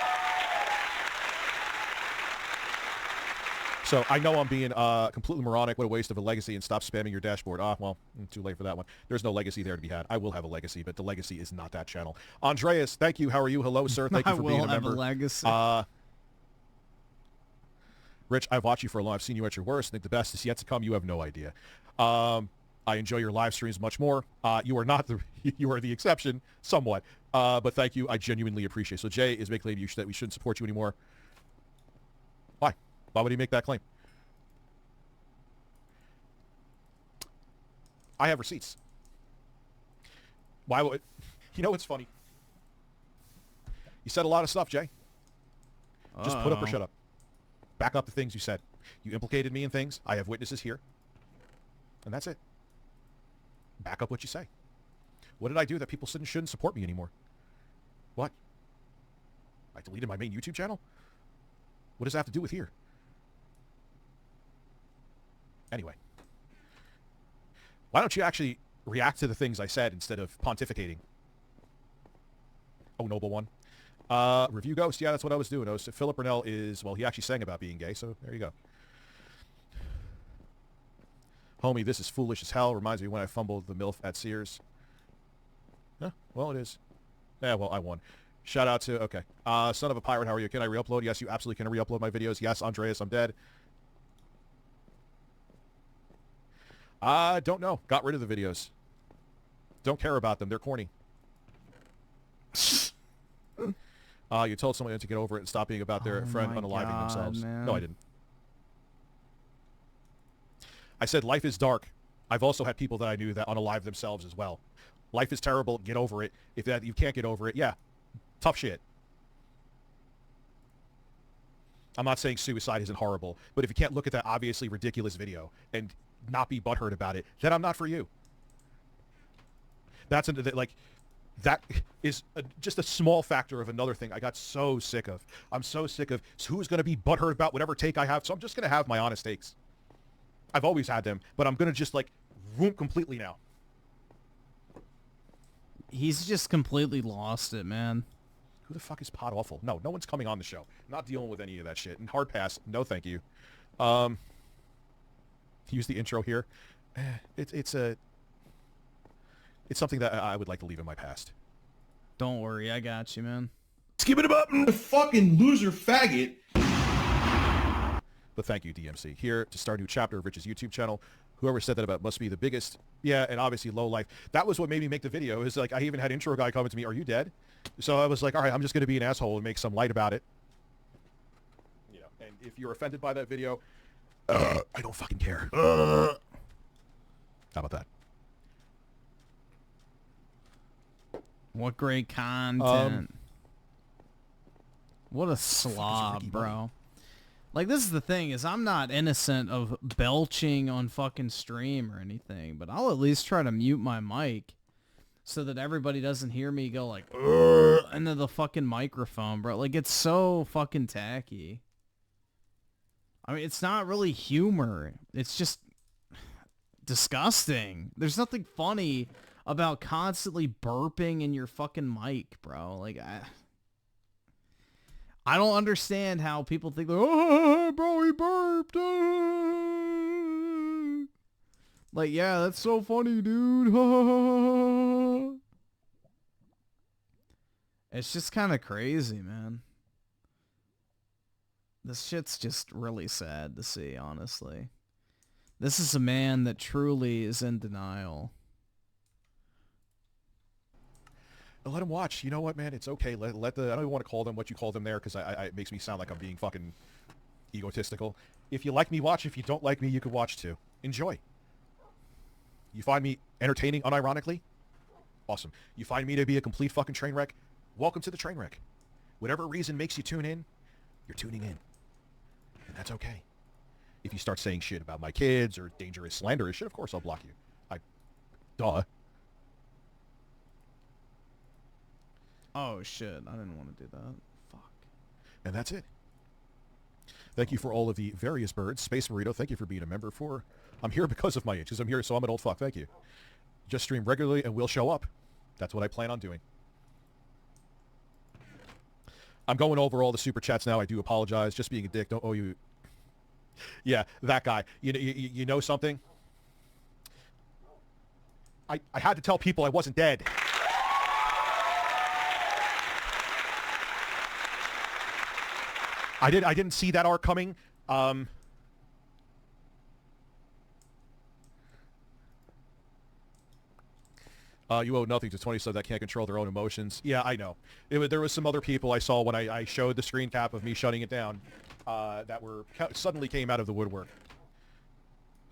So I know I'm being completely moronic. What a waste of a legacy, and stop spamming your dashboard. Well, too late for that one. There's no legacy there to be had. I will have a legacy, but the legacy is not that channel. Andreas, thank you. How are you? Hello, sir. Thank you for being a member. I will have a legacy. Rich, I've watched you for a long. I've seen you at your worst. I think the best is yet to come. You have no idea. I enjoy your live streams much more. You are not you are the exception, somewhat. But thank you. I genuinely appreciate it. So Jay is making claim that we shouldn't support you anymore. Why? Why would he make that claim? I have receipts. Why would... You know what's funny? You said a lot of stuff, Jay. Just put up or shut up. Back up the things you said. You implicated me in things. I have witnesses here. And that's it. Back up what you say. What did I do that people shouldn't support me anymore? What? I deleted my main YouTube channel? What does that have to do with here? Anyway. Why don't you actually react to the things I said instead of pontificating? Oh, noble one. Review Ghost. Yeah, that's what I was doing. Philip Burnell is, well, he actually sang about being gay, so there you go. Homie, this is foolish as hell. Reminds me when I fumbled the MILF at Sears. Yeah, well, it is. Yeah, well, I won. Shout out to, okay. Son of a pirate, how are you? Can I re-upload? Yes, you absolutely can re-upload my videos. Yes, Andreas, I'm dead. I don't know. Got rid of the videos. Don't care about them. They're corny. You told someone to get over it and stop being about their friend unaliving themselves. Man. No, I didn't. I said life is dark. I've also had people that I knew that unalive themselves as well. Life is terrible. Get over it. If that you can't get over it, yeah, tough shit. I'm not saying suicide isn't horrible, but if you can't look at that obviously ridiculous video and not be butthurt about it, then I'm not for you. That's like that is just a small factor of another thing I got so sick of. I'm so sick of who's going to be butthurt about whatever take I have, so I'm just going to have my honest takes. I've always had them, but I'm going to just, like, room completely now. He's just completely lost it, man. Who the fuck is Pot Awful? No one's coming on the show. I'm not dealing with any of that shit. And hard pass, no thank you. Use the intro here. It's a... It's something that I would like to leave in my past. Don't worry, I got you, man. Skip it up, fucking loser faggot. But thank you, DMC. Here to start a new chapter of Rich's YouTube channel. Whoever said that about must be the biggest. Yeah, and obviously low life. That was what made me make the video. Is like I even had intro guy coming to me, "Are you dead?" So I was like, all right, I'm just going to be an asshole and make some light about it. You know, and if you're offended by that video, I don't fucking care. How about that? What great content. What a slob, bro. Like, this is the thing, is I'm not innocent of belching on fucking stream or anything, but I'll at least try to mute my mic so that everybody doesn't hear me go like, into the fucking microphone, bro. Like, it's so fucking tacky. I mean, it's not really humor. It's just disgusting. There's nothing funny about constantly burping in your fucking mic, bro. Like, I don't understand how people think, oh, bro, he burped. Like, yeah, that's so funny, dude. It's just kind of crazy, man. This shit's just really sad to see, honestly. This is a man that truly is in denial. Let him watch. You know what, man? It's okay. Let the. I don't even want to call them what you call them there because it makes me sound like I'm being fucking egotistical. If you like me, watch. If you don't like me, you can watch too. Enjoy. You find me entertaining unironically? Awesome. You find me to be a complete fucking train wreck? Welcome to the train wreck. Whatever reason makes you tune in, you're tuning in. And that's okay. If you start saying shit about my kids or dangerous, slanderous shit, of course I'll block you. Duh. Oh, shit. I didn't want to do that. Fuck. And that's it. Thank you for all of the various birds. Space Burrito, thank you for being a member for... I'm here because of my inches. I'm here, so I'm an old fuck. Thank you. Just stream regularly and we'll show up. That's what I plan on doing. I'm going over all the super chats now. I do apologize. Just being a dick. Don't owe you... Yeah, that guy. You know something? I had to tell people I wasn't dead. I didn't see that arc coming. You owe nothing to 20 subs that can't control their own emotions. Yeah, I know. There was some other people I saw when I showed the screen cap of me shutting it down that suddenly came out of the woodwork.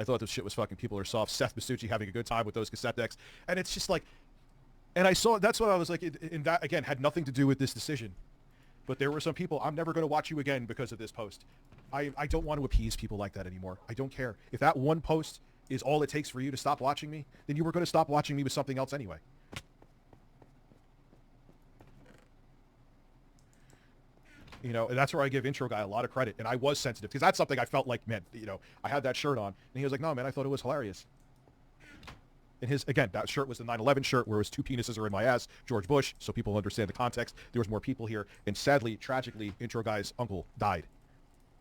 I thought this shit was fucking people are soft. Seth Masucci having a good time with those cassette decks. And it's just like... And I saw... That's what I was like... And that, again, had nothing to do with this decision. But there were some people, I'm never going to watch you again because of this post. I don't want to appease people like that anymore. I don't care. If that one post is all it takes for you to stop watching me, then you were going to stop watching me with something else anyway. You know, and that's where I give intro guy a lot of credit. And I was sensitive because that's something I felt like, man, you know, I had that shirt on. And he was like, no, man, I thought it was hilarious. And again, that shirt was the 9/11 shirt where it was 2 penises are in my ass, George Bush, so people understand the context. There was more people here. And sadly, tragically, intro guy's uncle died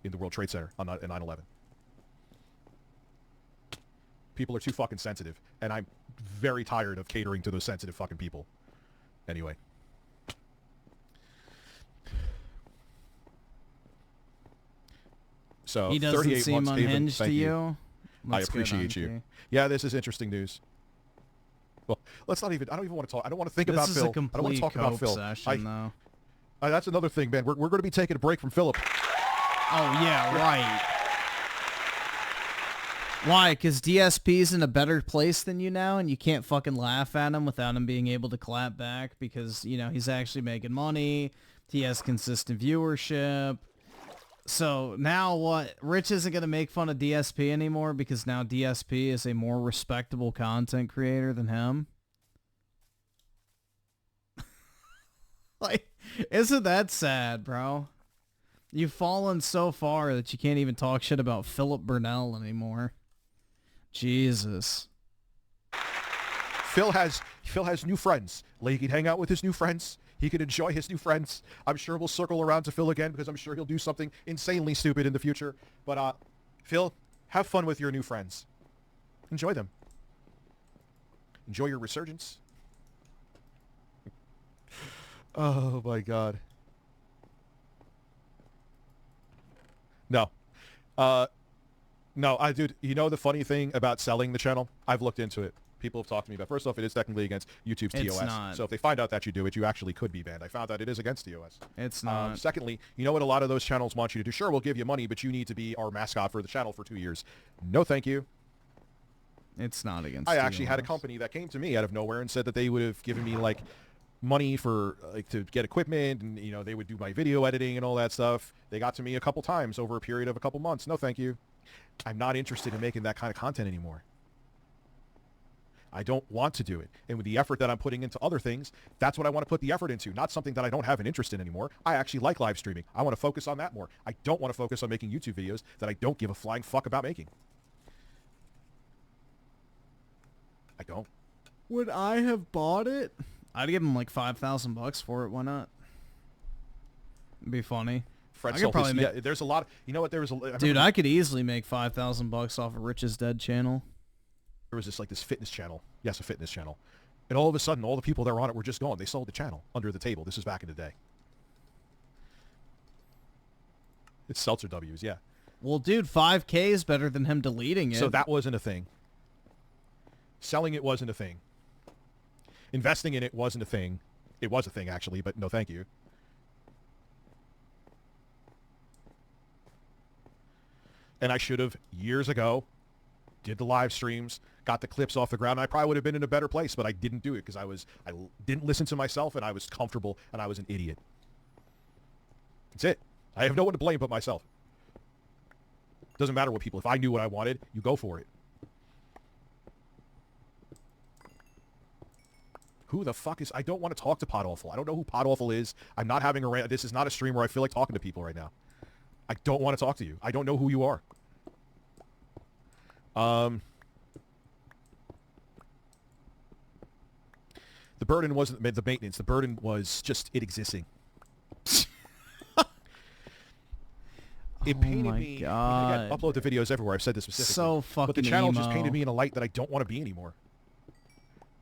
in the World Trade Center on 9/11. People are too fucking sensitive. And I'm very tired of catering to those sensitive fucking people. Anyway. So, he doesn't 38 seem months, unhinged David, to you? I appreciate you. Yeah, this is interesting news. Well, let's not even... I don't even want to talk... I don't want to think about Phil. This is a complete I don't want to talk about Phil. session, though. That's another thing, man. We're going to be taking a break from Philip. Oh, yeah, right. Why? Because DSP's in a better place than you now, and you can't fucking laugh at him without him being able to clap back because, you know, he's actually making money. He has consistent viewership. So now what? Rich isn't going to make fun of DSP anymore because now DSP is a more respectable content creator than him. Like, isn't that sad, bro? You've fallen so far that you can't even talk shit about Philip Burnell anymore. Jesus. Phil has new friends. Like, he can hang out with his new friends. He can enjoy his new friends. I'm sure we'll circle around to Phil again because I'm sure he'll do something insanely stupid in the future. But, Phil, have fun with your new friends. Enjoy them. Enjoy your resurgence. Oh my god. No. No, dude, you know the funny thing about selling the channel? I've looked into it. People have talked to me about. First off, it is technically against YouTube's It's TOS. not. So if they find out that you do it, you actually could be banned. I found out it is against TOS. It's not. Secondly, you know what a lot of those channels want you to do? Sure, we'll give you money, but you need to be our mascot for the channel for 2 years. No, thank you. It's not against I actually had a TOS. company that came to me out of nowhere and said that they would have given me like money for like to get equipment, and you know they would do my video editing and all that stuff. They got to me a couple times over a period of a couple months. No, thank you. I'm not interested in making that kind of content anymore. I don't want to do it. And with the effort that I'm putting into other things, that's what I want to put the effort into, not something that I don't have an interest in anymore. I actually like live streaming. I want to focus on that more. I don't want to focus on making YouTube videos that I don't give a flying fuck about making. I don't. Would I have bought it? I'd give him like $5,000 for it. Why not? It'd be funny. Fred I could probably make, yeah, there's a lot. You know what? There was a dude. I could easily make $5,000 off of Rich is Dead channel. There was this fitness channel. Yes, a fitness channel. And all of a sudden, all the people that were on it were just gone. They sold the channel under the table. This was back in the day. It's Seltzer W's, yeah. Well, dude, 5K is better than him deleting it. So that wasn't a thing. Selling it wasn't a thing. Investing in it wasn't a thing. It was a thing, actually, but no thank you. And I should have, years ago, did the live streams, got the clips off the ground, and I probably would have been in a better place, but I didn't do it because I didn't listen to myself, and I was comfortable, and I was an idiot. That's it. I have no one to blame but myself. Doesn't matter what people, if I knew what I wanted, you go for it. Who the fuck is, I don't want to talk to Pod Awful. I don't know who Pod Awful is. I'm not having a rant. This is not a stream where I feel like talking to people right now. I don't want to talk to you. I don't know who you are. The burden wasn't the maintenance. The burden was just it existing. It painted me. God. Again, upload the videos everywhere. I've said this specifically. So fucking But the channel just emo. painted me in a light that I don't want to be anymore.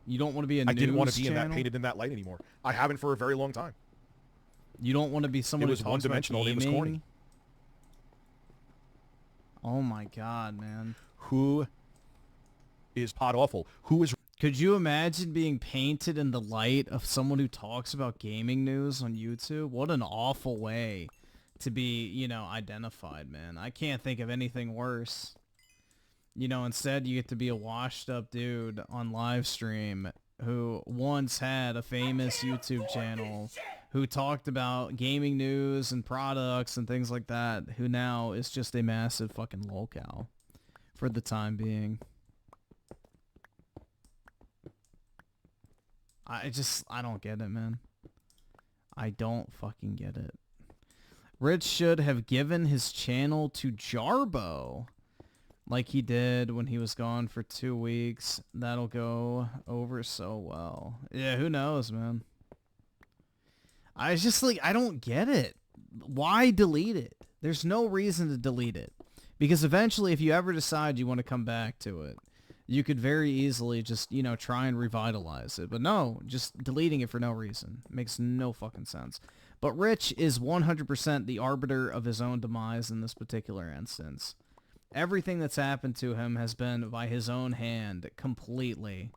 You don't want to be a I didn't want to news be channel? painted in that light anymore. I haven't for a very long time. You don't want to be someone It was who talks about one-dimensional and it was corny. gaming? Oh my god, man. Who is Pod Awful? Who is... Could you imagine being painted in the light of someone who talks about gaming news on YouTube? What an awful way to be, you know, identified, man. I can't think of anything worse. You know, instead you get to be a washed up dude on live stream who once had a famous YouTube channel who talked about gaming news and products and things like that, who now is just a massive fucking lolcow for the time being. I don't get it, man. I don't fucking get it. Rich should have given his channel to Jarbo like he did when he was gone for 2 weeks. That'll go over so well. Yeah, who knows, man. I just like, I don't get it. Why delete it? There's no reason to delete it. Because eventually, if you ever decide you want to come back to it, you could very easily just, you know, try and revitalize it. But no, just deleting it for no reason. Makes no fucking sense. But Rich is 100% the arbiter of his own demise in this particular instance. Everything that's happened to him has been by his own hand completely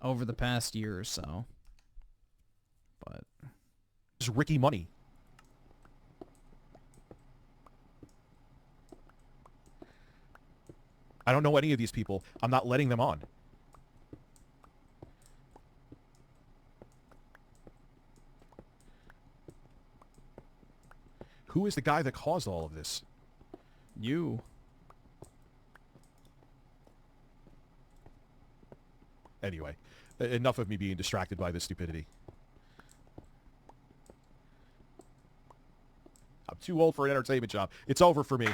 over the past year or so. But it's Ricky Money. I don't know any of these people. I'm not letting them on. Who is the guy that caused all of this? You. Anyway, enough of me being distracted by this stupidity. I'm too old for an entertainment job. It's over for me.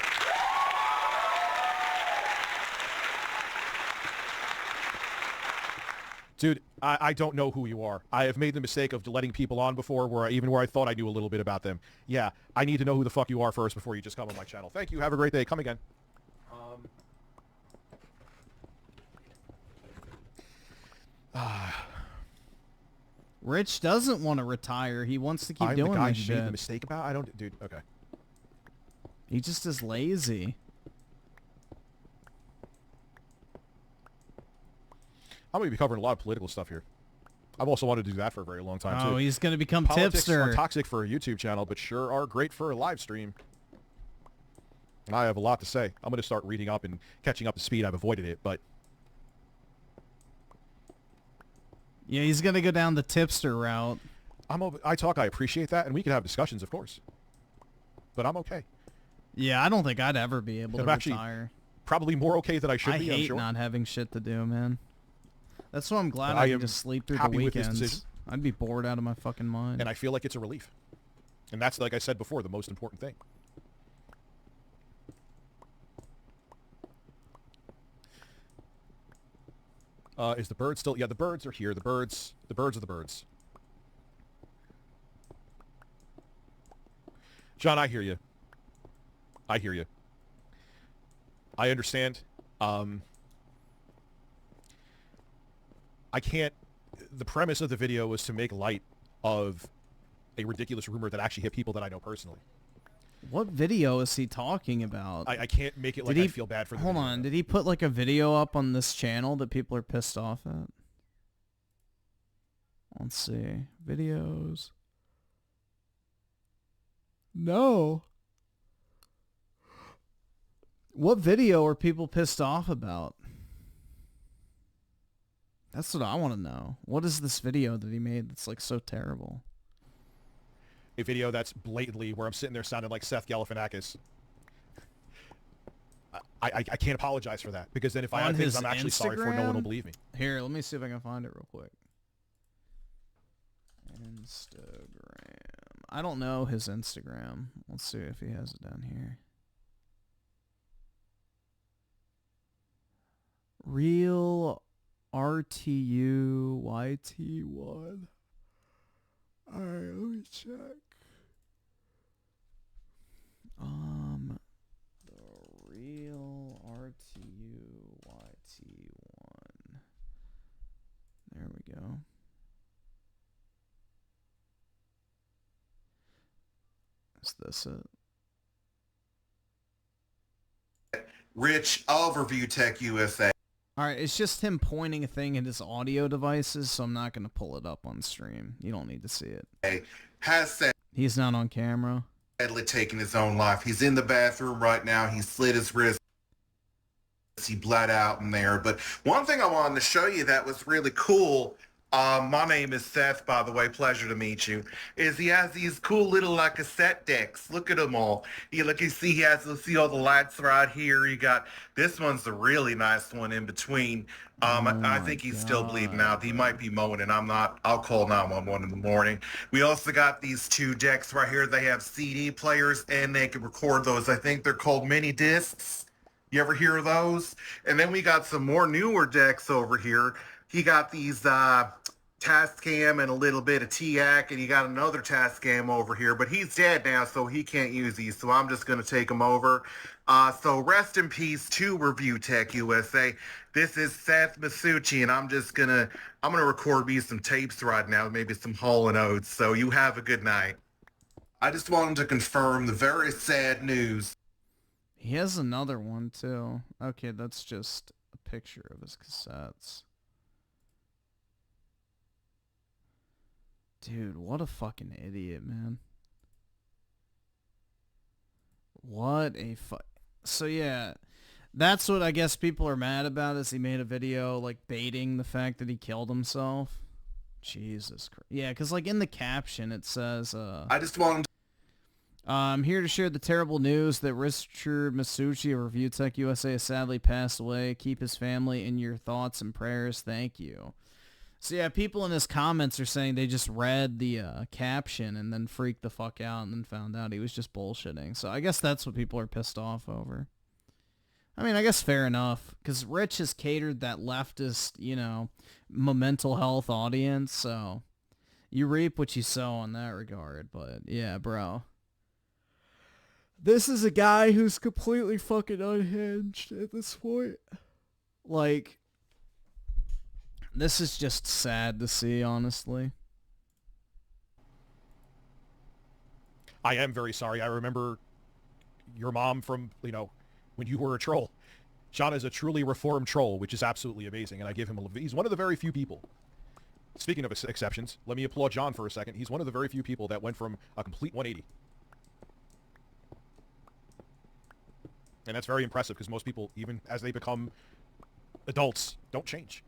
Dude, I don't know who you are. I have made the mistake of letting people on before where I thought I knew a little bit about them. Yeah, I need to know who the fuck you are first before you just come on my channel. Thank you. Have a great day. Come again. Rich doesn't want to retire. He wants to keep doing the guy this you shit. made the mistake about? I don't... Dude, okay. He just is lazy. I'm going to be covering a lot of political stuff here. I've also wanted to do that for a very long time, too. Oh, he's going to become Politics tipster. are toxic for a YouTube channel, but sure are great for a live stream. And I have a lot to say. I'm going to start reading up and catching up to speed. I've avoided it, but... Yeah, he's going to go down the tipster route. I appreciate that, and we can have discussions, of course. But I'm okay. Yeah, I don't think I'd ever be able to actually retire. Probably more okay than I should be, I'm hate sure. not having shit to do, man. That's why I'm glad But I can just sleep through the happy with this weekends. decision. I'd be bored out of my fucking mind. And I feel like it's a relief. And that's, like I said before, the most important thing. Is the bird still... Yeah, the birds are here. The birds are the birds. John, I hear you. I hear you. I understand. I can't... The premise of the video was to make light of a ridiculous rumor that actually hit people that I know personally. What video is he talking about? I can't make it like I feel bad for the Hold video. on, did he put like a video up on this channel that people are pissed off at? Let's see. Videos. No. What video are people pissed off about? That's what I want to know. What is this video that he made that's like so terrible? A video that's blatantly where I'm sitting there sounding like Seth Galifianakis. I can't apologize for that, because then if I On have things his I'm actually sorry for, no one will Instagram? believe me. Here, let me see if I can find it real quick. Instagram. I don't know his Instagram. Let's see if he has it down here. Real RTUYT1. Alright, let me check. The real RTUYT1. There we go. Is this it? Rich of Review Tech USA. Alright, it's just him pointing a thing at his audio devices, so I'm not going to pull it up on stream. You don't need to see it. Has He's not on camera. sadly taken his own life. He's in the bathroom right now. He slit his wrist. He bled out in there. But one thing I wanted to show you that was really cool, my name is Seth, by the way, pleasure to meet you, is he has these cool little cassette decks. Look at them all. You see he has, see all the lights right here. You got, this one's a really nice one in between. I think he's still bleeding out. He might be moaning. I'm not. I'll call 911 in the morning. We also got these two decks right here. They have CD players and they can record those. I think they're called mini discs. You ever hear of those? And then we got some more newer decks over here. He got these Tascam and a little bit of TIAC, and he got another Tascam over here, but he's dead now, so he can't use these, so I'm just going to take them over. So rest in peace to Review Tech USA. This is Seth Masucci, and I'm going to record me some tapes right now, maybe some Hall & Oates, so you have a good night. I just wanted to confirm the very sad news. He has another one, too. Okay, that's just a picture of his cassettes. Dude, what a fucking idiot, man. What a So yeah, that's what I guess people are mad about, is he made a video like baiting the fact that he killed himself. Jesus Christ. Yeah, because like in the caption it says, I just wanted I'm here to share the terrible news that Richard Masucci of Review Tech USA has sadly passed away. Keep his family in your thoughts and prayers. Thank you. So yeah, people in his comments are saying they just read the caption and then freaked the fuck out and then found out he was just bullshitting. So I guess that's what people are pissed off over. I mean, I guess fair enough, because Rich has catered that leftist, you know, mental health audience, so you reap what you sow in that regard. But yeah, bro. This is a guy who's completely fucking unhinged at this point. Like, this is just sad to see, honestly. I am very sorry. I remember your mom from, you know, when you were a troll. John is a truly reformed troll, which is absolutely amazing, and I give him he's one of the very few people. Speaking of exceptions, let me applaud John for a second. He's one of the very few people that went from a complete 180. And that's very impressive because most people, even as they become adults, don't change.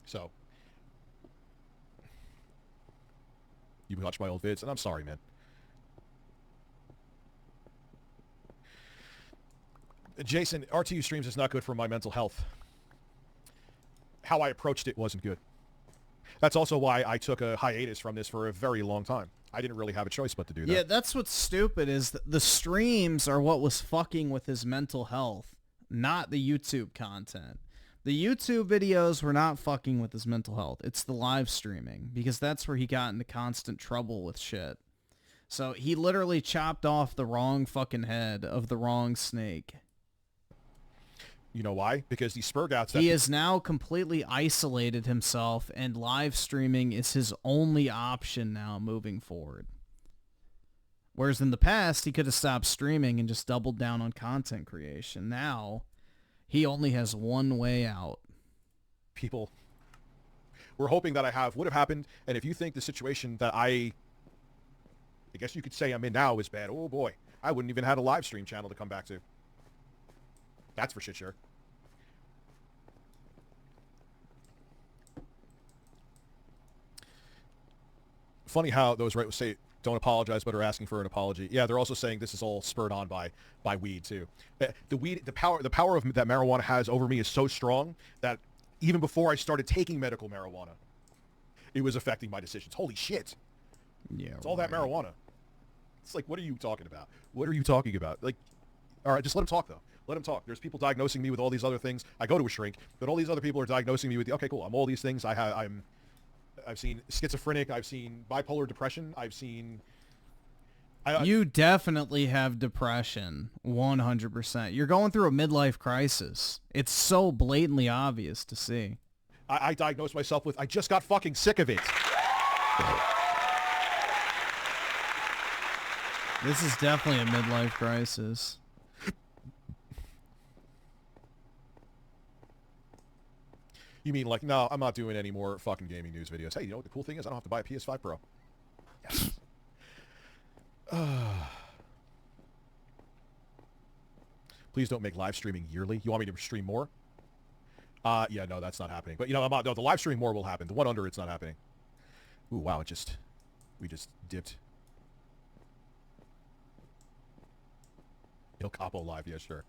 So, you watch my old vids, and I'm sorry, man. Jason, RTU streams is not good for my mental health. How I approached it wasn't good. That's also why I took a hiatus from this for a very long time. I didn't really have a choice but to do that. Yeah, that's what's stupid is the streams are what was fucking with his mental health, not the YouTube content. The YouTube videos were not fucking with his mental health. It's the live streaming, because that's where he got into constant trouble with shit. So he literally chopped off the wrong fucking head of the wrong snake. You know why? Because these spurgouts... He has now completely isolated himself, and live streaming is his only option now moving forward. Whereas in the past, he could have stopped streaming and just doubled down on content creation. Now, he only has one way out. People, we're hoping that would have happened, and if you think the situation that I guess you could say I'm in now is bad, oh boy, I wouldn't even have a live stream channel to come back to. That's for shit sure. Funny how those right say don't apologize but are asking for an apology. Yeah, they're also saying this is all spurred on by weed too. The power of that marijuana has over me is so strong that even before I started taking medical marijuana, it was affecting my decisions. Holy shit. Yeah. It's all that marijuana. It's like, what are you talking about? What are you talking about? Like, all right, just let him talk though. Let him talk. There's people diagnosing me with all these other things. I go to a shrink, but all these other people are diagnosing me with, okay, cool, I'm all these things. I've seen schizophrenic, I've seen bipolar depression, I've seen... You definitely have depression, 100%. You're going through a midlife crisis. It's so blatantly obvious to see. I diagnosed myself with, I just got fucking sick of it. This is definitely a midlife crisis. You mean like, no, I'm not doing any more fucking gaming news videos. Hey, you know what the cool thing is? I don't have to buy a PS5 Pro. Yes. Please don't make live streaming yearly. You want me to stream more? Yeah, no, that's not happening. But, you know, no, the live stream more will happen. The one under it's not happening. Ooh, wow, we just dipped. Il Capo live, yeah, sure.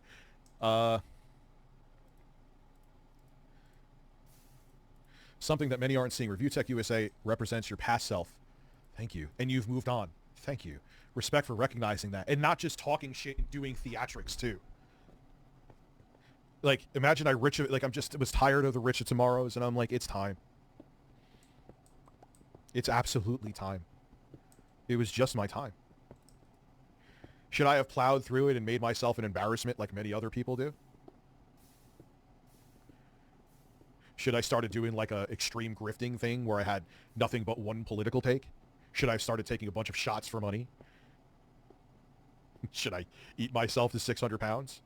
Something that many aren't seeing. Review Tech USA represents your past self. Thank you. And you've moved on. Thank you. Respect for recognizing that. And not just talking shit and doing theatrics, too. Like, imagine I was tired of the Rich of Tomorrows, and I'm like, it's time. It's absolutely time. It was just my time. Should I have plowed through it and made myself an embarrassment like many other people do? Should I started doing like a extreme grifting thing where I had nothing but one political take? Should I have started taking a bunch of shots for money? Should I eat myself to 600 pounds?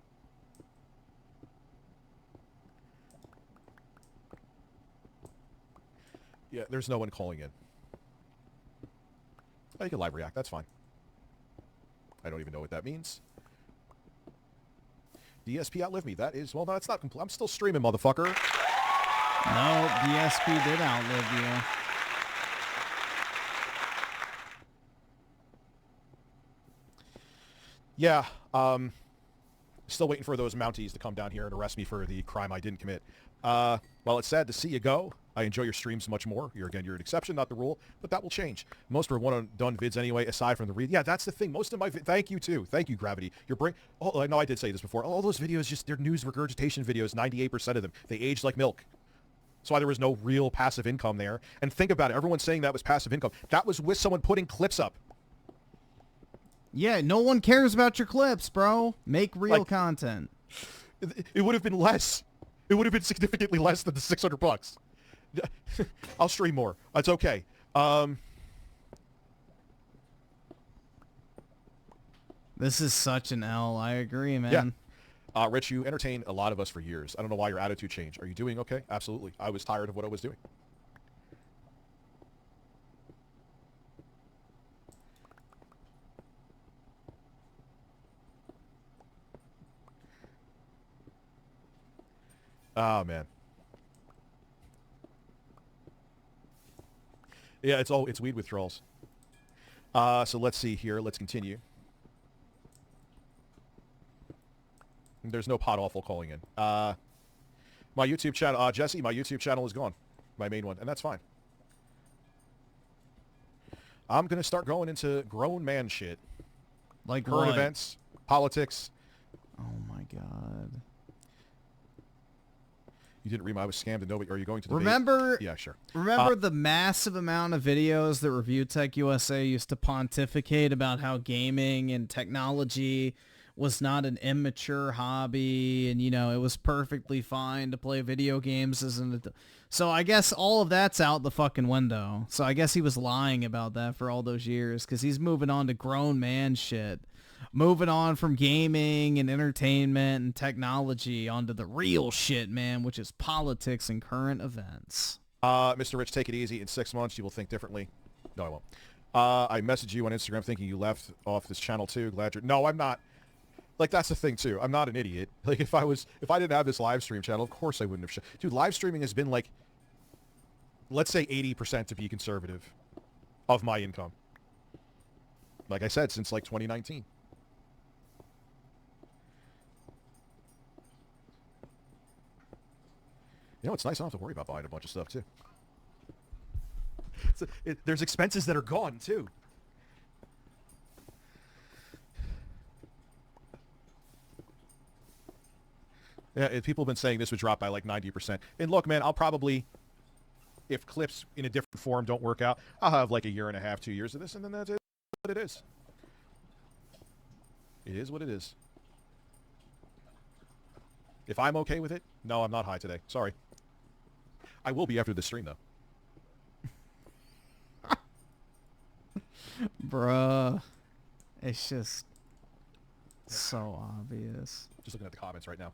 Yeah, there's no one calling in. Oh, you can live react. That's fine. I don't even know what that means. DSP outlived me. That is, well, no, that's not complete. I'm still streaming, motherfucker. No, DSP did outlive you. Yeah, still waiting for those Mounties to come down here and arrest me for the crime I didn't commit. Well, it's sad to see you go. I enjoy your streams much more. You're an exception, not the rule, but that will change. Most are one-and-done vids anyway, aside from the read. Yeah, that's the thing. Most of my thank you, too. Thank you, Gravity. I know I did say this before. All those videos, they're news regurgitation videos, 98% of them. They age like milk. That's why there was no real passive income there. And think about it. Everyone's saying that was passive income. That was with someone putting clips up. Yeah, no one cares about your clips, bro. Make real content. It would have been less. It would have been significantly less than the $600. I'll stream more. It's okay. This is such an L. I agree, man. Yeah. Rich, you entertained a lot of us for years. I don't know why your attitude changed. Are you doing okay? Absolutely. I was tired of what I was doing. Oh, man. Yeah, it's weed withdrawals. So let's see here. Let's continue. There's no pot awful calling in. My YouTube channel, Jesse, my YouTube channel is gone. My main one, and that's fine. I'm going to start going into grown man shit. Like current what? events, politics. Oh my god. You didn't read my I was scammed and nobody, are you going to debate? Remember? Yeah, sure. Remember the massive amount of videos that Review Tech USA used to pontificate about how gaming and technology was not an immature hobby, and, you know, it was perfectly fine to play video games as an adult. So I guess all of that's out the fucking window. So I guess he was lying about that for all those years, because he's moving on to grown man shit. Moving on from gaming and entertainment and technology onto the real shit, man, which is politics and current events. Mr. Rich, take it easy. In 6 months, you will think differently. No, I won't. I messaged you on Instagram thinking you left off this channel too. Glad you're... No, I'm not. Like, that's the thing, too. I'm not an idiot. Like, if I didn't have this live stream channel, of course I wouldn't have... Dude, live streaming has been, like, let's say 80% to be conservative of my income. Like I said, since, like, 2019. You know, it's nice I don't have to worry about buying a bunch of stuff, too. There's expenses that are gone, too. Yeah, people have been saying this would drop by like 90%. And look, man, I'll probably, if clips in a different form don't work out, I'll have like a year and a half, 2 years of this, and then that's it. What it is. It is what it is. If I'm okay with it, no, I'm not high today. Sorry. I will be after the stream, though. Bruh. It's just so obvious. Just looking at the comments right now.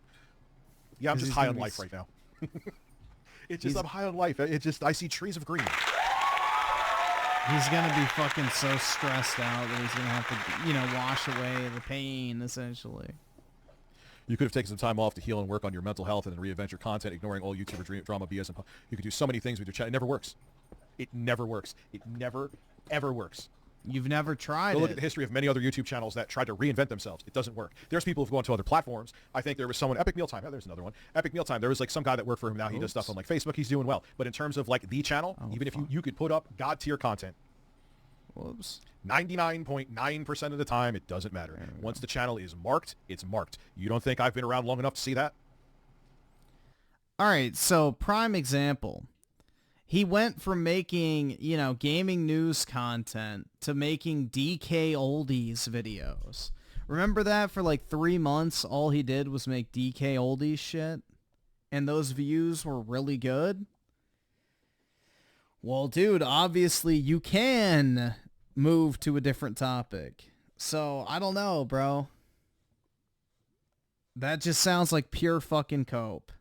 Yeah, I'm just high on life right now. It's just, I'm high on life. It just, I see trees of green. He's gonna be fucking so stressed out that he's gonna have to, you know, wash away the pain, essentially. You could have taken some time off to heal and work on your mental health and then reinvent your content, ignoring all YouTuber drama, BS, and you could do so many things with your channel. It never works. It never works. It never, ever works. You've never tried Go look at the history of many other YouTube channels that tried to reinvent themselves. It doesn't work. There's people who've gone to other platforms. I think there was someone, Epic Mealtime. Yeah, there's another one. Epic Mealtime. There was like some guy that worked for him now. He does stuff on like Facebook. He's doing well. But in terms of like the channel, even if you could put up God tier content, 99.9% of the time, it doesn't matter. Once the channel is marked, it's marked. You don't think I've been around long enough to see that? All right, so prime example. He went from making, you know, gaming news content to making DK oldies videos. Remember that? For like 3 months, all he did was make DK oldies shit? And those views were really good? Well, dude, obviously you can move to a different topic. So, I don't know, bro. That just sounds like pure fucking cope.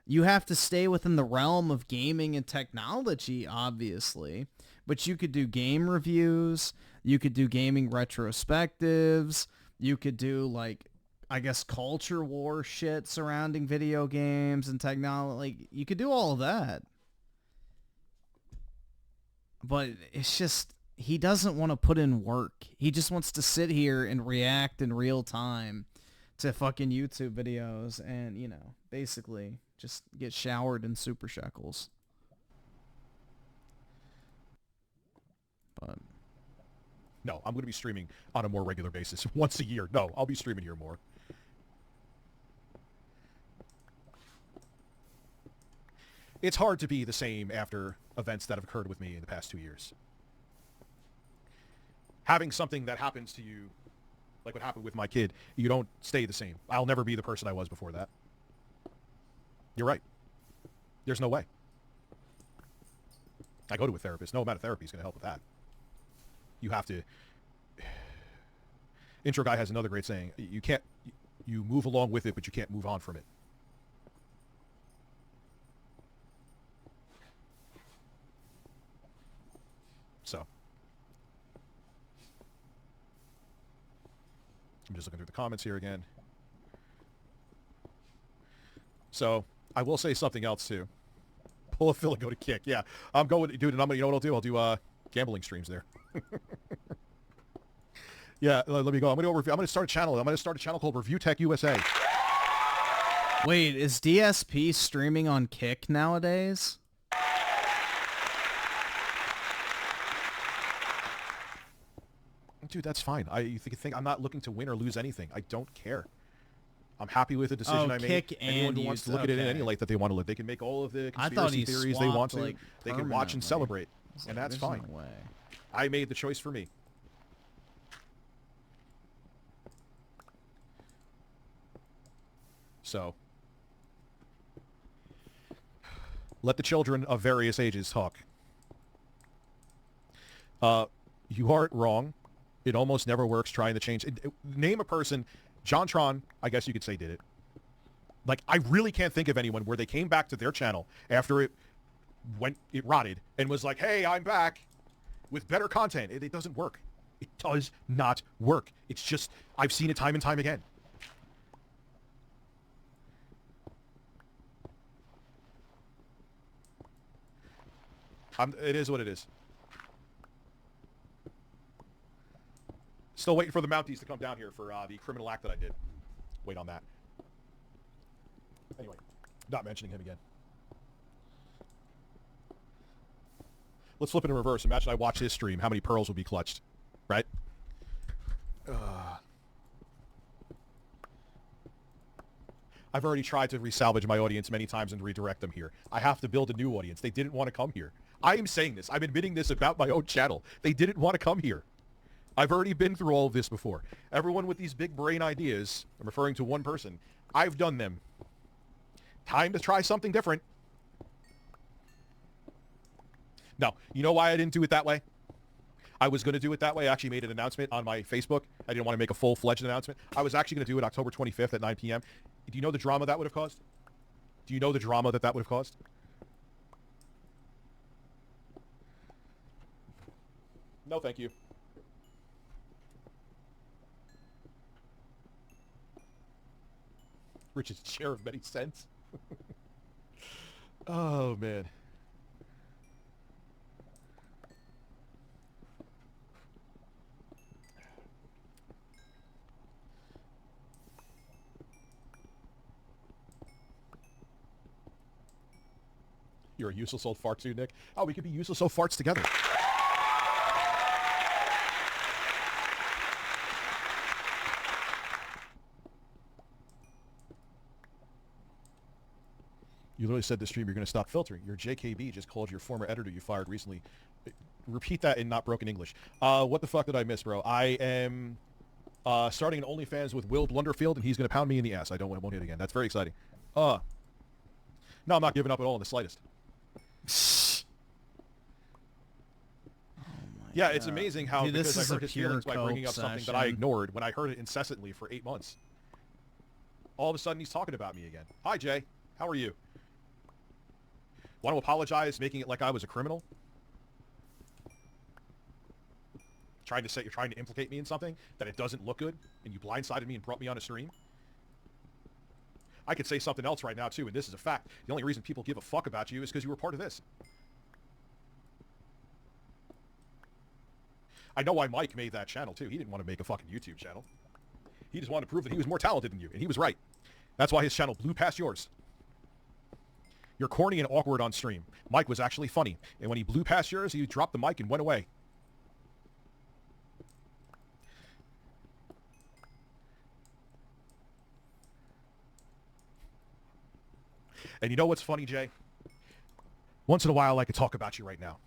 You have to stay within the realm of gaming and technology, obviously. But you could do game reviews. You could do gaming retrospectives. You could do, like, I guess, culture war shit surrounding video games and technology. Like, you could do all of that. But it's just, he doesn't want to put in work. He just wants to sit here and react in real time to fucking YouTube videos and, you know, basically just get showered in super shekels. But no, I'm going to be streaming on a more regular basis once a year. No, I'll be streaming here more. It's hard to be the same after events that have occurred with me in the past 2 years. Having something that happens to you, like what happened with my kid, you don't stay the same. I'll never be the person I was before that. You're right. There's no way. I go to a therapist. No amount of therapy is going to help with that. You have to... Intro guy has another great saying. You can't... You move along with it, but you can't move on from it. So. I'm just looking through the comments here again. So, I will say something else, too. Pull a Phil and go to Kick. Yeah, I'm going, dude, and you know what I'll do? I'll do gambling streams there. Yeah, let me go. I'm going to start a channel. I'm going to start a channel called Review Tech USA. Wait, is DSP streaming on Kick nowadays? Dude, that's fine. You think I'm not looking to win or lose anything. I don't care. I'm happy with the decision I made. Kick Anyone and who wants to look at it in any light that they want to look, they can make all of the conspiracy theories they want to. Like, they can watch and celebrate, and that's fine. No way. I made the choice for me. So, let the children of various ages talk. You aren't wrong. It almost never works trying to change. Name a person. JonTron, I guess you could say, did it. Like, I really can't think of anyone where they came back to their channel after it rotted and was like, hey, I'm back with better content. It doesn't work. It does not work. It's just, I've seen it time and time again. It is what it is. Still waiting for the Mounties to come down here for the criminal act that I did. Wait on that. Anyway, not mentioning him again. Let's flip it in reverse. Imagine I watch his stream. How many pearls would be clutched? Right? I've already tried to resalvage my audience many times and redirect them here. I have to build a new audience. They didn't want to come here. I am saying this. I'm admitting this about my own channel. They didn't want to come here. I've already been through all of this before. Everyone with these big brain ideas, I'm referring to one person, I've done them. Time to try something different. No, you know why I didn't do it that way? I was going to do it that way. I actually made an announcement on my Facebook. I didn't want to make a full-fledged announcement. I was actually going to do it October 25th at 9 p.m. Do you know the drama that would have caused? Do you know the drama that would have caused? No, thank you. Rich's chair of many cents. Oh, man. You're a useless old fart too, Nick. Oh, we could be useless old farts together. You literally said this stream you're going to stop filtering. Your JKB just called your former editor you fired recently. Repeat that in not broken English. What the fuck did I miss, bro? I am starting an OnlyFans with Will Blunderfield, and he's going to pound me in the ass. I won't hit again. That's very exciting. No, I'm not giving up at all in the slightest. Yeah, it's amazing how, because I hurt his feelings by bringing up something that I ignored when I heard it incessantly for 8 months. All of a sudden, he's talking about me again. Hi, Jay. How are you? Want to apologize, making it like I was a criminal? Trying to say you're trying to implicate me in something that it doesn't look good, and you blindsided me and brought me on a stream? I could say something else right now, too, and this is a fact. The only reason people give a fuck about you is because you were part of this. I know why Mike made that channel, too. He didn't want to make a fucking YouTube channel. He just wanted to prove that he was more talented than you, and he was right. That's why his channel blew past yours. You're corny and awkward on stream. Mike was actually funny, and when he blew past yours, he dropped the mic and went away. And you know what's funny, Jay? Once in a while, I could talk about you right now.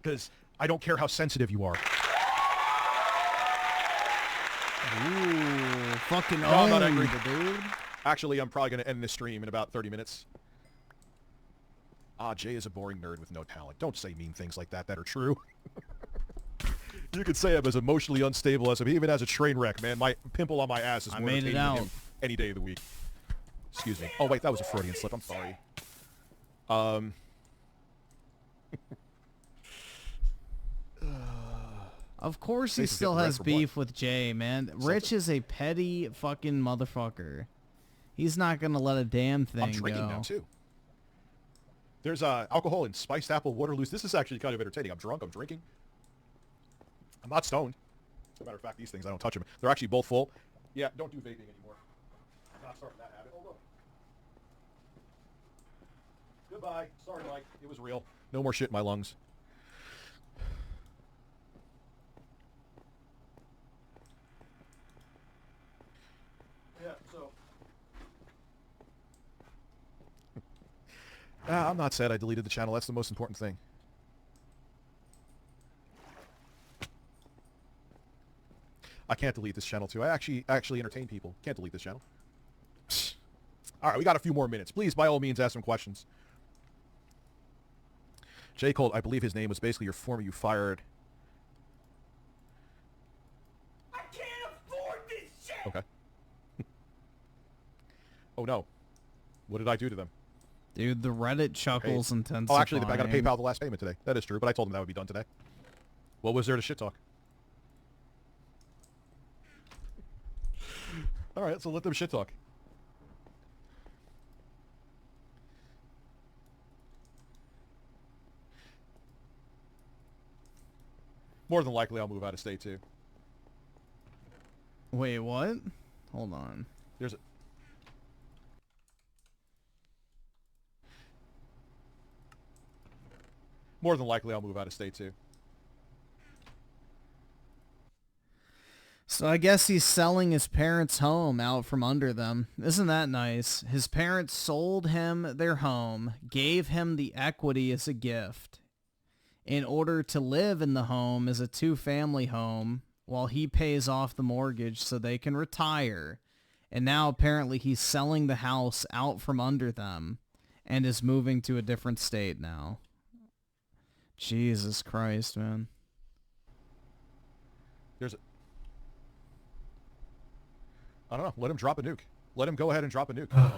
Because I don't care how sensitive you are. Ooh, fucking no, I'm not angry, dude. Actually, I'm probably going to end this stream in about 30 minutes. Ah, Jay is a boring nerd with no talent. Don't say mean things like that are true. You could say I'm as emotionally unstable as him. He even has a train wreck, man. My pimple on my ass is more entertaining than him any day of the week. Excuse me. Oh, wait, that was a Freudian slip. I'm sorry. Of course he still has beef with Jay, man. Rich is a petty fucking motherfucker. He's not gonna let a damn thing go. I'm drinking now, too. There's alcohol in spiced apple Waterloos. This is actually kind of entertaining. I'm drunk. I'm drinking. I'm not stoned. As a matter of fact, these things, I don't touch them. They're actually both full. Yeah, don't do vaping anymore. I'm not starting that habit. Hold on. Goodbye. Sorry, Mike. It was real. No more shit in my lungs. Yeah, so... I'm not sad I deleted the channel. That's the most important thing. I can't delete this channel, too. I actually entertain people. Can't delete this channel. All right, we got a few more minutes. Please, by all means, ask some questions. J. Cole, I believe his name was basically your former you fired. I can't afford this shit! Okay. Oh, no. What did I do to them? Dude, the Reddit chuckles intensifying. Oh, actually, I got to PayPal the last payment today. That is true, but I told them that would be done today. What was there to shit talk? All right, so let them shit talk. More than likely, I'll move out of state, too. Wait, what? Hold on. There's a... More than likely, I'll move out of state, too. So I guess he's selling his parents' home out from under them. Isn't that nice? His parents sold him their home, gave him the equity as a gift, in order to live in the home as a two-family home while he pays off the mortgage so they can retire. And now apparently he's selling the house out from under them and is moving to a different state now. Jesus Christ, man. There's a... I don't know. Let him drop a nuke. Let him go ahead and drop a nuke.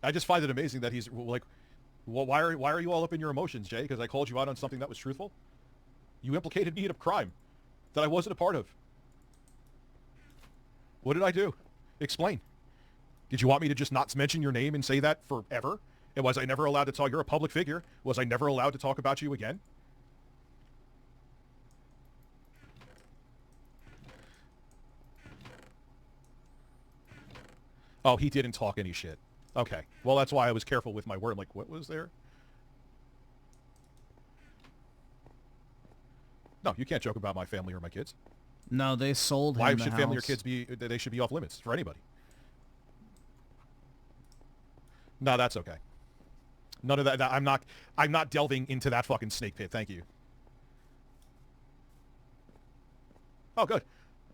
I just find it amazing that he's like, well, why are you all up in your emotions, Jay? Because I called you out on something that was truthful? You implicated me in a crime that I wasn't a part of. What did I do? Explain. Did you want me to just not mention your name and say that forever? And was I never allowed to talk? You're a public figure. Was I never allowed to talk about you again? Oh, he didn't talk any shit. Okay. Well, that's why I was careful with my word. I'm like, what was there? No, you can't joke about my family or my kids. No, they sold him Why the should family or house. kids be... They should be off limits for anybody. No, that's okay. None of that... I'm not delving into that fucking snake pit. Thank you. Oh, good.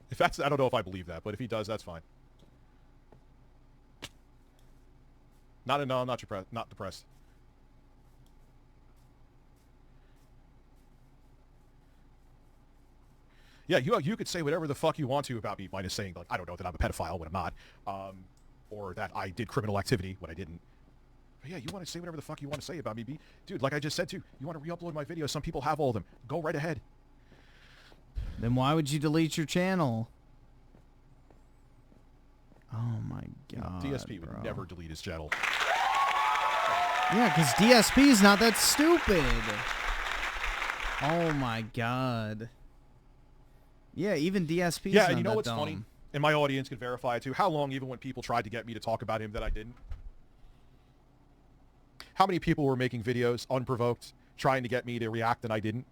If that's... I don't know if I believe that, but if he does, that's fine. No, I'm not depressed. Not depressed. Yeah, you could say whatever the fuck you want to about me, minus saying, like, I don't know, that I'm a pedophile when I'm not, or that I did criminal activity when I didn't. But yeah, you want to say whatever the fuck you want to say about me, dude. Like I just said too, you want to re-upload my videos. Some people have all of them. Go right ahead. Then why would you delete your channel? Oh my god. DSP would never delete his channel. Yeah, because DSP's not that stupid. Oh my god. Yeah, even DSP's Yeah, not and you know that what's dumb. funny? And my audience can verify it too. How long, even when people tried to get me to talk about him, that I didn't? How many people were making videos unprovoked, trying to get me to react, and I didn't?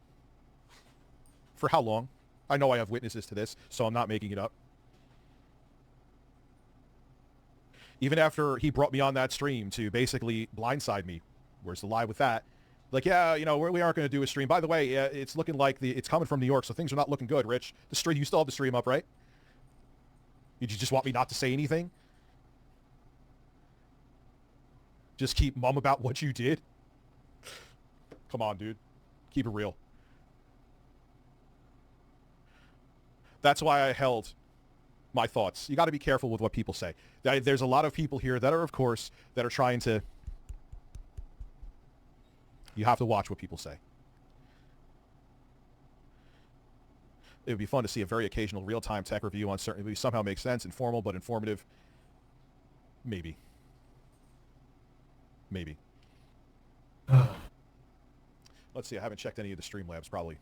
For how long? I know I have witnesses to this, so I'm not making it up. Even after he brought me on that stream to basically blindside me, where's the lie with that? Like, yeah, you know, we aren't going to do a stream. By the way, it's looking like it's coming from New York, so things are not looking good, Rich. The stream, you still have the stream up, right? Did you just want me not to say anything? Just keep mum about what you did? Come on, dude. Keep it real. That's why I held my thoughts. You got to be careful with what people say. There's a lot of people here that are, of course, that are trying to... You have to watch what people say. It would be fun to see a very occasional real-time tech review on certain... It would somehow make sense, informal but informative. Maybe. Maybe. Let's see, I haven't checked any of the Streamlabs, probably.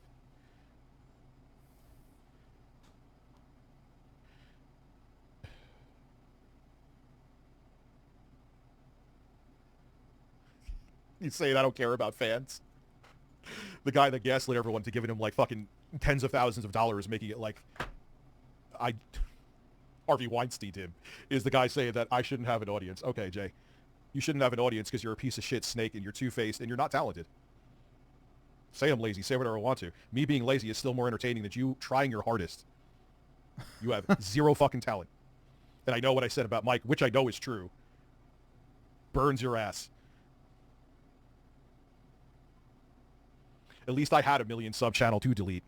You saying I don't care about fans? The guy that gaslit everyone to giving him like fucking tens of thousands of dollars, making it like Harvey Weinstein him, is the guy saying that I shouldn't have an audience. Okay, Jay. You shouldn't have an audience because you're a piece of shit snake and you're two-faced and you're not talented. Say I'm lazy. Say whatever I want to. Me being lazy is still more entertaining than you trying your hardest. You have zero fucking talent. And I know what I said about Mike, which I know is true. Burns your ass. At least I had a million sub-channel to delete.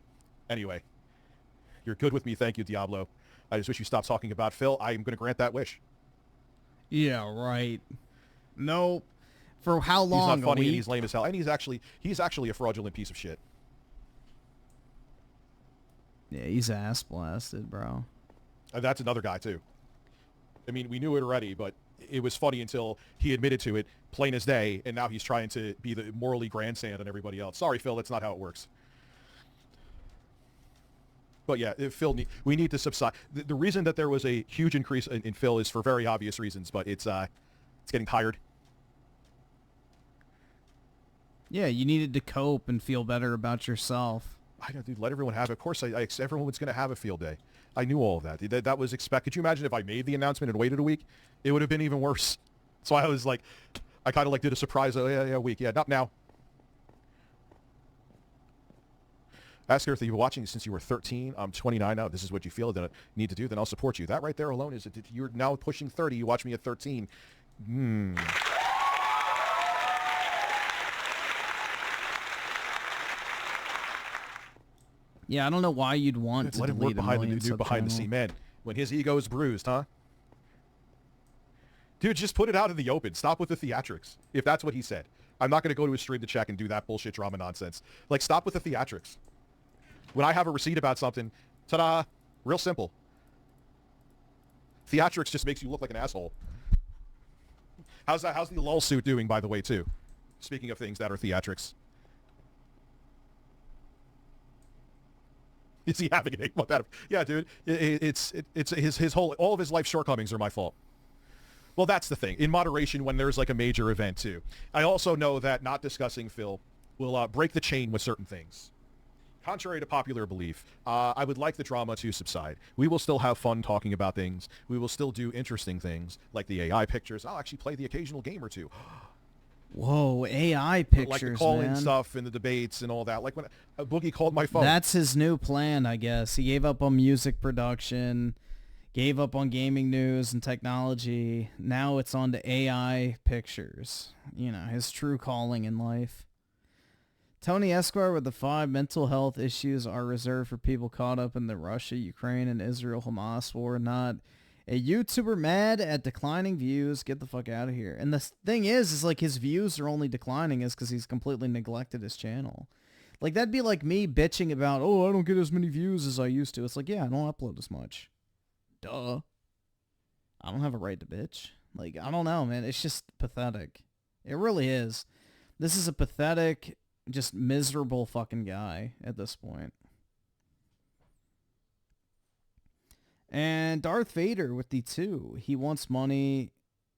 Anyway. You're good with me. Thank you, Diablo. I just wish you stopped talking about Phil. I am going to grant that wish. Yeah, right. Nope. For how long? He's not funny and he's lame as hell. And he's actually a fraudulent piece of shit. Yeah, he's ass blasted, bro. And that's another guy, too. I mean, we knew it already, but it was funny until he admitted to it, plain as day, and now he's trying to be the morally grandstand on everybody else. Sorry, Phil, that's not how it works. But yeah, Phil, we need to subside. The reason that there was a huge increase in Phil is for very obvious reasons, but it's getting tired. Yeah, you needed to cope and feel better about yourself. I know, dude. Let everyone have it. Of course, everyone was going to have a field day. I knew all of that. That was expected. Could you imagine if I made the announcement and waited a week? It would have been even worse. So I was like, I kind of like did a surprise. Oh yeah, week. Yeah, not now. Ask her if you've been watching since you were 13. I'm 29 now. This is what you feel that I need to do. Then I'll support you. That right there alone is. You're now pushing 30. You watch me at 13. Yeah, I don't know why you'd want to let him work behind the scene, man. When his ego is bruised, huh? Dude, just put it out in the open. Stop with the theatrics. If that's what he said, I'm not going to go to his stream to check and do that bullshit drama nonsense. Like, stop with the theatrics. When I have a receipt about something, ta-da, real simple. Theatrics just makes you look like an asshole. How's the lull suit doing, by the way, too? Speaking of things that are theatrics. Is he having an 8 month out of? Yeah, dude. It's his whole, all of his life shortcomings are my fault. Well, that's the thing. In moderation when there's like a major event too. I also know that not discussing Phil will break the chain with certain things. Contrary to popular belief, I would like the drama to subside. We will still have fun talking about things. We will still do interesting things like the AI pictures. I'll actually play the occasional game or two. Whoa, AI pictures, like the calling man. stuff and the debates and all that. Like when Boogie called my phone. That's his new plan, I guess. He gave up on music production, gave up on gaming news and technology. Now it's on to AI pictures. You know, his true calling in life. Tony Esquire with the 5 mental health issues are reserved for people caught up in the Russia, Ukraine, and Israel-Hamas war, not a YouTuber mad at declining views. Get the fuck out of here. And the thing is like his views are only declining is because he's completely neglected his channel. Like that'd be like me bitching about, oh, I don't get as many views as I used to. It's like, yeah, I don't upload as much. Duh. I don't have a right to bitch. Like, I don't know, man. It's just pathetic. It really is. This is a pathetic, just miserable fucking guy at this point. And Darth Vader with the 2. He wants money.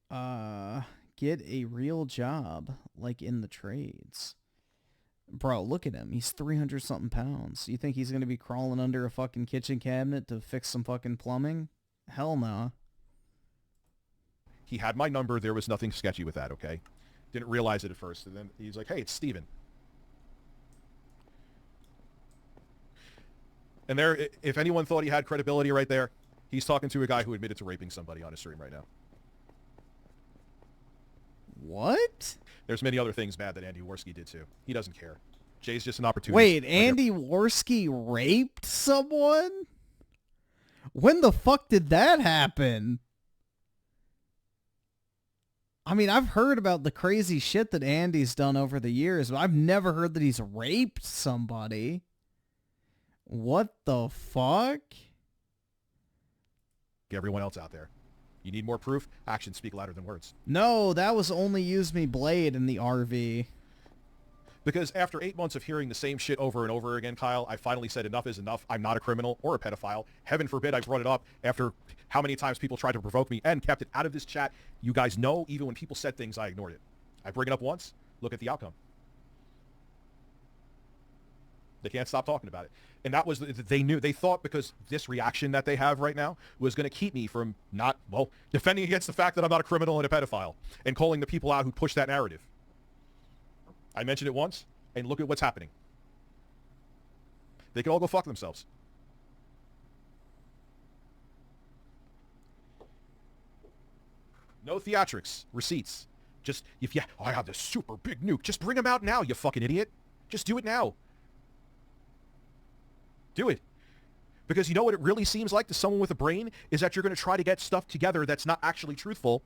Get a real job, like in the trades. Bro, look at him. He's 300-something pounds. You think he's going to be crawling under a fucking kitchen cabinet to fix some fucking plumbing? Hell no. He had my number. There was nothing sketchy with that, okay? Didn't realize it at first. And then he's like, hey, it's Steven. And there, if anyone thought he had credibility right there, he's talking to a guy who admitted to raping somebody on his stream right now. What? There's many other things bad that Andy Worski did too. He doesn't care. Jay's just an opportunity. Wait, Andy Worski raped someone? When the fuck did that happen? I mean, I've heard about the crazy shit that Andy's done over the years, but I've never heard that he's raped somebody. What the fuck? Everyone else out there. You need more proof? Actions speak louder than words. No, that was only Use Me Blade in the RV. Because after 8 months of hearing the same shit over and over again, Kyle, I finally said enough is enough. I'm not a criminal or a pedophile. Heaven forbid I brought it up after how many times people tried to provoke me and kept it out of this chat. You guys know, even when people said things, I ignored it. I bring it up once, look at the outcome. They can't stop talking about it. And that was, they knew, they thought because this reaction that they have right now was going to keep me from not, well, defending against the fact that I'm not a criminal and a pedophile and calling the people out who push that narrative. I mentioned it once, and look at what's happening. They can all go fuck themselves. No theatrics, receipts. Just, if you, oh, I have this super big nuke, just bring them out now, you fucking idiot. Just do it now. Do it. Because you know what it really seems like to someone with a brain is that you're going to try to get stuff together that's not actually truthful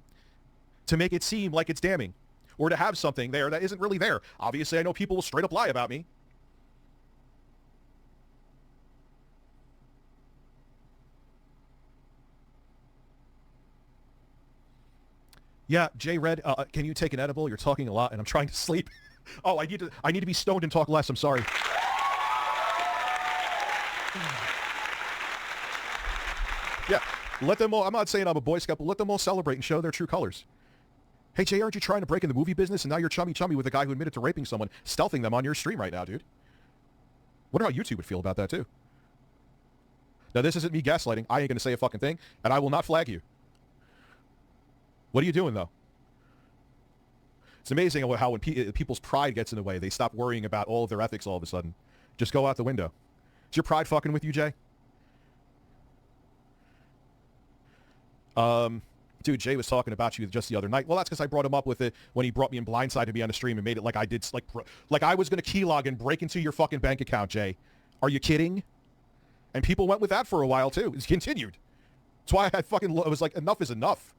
to make it seem like it's damning. Or to have something there that isn't really there. Obviously, I know people will straight up lie about me. Yeah, Jay Red, can you take an edible? You're talking a lot and I'm trying to sleep. Oh, I need to be stoned and talk less. I'm sorry. Yeah, let them all, I'm not saying I'm a Boy Scout, but let them all celebrate and show their true colors. Hey, Jay, aren't you trying to break in the movie business and now you're chummy with a guy who admitted to raping someone, stealthing them on your stream right now, dude? Wonder how YouTube would feel about that, too. Now, this isn't me gaslighting. I ain't going to say a fucking thing, and I will not flag you. What are you doing, though? It's amazing how when people's pride gets in the way, they stop worrying about all of their ethics all of a sudden. Just go out the window. Is your pride fucking with you, Jay? Dude, Jay was talking about you just the other night. Well, that's because I brought him up with it when he brought me in Blindside to be on the stream and made it like I did, like I was going to keylog and break into your fucking bank account, Jay. Are you kidding? And people went with that for a while, too. It's continued. That's why I was like, enough is enough.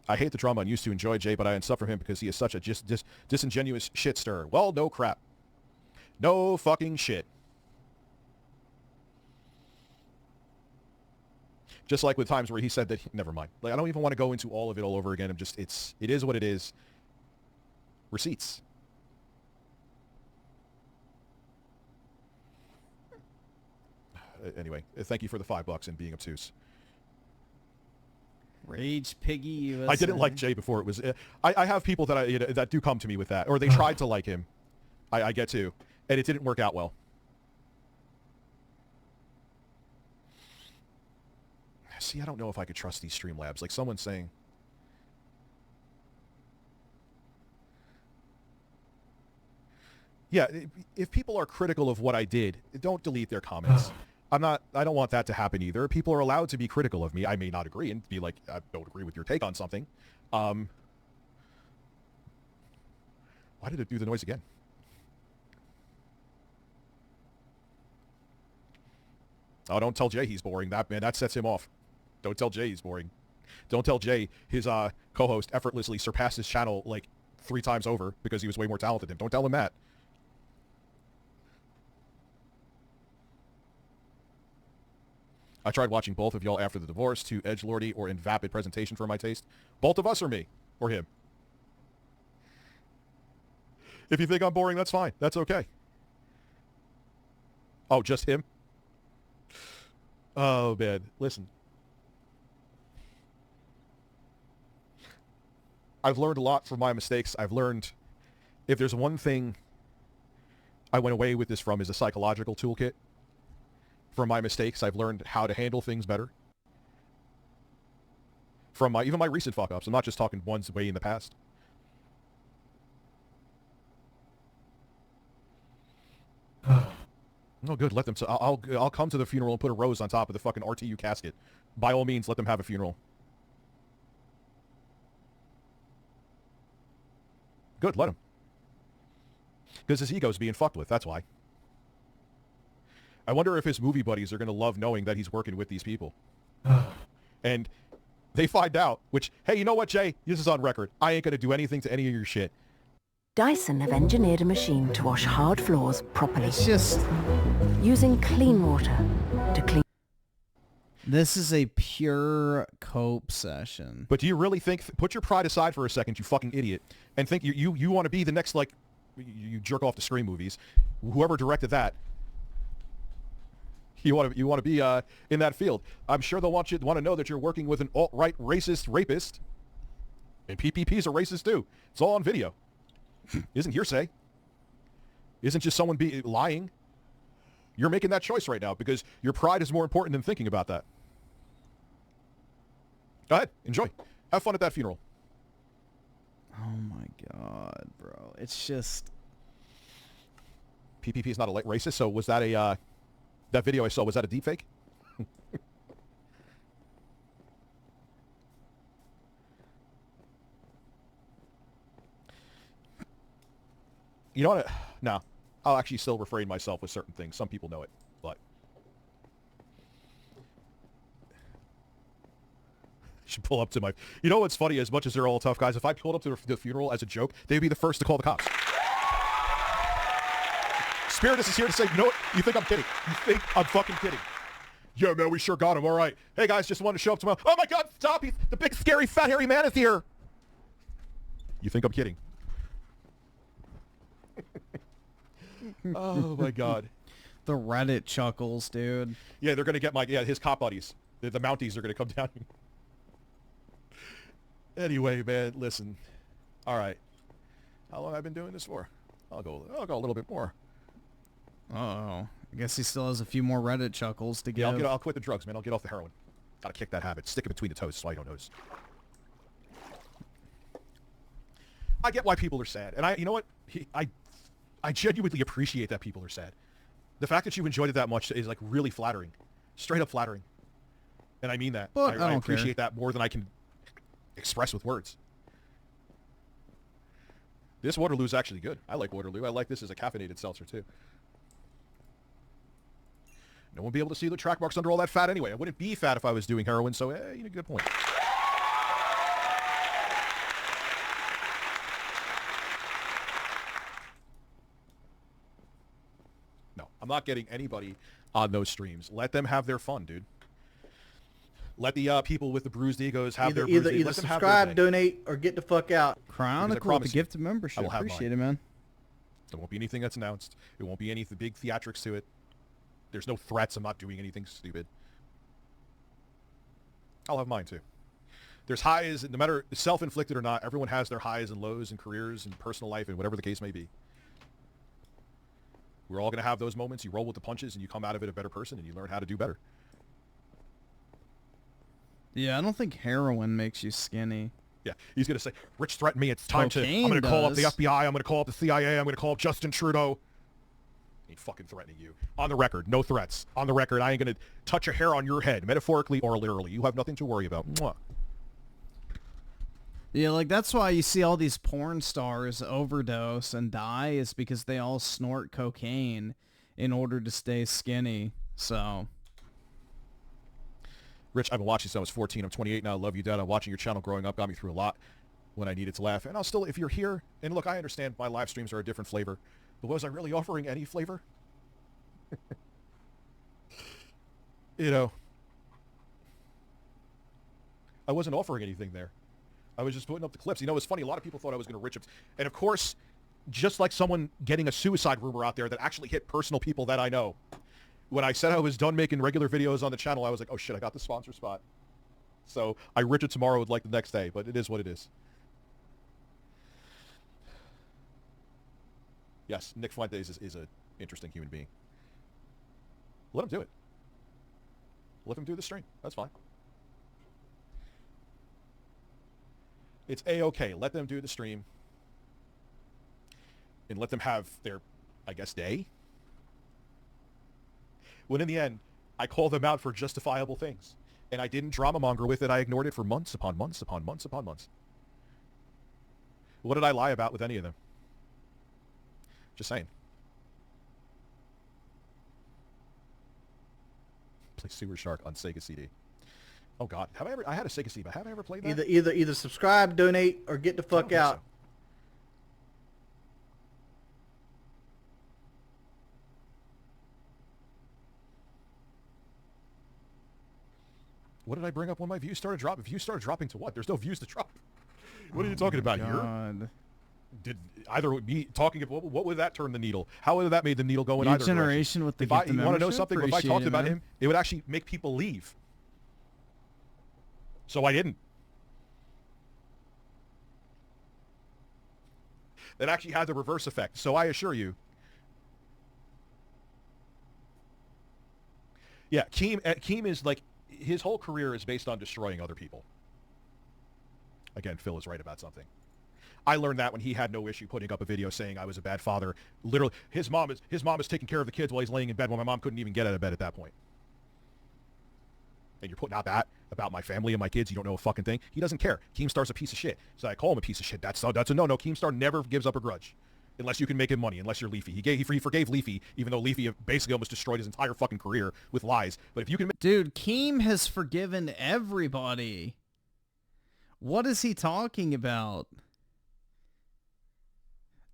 I hate the drama and used to enjoy Jay, but I unsuffer him because he is such a disingenuous shit stirrer. Well, no crap. No fucking shit. Just like with times where he said that, never mind. Like, I don't even want to go into all of it all over again. It is what it is. Receipts. Anyway, thank you for the $5 and being obtuse. Rage Piggy USA. I didn't like Jay before it was. I have people that that do come to me with that, or they tried to like him. I get to, and it didn't work out well. See, I don't know if I could trust these Streamlabs. Like someone's saying. Yeah, if people are critical of what I did, don't delete their comments. I don't want that to happen either. People are allowed to be critical of me. I may not agree and be like, I don't agree with your take on something. Why did it do the noise again? Oh, don't tell Jay he's boring. That sets him off. Don't tell Jay he's boring. Don't tell Jay his co-host effortlessly surpassed his channel like 3 times over because he was way more talented than him. Don't tell him that. I tried watching both of y'all after the divorce, too edgelordy or in vapid presentation for my taste. Both of us or me? Or him? If you think I'm boring, that's fine. That's okay. Oh, just him? Oh, man. Listen. I've learned a lot from my mistakes. I've learned, if there's one thing I went away with this from, is a psychological toolkit. From my mistakes, I've learned how to handle things better. From even my recent fuck-ups. I'm not just talking ones way in the past. No good. Let them. I'll come to the funeral and put a rose on top of the fucking RTU casket. By all means, let them have a funeral. Good, let him. Because his ego's being fucked with, that's why. I wonder if his movie buddies are going to love knowing that he's working with these people. And they find out, which, hey, you know what, Jay? This is on record. I ain't going to do anything to any of your shit. Dyson have engineered a machine to wash hard floors properly. It's just... using clean water to clean... This is a pure cope session. But do you really think... Put your pride aside for a second, you fucking idiot, and think you want to be the next, like, you jerk off to Scream movies. Whoever directed that. You want to be in that field. I'm sure they'll want to know that you're working with an alt-right racist rapist. And PPP's a racist too. It's all on video. Isn't hearsay. Isn't just someone lying. You're making that choice right now because your pride is more important than thinking about that. Go ahead. Enjoy. Have fun at that funeral. Oh my god, bro. It's just... PPP is not a racist, so was that a... that video I saw, was that a deepfake? You know what? No. I'll actually still refrain myself with certain things. Some people know it, but... should pull up to my... You know what's funny? As much as they're all tough guys, if I pulled up to the funeral as a joke, they'd be the first to call the cops. Spiritus is here to say, you know what? You think I'm kidding. You think I'm fucking kidding. Yeah, man, we sure got him. All right. Hey, guys, just wanted to show up tomorrow. Oh, my God, stop. The big, scary, fat, hairy man is here. You think I'm kidding. Oh, my God. The Reddit chuckles, dude. Yeah, they're going to get his cop buddies. The Mounties are going to come down. Anyway, man, listen. All right. How long have I been doing this for? I'll go a little bit more. Uh-oh. I guess he still has a few more Reddit chuckles to give. Yeah, I'll quit the drugs, man. I'll get off the heroin. Gotta kick that habit. Stick it between the toes so I don't notice. I get why people are sad. And you know what? I genuinely appreciate that people are sad. The fact that you enjoyed it that much is, like, really flattering. Straight up flattering. And I mean that. But I appreciate that more than I can express with words. This Waterloo's actually good. I like Waterloo. I like this as a caffeinated seltzer, too. No one would be able to see the track marks under all that fat anyway. I wouldn't be fat if I was doing heroin, so, good point. No, I'm not getting anybody on those streams. Let them have their fun, dude. Let the people with the bruised egos have their bruised egos. Either subscribe, donate, or get the fuck out. Chronicle with the gift of membership. Appreciate it, man. There won't be anything that's announced. There won't be any big theatrics to it. There's no threats. I'm not doing anything stupid. I'll have mine, too. There's highs, no matter self-inflicted or not, everyone has their highs and lows in careers and personal life and whatever the case may be. We're all going to have those moments. You roll with the punches and you come out of it a better person and you learn how to do better. Yeah, I don't think heroin makes you skinny. Yeah, he's going to say, Rich threatened me. It's time I'm going to call up the FBI. I'm going to call up the CIA. I'm going to call up Justin Trudeau. Ain't fucking threatening you. On the record, no threats. On the record, I ain't going to touch a hair on your head, metaphorically or literally. You have nothing to worry about. Mwah. Yeah, like, that's why you see all these porn stars overdose and die, is because they all snort cocaine in order to stay skinny, so... Rich, I've been watching since I was 14. I'm 28 now. I love you, Dad. I'm watching your channel growing up. Got me through a lot when I needed to laugh. And I'll still, if you're here, and look, I understand my live streams are a different flavor, but was I really offering any flavor? You know, I wasn't offering anything there. I was just putting up the clips. You know, it's funny. A lot of people thought I was going to rich them. And of course, just like someone getting a suicide rumor out there that actually hit personal people that I know. When I said I was done making regular videos on the channel, I was like, oh shit, I got the sponsor spot. So I rich it tomorrow like the next day, but it is what it is. Yes, Nick Fuentes is an interesting human being. Let him do it. Let him do the stream. That's fine. It's A-okay. Let them do the stream. And let them have their, I guess, day. When in the end, I call them out for justifiable things. And I didn't drama monger with it. I ignored it for months upon months upon months upon months. What did I lie about with any of them? Just saying. Play Sewer Shark on Sega CD. Oh God, have I ever? I had a Sega CD, but have I ever played that? Either subscribe, donate, or get the fuck out. So. What did I bring up when my views started dropping? Views started dropping to what? There's no views to drop. What are you talking about here? Did either me talking about what would that turn the needle? How would that made the needle go in New either generation direction? with the If I, get the you want to know membership? something? If I talked Appreciate it, about man. him, it would actually make people leave. So I didn't. That actually had the reverse effect. So I assure you. Yeah, Keem is like, his whole career is based on destroying other people. Again, Phil is right about something. I learned that when he had no issue putting up a video saying I was a bad father. Literally, his mom is taking care of the kids while he's laying in bed when my mom couldn't even get out of bed at that point. And you're putting out that about my family and my kids. You don't know a fucking thing. He doesn't care. Keemstar's a piece of shit. So I call him a piece of shit. That's a no-no. Keemstar never gives up a grudge. Unless you can make him money, unless you're Leafy. He forgave Leafy, even though Leafy basically almost destroyed his entire fucking career with lies. But if you can... Dude, Keem has forgiven everybody. What is he talking about?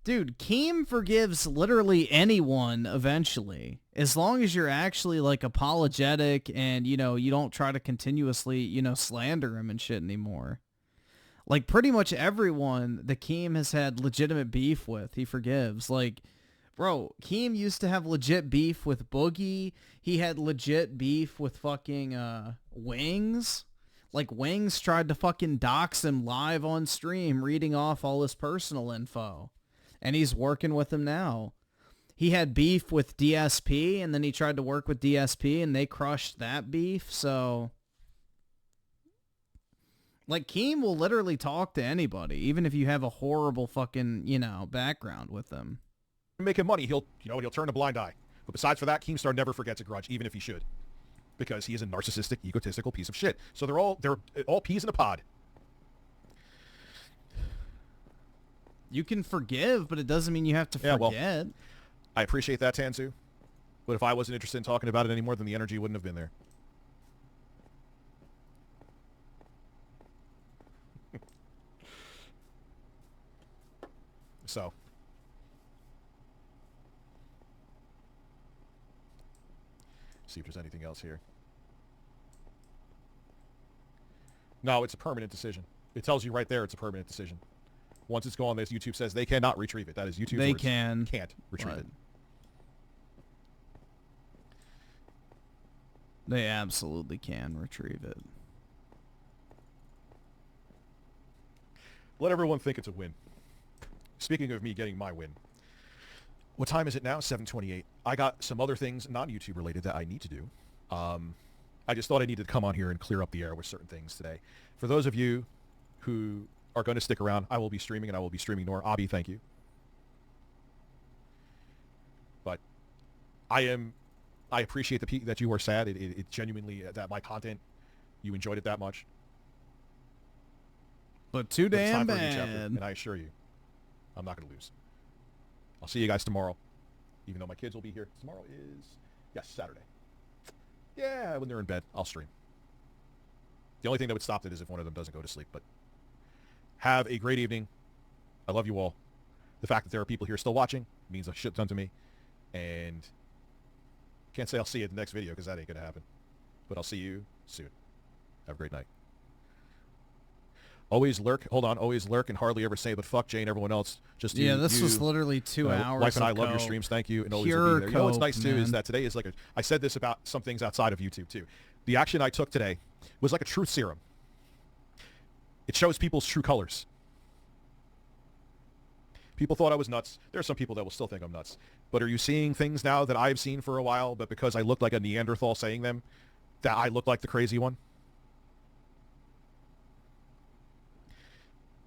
Dude, Keem forgives literally anyone eventually. As long as you're actually, like, apologetic and, you know, you don't try to continuously, you know, slander him and shit anymore. Like, pretty much everyone that Keem has had legitimate beef with, he forgives. Like, bro, Keem used to have legit beef with Boogie. He had legit beef with fucking, Wings. Like, Wings tried to fucking dox him live on stream, reading off all his personal info. And he's working with him now. He had beef with DSP, and then he tried to work with DSP, and they crushed that beef, so... Like, Keem will literally talk to anybody, even if you have a horrible fucking, you know, background with them. Make him money, he'll turn a blind eye. But besides for that, Keemstar never forgets a grudge, even if he should. Because he is a narcissistic, egotistical piece of shit. So they're all peas in a pod. You can forgive, but it doesn't mean you have to forget. Well, I appreciate that, Tanzu. But if I wasn't interested in talking about it anymore, then the energy wouldn't have been there. So. See if there's anything else here. No, it's a permanent decision. It tells you right there it's a permanent decision. Once it's gone, this YouTube says they cannot retrieve it. That is YouTube's They words. Can't retrieve it. They absolutely can retrieve it. Let everyone think it's a win. Speaking of me getting my win. What time is it now? 7:28. I got some other things, non-YouTube related, that I need to do. I just thought I needed to come on here and clear up the air with certain things today. For those of you who are going to stick around, I will be streaming, and I will be streaming more. Abby, thank you. But I appreciate that you are sad. It genuinely, that my content, you enjoyed it that much. But too But it's damn time for a new chapter, bad. and I assure you, I'm not going to lose. I'll see you guys tomorrow, even though my kids will be here. Tomorrow is, yes, Saturday. Yeah, when they're in bed, I'll stream. The only thing that would stop it is if one of them doesn't go to sleep. But have a great evening. I love you all. The fact that there are people here still watching means a shit ton to me. And can't say I'll see you at the next video because that ain't going to happen. But I'll see you soon. Have a great night. Always lurk. Hold on. Always lurk and hardly ever say, but fuck Jay and everyone else. Just yeah, you, this was literally 2 hours. Wife and I of love your coke. streams. Thank you. And always Pure will be there. You know what's coke, nice too man. is that today is like I said this about some things outside of YouTube too. The action I took today was like a truth serum. It shows people's true colors. People thought I was nuts. There are some people that will still think I'm nuts. But are you seeing things now that I've seen for a while, but because I looked like a Neanderthal saying them, that I look like the crazy one?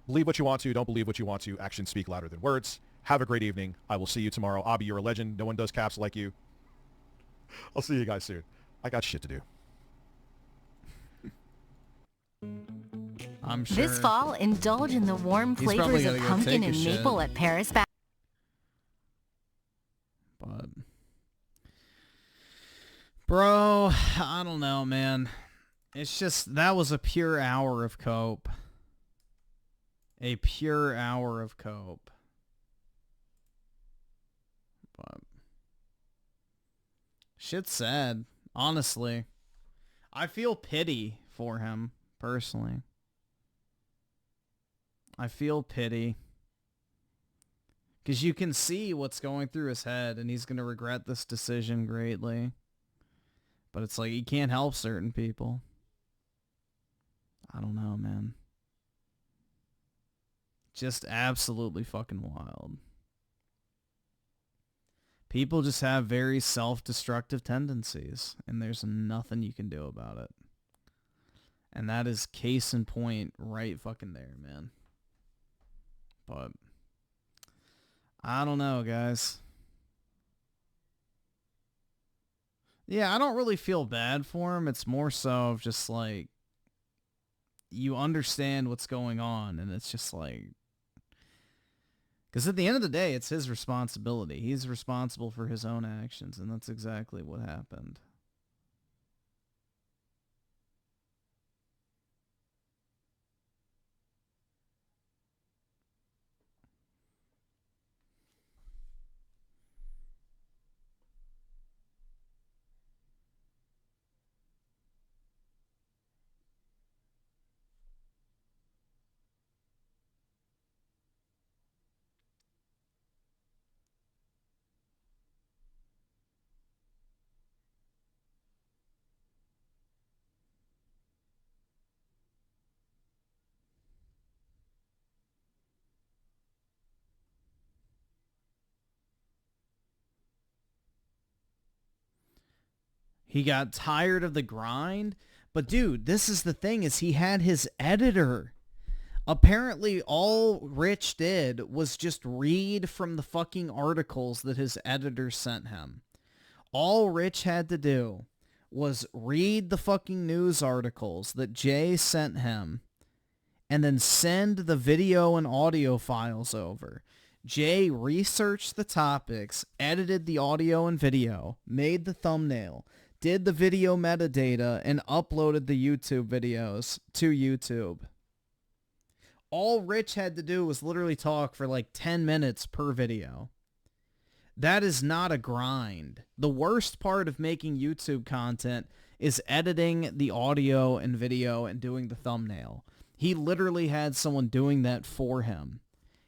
Believe what you want to. Don't believe what you want to. Actions speak louder than words. Have a great evening. I will see you tomorrow. Abby, you're a legend. No one does caps like you. I'll see you guys soon. I got shit to do. I'm sure. This fall, indulge in the warm He's probably flavors of gotta go pumpkin take a and shit. maple at Paris. But, bro, I don't know, man. It's just, that was a pure hour of cope. A pure hour of cope. But, shit's sad, honestly. I feel pity for him, personally. I feel pity. Because you can see what's going through his head, and he's going to regret this decision greatly. But it's like, he can't help certain people. I don't know, man. Just absolutely fucking wild. People just have very self-destructive tendencies, and there's nothing you can do about it. And that is case in point right fucking there, man. But I don't know, guys. Yeah, I don't really feel bad for him. It's more so of just like, you understand what's going on, and it's just like, because at the end of the day, it's his responsibility. He's responsible for his own actions, and that's exactly what happened. He got tired of the grind. But dude, this is the thing, is he had his editor. Apparently all Rich did was just read from the fucking articles that his editor sent him. All Rich had to do was read the fucking news articles that Jay sent him and then send the video and audio files over. Jay researched the topics, edited the audio and video, made the thumbnail, did the video metadata, and uploaded the YouTube videos to YouTube. All Rich had to do was literally talk for like 10 minutes per video. That is not a grind. The worst part of making YouTube content is editing the audio and video and doing the thumbnail. He literally had someone doing that for him.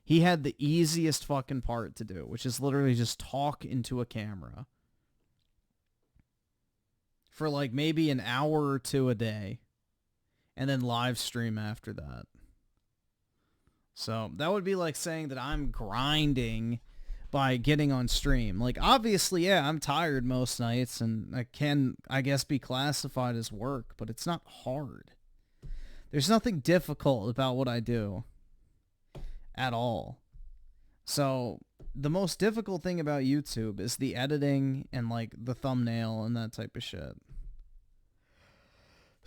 He had the easiest fucking part to do, which is literally just talk into a camera for like maybe an hour or two a day, and then live stream after that. So that would be like saying that I'm grinding by getting on stream. Like, obviously, yeah, I'm tired most nights, and I can, I guess, be classified as work, but it's not hard. There's nothing difficult about what I do at all. So the most difficult thing about YouTube is the editing and like the thumbnail and that type of shit.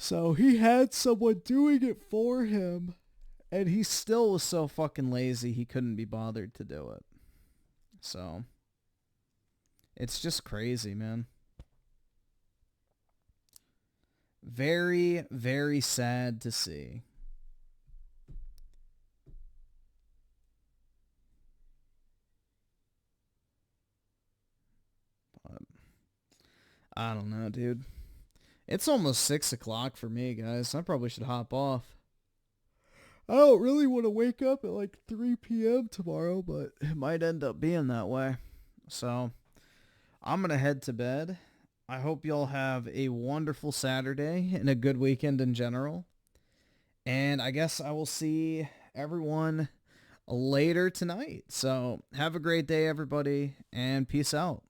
So he had someone doing it for him, and he still was so fucking lazy he couldn't be bothered to do it. So it's just crazy, man. Very, very sad to see. But I don't know, dude. It's almost 6 o'clock for me, guys. I probably should hop off. I don't really want to wake up at like 3 p.m. tomorrow, but it might end up being that way. So I'm going to head to bed. I hope y'all have a wonderful Saturday and a good weekend in general. And I guess I will see everyone later tonight. So have a great day, everybody, and peace out.